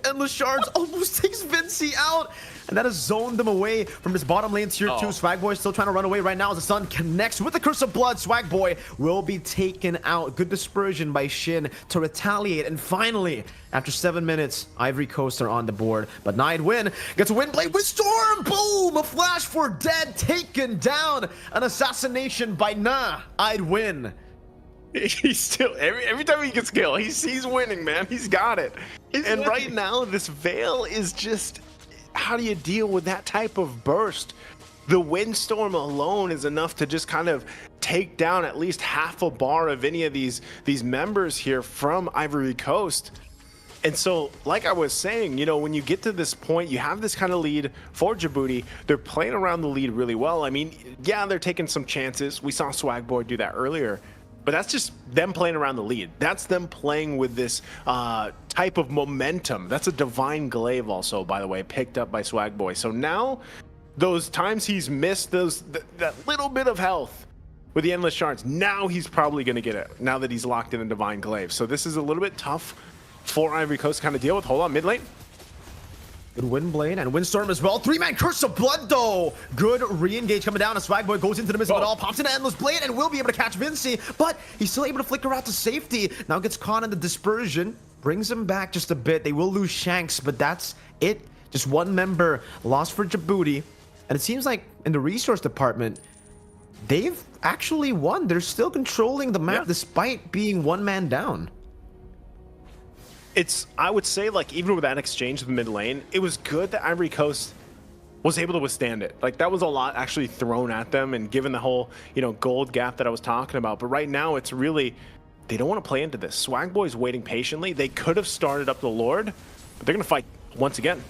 Speaker 2: Endless Shards almost takes Vinci out. And that has zoned them away from his bottom lane tier 2. Swagboy still trying to run away right now as the sun connects with the Curse of Blood. Swagboy will be taken out. Good dispersion by Shin to retaliate. And finally, after 7 minutes, Ivory Coast are on the board. But Nightwin gets a Windblade with Storm. Boom! A flash for dead. Taken down. An assassination by I'd win.
Speaker 1: He's still every time he gets killed, he's winning, man. He's got it. And right now, this Veil is just, how do you deal with that type of burst? The Windstorm alone is enough to just kind of take down at least half a bar of any of these members here from Ivory Coast. And so, like I was saying, you know, when you get to this point, you have this kind of lead for Djibouti. They're playing around the lead really well. I mean, yeah, they're taking some chances. We saw Swagboy do that earlier. But that's just them playing around the lead. That's them playing with this type of momentum. That's a Divine Glaive also, by the way, picked up by Swagboy. So now, those times he's missed that little bit of health with the Endless Shards, now he's probably going to get it, now that he's locked in a Divine Glaive. So this is a little bit tough for Ivory Coast to kind of deal with. Hold on, mid lane.
Speaker 2: Good Windblade and Windstorm as well. 3-man Curse of Blood, though. Good re-engage coming down as Swagboy goes into the midst of it all, pops into Endless Blade, and will be able to catch Vinci, but he's still able to flicker out to safety. Now gets caught in the dispersion, brings him back just a bit. They will lose Shanks, but that's it. Just 1 member lost for Djibouti. And it seems like in the resource department, they've actually won. They're still controlling the map despite being 1 man down.
Speaker 1: I would say, like, even with that exchange of the mid lane, it was good that Ivory Coast was able to withstand it. Like, that was a lot actually thrown at them, and given the whole, you know, gold gap that I was talking about. But right now, it's really, they don't want to play into this. Swagboy's waiting patiently. They could have started up the Lord, but they're going to fight once again.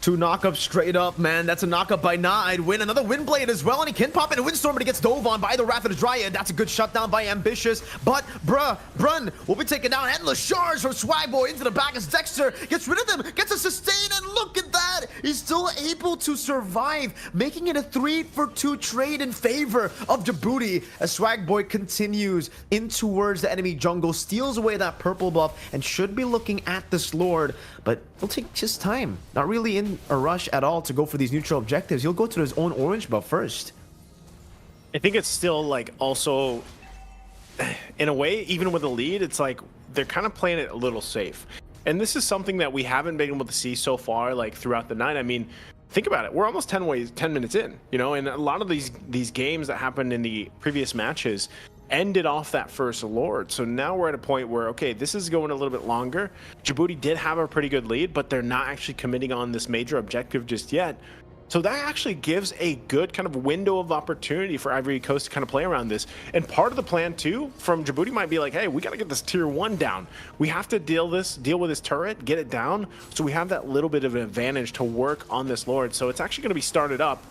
Speaker 2: 2 knockups straight up, man. That's a knockup by I'd win. Another Windblade as well, and he can pop in a Windstorm, but he gets dove on by the Wrath of the Dryad. That's a good shutdown by Ambitious, but Brun will be taken down. Endless Shards from Swagboy into the back as Dexter gets rid of them, gets a sustain, and look at that! He's still able to survive, making it a 3-for-2 trade in favor of Djibouti as Swagboy continues in towards the enemy jungle, steals away that purple buff, and should be looking at this Lord, but he'll take his time. Not really in a rush at all to go for these neutral objectives. He'll go to his own orange buff first.
Speaker 1: I think it's still, like, also, in a way, even with the lead, it's like they're kind of playing it a little safe. And this is something that we haven't been able to see so far, like, throughout the night. I mean, think about it. We're almost 10 minutes in, you know, and a lot of these games that happened in the previous matches ended off that first Lord. So now we're at a point where, okay, this is going a little bit longer. Djibouti did have a pretty good lead, but they're not actually committing on this major objective just yet. So that actually gives a good kind of window of opportunity for Ivory Coast to kind of play around this. And part of the plan too from Djibouti might be like, hey, we got to get this tier 1 down. We have to deal with this turret, get it down, so we have that little bit of an advantage to work on this Lord. So it's actually going to be started up,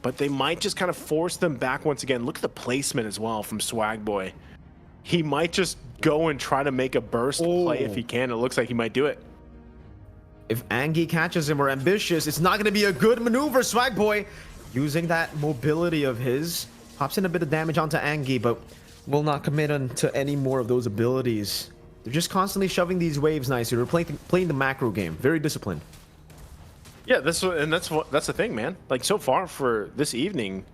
Speaker 1: but they might just kind of force them back once again. Look at the placement as well from Swagboy. He might just go and try to make a burst play if he can. It looks like he might do it.
Speaker 2: If Angie catches him or Ambitious, it's not going to be a good maneuver. Swagboy using that mobility of his, pops in a bit of damage onto Angie, but will not commit to any more of those abilities. They're just constantly shoving these waves nicely. They're playing the macro game. Very disciplined.
Speaker 1: Yeah, that's the thing, man. Like, so far for this evening,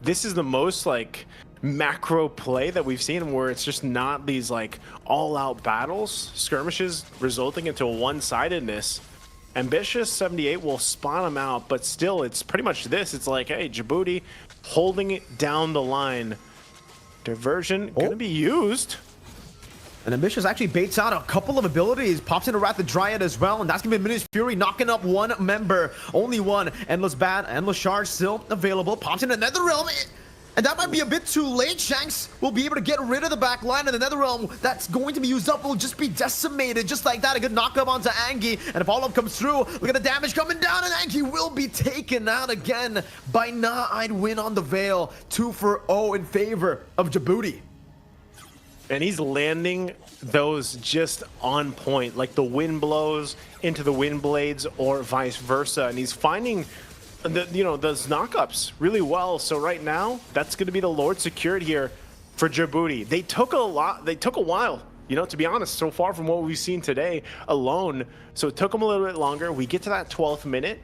Speaker 1: this is the most, like, macro play that we've seen, where it's just not these, like, all-out battles, skirmishes resulting into a one-sidedness. Ambitious 78 will spawn him out, but still, it's pretty much this. It's like, hey, Djibouti holding it down the line. Diversion gonna be used.
Speaker 2: And Ambitious actually baits out a couple of abilities, pops into Wrath the Dryad as well, and that's gonna be Minute's Fury knocking up 1 member. Only 1. Endless Shard still available, pops into Nether Realm. And that might be a bit too late. Shanks will be able to get rid of the back line, and the Netherrealm that's going to be used up will just be decimated. Just like that, a good knockup onto Angie. And a follow-up comes through. Look at the damage coming down, and Angie will be taken out again by I'd win on the Veil. 2-0 in favor of Djibouti.
Speaker 1: And he's landing those just on point, like the wind blows into the wind blades or vice versa. And he's finding those knockups really well. So right now, that's going to be the Lord secured here for Djibouti. They took a while, to be honest, so far from what we've seen today alone. So it took them a little bit longer. We get to that 12th minute.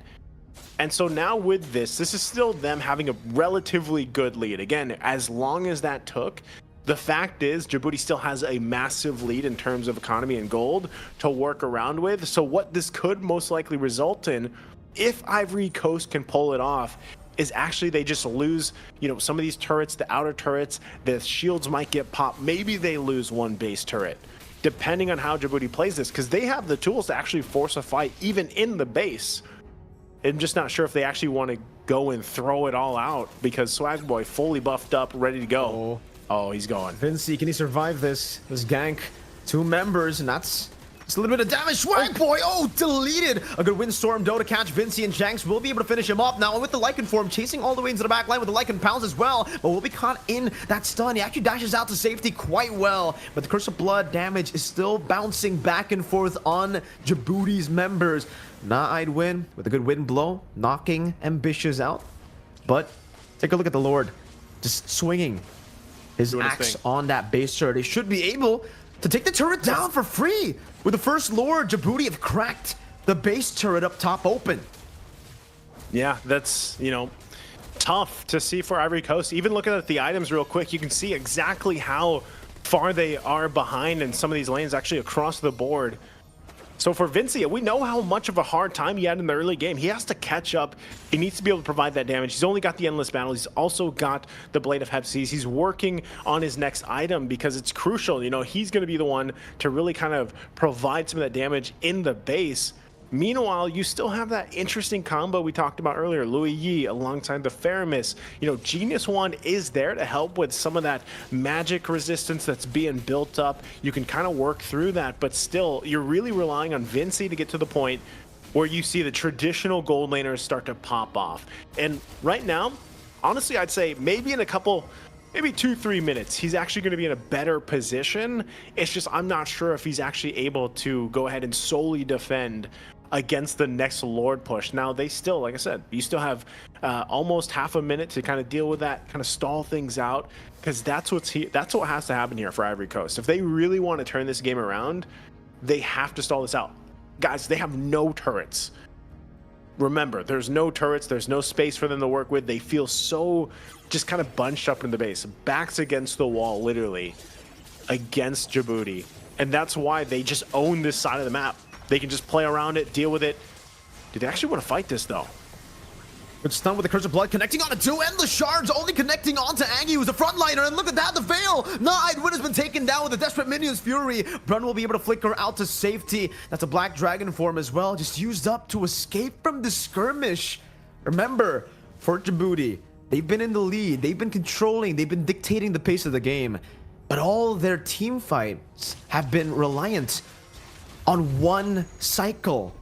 Speaker 1: And so now with this is still them having a relatively good lead. Again, as long as that took, the fact is Djibouti still has a massive lead in terms of economy and gold to work around with. So what this could most likely result in, if Ivory Coast can pull it off, is actually they just lose, some of these turrets, the outer turrets, the shields might get popped. Maybe they lose one base turret, depending on how Djibouti plays this, because they have the tools to actually force a fight even in the base. I'm just not sure if they actually want to go and throw it all out, because Swagboy fully buffed up, ready to go. Oh, he's gone.
Speaker 2: Vinci, can he survive this gank? 2 members, and that's just a little bit of damage. Swagboy, deleted. A good windstorm though to catch Vinci, and Shanks will be able to finish him up now with the Lycan form, chasing all the way into the back line with the Lycan pounds as well, but will be caught in that stun. He actually dashes out to safety quite well, but the Curse of Blood damage is still bouncing back and forth on Djibouti's members. I'd win with a good wind blow, knocking Ambitious out. But take a look at the Lord, just swinging his axe on that base turret. He should be able to take the turret down for free. With the first Lord, Djibouti have cracked the base turret up top open.
Speaker 1: Yeah, that's, tough to see for Ivory Coast. Even looking at the items real quick, you can see exactly how far they are behind in some of these lanes, actually across the board. So for Vinci, we know how much of a hard time he had in the early game. He has to catch up. He needs to be able to provide that damage. He's only got the Endless Battle. He's also got the Blade of Hepsies. He's working on his next item because it's crucial. He's going to be the one to really kind of provide some of that damage in the base. Meanwhile, you still have that interesting combo we talked about earlier, Louis Yi alongside the Faramis. Genius Wand is there to help with some of that magic resistance that's being built up. You can kind of work through that, but still, you're really relying on Vinci to get to the point where you see the traditional gold laners start to pop off. And right now, honestly, I'd say maybe in a couple, maybe 2-3 minutes, he's actually going to be in a better position. It's just I'm not sure if he's actually able to go ahead and solely defend against the next Lord push. Now they still, like I said, you still have almost half a minute to kind of deal with that, kind of stall things out, because that's what has to happen here for Ivory Coast. If they really want to turn this game around, they have to stall this out. Guys, they have no turrets. Remember, there's no turrets, there's no space for them to work with. They feel so just kind of bunched up in the base, backs against the wall, literally, against Djibouti. And that's why they just own this side of the map. They can just play around it, deal with it. Do they actually want to fight this, though?
Speaker 2: Good stun with the Curse of Blood, connecting onto 2 Endless Shards, only connecting onto Angie, who's the frontliner, and look at that, the Veil! I'd win has been taken down with the Desperate Minions Fury. Brun will be able to flicker out to safety. That's a Black Dragon form as well, just used up to escape from the skirmish. Remember, for Djibouti, they've been in the lead, they've been controlling, they've been dictating the pace of the game, but all their team fights have been reliant on one cycle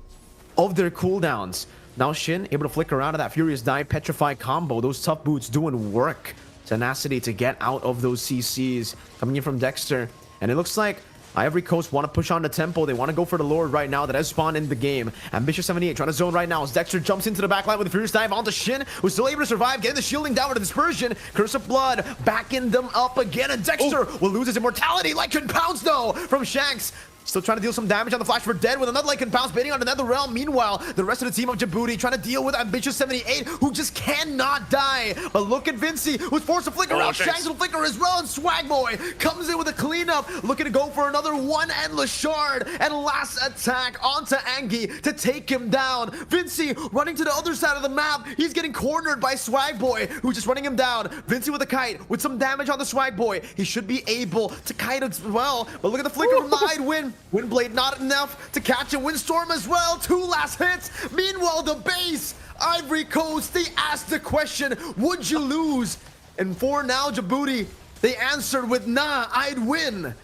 Speaker 2: of their cooldowns. Now Shin able to flicker out of that Furious Dive Petrify combo. Those tough boots doing work. Tenacity to get out of those CCs. Coming in from Dexter. And it looks like Ivory Coast want to push on the tempo. They want to go for the Lord right now that has spawned in the game. Ambitious 78 trying to zone right now as Dexter jumps into the backline with a Furious Dive onto Shin, who's still able to survive, getting the shielding down with a Dispersion. Curse of Blood backing them up again, and Dexter will lose his immortality. Lycan Pounce though from Shanks. Still trying to deal some damage on the Flash for Dead with another Lycan Pounce baiting on the Netherrealm. Meanwhile, the rest of the team of Djibouti trying to deal with Ambitious 78, who just cannot die. But look at Vinci, who's forced to flicker out. Shanks will flicker as well, and Swagboy comes in with a cleanup, looking to go for another 1 Endless Shard, and last attack onto Angie to take him down. Vinci running to the other side of the map. He's getting cornered by Swagboy, who's just running him down. Vinci with a kite, with some damage on the Swagboy. He should be able to kite as well, but look at the flicker from the I'd win. Windblade not enough to catch a Windstorm as well. 2 last hits. Meanwhile, the base, Ivory Coast, they asked the question, would you lose And for now, Djibouti, they answered with, nah, I'd win.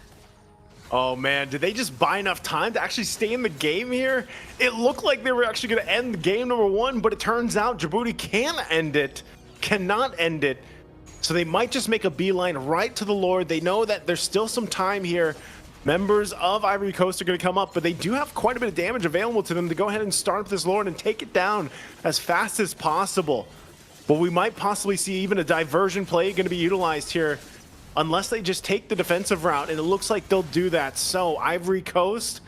Speaker 1: Oh man, did they just buy enough time to actually stay in the game here? It looked like they were actually going to end game number 1, but it turns out Djibouti cannot end it. So they might just make a beeline right to the Lord. They know that there's still some time here. Members of Ivory Coast are going to come up, but they do have quite a bit of damage available to them to go ahead and start up this Lord and take it down as fast as possible. But we might possibly see even a diversion play going to be utilized here, unless they just take the defensive route, and it looks like they'll do that. So Ivory Coast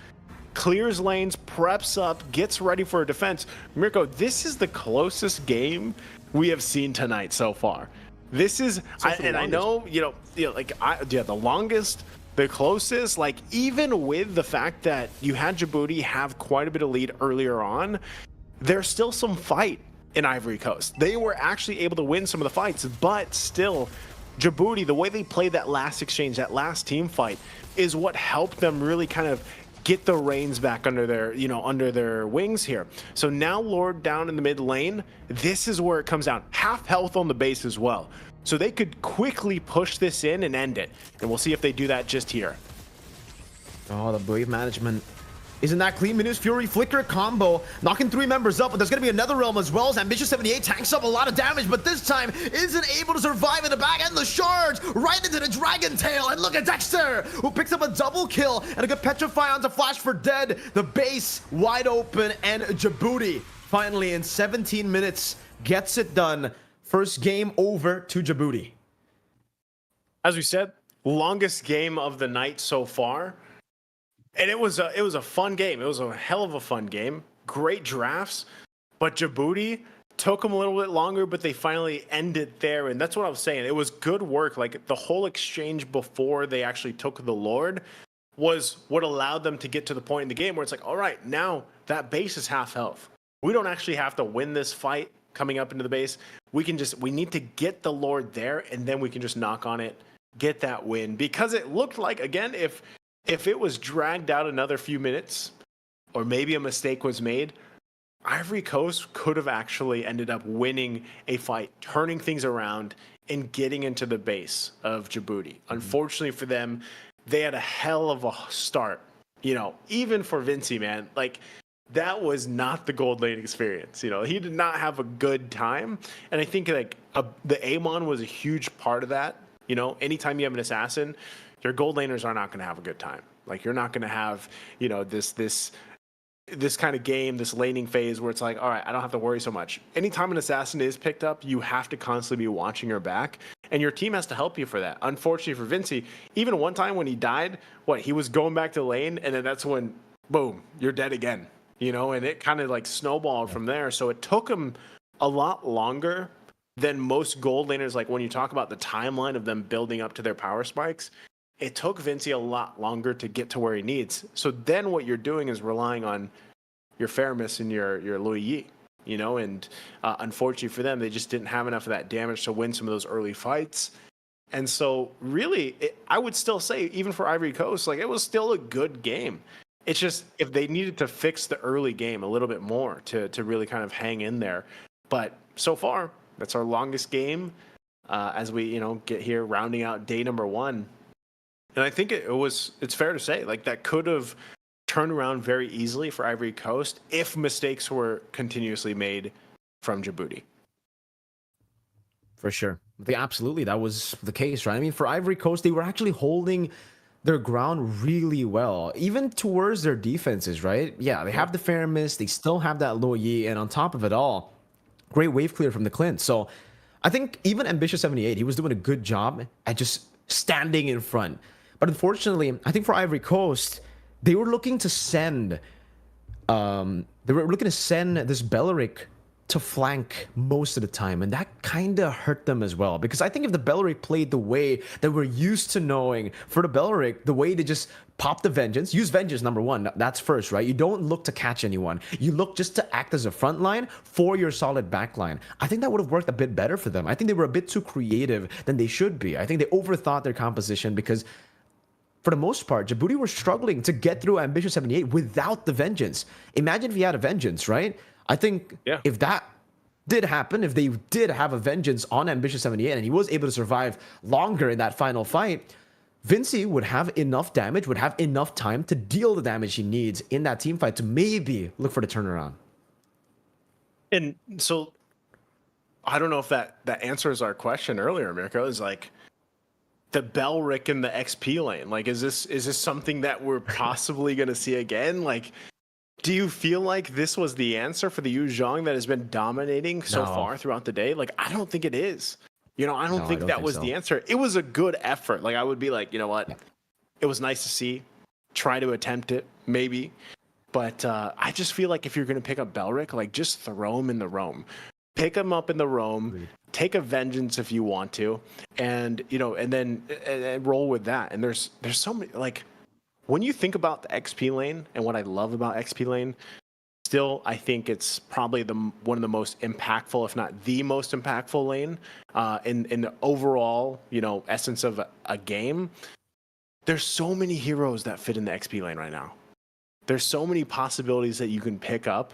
Speaker 1: clears lanes, preps up, gets ready for a defense. Mirko, this is the closest game we have seen tonight so far. This is, I know, the longest, the closest, like even with the fact that you had Djibouti have quite a bit of lead earlier on, there's still some fight in Ivory Coast. They were actually able to win some of the fights, but still, Djibouti, the way they played that last exchange, that last team fight, is what helped them really kind of get the reins back under their wings here. So now Lord down in the mid lane, this is where it comes down. Half health on the base as well. So they could quickly push this in and end it. And we'll see if they do that just here.
Speaker 2: Oh, the wave management isn't that clean. Minus Fury Flicker combo, knocking 3 members up, but there's going to be another realm as well as Ambitious 78 tanks up a lot of damage, but this time isn't able to survive in the back, and the charge right into the Dragon Tail. And look at Dexter, who picks up a double kill and a good Petrify onto Flash for dead. The base wide open, and Djibouti finally in 17 minutes gets it done. First game over to Djibouti.
Speaker 1: As we said, longest game of the night so far. And it was a fun game. It was a hell of a fun game. Great drafts, but Djibouti took them a little bit longer, but they finally ended there. And that's what I was saying. It was good work. Like the whole exchange before they actually took the Lord was what allowed them to get to the point in the game where it's like, all right, now that base is half health. We don't actually have to win this fight coming up into the base. We need to get the Lord there, and then we can just knock on it, get that win. Because it looked like, again, if it was dragged out another few minutes, or maybe a mistake was made, Ivory Coast could have actually ended up winning a fight, turning things around, and getting into the base of Djibouti. Unfortunately for them, they had a hell of a start. Even for Vinci, man, like that was not the gold lane experience. He did not have a good time. And I think the Amon was a huge part of that. Anytime you have an assassin, your gold laners are not going to have a good time. Like you're not going to have, this kind of game, this laning phase where it's like, all right, I don't have to worry so much. Anytime an assassin is picked up, you have to constantly be watching your back, and your team has to help you for that. Unfortunately for Vinci, even one time when he died, he was going back to the lane, and then that's when, boom, you're dead again. And it kind of like snowballed from there. So it took him a lot longer than most gold laners. Like when you talk about the timeline of them building up to their power spikes, it took Vinci a lot longer to get to where he needs. So then what you're doing is relying on your Faramis and your Louis Yi, and unfortunately for them, they just didn't have enough of that damage to win some of those early fights. And so really, I would still say, even for Ivory Coast, like it was still a good game. It's just if they needed to fix the early game a little bit more to really kind of hang in there. But so far, that's our longest game as we, get here rounding out day number 1. And I think it's fair to say, like that could have turned around very easily for Ivory Coast if mistakes were continuously made from Djibouti.
Speaker 2: For sure. Absolutely, that was the case, right? I mean, for Ivory Coast, they were actually holding their ground really well, even towards their defenses, right? Yeah, they have the Faramis, they still have that Lo Yi, and on top of it all, great wave clear from the Clint. So I think even Ambitious 78, he was doing a good job at just standing in front. But unfortunately, I think for Ivory Coast, they were looking to send this Belleric to flank most of the time, and that kind of hurt them as well. Because I think if the Belleric played the way that we're used to knowing, for the Belleric, the way to just pop the Vengeance, use Vengeance number 1, that's first, right? You don't look to catch anyone. You look just to act as a front line for your solid back line. I think that would have worked a bit better for them. I think they were a bit too creative than they should be. I think they overthought their composition because for the most part, Djibouti were struggling to get through Ambitious 78 without the Vengeance. Imagine if you had a Vengeance, right? I think if that did happen, if they did have a vengeance on Ambitious 78 and he was able to survive longer in that final fight, Vincey would have enough damage, would have enough time to deal the damage he needs in that team fight to maybe look for the turnaround.
Speaker 1: And so I don't know if that answers our question earlier, Mirko, is like the Belric in the XP lane. Like, is this something that we're possibly going to see again? Like, do you feel like this was the answer for the Yu Zhang that has been dominating so far throughout the day? Like, I don't think it is. You know, I don't think that was the answer. It was a good effort. Like, I would be like, you know what? It was nice to see. Try to attempt it, maybe. But I just feel like if you're going to pick up Belric, like, just throw him in the roam. Pick him up in the roam. Take a vengeance if you want to. And, you know, and then and roll with that. And there's so many, like, when you think about the XP lane and what I love about XP lane, still, I think it's probably one of the most impactful, if not the most impactful lane in the overall, you know, essence of a game. There's so many heroes that fit in the XP lane right now. There's so many possibilities that you can pick up.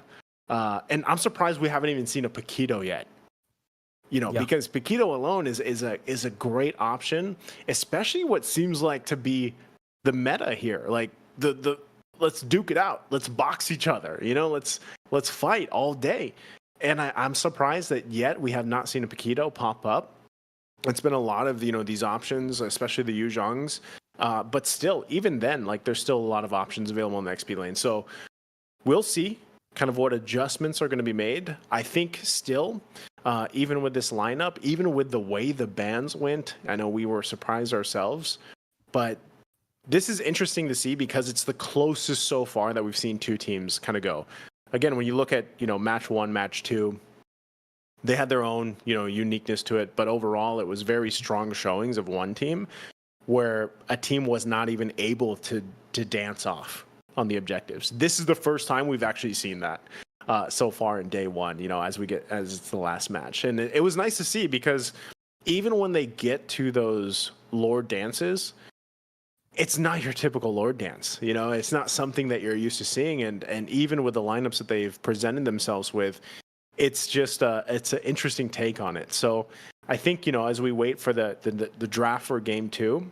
Speaker 1: And I'm surprised we haven't even seen a Paquito yet. You know, because Paquito alone is a great option, especially what seems like to be the meta here. Like the let's duke it out. Let's box each other. You know, let's fight all day. And I'm surprised that yet we have not seen a Paquito pop up. It's been a lot of, you know, these options, especially the Yu Zhangs. But still, even then, like, there's still a lot of options available in the XP lane. So we'll see kind of what adjustments are going to be made. I think still, even with this lineup, even with the way the bans went, I know we were surprised ourselves, but this is interesting to see because it's the closest so far that we've seen two teams kind of go. Again, when you look at, you know, match 1, match 2, they had their own, you know, uniqueness to it, but overall it was very strong showings of one team where a team was not even able to dance off on the objectives. This is the first time we've actually seen that so far in day 1, you know, as it's the last match. And it was nice to see because even when they get to those Lord dances, it's not your typical Lord dance. You know, it's not something that you're used to seeing. And even with the lineups that they've presented themselves with, it's just it's an interesting take on it. So I think, you know, as we wait for the draft for game 2,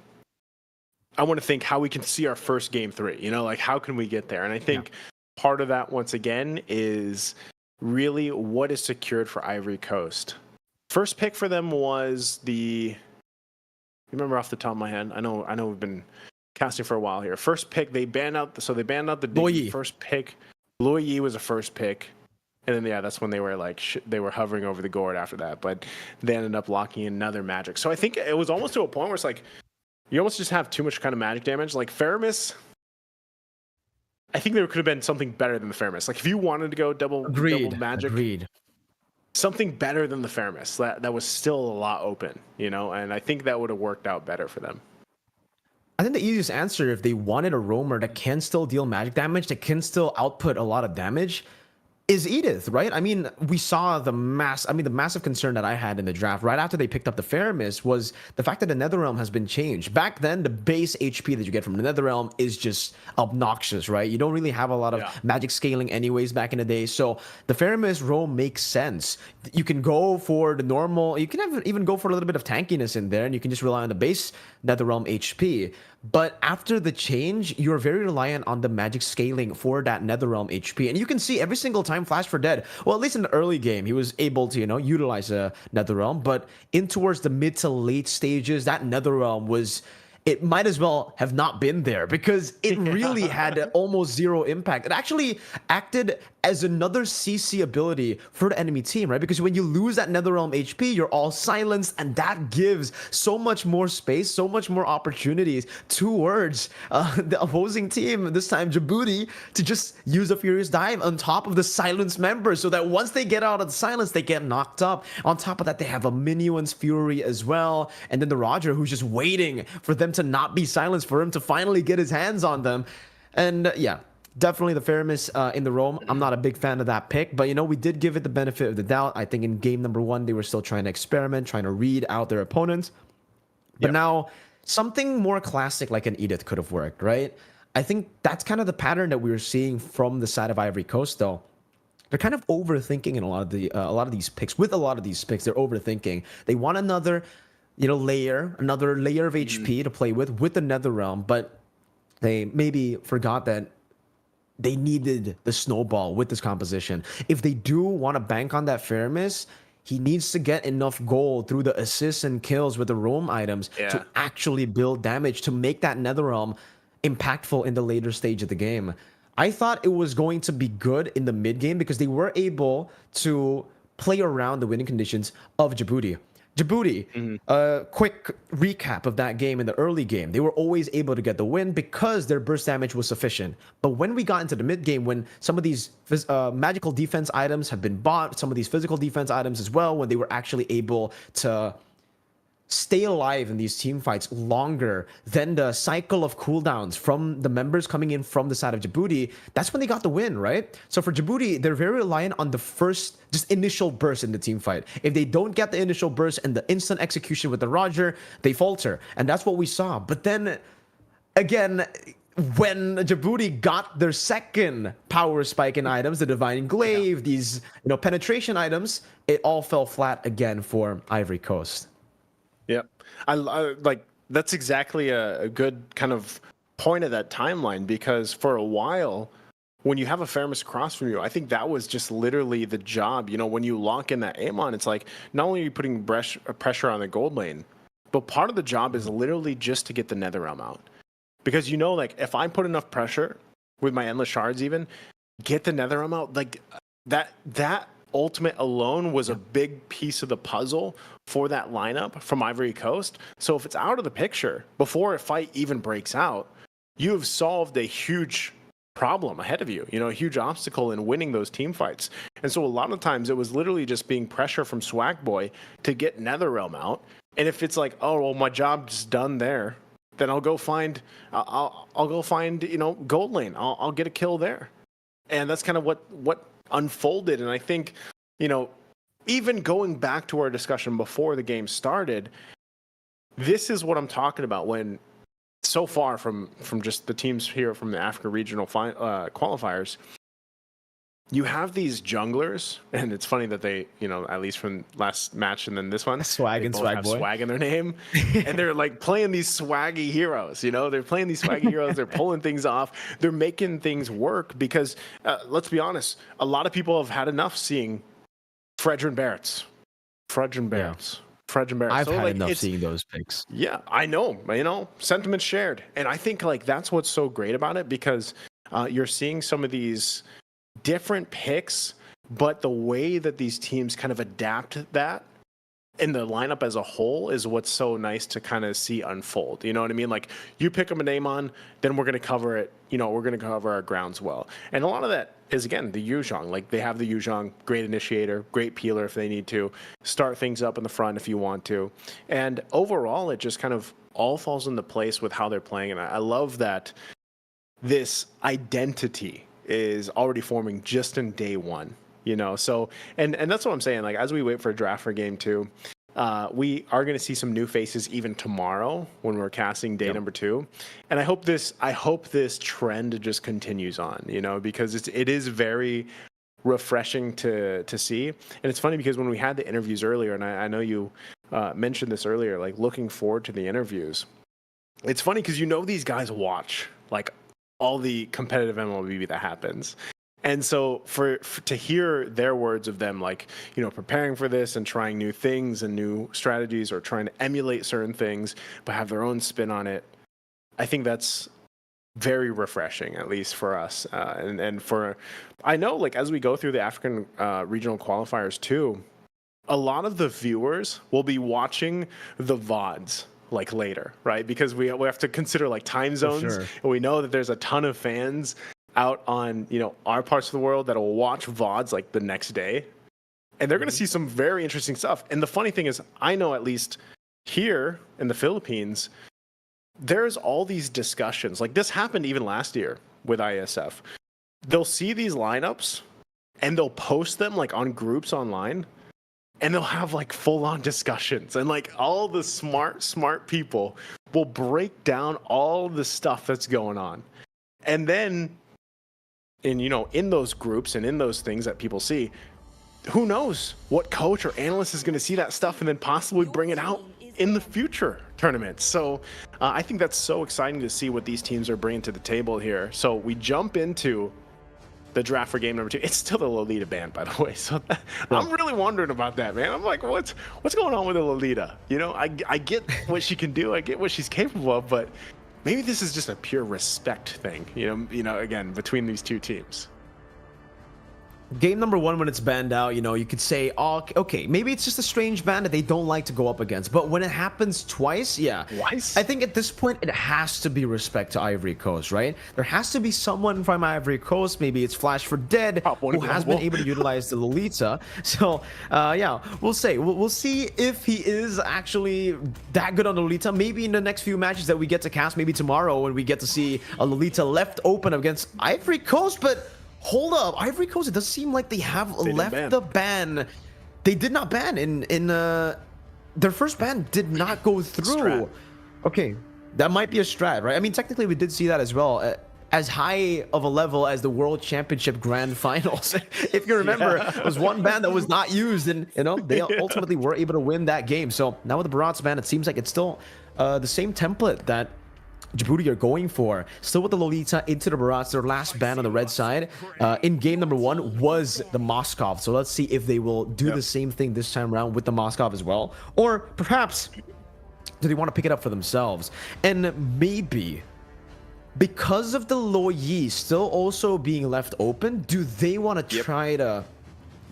Speaker 1: I want to think how we can see our first game 3, you know, like how can we get there? And I think part of that, once again, is really what is secured for Ivory Coast. First pick for them was you remember off the top of my head? I know we've been casting for a while here. First pick, they banned out the first pick. Luoyi was a first pick. And then, that's when they were like, they were hovering over the gourd after that. But they ended up locking in another magic. So I think it was almost to a point where it's like, you almost just have too much kind of magic damage. Like Faramis, I think there could have been something better than the Faramis. Like if you wanted to go double magic, something better than the Faramis. That was still a lot open, you know, and I think that would have worked out better for them.
Speaker 2: I think the easiest answer, if they wanted a roamer that can still deal magic damage, that can still output a lot of damage, is Edith, right? I mean, we saw the massive concern that I had in the draft right after they picked up the Faramis was the fact that the Netherrealm has been changed. Back then, the base HP that you get from the Netherrealm is just obnoxious, right? You don't really have a lot of magic scaling anyways back in the day. So the Faramis roam makes sense. You can go for the normal, you can even go for a little bit of tankiness in there, and you can just rely on the base Netherrealm HP. But after the change, you're very reliant on the magic scaling for that Netherrealm HP. And you can see every single time Flash for Dead, well, at least in the early game, he was able to, you know, utilize a Netherrealm. But in towards the mid to late stages, that Netherrealm was... it might as well have not been there because it really had almost zero impact. It actually acted as another CC ability for the enemy team, right? Because when you lose that Netherrealm HP, you're all silenced, and that gives so much more space, so much more opportunities towards the opposing team, this time Djibouti, to just use a Furious Dive on top of the silenced members so that once they get out of the silence, they get knocked up. On top of that, they have a Minuan's Fury as well, and then the Roger, who's just waiting for them to not be silenced, for him to finally get his hands on them. And definitely the Faramis in the roam. I'm not a big fan of that pick, but you know, we did give it the benefit of the doubt. I think in game number 1, they were still trying to experiment, trying to read out their opponents. But now something more classic like an Edith could have worked, right? I think that's kind of the pattern that we were seeing from the side of Ivory Coast, though. they're kind of overthinking in a lot of these picks. With a lot of these picks, they're overthinking. They want another, another layer of HP to play with the Netherrealm, but they maybe forgot that they needed the snowball with this composition. If they do want to bank on that Faramis, he needs to get enough gold through the assists and kills with the roam items to actually build damage to make that Netherrealm impactful in the later stage of the game. I thought it was going to be good in the mid game because they were able to play around the winning conditions of Djibouti. Quick recap of that game in the early game. They were always able to get the win because their burst damage was sufficient. But when we got into the mid game, when some of these magical defense items have been bought, some of these physical defense items as well, when they were actually able to stay alive in these team fights longer than the cycle of cooldowns from the members coming in from the side of Djibouti, that's when they got the win, right? So for Djibouti, they're very reliant on the first, just initial burst in the team fight. If they don't get the initial burst and the instant execution with the Roger, they falter. And that's what we saw. But then, again, when Djibouti got their second power spike in items, the Divine Glaive, these penetration items, it all fell flat again for Ivory Coast.
Speaker 1: Yep. I like that's exactly a good kind of point of that timeline, because for a while, when you have a Faramis across from you, I think that was just literally the job. When you lock in that Amon, it's like not only are you putting pressure on the gold lane, but part of the job is literally just to get the Netherrealm out. Because like if I put enough pressure with my endless shards, even get the Netherrealm out, like that ultimate alone was a big piece of the puzzle for that lineup from Ivory Coast. So if it's out of the picture before a fight even breaks out, you have solved a huge problem ahead of you, a huge obstacle in winning those team fights. And so a lot of times it was literally just being pressure from Swag Boy to get Netherrealm out. And if it's like, oh, well, my job's done there, then I'll go find gold lane. I'll get a kill there. And that's kind of what unfolded. And I think, even going back to our discussion before the game started, this is what I'm talking about when so far from just the teams here from the Africa regional qualifiers, you have these junglers, and it's funny that they, at least from last match and then this one,
Speaker 2: Swag and Swag Boy,
Speaker 1: swag in their name, and they're like playing these swaggy heroes. They're playing these swaggy heroes. They're pulling things off. They're making things work because, let's be honest, a lot of people have had enough seeing Fredrin Barretts.
Speaker 2: I've had enough seeing those picks.
Speaker 1: Yeah, I know. Sentiment shared, and I think like that's what's so great about it, because you're seeing some of these different picks, but the way that these teams kind of adapt that in the lineup as a whole is what's so nice to kind of see unfold. You know what I mean? Like, you pick up a name on, then we're going to cover it. We're going to cover our grounds well. And a lot of that is, again, the Yuzhong. Like, they have the Yuzhong, great initiator, great peeler if they need to, start things up in the front if you want to. And overall, it just kind of all falls into place with how they're playing. And I love that this identity is already forming just in day one. So and that's what I'm saying. Like, as we wait for a draft for game 2, we are going to see some new faces even tomorrow when we're casting day number 2. And I hope this trend just continues on, because it is very refreshing to see. And it's funny because when we had the interviews earlier, and I know you mentioned this earlier, like looking forward to the interviews. It's funny because these guys watch like all the competitive Mlbb that happens. And so to hear their words of them, like, preparing for this and trying new things and new strategies or trying to emulate certain things, but have their own spin on it, I think that's very refreshing, at least for us. I know, like, as we go through the African regional qualifiers too, a lot of the viewers will be watching the VODs like later, right? Because we have to consider like time zones. Sure. And we know that there's a ton of fans out on, our parts of the world that will watch VODs like the next day. And they're going to see some very interesting stuff. And the funny thing is, I know at least here in the Philippines, there's all these discussions. Like, this happened even last year with Iesf. They'll see these lineups and they'll post them like on groups online, and they'll have like full-on discussions, and like all the smart people will break down all the stuff that's going on. And then in those groups and in those things that people see, who knows what coach or analyst is going to see that stuff and then possibly bring it out in the future tournaments. So I think that's so exciting to see what these teams are bringing to the table here. So we jump into the draft for game number 2. It's still the Lolita ban, by the way. So I'm really wondering about that, man. I'm like, what's going on with the Lolita? I get what she can do. I get what she's capable of, but maybe this is just a pure respect thing, again, between these two teams.
Speaker 2: Game number 1, when it's banned out, you could say, oh, okay, maybe it's just a strange ban that they don't like to go up against. But when it happens twice,
Speaker 1: Twice?
Speaker 2: I think at this point it has to be respect to Ivory Coast, right? There has to be someone from Ivory Coast, maybe it's Flash for Dead, who has been able to utilize the Lolita. So, we'll say. We'll see if he is actually that good on the Lolita. Maybe in the next few matches that we get to cast, maybe tomorrow when we get to see a Lolita left open against Ivory Coast, but hold up, Ivory Coast, it does seem like they have left the ban. They did not ban in their first ban did not go through.
Speaker 1: Strat.
Speaker 2: Okay, that might be a strat, right? I mean, technically we did see that as well. As high of a level as the World Championship Grand Finals. If you remember, it was one ban that was not used, and they ultimately were able to win that game. So now with the Barats ban, it seems like it's still the same template that Djibouti are going for. Still with the Lolita into the Barats, their last ban on the red side. In game number 1 was the Moskov. So let's see if they will do the same thing this time around with the Moskov as well. Or perhaps do they want to pick it up for themselves? And maybe because of the Loyi still also being left open, do they want to try to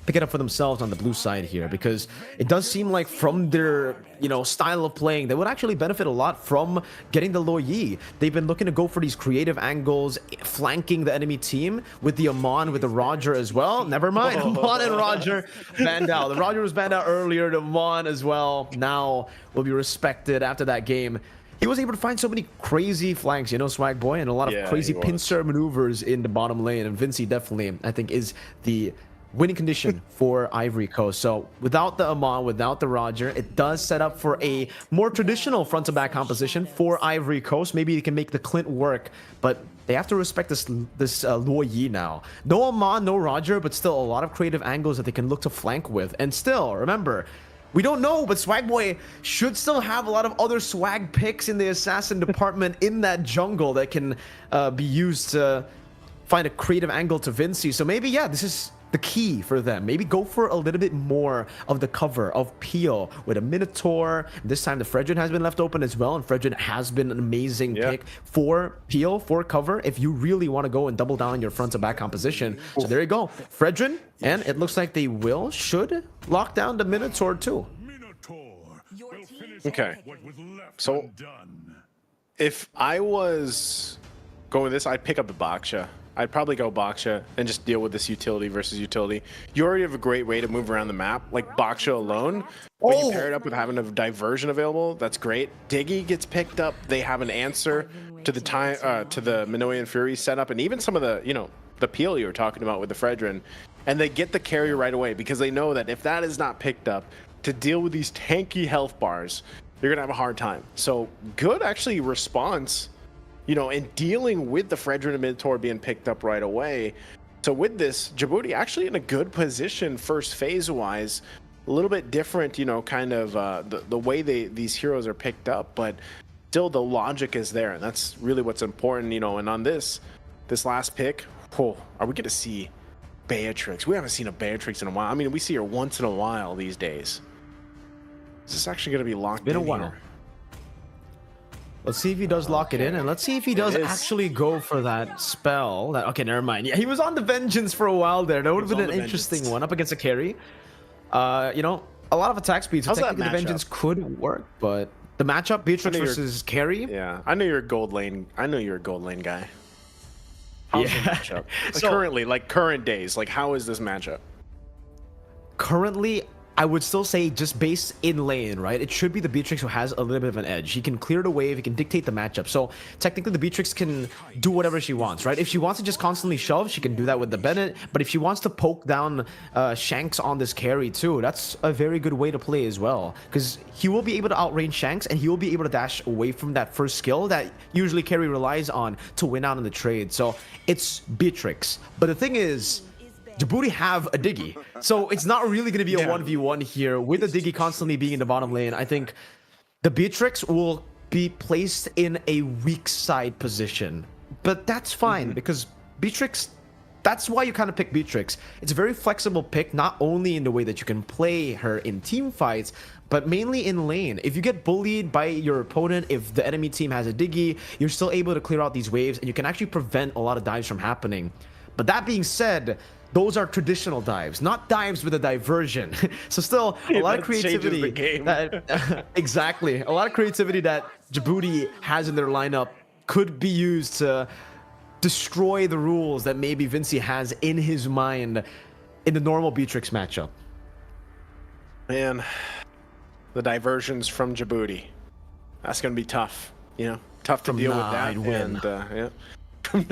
Speaker 2: pick it up for themselves on the blue side here? Because it does seem like from their style of playing, they would actually benefit a lot from getting the Loyi. They've been looking to go for these creative angles, flanking the enemy team with the Amon, with the Roger as well. Never mind, Amon and Roger banned out. The Roger was banned out earlier, the Amon as well now will be respected after that game. He was able to find so many crazy flanks, Swag Boy, and a lot of crazy pincer maneuvers in the bottom lane. And Vinci definitely, I think, is the winning condition for Ivory Coast. So without the Amon, without the Roger, it does set up for a more traditional front-to-back composition for Ivory Coast. Maybe they can make the Clint work, but they have to respect this Loyi now. No Amon, no Roger, but still a lot of creative angles that they can look to flank with. And still, remember, we don't know, but Swag Boy should still have a lot of other swag picks in the assassin department in that jungle that can be used to find a creative angle to Vinci. So maybe, this is the key for them. Maybe go for a little bit more of the cover of Peel with a Minotaur. This time the Fredrin has been left open as well, and Fredrin has been an amazing pick for Peel, for cover, if you really want to go and double down on your front-to-back composition. So there you go. Fredrin, and it looks like they should lock down the Minotaur too.
Speaker 1: Okay. So if I was going with this, I'd pick up the Baksha. I'd probably go Baksha and just deal with this utility versus utility. You already have a great way to move around the map, like Baksha alone. When you pair it up with having a diversion available, that's great. Diggy gets picked up. They have an answer to the Minoan Fury setup, and even some of the the Peel you were talking about with the Fredrin, and they get the carry right away because they know that if that is not picked up, to deal with these tanky health bars, you're gonna have a hard time. So good actually response, in dealing with the Fredrin and Minotaur being picked up right away. So with this, Djibouti actually in a good position first phase-wise. A little bit different, kind of the way these heroes are picked up, but still the logic is there, and that's really what's important, And on this last pick, are we going to see Beatrix? We haven't seen a Beatrix in a while. I mean, we see her once in a while these days. Is this actually going to be locked in here?
Speaker 2: Let's see if he does lock it in, and let's see if he does actually go for that spell. Okay, never mind. Yeah, he was on the Vengeance for a while there. That would have been an interesting one up against a carry. A lot of attack speed, so technically the Vengeance could work, but the matchup, Beatrix versus carry.
Speaker 1: Yeah, I know you're a gold lane. I know you're a gold lane guy. How's the matchup? So, currently, current days, how is this matchup?
Speaker 2: Currently, I would still say just based in lane, right? It should be the Beatrix who has a little bit of an edge. He can clear the wave, he can dictate the matchup. So technically the Beatrix can do whatever she wants, right? If she wants to just constantly shove, she can do that with the Bennett. But if she wants to poke down Shanks on this carry too, that's a very good way to play as well. Because he will be able to outrange Shanks and he will be able to dash away from that first skill that usually carry relies on to win out in the trade. So it's Beatrix. But the thing is, Djibouti have a Diggy, so it's not really going to be a 1v1 here with the Diggy constantly being in the bottom lane. I think the Beatrix will be placed in a weak side position, but that's fine because Beatrix, that's why you kind of pick Beatrix. It's a very flexible pick, not only in the way that you can play her in team fights, but mainly in lane. If you get bullied by your opponent, if the enemy team has a Diggy, you're still able to clear out these waves and you can actually prevent a lot of dives from happening. But that being said, those are traditional dives, not dives with a diversion. So still a lot of creativity.
Speaker 1: The game.
Speaker 2: Exactly. A lot of creativity that Djibouti has in their lineup could be used to destroy the rules that maybe Vinci has in his mind in the normal Beatrix matchup.
Speaker 1: Man, the diversions from Djibouti. That's going to be tough, you know? Tough to deal with that.
Speaker 2: I'd win.
Speaker 1: And, yeah.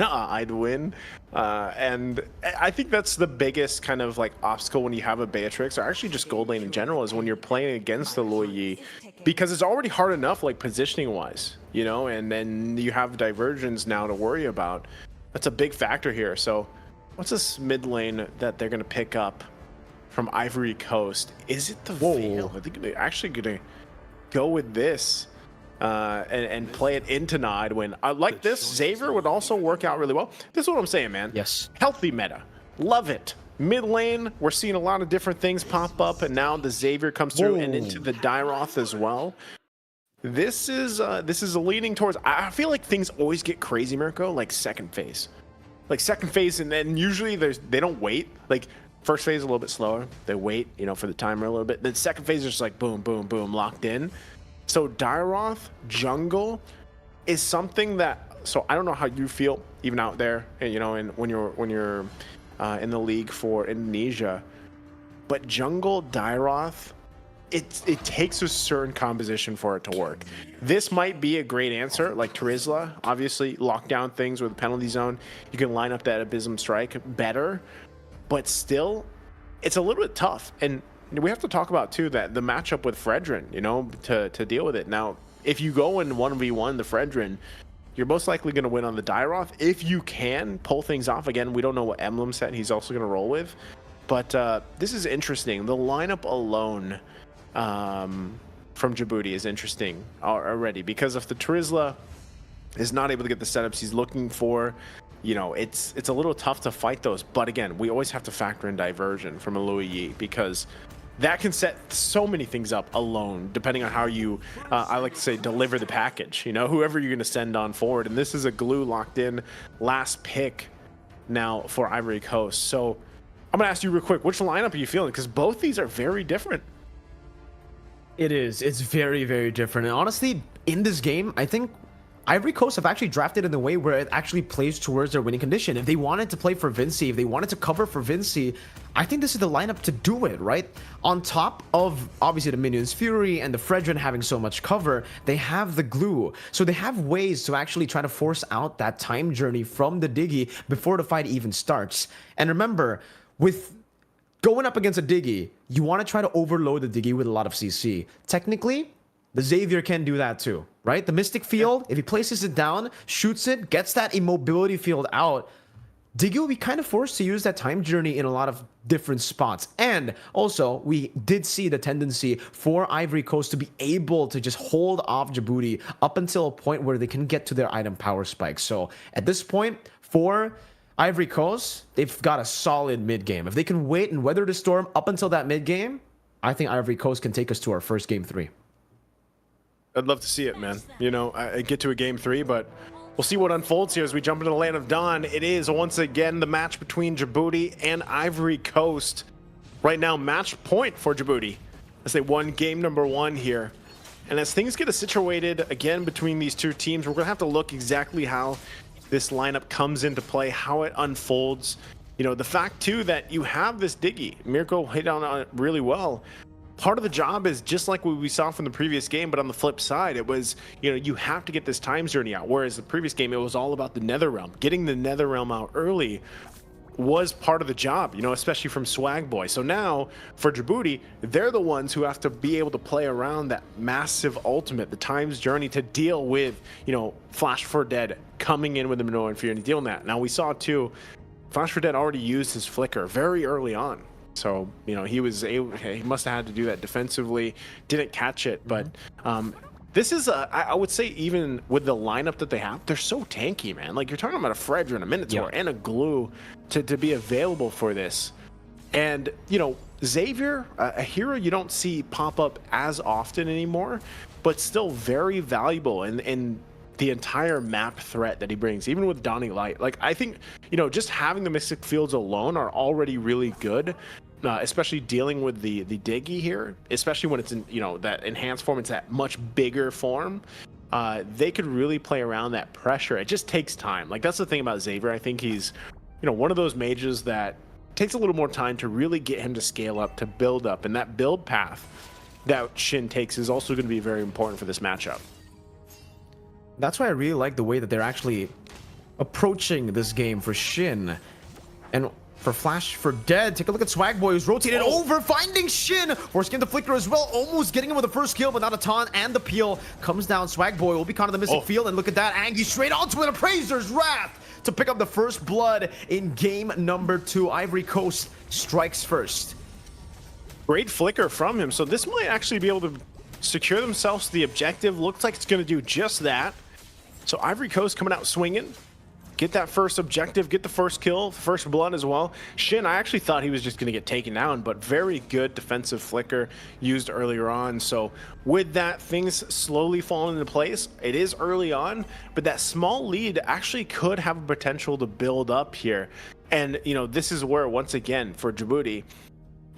Speaker 1: I'd win. And I think that's the biggest kind of like obstacle when you have a Beatrix, or actually just gold lane in general, is when you're playing against the Luo Yi, because it's already hard enough like positioning wise, you know, and then you have diversions now to worry about. That's a big factor here. So what's this mid lane that they're going to pick up from Ivory Coast? Is it the Veil? I think they're actually going to go with this. And play it into Nod when like this, Xavier would also work out really well. This is what I'm saying, man.
Speaker 2: Yes.
Speaker 1: Healthy meta. Love it. Mid lane, we're seeing a lot of different things pop up, and now the Xavier comes through and into the Dyroth as well. This is leaning towards, I feel like things always get crazy, Mirko, like second phase. Like second phase, and then usually they don't wait. Like first phase is a little bit slower. They wait, you know, for the timer a little bit. Then second phase is just like boom, boom, boom, locked in. So Dyroth jungle is something that, so I don't know how you feel even out there, you know, and when you're in the league for Indonesia, but jungle Dyroth, it takes a certain composition for it to work. This might be a great answer, like Terizla, obviously lock down things with the penalty zone. You can line up that Abysm Strike better, but still, it's a little bit tough. And we have to talk about too that the matchup with Fredrin, you know, to deal with it. Now, if you go in 1v1 the Fredrin, you're most likely going to win on the Dyroth. If you can pull things off, again, we don't know what Mlbb set he's also going to roll with. But this is interesting. The lineup alone from Djibouti is interesting already, because if the Terizla is not able to get the setups he's looking for, you know, it's a little tough to fight those. But again, we always have to factor in diversion from a Luo Yi, because that can set so many things up alone, depending on how you, I like to say, deliver the package, you know, whoever you're going to send on forward. And this is a glue locked in last pick now for Ivory Coast. So I'm going to ask you real quick, which lineup are you feeling? Because both these are very different.
Speaker 2: It is. It's very, very different. And honestly, in this game, I think Ivory Coast have actually drafted in a way where it actually plays towards their winning condition. If they wanted to play for Vinci, if they wanted to cover for Vinci, I think this is the lineup to do it, right? On top of, obviously, the Minions Fury and the Fredrin having so much cover, they have the glue. So they have ways to actually try to force out that time journey from the Diggy before the fight even starts. And remember, with going up against a Diggy, you want to try to overload the Diggy with a lot of CC. Technically, the Xavier can do that too, right? The Mystic Field, if he places it down, shoots it, gets that immobility field out, Diggy will be kind of forced to use that time journey in a lot of different spots. And also, we did see the tendency for Ivory Coast to be able to just hold off Djibouti up until a point where they can get to their item power spike. So at this point, for Ivory Coast, they've got a solid mid game. If they can wait and weather the storm up until that mid game, I think Ivory Coast can take us to our first game 3.
Speaker 1: I'd love to see it, man. You know, I get to a game 3, but we'll see what unfolds here as we jump into the Land of Dawn. It is once again the match between Djibouti and Ivory Coast. Right now, match point for Djibouti as they won game number 1 here. And as things get situated again between these two teams, we're going to have to look exactly how this lineup comes into play, how it unfolds. You know, the fact too that you have this Diggy, Mirko hit on it really well. part of the job is just like what we saw from the previous game, but on the flip side, it was, you know, you have to get this time journey out. Whereas the previous game, it was all about the Nether Realm. Getting the Nether Realm out early was part of the job, you know, especially from Swag Boy. So now for Djibouti, they're the ones who have to be able to play around that massive ultimate, the time's journey, to deal with, you know, Flash for Dead coming in with the Minoan Fury and dealing that. Now we saw too, Flash for Dead already used his flicker very early on. So, you know, he must have had to do that defensively, didn't catch it, but this is, I would say, even with the lineup that they have, they're so tanky, man. Like, you're talking about a Fredra and a Minotaur and a Glue to be available for this. And, you know, Xavier, a hero you don't see pop up as often anymore, but still very valuable in the entire map threat that he brings, even with Dawning Light. Like, I think, you know, just having the Mystic Fields alone are already really good. Especially dealing with the Diggy here, especially when it's in, you know, that enhanced form, it's that much bigger form. They could really play around that pressure. It just takes time. Like, that's the thing about Xavier. I think he's, you know, one of those mages that takes a little more time to really get him to scale up, to build up, and that build path that Shin takes is also going to be very important for this matchup.
Speaker 2: That's why I really like the way that they're actually approaching this game for Shin. And for Flash for Dead, take a look at Swag Boy, who's rotated over, finding Shin, forcing him to flicker as well, almost getting him with the first kill, but not a taunt, and the peel comes down. Swag Boy will be caught in the Mystic Field, and look at that, Angie straight onto an Appraiser's Wrath to pick up the first blood in game number 2. Ivory Coast strikes first.
Speaker 1: Great flicker from him, so this might actually be able to secure themselves the objective. Looks like it's going to do just that. So Ivory Coast coming out swinging. Get that first objective, get the first kill, first blood as well. Shin, I actually thought he was just going to get taken down, but very good defensive flicker used earlier on. So with that, things slowly fall into place. It is early on, but that small lead actually could have a potential to build up here. And, you know, this is where, once again, for Djibouti,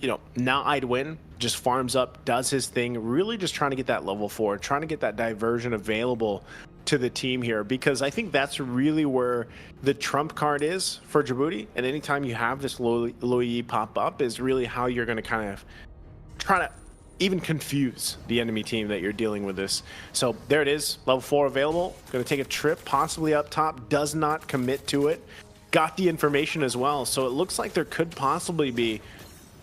Speaker 1: you know, now I'd win, just farms up, does his thing, really just trying to get that level 4, trying to get that diversion available to the team here, because I think that's really where the trump card is for Djibouti. And anytime you have this low E pop up is really how you're going to kind of try to even confuse the enemy team that you're dealing with this. So there it is, level 4 available. Going to take a trip, possibly up top, does not commit to it. Got the information as well, so it looks like there could possibly be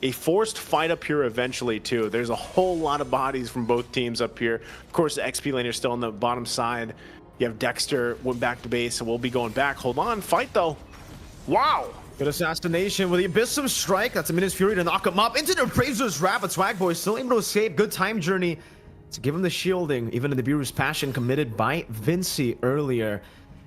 Speaker 1: a forced fight up here eventually too. There's a whole lot of bodies from both teams up here. Of course, the XP laner still on the bottom side. You have Dexter, went back to base, and we'll be going back. Hold on, fight though. Wow.
Speaker 2: Good assassination with the Abyssum Strike. That's a Minute's Fury to knock him up into the Appraiser's Wrath, but Swag Boy still able to escape. Good time journey to give him the shielding, even in the Beerus Passion committed by Vinci earlier.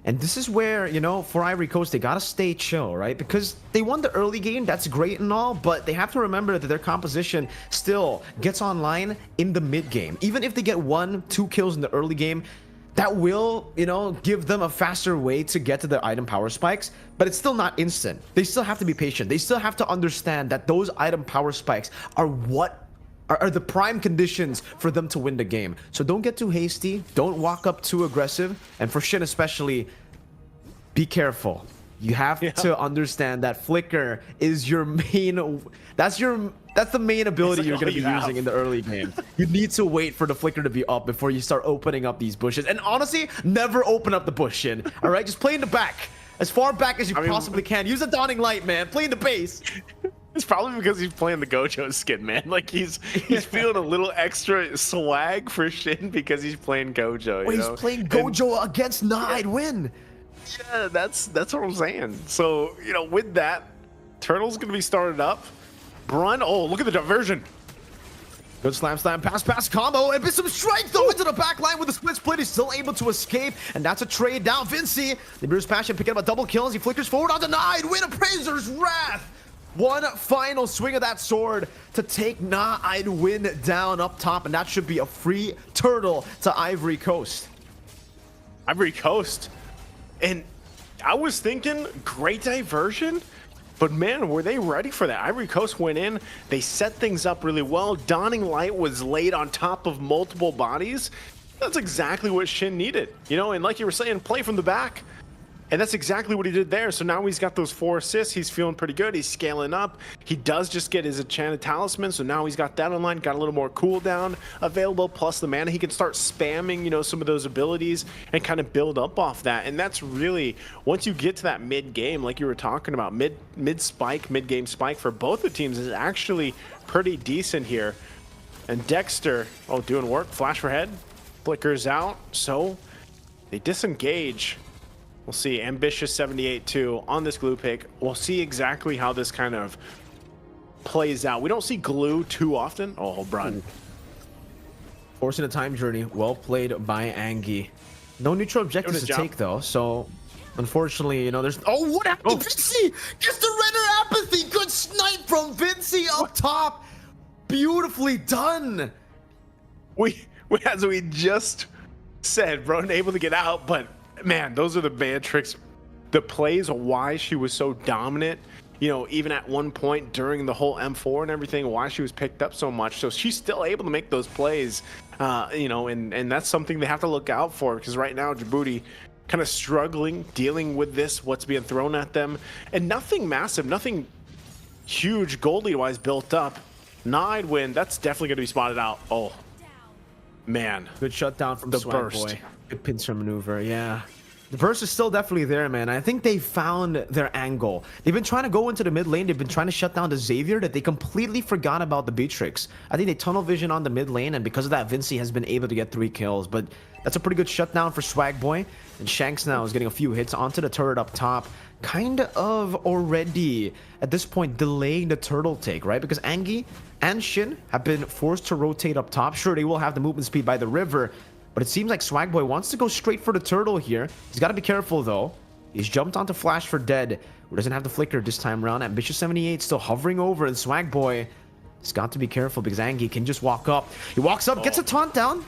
Speaker 2: And this is where, you know, for Ivory Coast, they gotta stay chill, right? Because they won the early game, that's great and all, but they have to remember that their composition still gets online in the mid game. Even if they get 1-2 kills in the early game, that will, you know, give them a faster way to get to their item power spikes, but it's still not instant. They still have to be patient. They still have to understand that those item power spikes are what are the prime conditions for them to win the game. So don't get too hasty, don't walk up too aggressive, and for Shin especially, be careful. You have to understand that flicker is your main, that's the main ability you're going to be using in the early game. You need to wait for the flicker to be up before you start opening up these bushes. And honestly, never open up the bush, Shin. All right, just play in the back, as far back as you possibly can. Use a Dawning Light, man. Play in the base.
Speaker 1: It's probably because he's playing the Gojo skin, man. Like he's feeling a little extra swag for Shin because he's playing Gojo.
Speaker 2: He's playing Gojo against I'd win.
Speaker 1: Yeah, that's what I'm saying. So, you know, with that, Turtle's gonna be started up. Brun, oh, look at the diversion.
Speaker 2: Good slam, pass combo, and Abyssum Strike though into the back line with the split split. He's still able to escape, and that's a trade down. Vinci, the Beerus Passion picking up a double kill as he flickers forward on denied. Win Appraiser's Wrath. One final swing of that sword to take I'd win down up top, and that should be a free turtle to Ivory Coast.
Speaker 1: Ivory Coast. And I was thinking, great diversion, but man, were they ready for that? Ivory Coast went in, they set things up really well. Dawning Light was laid on top of multiple bodies. That's exactly what Shin needed, you know, and like you were saying, play from the back. And that's exactly what he did there. So now he's got those 4 assists. He's feeling pretty good. He's scaling up. He does just get his enchanted talisman. So now he's got that online, got a little more cooldown available, plus the mana. He can start spamming, you know, some of those abilities and kind of build up off that. And that's really, once you get to that mid game, like you were talking about, mid game spike for both the teams is actually pretty decent here. And Dexter, oh, doing work. Flash for head. Flickers out. So they disengage. We'll see. Ambitious 78 too on this glue pick. We'll see exactly how this kind of plays out. We don't see glue too often. Oh, Brun.
Speaker 2: Forcing a time journey. Well played by Angie. No neutral objectives to take though. So unfortunately, you know, there's. Oh, what happened?
Speaker 1: Oh.
Speaker 2: Vinci gets the render apathy. Good snipe from Vinci up top. Beautifully done.
Speaker 1: As we just said, Brun able to get out, but man, those are the bad tricks. The plays, why she was so dominant, you know, even at one point during the whole M4 and everything, why she was picked up so much. So she's still able to make those plays, you know, and that's something they have to look out for, because right now Djibouti kind of struggling, dealing with this, what's being thrown at them, and nothing massive, nothing huge gold lead wise built up. 9 win, that's definitely going to be spotted out. Oh, man.
Speaker 2: Good shutdown from
Speaker 1: The
Speaker 2: Swag
Speaker 1: burst.
Speaker 2: Boy. Good pincer maneuver, yeah. The burst is still definitely there, man. I think they found their angle. They've been trying to go into the mid lane. They've been trying to shut down the Xavier that they completely forgot about the Beatrix. I think they tunnel vision on the mid lane, and because of that, Vinci has been able to get 3 kills. But that's a pretty good shutdown for Swag Boy. And Shanks now is getting a few hits onto the turret up top. Kind of already, at this point, delaying the turtle take, right? Because Angie and Shin have been forced to rotate up top. Sure, they will have the movement speed by the river, but it seems like Swag Boy wants to go straight for the turtle here. He's got to be careful, though. He's jumped onto Flash for dead, who doesn't have the flicker this time around. Ambitious 78 still hovering over, and Swag Boy has got to be careful because Angie can just walk up. He walks up, gets a taunt down.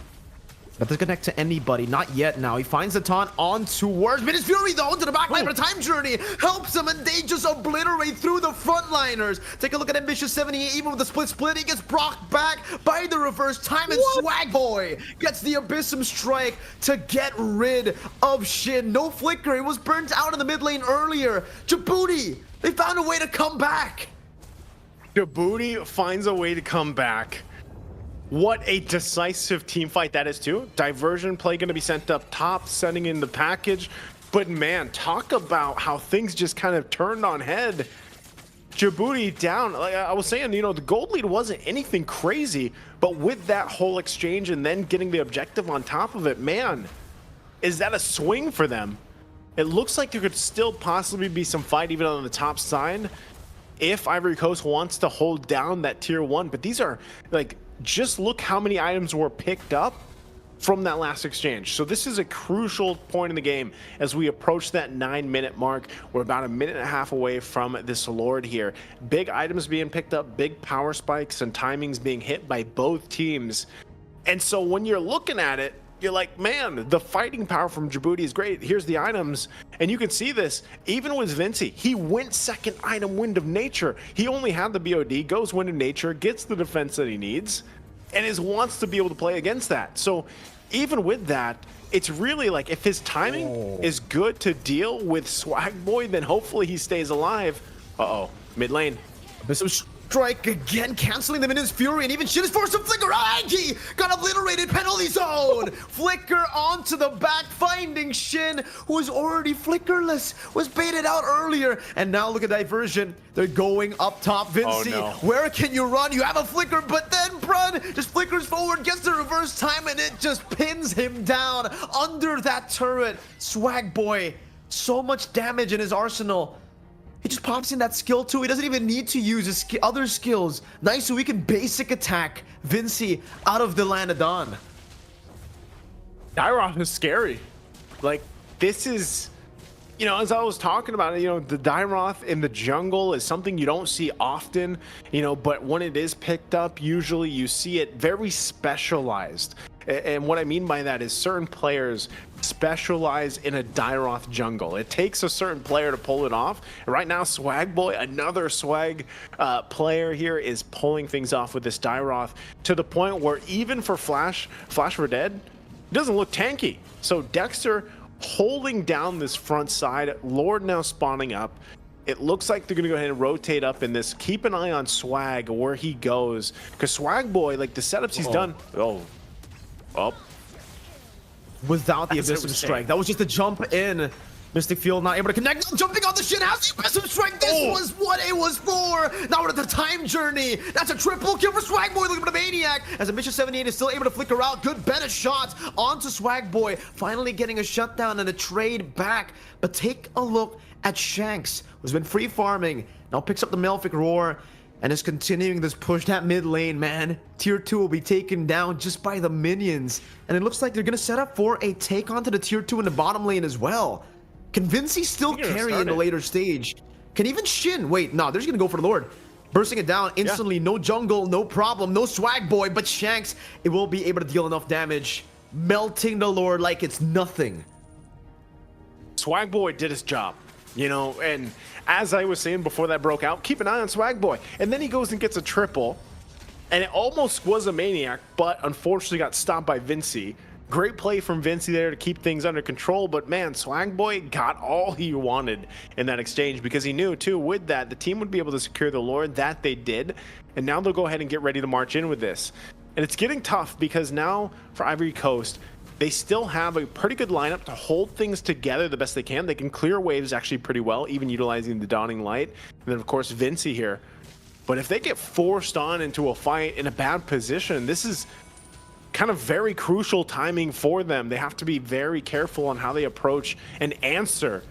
Speaker 2: But doesn't connect to anybody, not yet now. He finds the taunt on towards Minus Fury though, into the back line, but a time journey helps him, and they just obliterate through the frontliners. Take a look at Ambitious 78, even with the split, he gets brought back by the reverse time, and Swag Boy gets the Abyssum strike to get rid of Shin. No flicker, it was burnt out in the mid lane earlier. Djibouti, they found a way to come back.
Speaker 1: Djibouti finds a way to come back. What a decisive team fight that is too. Diversion play going to be sent up top, sending in the package. But man, talk about how things just kind of turned on head. Djibouti down. Like I was saying, you know, the gold lead wasn't anything crazy, but with that whole exchange and then getting the objective on top of it, man, is that a swing for them? It looks like there could still possibly be some fight even on the top side if Ivory Coast wants to hold down that tier 1. But these are like, just look how many items were picked up from that last exchange. So this is a crucial point in the game as we approach that 9-minute mark. We're about a minute and a half away from this Lord here. Big items being picked up, big power spikes and timings being hit by both teams. And so when you're looking at it, you're like, man, the fighting power from Djibouti is great. Here's the items. And you can see this, even with Vinci, he went second item, Wind of Nature. He only had the BOD, goes Wind of Nature, gets the defense that he needs, and wants to be able to play against that. So even with that, it's really like, if his timing is good to deal with Swag Boy, then hopefully he stays alive. Uh-oh, mid lane.
Speaker 2: Abyssum strike again, canceling the Minus Fury, and even Shin is forced to flicker. Angie got obliterated, penalty zone. Flicker onto the back, finding Shin, who was already flickerless, was baited out earlier, and now look at diversion. They're going up top. Vinci,
Speaker 1: no.
Speaker 2: where can you run? You have a flicker, but then Brun just flickers forward, gets the reverse time, and it just pins him down under that turret. Swag Boy, so much damage in his arsenal. He just pops in that skill too. He doesn't even need to use his other skills. Nice, so we can basic attack Vinci out of the Land of Dawn.
Speaker 1: Dairoth is scary. Like, this is, you know, as I was talking about it, you know, the Dairoth in the jungle is something you don't see often, you know, but when it is picked up, usually you see it very specialized. And what I mean by that is certain players specialize in a Dairoth jungle. It takes a certain player to pull it off. And right now, Swag Boy, another Swag player here, is pulling things off with this Dairoth to the point where even for Flash for Dead, it doesn't look tanky. So Dexter holding down this front side. Lord now spawning up. It looks like they're going to go ahead and rotate up in this. Keep an eye on Swag, where he goes. Because Swag Boy, like the setups he's done. Oh.
Speaker 2: Without the
Speaker 1: That's what
Speaker 2: Abyssum
Speaker 1: we're
Speaker 2: Strike.
Speaker 1: saying.
Speaker 2: That was just a jump in. Mystic Field not able to connect. No, jumping on the shit house. The Abyssum Strike. This was what it was for. Now we're at the time journey. That's a triple kill for Swag Boy. Looking at a maniac. As Ambitious 78 is still able to flicker out. Good Bennett shots onto Swag Boy. Finally getting a shutdown and a trade back. But take a look at Shanks, who's been free farming. Now picks up the Malefic Roar and is continuing this push. That mid lane, man. Tier 2 will be taken down just by the minions. And it looks like they're going to set up for a take onto the Tier 2 in the bottom lane as well. Can Vinci still carry in the later stage? Can even Shin? Wait, no, they're just going to go for the Lord. Bursting it down instantly. No jungle, no problem, no Swag Boy. But Shanks, it will be able to deal enough damage. Melting the Lord like it's nothing.
Speaker 1: Swag Boy did his job, you know, and as I was saying before that broke out, keep an eye on Swag Boy. And then he goes and gets a triple, and it almost was a maniac, but unfortunately got stopped by Vinci. Great play from Vinci there to keep things under control, but man, Swag Boy got all he wanted in that exchange because he knew too, with that, the team would be able to secure the Lord. That they did, and now they'll go ahead and get ready to march in with this. And it's getting tough because now for Ivory Coast, they still have a pretty good lineup to hold things together the best they can. They can clear waves actually pretty well, even utilizing the Dawning Light. And then, of course, Vinci here. But if they get forced on into a fight in a bad position, this is kind of very crucial timing for them. They have to be very careful on how they approach and answer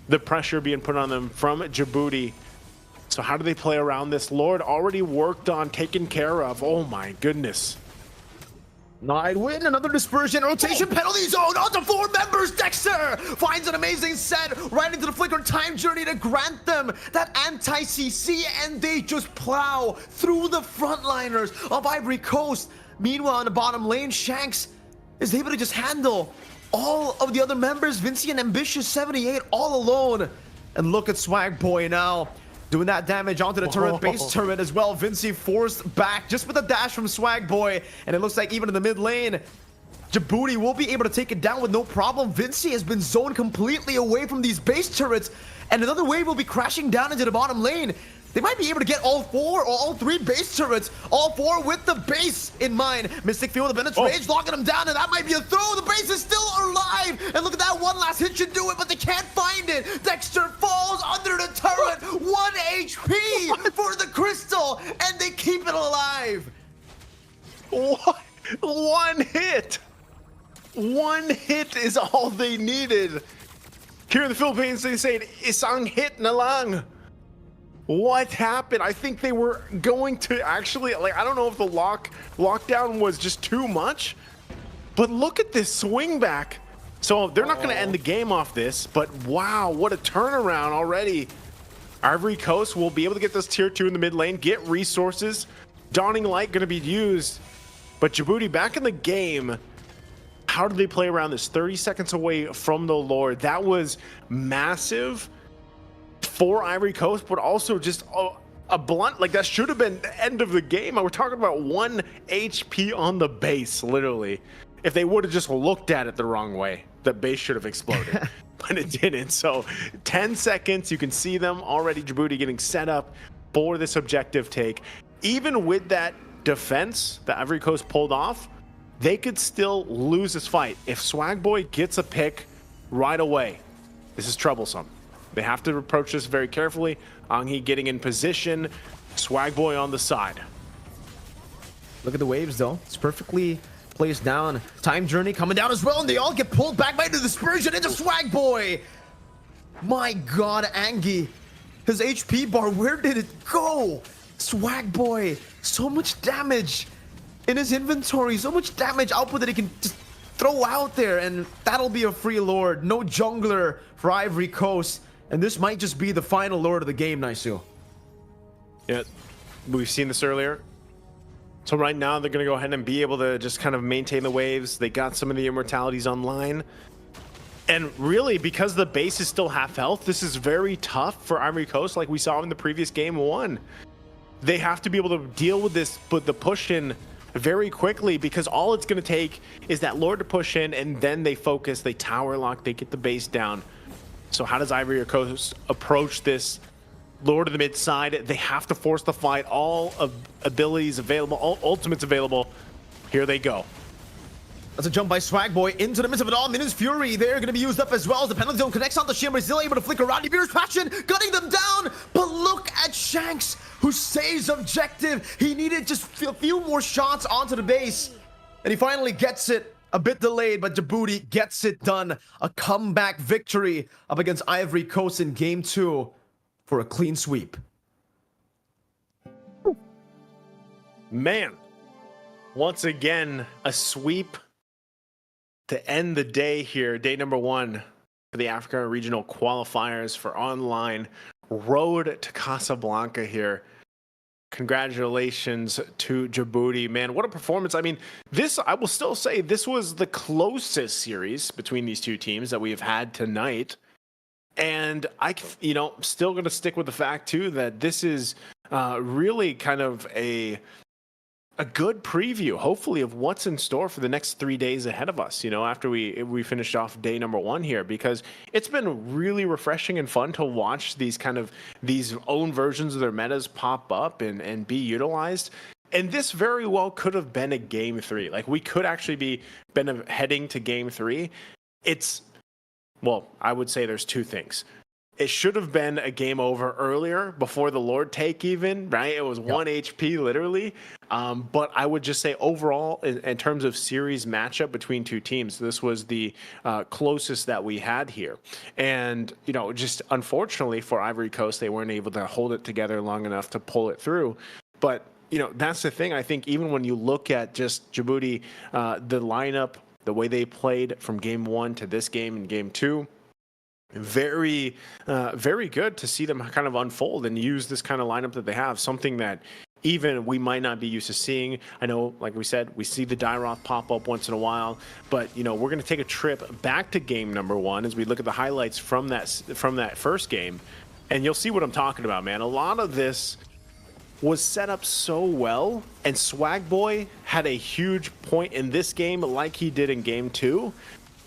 Speaker 1: the pressure being put on them from Djibouti. So how do they play around this? Lord already worked on, taken care of. Oh my goodness.
Speaker 2: Nightwind, another dispersion, rotation penalty zone onto 4 members. Dexter finds an amazing set right into the Flicker time journey to grant them that anti-CC, and they just plow through the frontliners of Ivory Coast. Meanwhile, in the bottom lane, Shanks is able to just handle all of the other members. Vinci and Ambitious 78 all alone. And look at Swag Boy now, doing that damage onto the turret, base turret as well. Vinci forced back just with a dash from Swag Boy. And it looks like even in the mid lane, Djibouti will be able to take it down with no problem. Vinci has been zoned completely away from these base turrets. And another wave will be crashing down into the bottom lane. They might be able to get all 4 or all 3 base turrets. All 4 with the base in mind. Mystic Field of Bennett's Rage locking them down, and that might be a throw. The base is still alive. And look at that, one last hit should do it, but they can't find it. Dexter falls under the turret. 1 HP for the crystal, and they keep it alive.
Speaker 1: What? 1 hit. 1 hit is all they needed. Here in the Philippines, they say isang hit na lang. What happened? I think they were going to actually, like, I don't know if the lockdown was just too much, but look at this swing back. So they're not going to end the game off this, but wow, what a turnaround already. Ivory Coast will be able to get this tier 2 in the mid lane, get resources. Dawning Light going to be used, but Djibouti back in the game. How did they play around this? 30 seconds away from the Lord. That was massive for Ivory Coast, but also just a blunt, like that should have been the end of the game. We're talking about 1 HP on the base, literally. If they would have just looked at it the wrong way, the base should have exploded, but it didn't. So 10 seconds, you can see them already, Djibouti getting set up for this objective take. Even with that defense that Ivory Coast pulled off, they could still lose this fight. If Swag Boy gets a pick right away, this is troublesome. They have to approach this very carefully. Anghi getting in position. Swag Boy on the side.
Speaker 2: Look at the waves, though. It's perfectly placed down. Time Journey coming down as well, and they all get pulled back by the dispersion into Swag Boy. My God, Angie. His HP bar, where did it go? Swag Boy, so much damage in his inventory. So much damage output that he can just throw out there, and that'll be a free Lord. No jungler for Ivory Coast. And this might just be the final Lord of the game, Naisu.
Speaker 1: Yeah, we've seen this earlier. So right now they're going to go ahead and be able to just kind of maintain the waves. They got some of the immortalities online. And really, because the base is still half health, this is very tough for Ivory Coast, like we saw in the previous game 1. They have to be able to deal with this, but the push in very quickly, because all it's going to take is that Lord to push in, and then they focus, they tower lock, they get the base down. So how does Ivory Coast approach this Lord of the mid side? They have to force the fight. All of abilities available, all ultimates available. Here they go.
Speaker 2: That's a jump by Swagboy into the midst of it all. Minions Fury, they're going to be used up as well as the penalty zone connects on the Shimmer. He's still able to flick around. Beer's Passion, gunning them down. But look at Shanks, who stays objective. He needed just a few more shots onto the base. And he finally gets it. A bit delayed, but Djibouti gets it done. A comeback victory up against Ivory Coast in Game 2 for a clean sweep.
Speaker 1: Man, once again, a sweep to end the day here, day number 1 for the Africa Regional Qualifiers for online. Road to Casablanca here. Congratulations to Djibouti. Man, what a performance. I mean, this, I will still say, this was the closest series between these two teams that we have had tonight. And I, still going to stick with the fact, too, that this is really kind of a good preview, hopefully, of what's in store for the next 3 days ahead of us, after we finished off day number 1 here, because it's been really refreshing and fun to watch these own versions of their metas pop up and be utilized. And this very well could have been a game 3. Like, we could actually been heading to game 3. Well, I would say there's 2 things. It should have been a game over earlier, before the Lord take even, right? It was 1 HP, literally. But I would just say overall, in terms of series matchup between two teams, this was the closest that we had here. And, just unfortunately for Ivory Coast, they weren't able to hold it together long enough to pull it through. But, that's the thing. I think even when you look at just Djibouti, the lineup, the way they played from game 1 to this game in game 2, very good to see them kind of unfold and use this kind of lineup that they have, something that even we might not be used to seeing. I know, like we said, we see the Dyroth pop up once in a while, but we're going to take a trip back to game number 1 as we look at the highlights from that first game, and you'll see what I'm talking about, man. A lot of this was set up so well, and Swagboy had a huge point in this game like he did in game 2.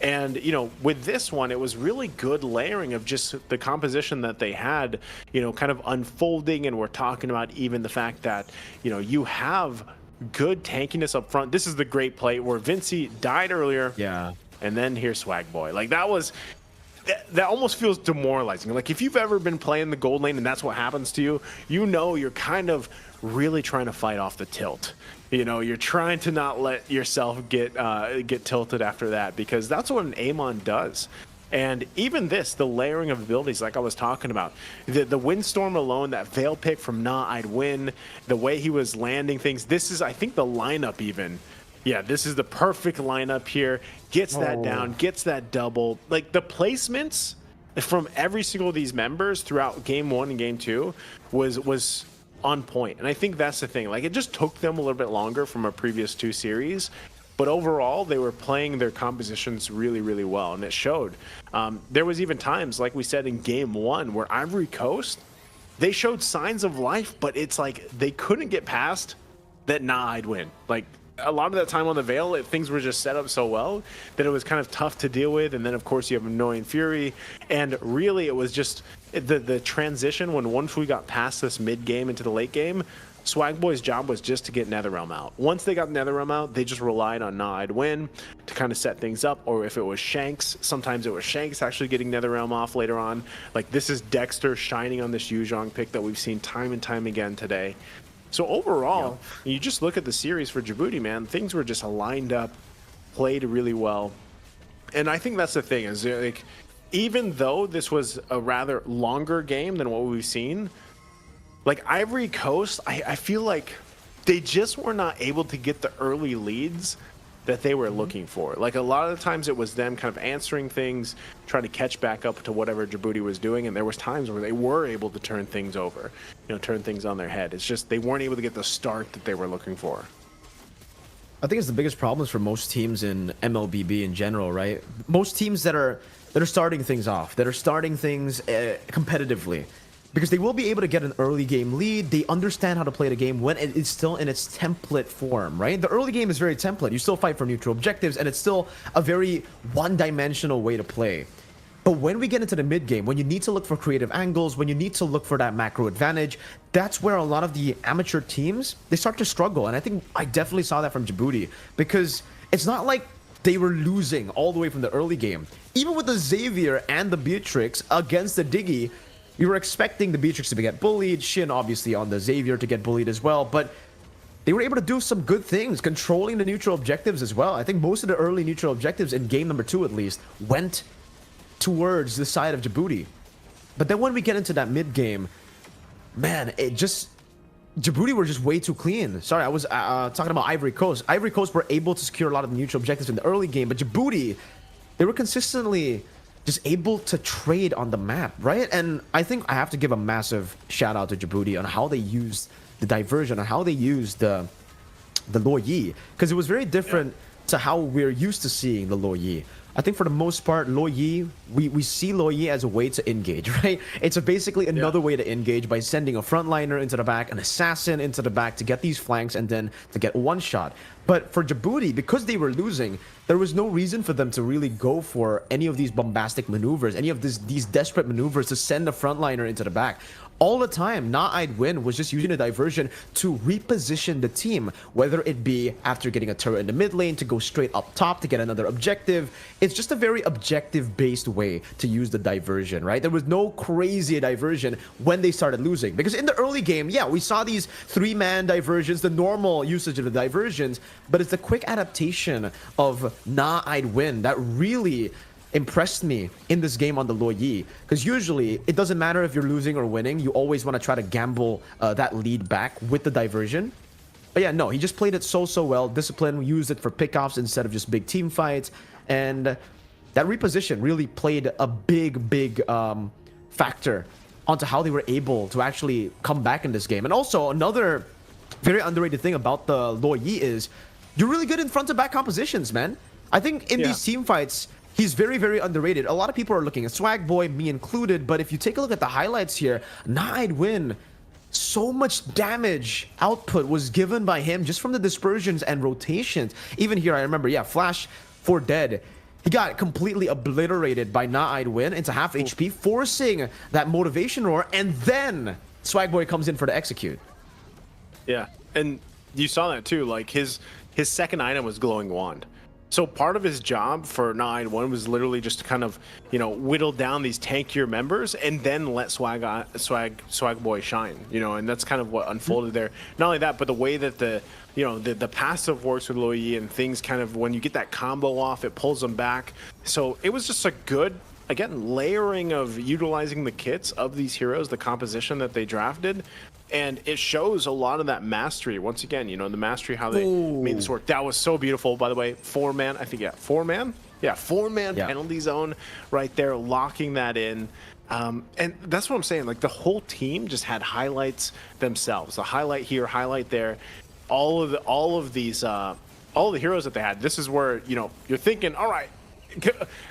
Speaker 1: And, with this one, it was really good layering of just the composition that they had, kind of unfolding. And we're talking about even the fact that, you have good tankiness up front. This is the great play where Vinci died earlier.
Speaker 2: Yeah.
Speaker 1: And then here's Swagboy. Like, that almost feels demoralizing. Like, if you've ever been playing the gold lane and that's what happens to you, you're kind of really trying to fight off the tilt. You're trying to not let yourself get tilted after that, because that's what an Amon does. And even the layering of abilities, like I was talking about, the Windstorm alone, that Veil pick from Nah, I'd win, the way he was landing things. This is, I think, the lineup even. Yeah, this is the perfect lineup here. Gets that down, gets that double. Like, the placements from every single of these members throughout game 1 and game 2 was on point. And I think that's the thing. Like, it just took them a little bit longer from our previous 2 series, but overall they were playing their compositions really, really well, and it showed. There was even times, like we said in game 1, where Ivory Coast, they showed signs of life, but it's like they couldn't get past that Nah, I'd win. Like, a lot of that time on the Veil, things were just set up so well that it was kind of tough to deal with. And then, of course, you have Annoying Fury. And really, it was just the transition when once we got past this mid-game into the late game, Swagboy's job was just to get Netherrealm out. Once they got Netherrealm out, they just relied on Nah, I'd win to kind of set things up. Or if it was Shanks, sometimes it was Shanks actually getting Netherrealm off later on. Like, this is Dexter shining on this Yuzhong pick that we've seen time and time again today. So overall, you just look at the series for Djibouti, man, things were just lined up, played really well. And I think that's the thing, is like, even though this was a rather longer game than what we've seen, like Ivory Coast, I feel like they just were not able to get the early leads that they were looking for. Like, a lot of the times it was them kind of answering things, trying to catch back up to whatever Djibouti was doing, and there was times where they were able to turn things over, turn things on their head. It's just they weren't able to get the start that they were looking for.
Speaker 2: I think it's the biggest problems for most teams in Mlbb in general, right? Most teams that are starting things off, that are starting things competitively, because they will be able to get an early game lead. They understand how to play the game when it is still in its template form, right? The early game is very template. You still fight for neutral objectives, and it's still a very one-dimensional way to play. But when we get into the mid game, when you need to look for creative angles, when you need to look for that macro advantage, that's where a lot of the amateur teams, they start to struggle. And I think I definitely saw that from Djibouti, because it's not like they were losing all the way from the early game. Even with the Xavier and the Beatrix against the Diggy, we were expecting the Beatrix to get bullied, Shin obviously on the Xavier to get bullied as well, but they were able to do some good things, controlling the neutral objectives as well. I think most of the early neutral objectives in game number 2 at least went towards the side of Djibouti. But then when we get into that mid game, man, Djibouti were just way too clean. Sorry, I was talking about Ivory Coast. Ivory Coast were able to secure a lot of the neutral objectives in the early game, but Djibouti, they were consistently just able to trade on the map, right? And I think I have to give a massive shout out to Djibouti on how they used the diversion, on how they used the Lo Yi, because it was very different to how we're used to seeing the Lo Yi. I think for the most part, Lo Yi, we see Lo Yi as a way to engage, right? It's basically another way to engage by sending a frontliner into the back, an assassin into the back to get these flanks and then to get one shot. But for Djibouti, because they were losing, there was no reason for them to really go for any of these bombastic maneuvers, any of these desperate maneuvers to send a frontliner into the back. All the time, I'd Win was just using a diversion to reposition the team, whether it be after getting a turret in the mid lane to go straight up top to get another objective. It's just a very objective-based way to use the diversion, right? There was no crazy diversion when they started losing. Because in the early game, yeah, we saw these 3-man diversions, the normal usage of the diversions, but it's the quick adaptation of I'd Win that really impressed me in this game on the Lo Yi, because usually it doesn't matter if you're losing or winning, you always want to try to gamble that lead back with the diversion. But yeah, no, he just played it so well. Discipline, used it for pickoffs instead of just big team fights, and that reposition really played a big factor onto how they were able to actually come back in this game. And also another very underrated thing about the Lo Yi is you're really good in front to back compositions, man. I think in these team fights, he's very underrated. A lot of people are looking at Swag Boy, me included, but if you take a look at the highlights here, I'd Win, so much damage output was given by him just from the dispersions and rotations. Even here, I remember, Flash 4 dead. He got completely obliterated by I'd Win into half HP, forcing that motivation roar, and then Swag Boy comes in for the execute.
Speaker 1: Yeah, and you saw that too. Like his second item was Glowing Wand. So part of his job for I'd Win was literally just to kind of, whittle down these tankier members and then let Swag Boy shine, and that's kind of what unfolded there. Not only that, but the way that the passive works with Lo Yi and things kind of, when you get that combo off, it pulls them back. So it was just a good, again, layering of utilizing the kits of these heroes, the composition that they drafted. And it shows a lot of that mastery. Once again, the mastery, how they made this work. That was so beautiful, by the way. 4-man, I think, 4-man? Yeah, 4-man penalty zone right there, locking that in. And that's what I'm saying. Like, the whole team just had highlights themselves. A highlight here, highlight there. All of the heroes that they had. This is where, you're thinking, all right,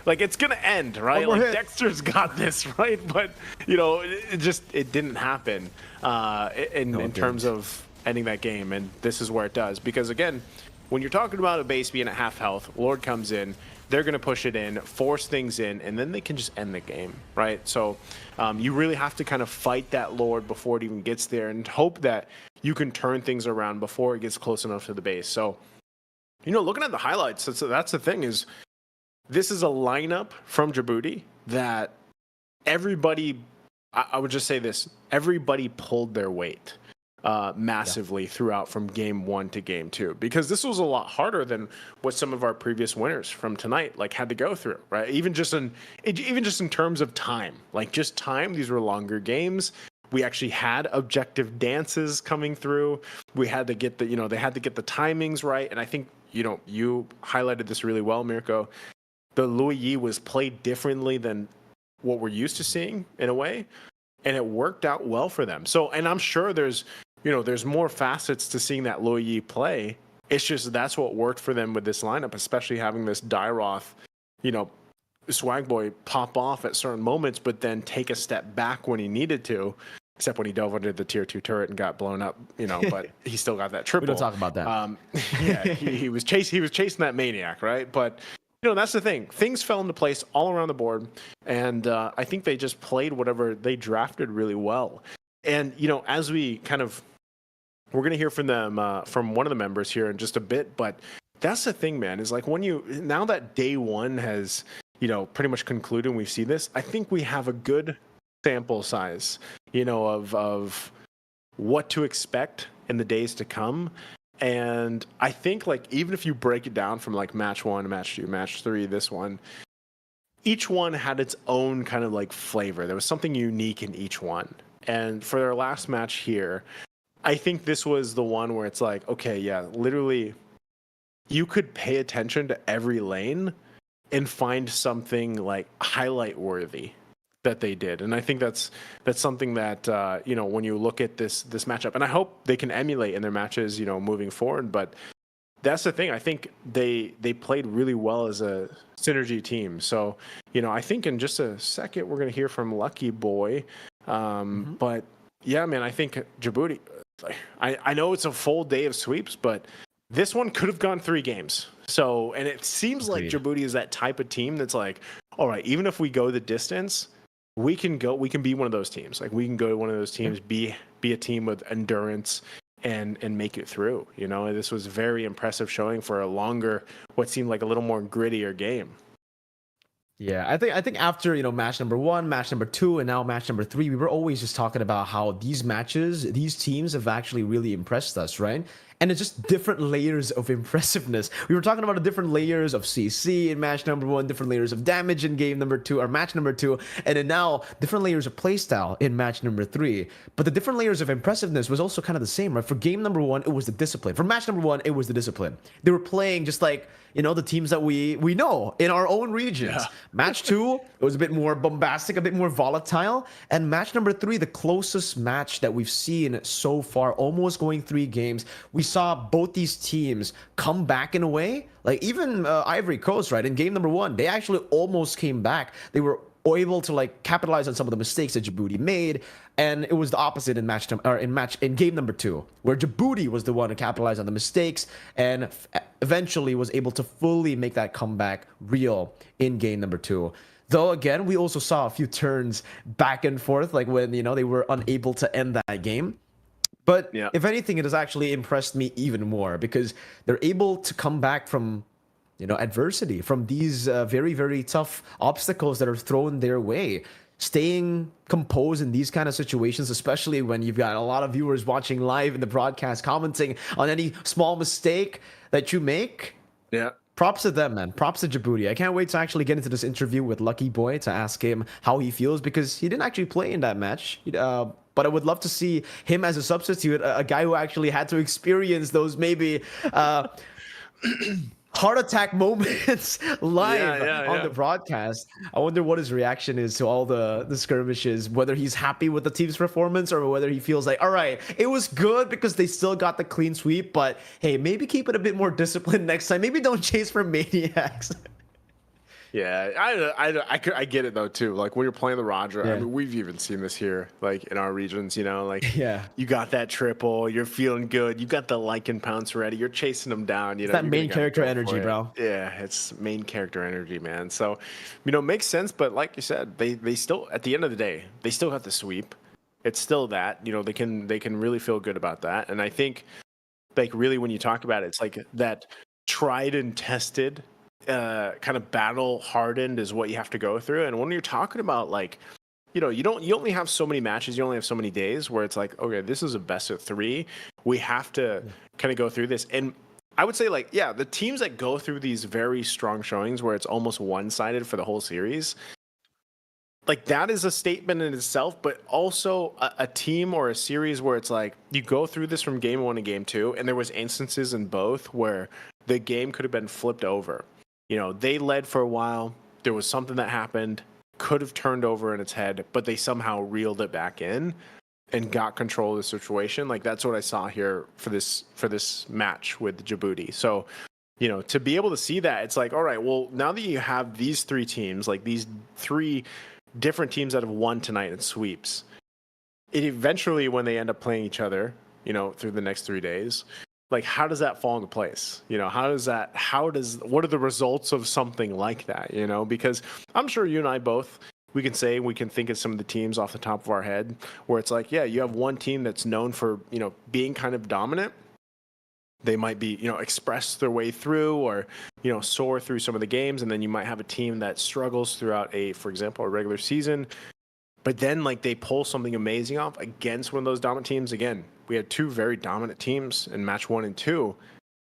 Speaker 1: like it's gonna end, right? Like Dexter's got this, right? But it didn't happen in terms of ending that game, and this is where it does. Because again, when you're talking about a base being at half health, Lord comes in, they're gonna push it in, force things in, and then they can just end the game, right? So you really have to kind of fight that Lord before it even gets there, and hope that you can turn things around before it gets close enough to the base. So looking at the highlights, that's the thing is. This is a lineup from Djibouti that everybody, I would just say this, everybody pulled their weight massively throughout from game 1 to game 2, because this was a lot harder than what some of our previous winners from tonight had to go through, right? Even just in terms of time, just time, these were longer games. We actually had objective dances coming through. We had to get they had to get the timings right. And I think, you highlighted this really well, Mirko. The Lo Yi was played differently than what we're used to seeing in a way, and it worked out well for them. So, and I'm sure there's more facets to seeing that Lo Yi play. It's just that's what worked for them with this lineup, especially having this Dairoth, Swag Boy pop off at certain moments, but then take a step back when he needed to, except when he dove under the tier 2 turret and got blown up, but he still got that triple.
Speaker 2: We don't talk about that.
Speaker 1: Yeah, he was chasing that maniac, right? But that's the thing. Things fell into place all around the board, and I think they just played whatever they drafted really well. And as we we're gonna hear from them from one of the members here in just a bit, but that's the thing, man. Is like now that day one has pretty much concluded, and we've seen this. I think we have a good sample size, of what to expect in the days to come. And I think even if you break it down from match 1, match 2, match 3, this one, each one had its own kind of flavor. There was something unique in each one. And for their last match here, I think this was the one where it's okay, yeah, literally you could pay attention to every lane and find something highlight worthy that they did. And I think that's something that when you look at this matchup, and I hope they can emulate in their matches moving forward. But that's the thing. I think they played really well as a synergy team. So I think in just a second we're going to hear from Lucky Boy. But yeah, man, I think Djibouti, I know it's a full day of sweeps, but this one could have gone 3 games. So, and it seems like Djibouti is that type of team that's all right, even if we go the distance, we can be one of those teams. We can go to one of those teams, be a team with endurance and make it through. This was very impressive showing for a longer, what seemed like a little more grittier game.
Speaker 2: Yeah, I think after match number 1, match number 2, and now match number 3, we were always just talking about how these teams have actually really impressed us, right? And it's just different layers of impressiveness. We were talking about the different layers of CC in match number 1, different layers of damage in game number 2 or match number 2, and then now different layers of playstyle in match number 3. But the different layers of impressiveness was also kind of the same, right? For game number 1, it was the discipline. For match number 1, it was the discipline. They were playing just the teams that we know in our own regions. Yeah. Match 2, it was a bit more bombastic, a bit more volatile. And match number 3, the closest match that we've seen so far, almost going 3 games. We saw both these teams come back in a way. Even Ivory Coast, right? In game number 1, they actually almost came back. They were able to capitalize on some of the mistakes that Djibouti made, and it was the opposite in game number 2, where Djibouti was the one to capitalize on the mistakes and eventually was able to fully make that comeback real in game number 2. Though again, we also saw a few turns back and forth, when they were unable to end that game. But yeah, if anything, it has actually impressed me even more because they're able to come back from adversity, from these very, very tough obstacles that are thrown their way. Staying composed in these kind of situations, especially when you've got a lot of viewers watching live in the broadcast, commenting on any small mistake that you make.
Speaker 1: Yeah.
Speaker 2: Props to them, man. Props to Djibouti. I can't wait to actually get into this interview with Lucky Boy to ask him how he feels because he didn't actually play in that match. But I would love to see him as a substitute, a guy who actually had to experience those maybe heart attack moments live on the broadcast. I wonder what his reaction is to all the skirmishes, whether he's happy with the team's performance or whether he feels all right, it was good because they still got the clean sweep, but hey, maybe keep it a bit more disciplined next time. Maybe don't chase for maniacs.
Speaker 1: Yeah, I get it though too. When you're playing the Roger, I mean, we've even seen this here, in our regions. You got that triple, you're feeling good, you got the and pounce ready, you're chasing them down.
Speaker 2: It's that main character energy, bro.
Speaker 1: Yeah, it's main character energy, man. So, makes sense. But like you said, they still at the end of the day, they still got the sweep. It's still that they can really feel good about that. And I think really when you talk about it, it's that tried and tested. Kind of battle hardened is what you have to go through. And when you're talking about you only have so many matches, you only have so many days where it's okay, this is a best of 3. We have to kind of go through this. And I would say the teams that go through these very strong showings where it's almost one-sided for the whole series, that is a statement in itself, but also a team or a series where it's you go through this from game 1 to game 2, and there was instances in both where the game could have been flipped over. They led for a while. There was something that happened, could have turned over in its head, but they somehow reeled it back in and got control of the situation. That's what I saw here for this match with Djibouti. So you know, to be able to see that, it's like, all right, well, now that you have these three teams, like these three different teams that have won tonight in sweeps, it eventually, when they end up playing each other, you know, through the next 3 days, like, how does that fall into place? You know, what are the results of something like that, you know? Because I'm sure you and I both, we can think of some of the teams off the top of our head where it's like, yeah, you have one team that's known for, you know, being kind of dominant. They might be, you know, express their way through or, you know, soar through some of the games. And then you might have a team that struggles throughout for example, a regular season. But then, like, they pull something amazing off against one of those dominant teams. Again, we had two very dominant teams in match 1 and 2.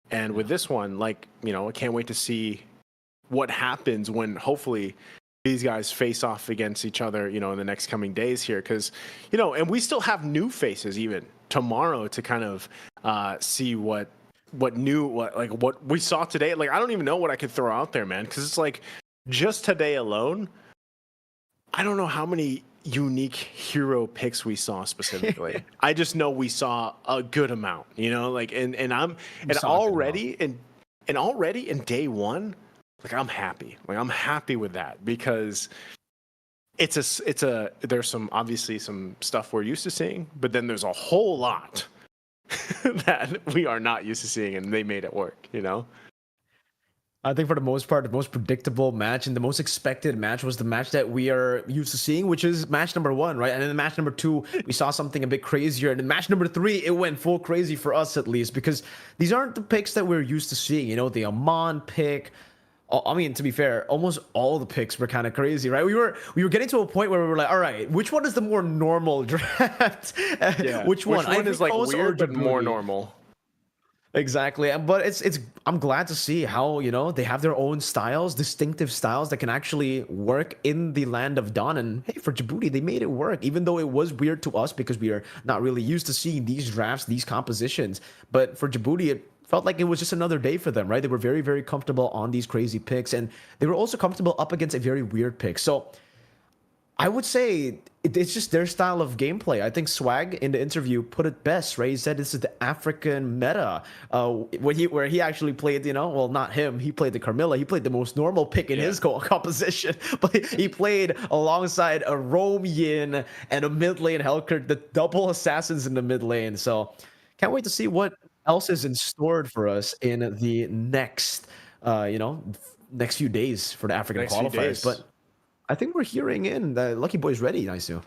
Speaker 1: And with this one, like, you know, I can't wait to see what happens when hopefully these guys face off against each other, you know, in the next coming days here. Because, you know, and we still have new faces even tomorrow to kind of see what we saw today. Like, I don't even know what I could throw out there, man. Because it's like, just today alone, I don't know how many unique hero picks we saw specifically. I just know we saw a good amount, you know, like, and already in day one, like, I'm happy. Like, I'm happy with that because there's obviously some stuff we're used to seeing, but then there's a whole lot that we are not used to seeing, and they made it work, you know?
Speaker 2: I think for the most part, the most predictable match and the most expected match was the match that we are used to seeing, which is match number 1, right? And then in match number 2, we saw something a bit crazier. And in match number 3, it went full crazy for us, at least, because these aren't the picks that we're used to seeing. You know, the Amon pick. I mean, to be fair, almost all the picks were kind of crazy, right? We were getting to a point where we were like, all right, which one is the more normal draft?
Speaker 1: Yeah.
Speaker 2: Which one
Speaker 1: is like weird but more normal?
Speaker 2: Exactly. But I'm glad to see how, you know, they have their own styles, distinctive styles that can actually work in the land of Dawn. And hey, for Djibouti, they made it work, even though it was weird to us because we are not really used to seeing these drafts, these compositions. But for Djibouti, it felt like it was just another day for them, right? They were very, very comfortable on these crazy picks, and they were also comfortable up against a very weird pick. So I would say it's just their style of gameplay. I think Swag in the interview put it best, right? He said this is the African meta. Where he actually played, you know, well, not him. He played the Carmilla. He played the most normal pick in his composition, but he played alongside a Roam Yin and a mid lane Hellkirk, the double assassins in the mid lane. So can't wait to see what else is in store for us in the next, next few days for the African qualifiers. But I think we're hearing in that Lucky Boy's ready, Naisu.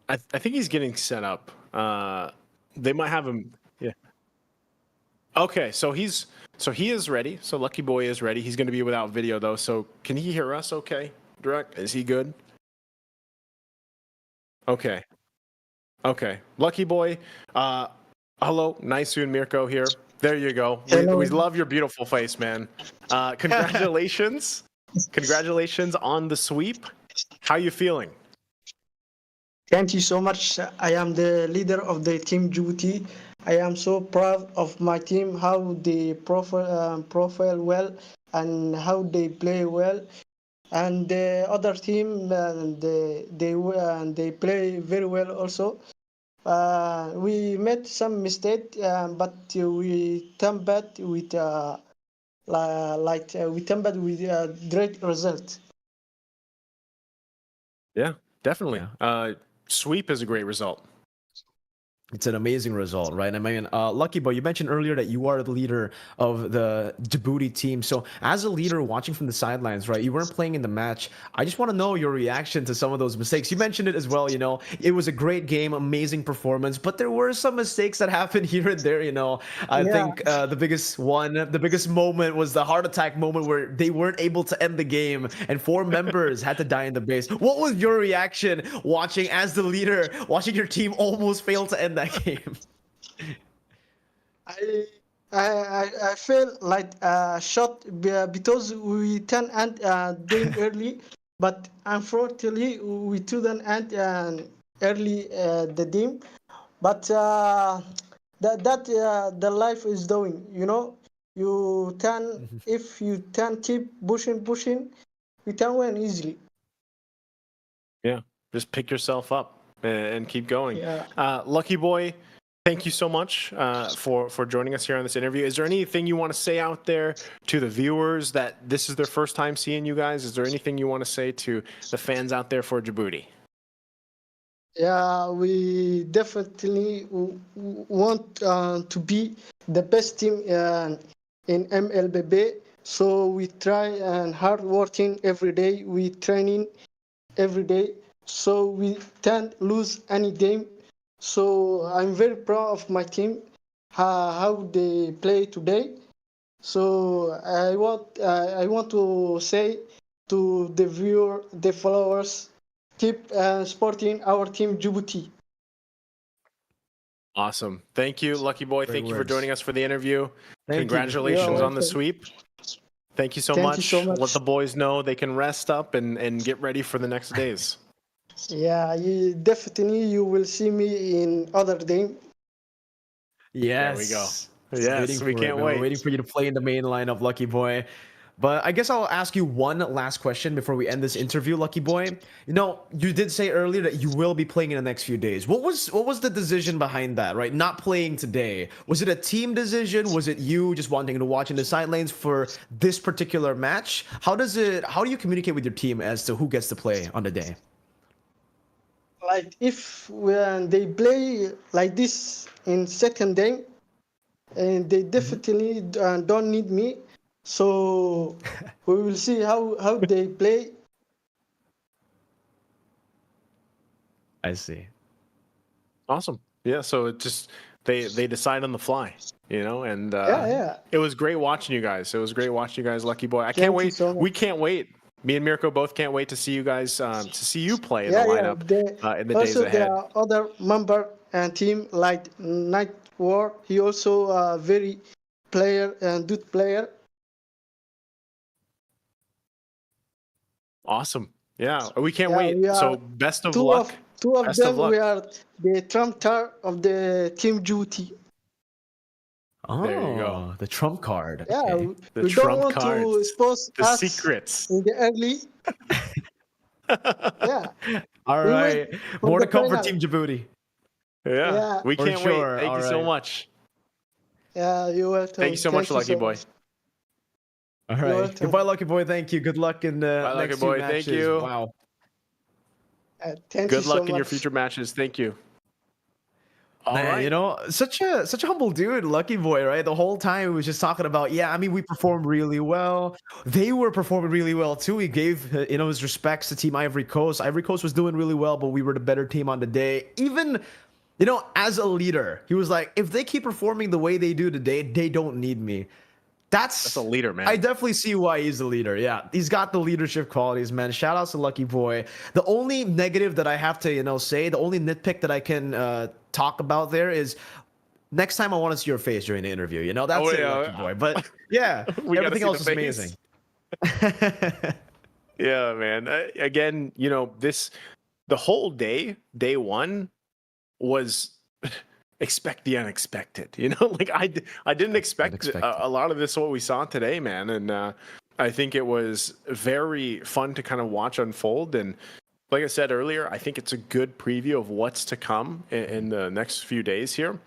Speaker 1: I think he's getting set up. They might have him. Yeah. Okay, so he is ready. So Lucky Boy is ready. He's going to be without video though. So can he hear us? Okay, Direct. Is he good? Okay. Okay, Lucky Boy. Hello, Naisu and Mirko here. There you go. We love your beautiful face, man. Congratulations. Congratulations on the sweep. How you feeling?
Speaker 5: Thank you so much. I am the leader of the team Djibouti. I am so proud of my team, how they profile well and how they play well. And the other team, they play very well also. We made some mistake, but we tempered with a great result.
Speaker 1: Yeah, definitely. Yeah. Sweep is a great result.
Speaker 2: It's an amazing result, right? I mean, Lucky Boy, you mentioned earlier that you are the leader of the Djibouti team. So as a leader watching from the sidelines, right, you weren't playing in the match. I just want to know your reaction to some of those mistakes. You mentioned it as well, you know, it was a great game, amazing performance, but there were some mistakes that happened here and there, you know. I think the biggest moment was the heart attack moment where they weren't able to end the game and 4 members had to die in the base. What was your reaction watching as the leader, watching your team almost fail to end that game?
Speaker 5: I feel like a shot because we can end game early, but unfortunately we couldn't end early the game. But the life is doing, you know. You can if you can keep pushing, you can win easily.
Speaker 1: Yeah, just pick yourself up and keep going.
Speaker 5: Yeah.
Speaker 1: Lucky Boy, thank you so much for joining us here on this interview. Is there anything you want to say out there to the viewers that this is their first time seeing you guys? Is there anything you want to say to the fans out there for Djibouti?
Speaker 5: Yeah, we definitely want to be the best team in Mlbb. So we try and hard working every day. We training every day. So we can't lose any game. So I'm very proud of my team, how they play today. So I want to say to the viewer, the followers, keep supporting our team Djibouti.
Speaker 1: Awesome. Thank you, Lucky Boy.
Speaker 2: Great
Speaker 1: Thank you for
Speaker 2: words.
Speaker 1: joining us for the interview.
Speaker 2: Thank you.
Speaker 1: Congratulations
Speaker 5: You're
Speaker 1: on the
Speaker 5: welcome.
Speaker 1: sweep. Thank you so
Speaker 5: Thank
Speaker 1: much.
Speaker 5: you so much.
Speaker 1: Let the boys know they can rest up and get ready for the next days.
Speaker 5: Yeah, you will see me in other game.
Speaker 1: There we go.
Speaker 2: Yes.
Speaker 1: Yes, we can't
Speaker 2: Man. We're
Speaker 1: wait.
Speaker 2: waiting for you to play in the main lineup, Lucky Boy. But I guess I'll ask you one last question before we end this interview, Lucky Boy. You know, you did say earlier that you will be playing in the next few days. What was the decision behind that, right? Not playing today. Was it a team decision? Was it you just wanting to watch in the sidelines for this particular match? How do you communicate with your team as to who gets to play on the day?
Speaker 5: Like if when they play like this in second game, and they definitely don't need me. So we will see how they play.
Speaker 2: I see.
Speaker 1: Awesome. Yeah, so it just they decide on the fly, you know, and
Speaker 5: Yeah.
Speaker 1: it was great watching you guys. It was great watching you guys, Lucky Boy. I
Speaker 5: Thank
Speaker 1: can't
Speaker 5: you
Speaker 1: wait.
Speaker 5: so much.
Speaker 1: We can't wait. Me and Mirko both can't wait to see you guys to see you play in
Speaker 5: Yeah,
Speaker 1: the lineup in the days
Speaker 5: also there
Speaker 1: ahead.
Speaker 5: are other member and team like Night War. He also a very player and good player.
Speaker 1: Awesome. Yeah, we can't
Speaker 5: Yeah,
Speaker 1: wait.
Speaker 5: we are
Speaker 1: So best of
Speaker 5: two
Speaker 1: luck.
Speaker 5: of two of
Speaker 1: Best of
Speaker 5: them.
Speaker 1: luck.
Speaker 5: We are the trump card of the team duty.
Speaker 1: There you go.
Speaker 2: Oh, the trump card.
Speaker 5: Yeah,
Speaker 2: Okay.
Speaker 1: The
Speaker 5: we don't
Speaker 1: trump
Speaker 5: want to
Speaker 1: cards,
Speaker 5: expose
Speaker 1: the
Speaker 5: us
Speaker 1: secrets.
Speaker 5: in the early. Yeah,
Speaker 2: All
Speaker 5: we
Speaker 2: right.
Speaker 5: wait for
Speaker 2: More
Speaker 5: the
Speaker 2: to come for
Speaker 5: final.
Speaker 2: Team Djibouti.
Speaker 1: Yeah, we
Speaker 2: For
Speaker 1: can't wait.
Speaker 2: sure.
Speaker 1: Thank
Speaker 2: All
Speaker 1: you so
Speaker 2: right.
Speaker 1: much.
Speaker 5: Yeah, you're welcome.
Speaker 1: Thank you so much, Lucky Boy.
Speaker 2: All
Speaker 5: You're
Speaker 2: right.
Speaker 5: welcome.
Speaker 2: Goodbye, Lucky Boy. Thank you. Good luck in the
Speaker 1: Bye, Lucky
Speaker 2: next few
Speaker 1: Boy.
Speaker 2: matches.
Speaker 1: Thank you.
Speaker 2: Wow.
Speaker 5: Thank
Speaker 1: Good
Speaker 5: you so
Speaker 1: luck in your
Speaker 5: much.
Speaker 1: future matches. Thank you. All
Speaker 2: Man,
Speaker 1: right.
Speaker 2: you know, such a humble dude, Lucky Boy, right? The whole time he was just talking about, yeah, I mean, we performed really well. They were performing really well too. He gave, his respects to Team Ivory Coast. Ivory Coast was doing really well, but we were the better team on the day. Even, as a leader, he was like, if they keep performing the way they do today, they don't need me.
Speaker 1: That's a leader, man.
Speaker 2: I definitely see why he's the leader. Yeah, he's got the leadership qualities, man. Shout out to Lucky Boy. The only negative that I have to, say, the only nitpick that I can talk about there is next time I want to see your face during the interview. That's
Speaker 1: Oh,
Speaker 2: it,
Speaker 1: yeah.
Speaker 2: Lucky Boy. But yeah,
Speaker 1: We gotta
Speaker 2: everything
Speaker 1: see
Speaker 2: else
Speaker 1: the
Speaker 2: is
Speaker 1: face.
Speaker 2: amazing.
Speaker 1: Yeah, man. Again, the whole day one was expect the unexpected. Like I didn't expect
Speaker 2: Unexpected.
Speaker 1: a lot of this what we saw today, man. And I think it was very fun to kind of watch unfold. And like I said earlier, I think it's a good preview of what's to come in the next few days here.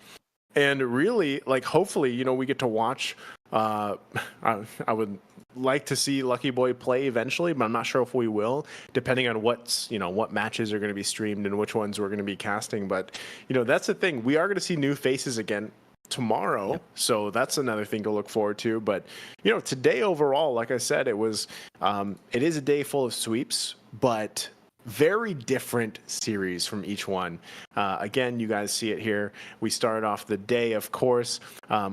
Speaker 1: And really, like, hopefully, we get to watch. I would like to see Lucky Boy play eventually, but I'm not sure if we will, depending on what matches are going to be streamed and which ones we're going to be casting. But that's the thing. We are going to see new faces again tomorrow, so that's another thing to look forward to. But today overall, like I said, it is a day full of sweeps, but very different series from each one. Again, you guys see it here. We started off the day, of course,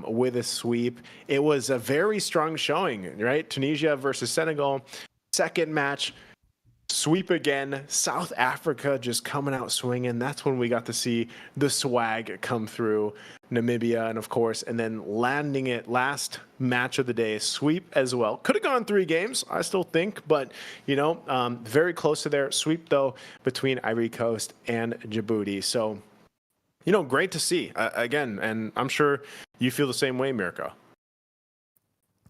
Speaker 1: with a sweep. It was a very strong showing, right? Tunisia versus Senegal. Second match, sweep again. South Africa just coming out swinging. That's when we got to see the swag come through. Namibia, and of course, and then landing it last match of the day, sweep as well. Could have gone 3 games, I still think, but very close to their sweep though between Ivory Coast and Djibouti. So, great to see again, and I'm sure you feel the same way, Mirko.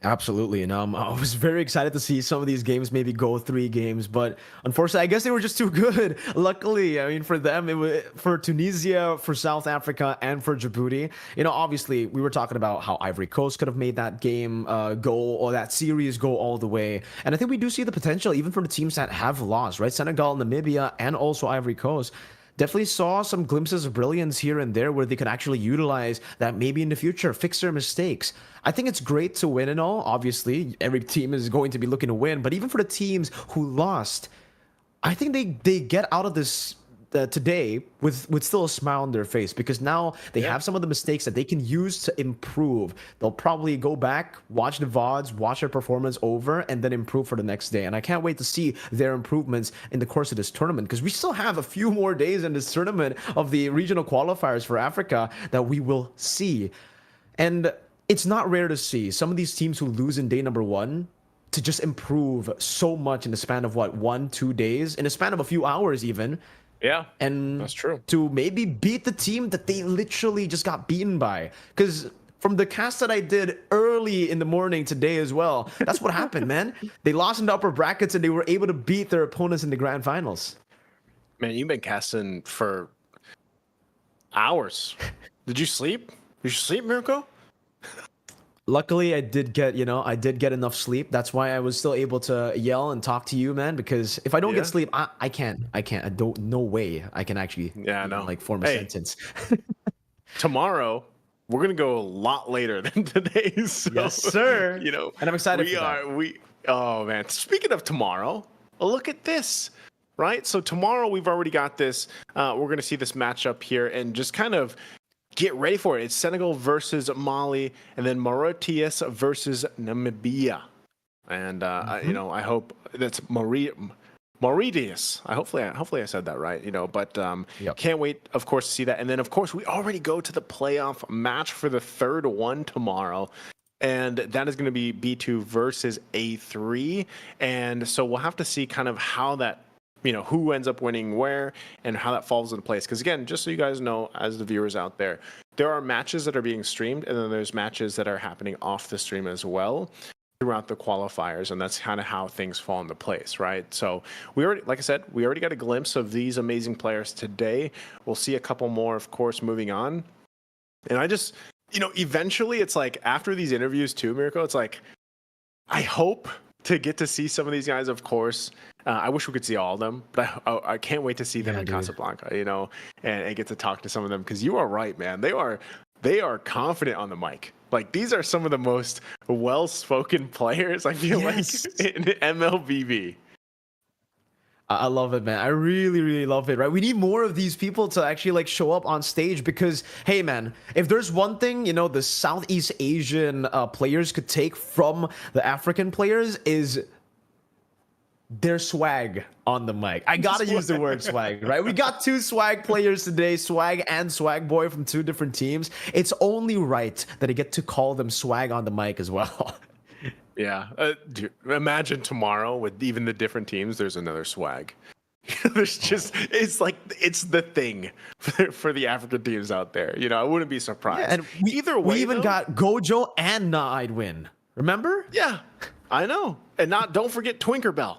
Speaker 2: Absolutely, and I was very excited to see some of these games maybe go 3 games, but unfortunately, I guess they were just too good. Luckily, I mean, for them, it was for Tunisia, for South Africa, and for Djibouti. Obviously, we were talking about how Ivory Coast could have made that game go or that series go all the way, and I think we do see the potential even for the teams that have lost, right? Senegal, Namibia, and also Ivory Coast. Definitely saw some glimpses of brilliance here and there where they could actually utilize that maybe in the future, fix their mistakes. I think it's great to win and all. Obviously, every team is going to be looking to win, but even for the teams who lost, I think they get out of this today with still a smile on their face because now they have some of the mistakes that they can use to improve. They'll probably go back, watch the VODs, watch their performance over, and then improve for the next day. And I can't wait to see their improvements in the course of this tournament because we still have a few more days in this tournament of the regional qualifiers for Africa that we will see. And it's not rare to see some of these teams who lose in day number 1 to just improve so much in the span of 1-2 days, in the span of a few hours even.
Speaker 1: Yeah,
Speaker 2: And
Speaker 1: that's true.
Speaker 2: To maybe beat the team that they literally just got beaten by. Because from the cast that I did early in the morning today as well, that's what happened, man. They lost in the upper brackets and they were able to beat their opponents in the grand finals.
Speaker 1: Man, you've been casting for hours. Did you sleep? Did you sleep, Mirko?
Speaker 2: Luckily, I did get enough sleep. That's why I was still able to yell and talk to you, man. Because if I don't get sleep, I can't. I don't. No way I can actually. Form a sentence.
Speaker 1: Tomorrow we're gonna go a lot later than today. So,
Speaker 2: yes, sir. And I'm excited.
Speaker 1: Oh man. Speaking of tomorrow, look at this. Right. So tomorrow we've already got this. We're gonna see this matchup here and just kind of get ready for it. It's Senegal versus Mali, and then Mauritius versus Namibia. And I hope that's Mauritius. Hopefully I said that right. But can't wait, of course, to see that. And then, of course, we already go to the playoff match for the third one tomorrow. And that is going to be B2 versus A3. And so we'll have to see kind of how that, who ends up winning where and how that falls into place. Because again, just so you guys know, as the viewers out there are matches that are being streamed, and then there's matches that are happening off the stream as well throughout the qualifiers, and that's kind of how things fall into place, right? So we already got a glimpse of these amazing players today. We'll see a couple more, of course, moving on. And I just, eventually it's like after these interviews too, Mirko, it's like, I hope to get to see some of these guys, of course. I wish we could see all of them, but I can't wait to see them in Casablanca, and get to talk to some of them, because you are right, man. They are confident on the mic. Like, these are some of the most well-spoken players, I feel like, in Mlbb.
Speaker 2: I love it, man. I really, really love it, right? We need more of these people to actually show up on stage because, hey, man, if there's one thing, the Southeast Asian players could take from the African players is their swag on the mic. I gotta use the word swag, right? We got 2 swag players today, Swag and Swag Boy from 2 different teams. It's only right that I get to call them swag on the mic as well.
Speaker 1: Yeah. Dude, imagine tomorrow with even the different teams, there's another swag. There's just, it's the thing for the African teams out there. I wouldn't be surprised.
Speaker 2: Yeah, and we even got Gojo and Na'Id win. Remember?
Speaker 1: Yeah, I know. And don't forget Twinkerbell.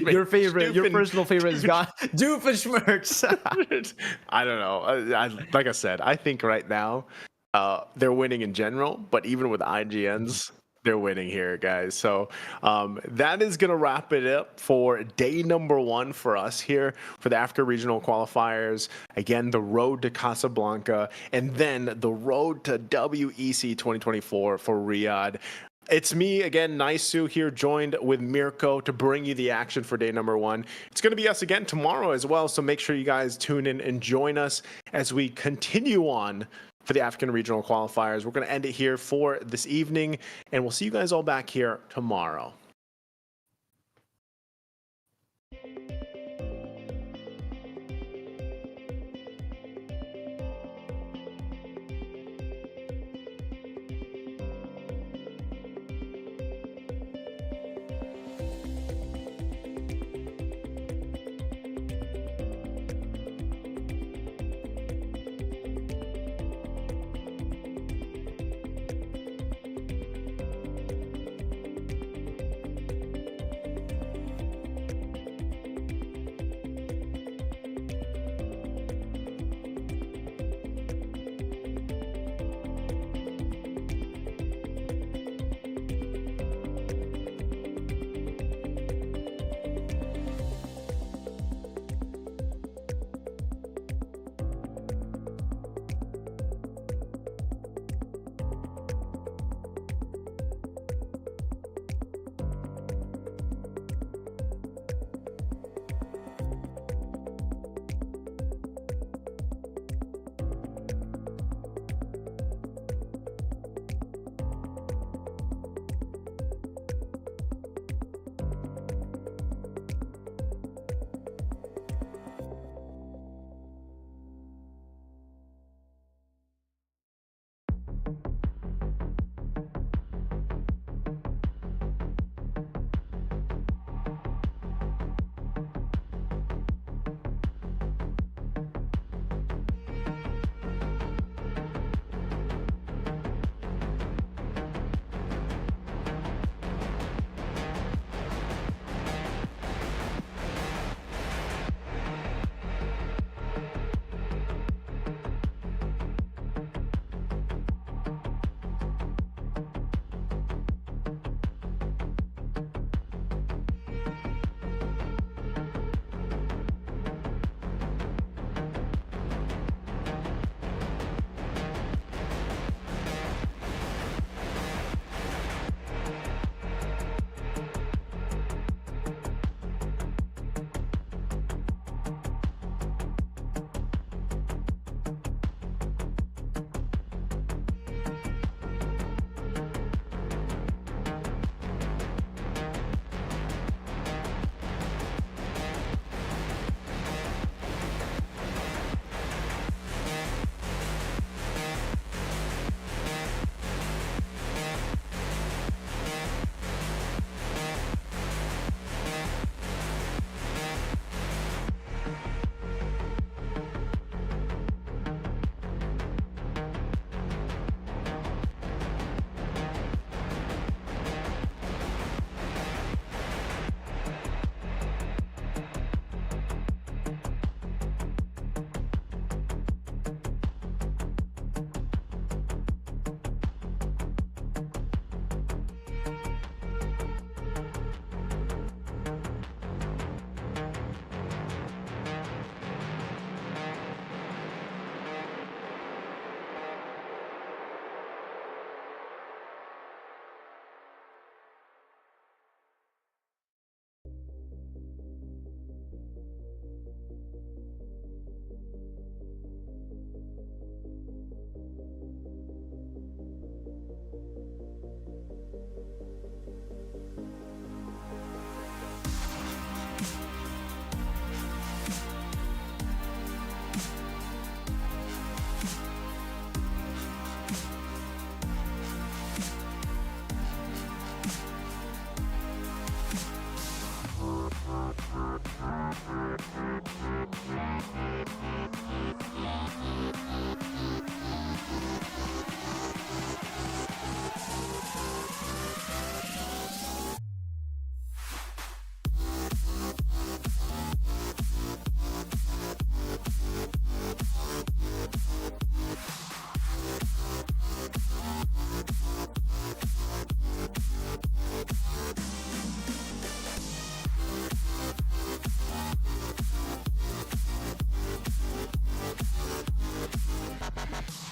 Speaker 2: Your favorite, your personal favorite is got Doofenshmirtz.
Speaker 1: I don't know. Like I said, I think right now they're winning in general, but even with IGNs, they're winning here, guys. So that is going to wrap it up for day number 1 for us here for the Africa Regional Qualifiers. Again, the road to Casablanca, and then the road to WEC 2024 for Riyadh. It's me again, Naisu here, joined with Mirko to bring you the action for day number 1. It's going to be us again tomorrow as well, so make sure you guys tune in and join us as we continue on for the African Regional Qualifiers. We're going to end it here for this evening, and we'll see you guys all back here tomorrow.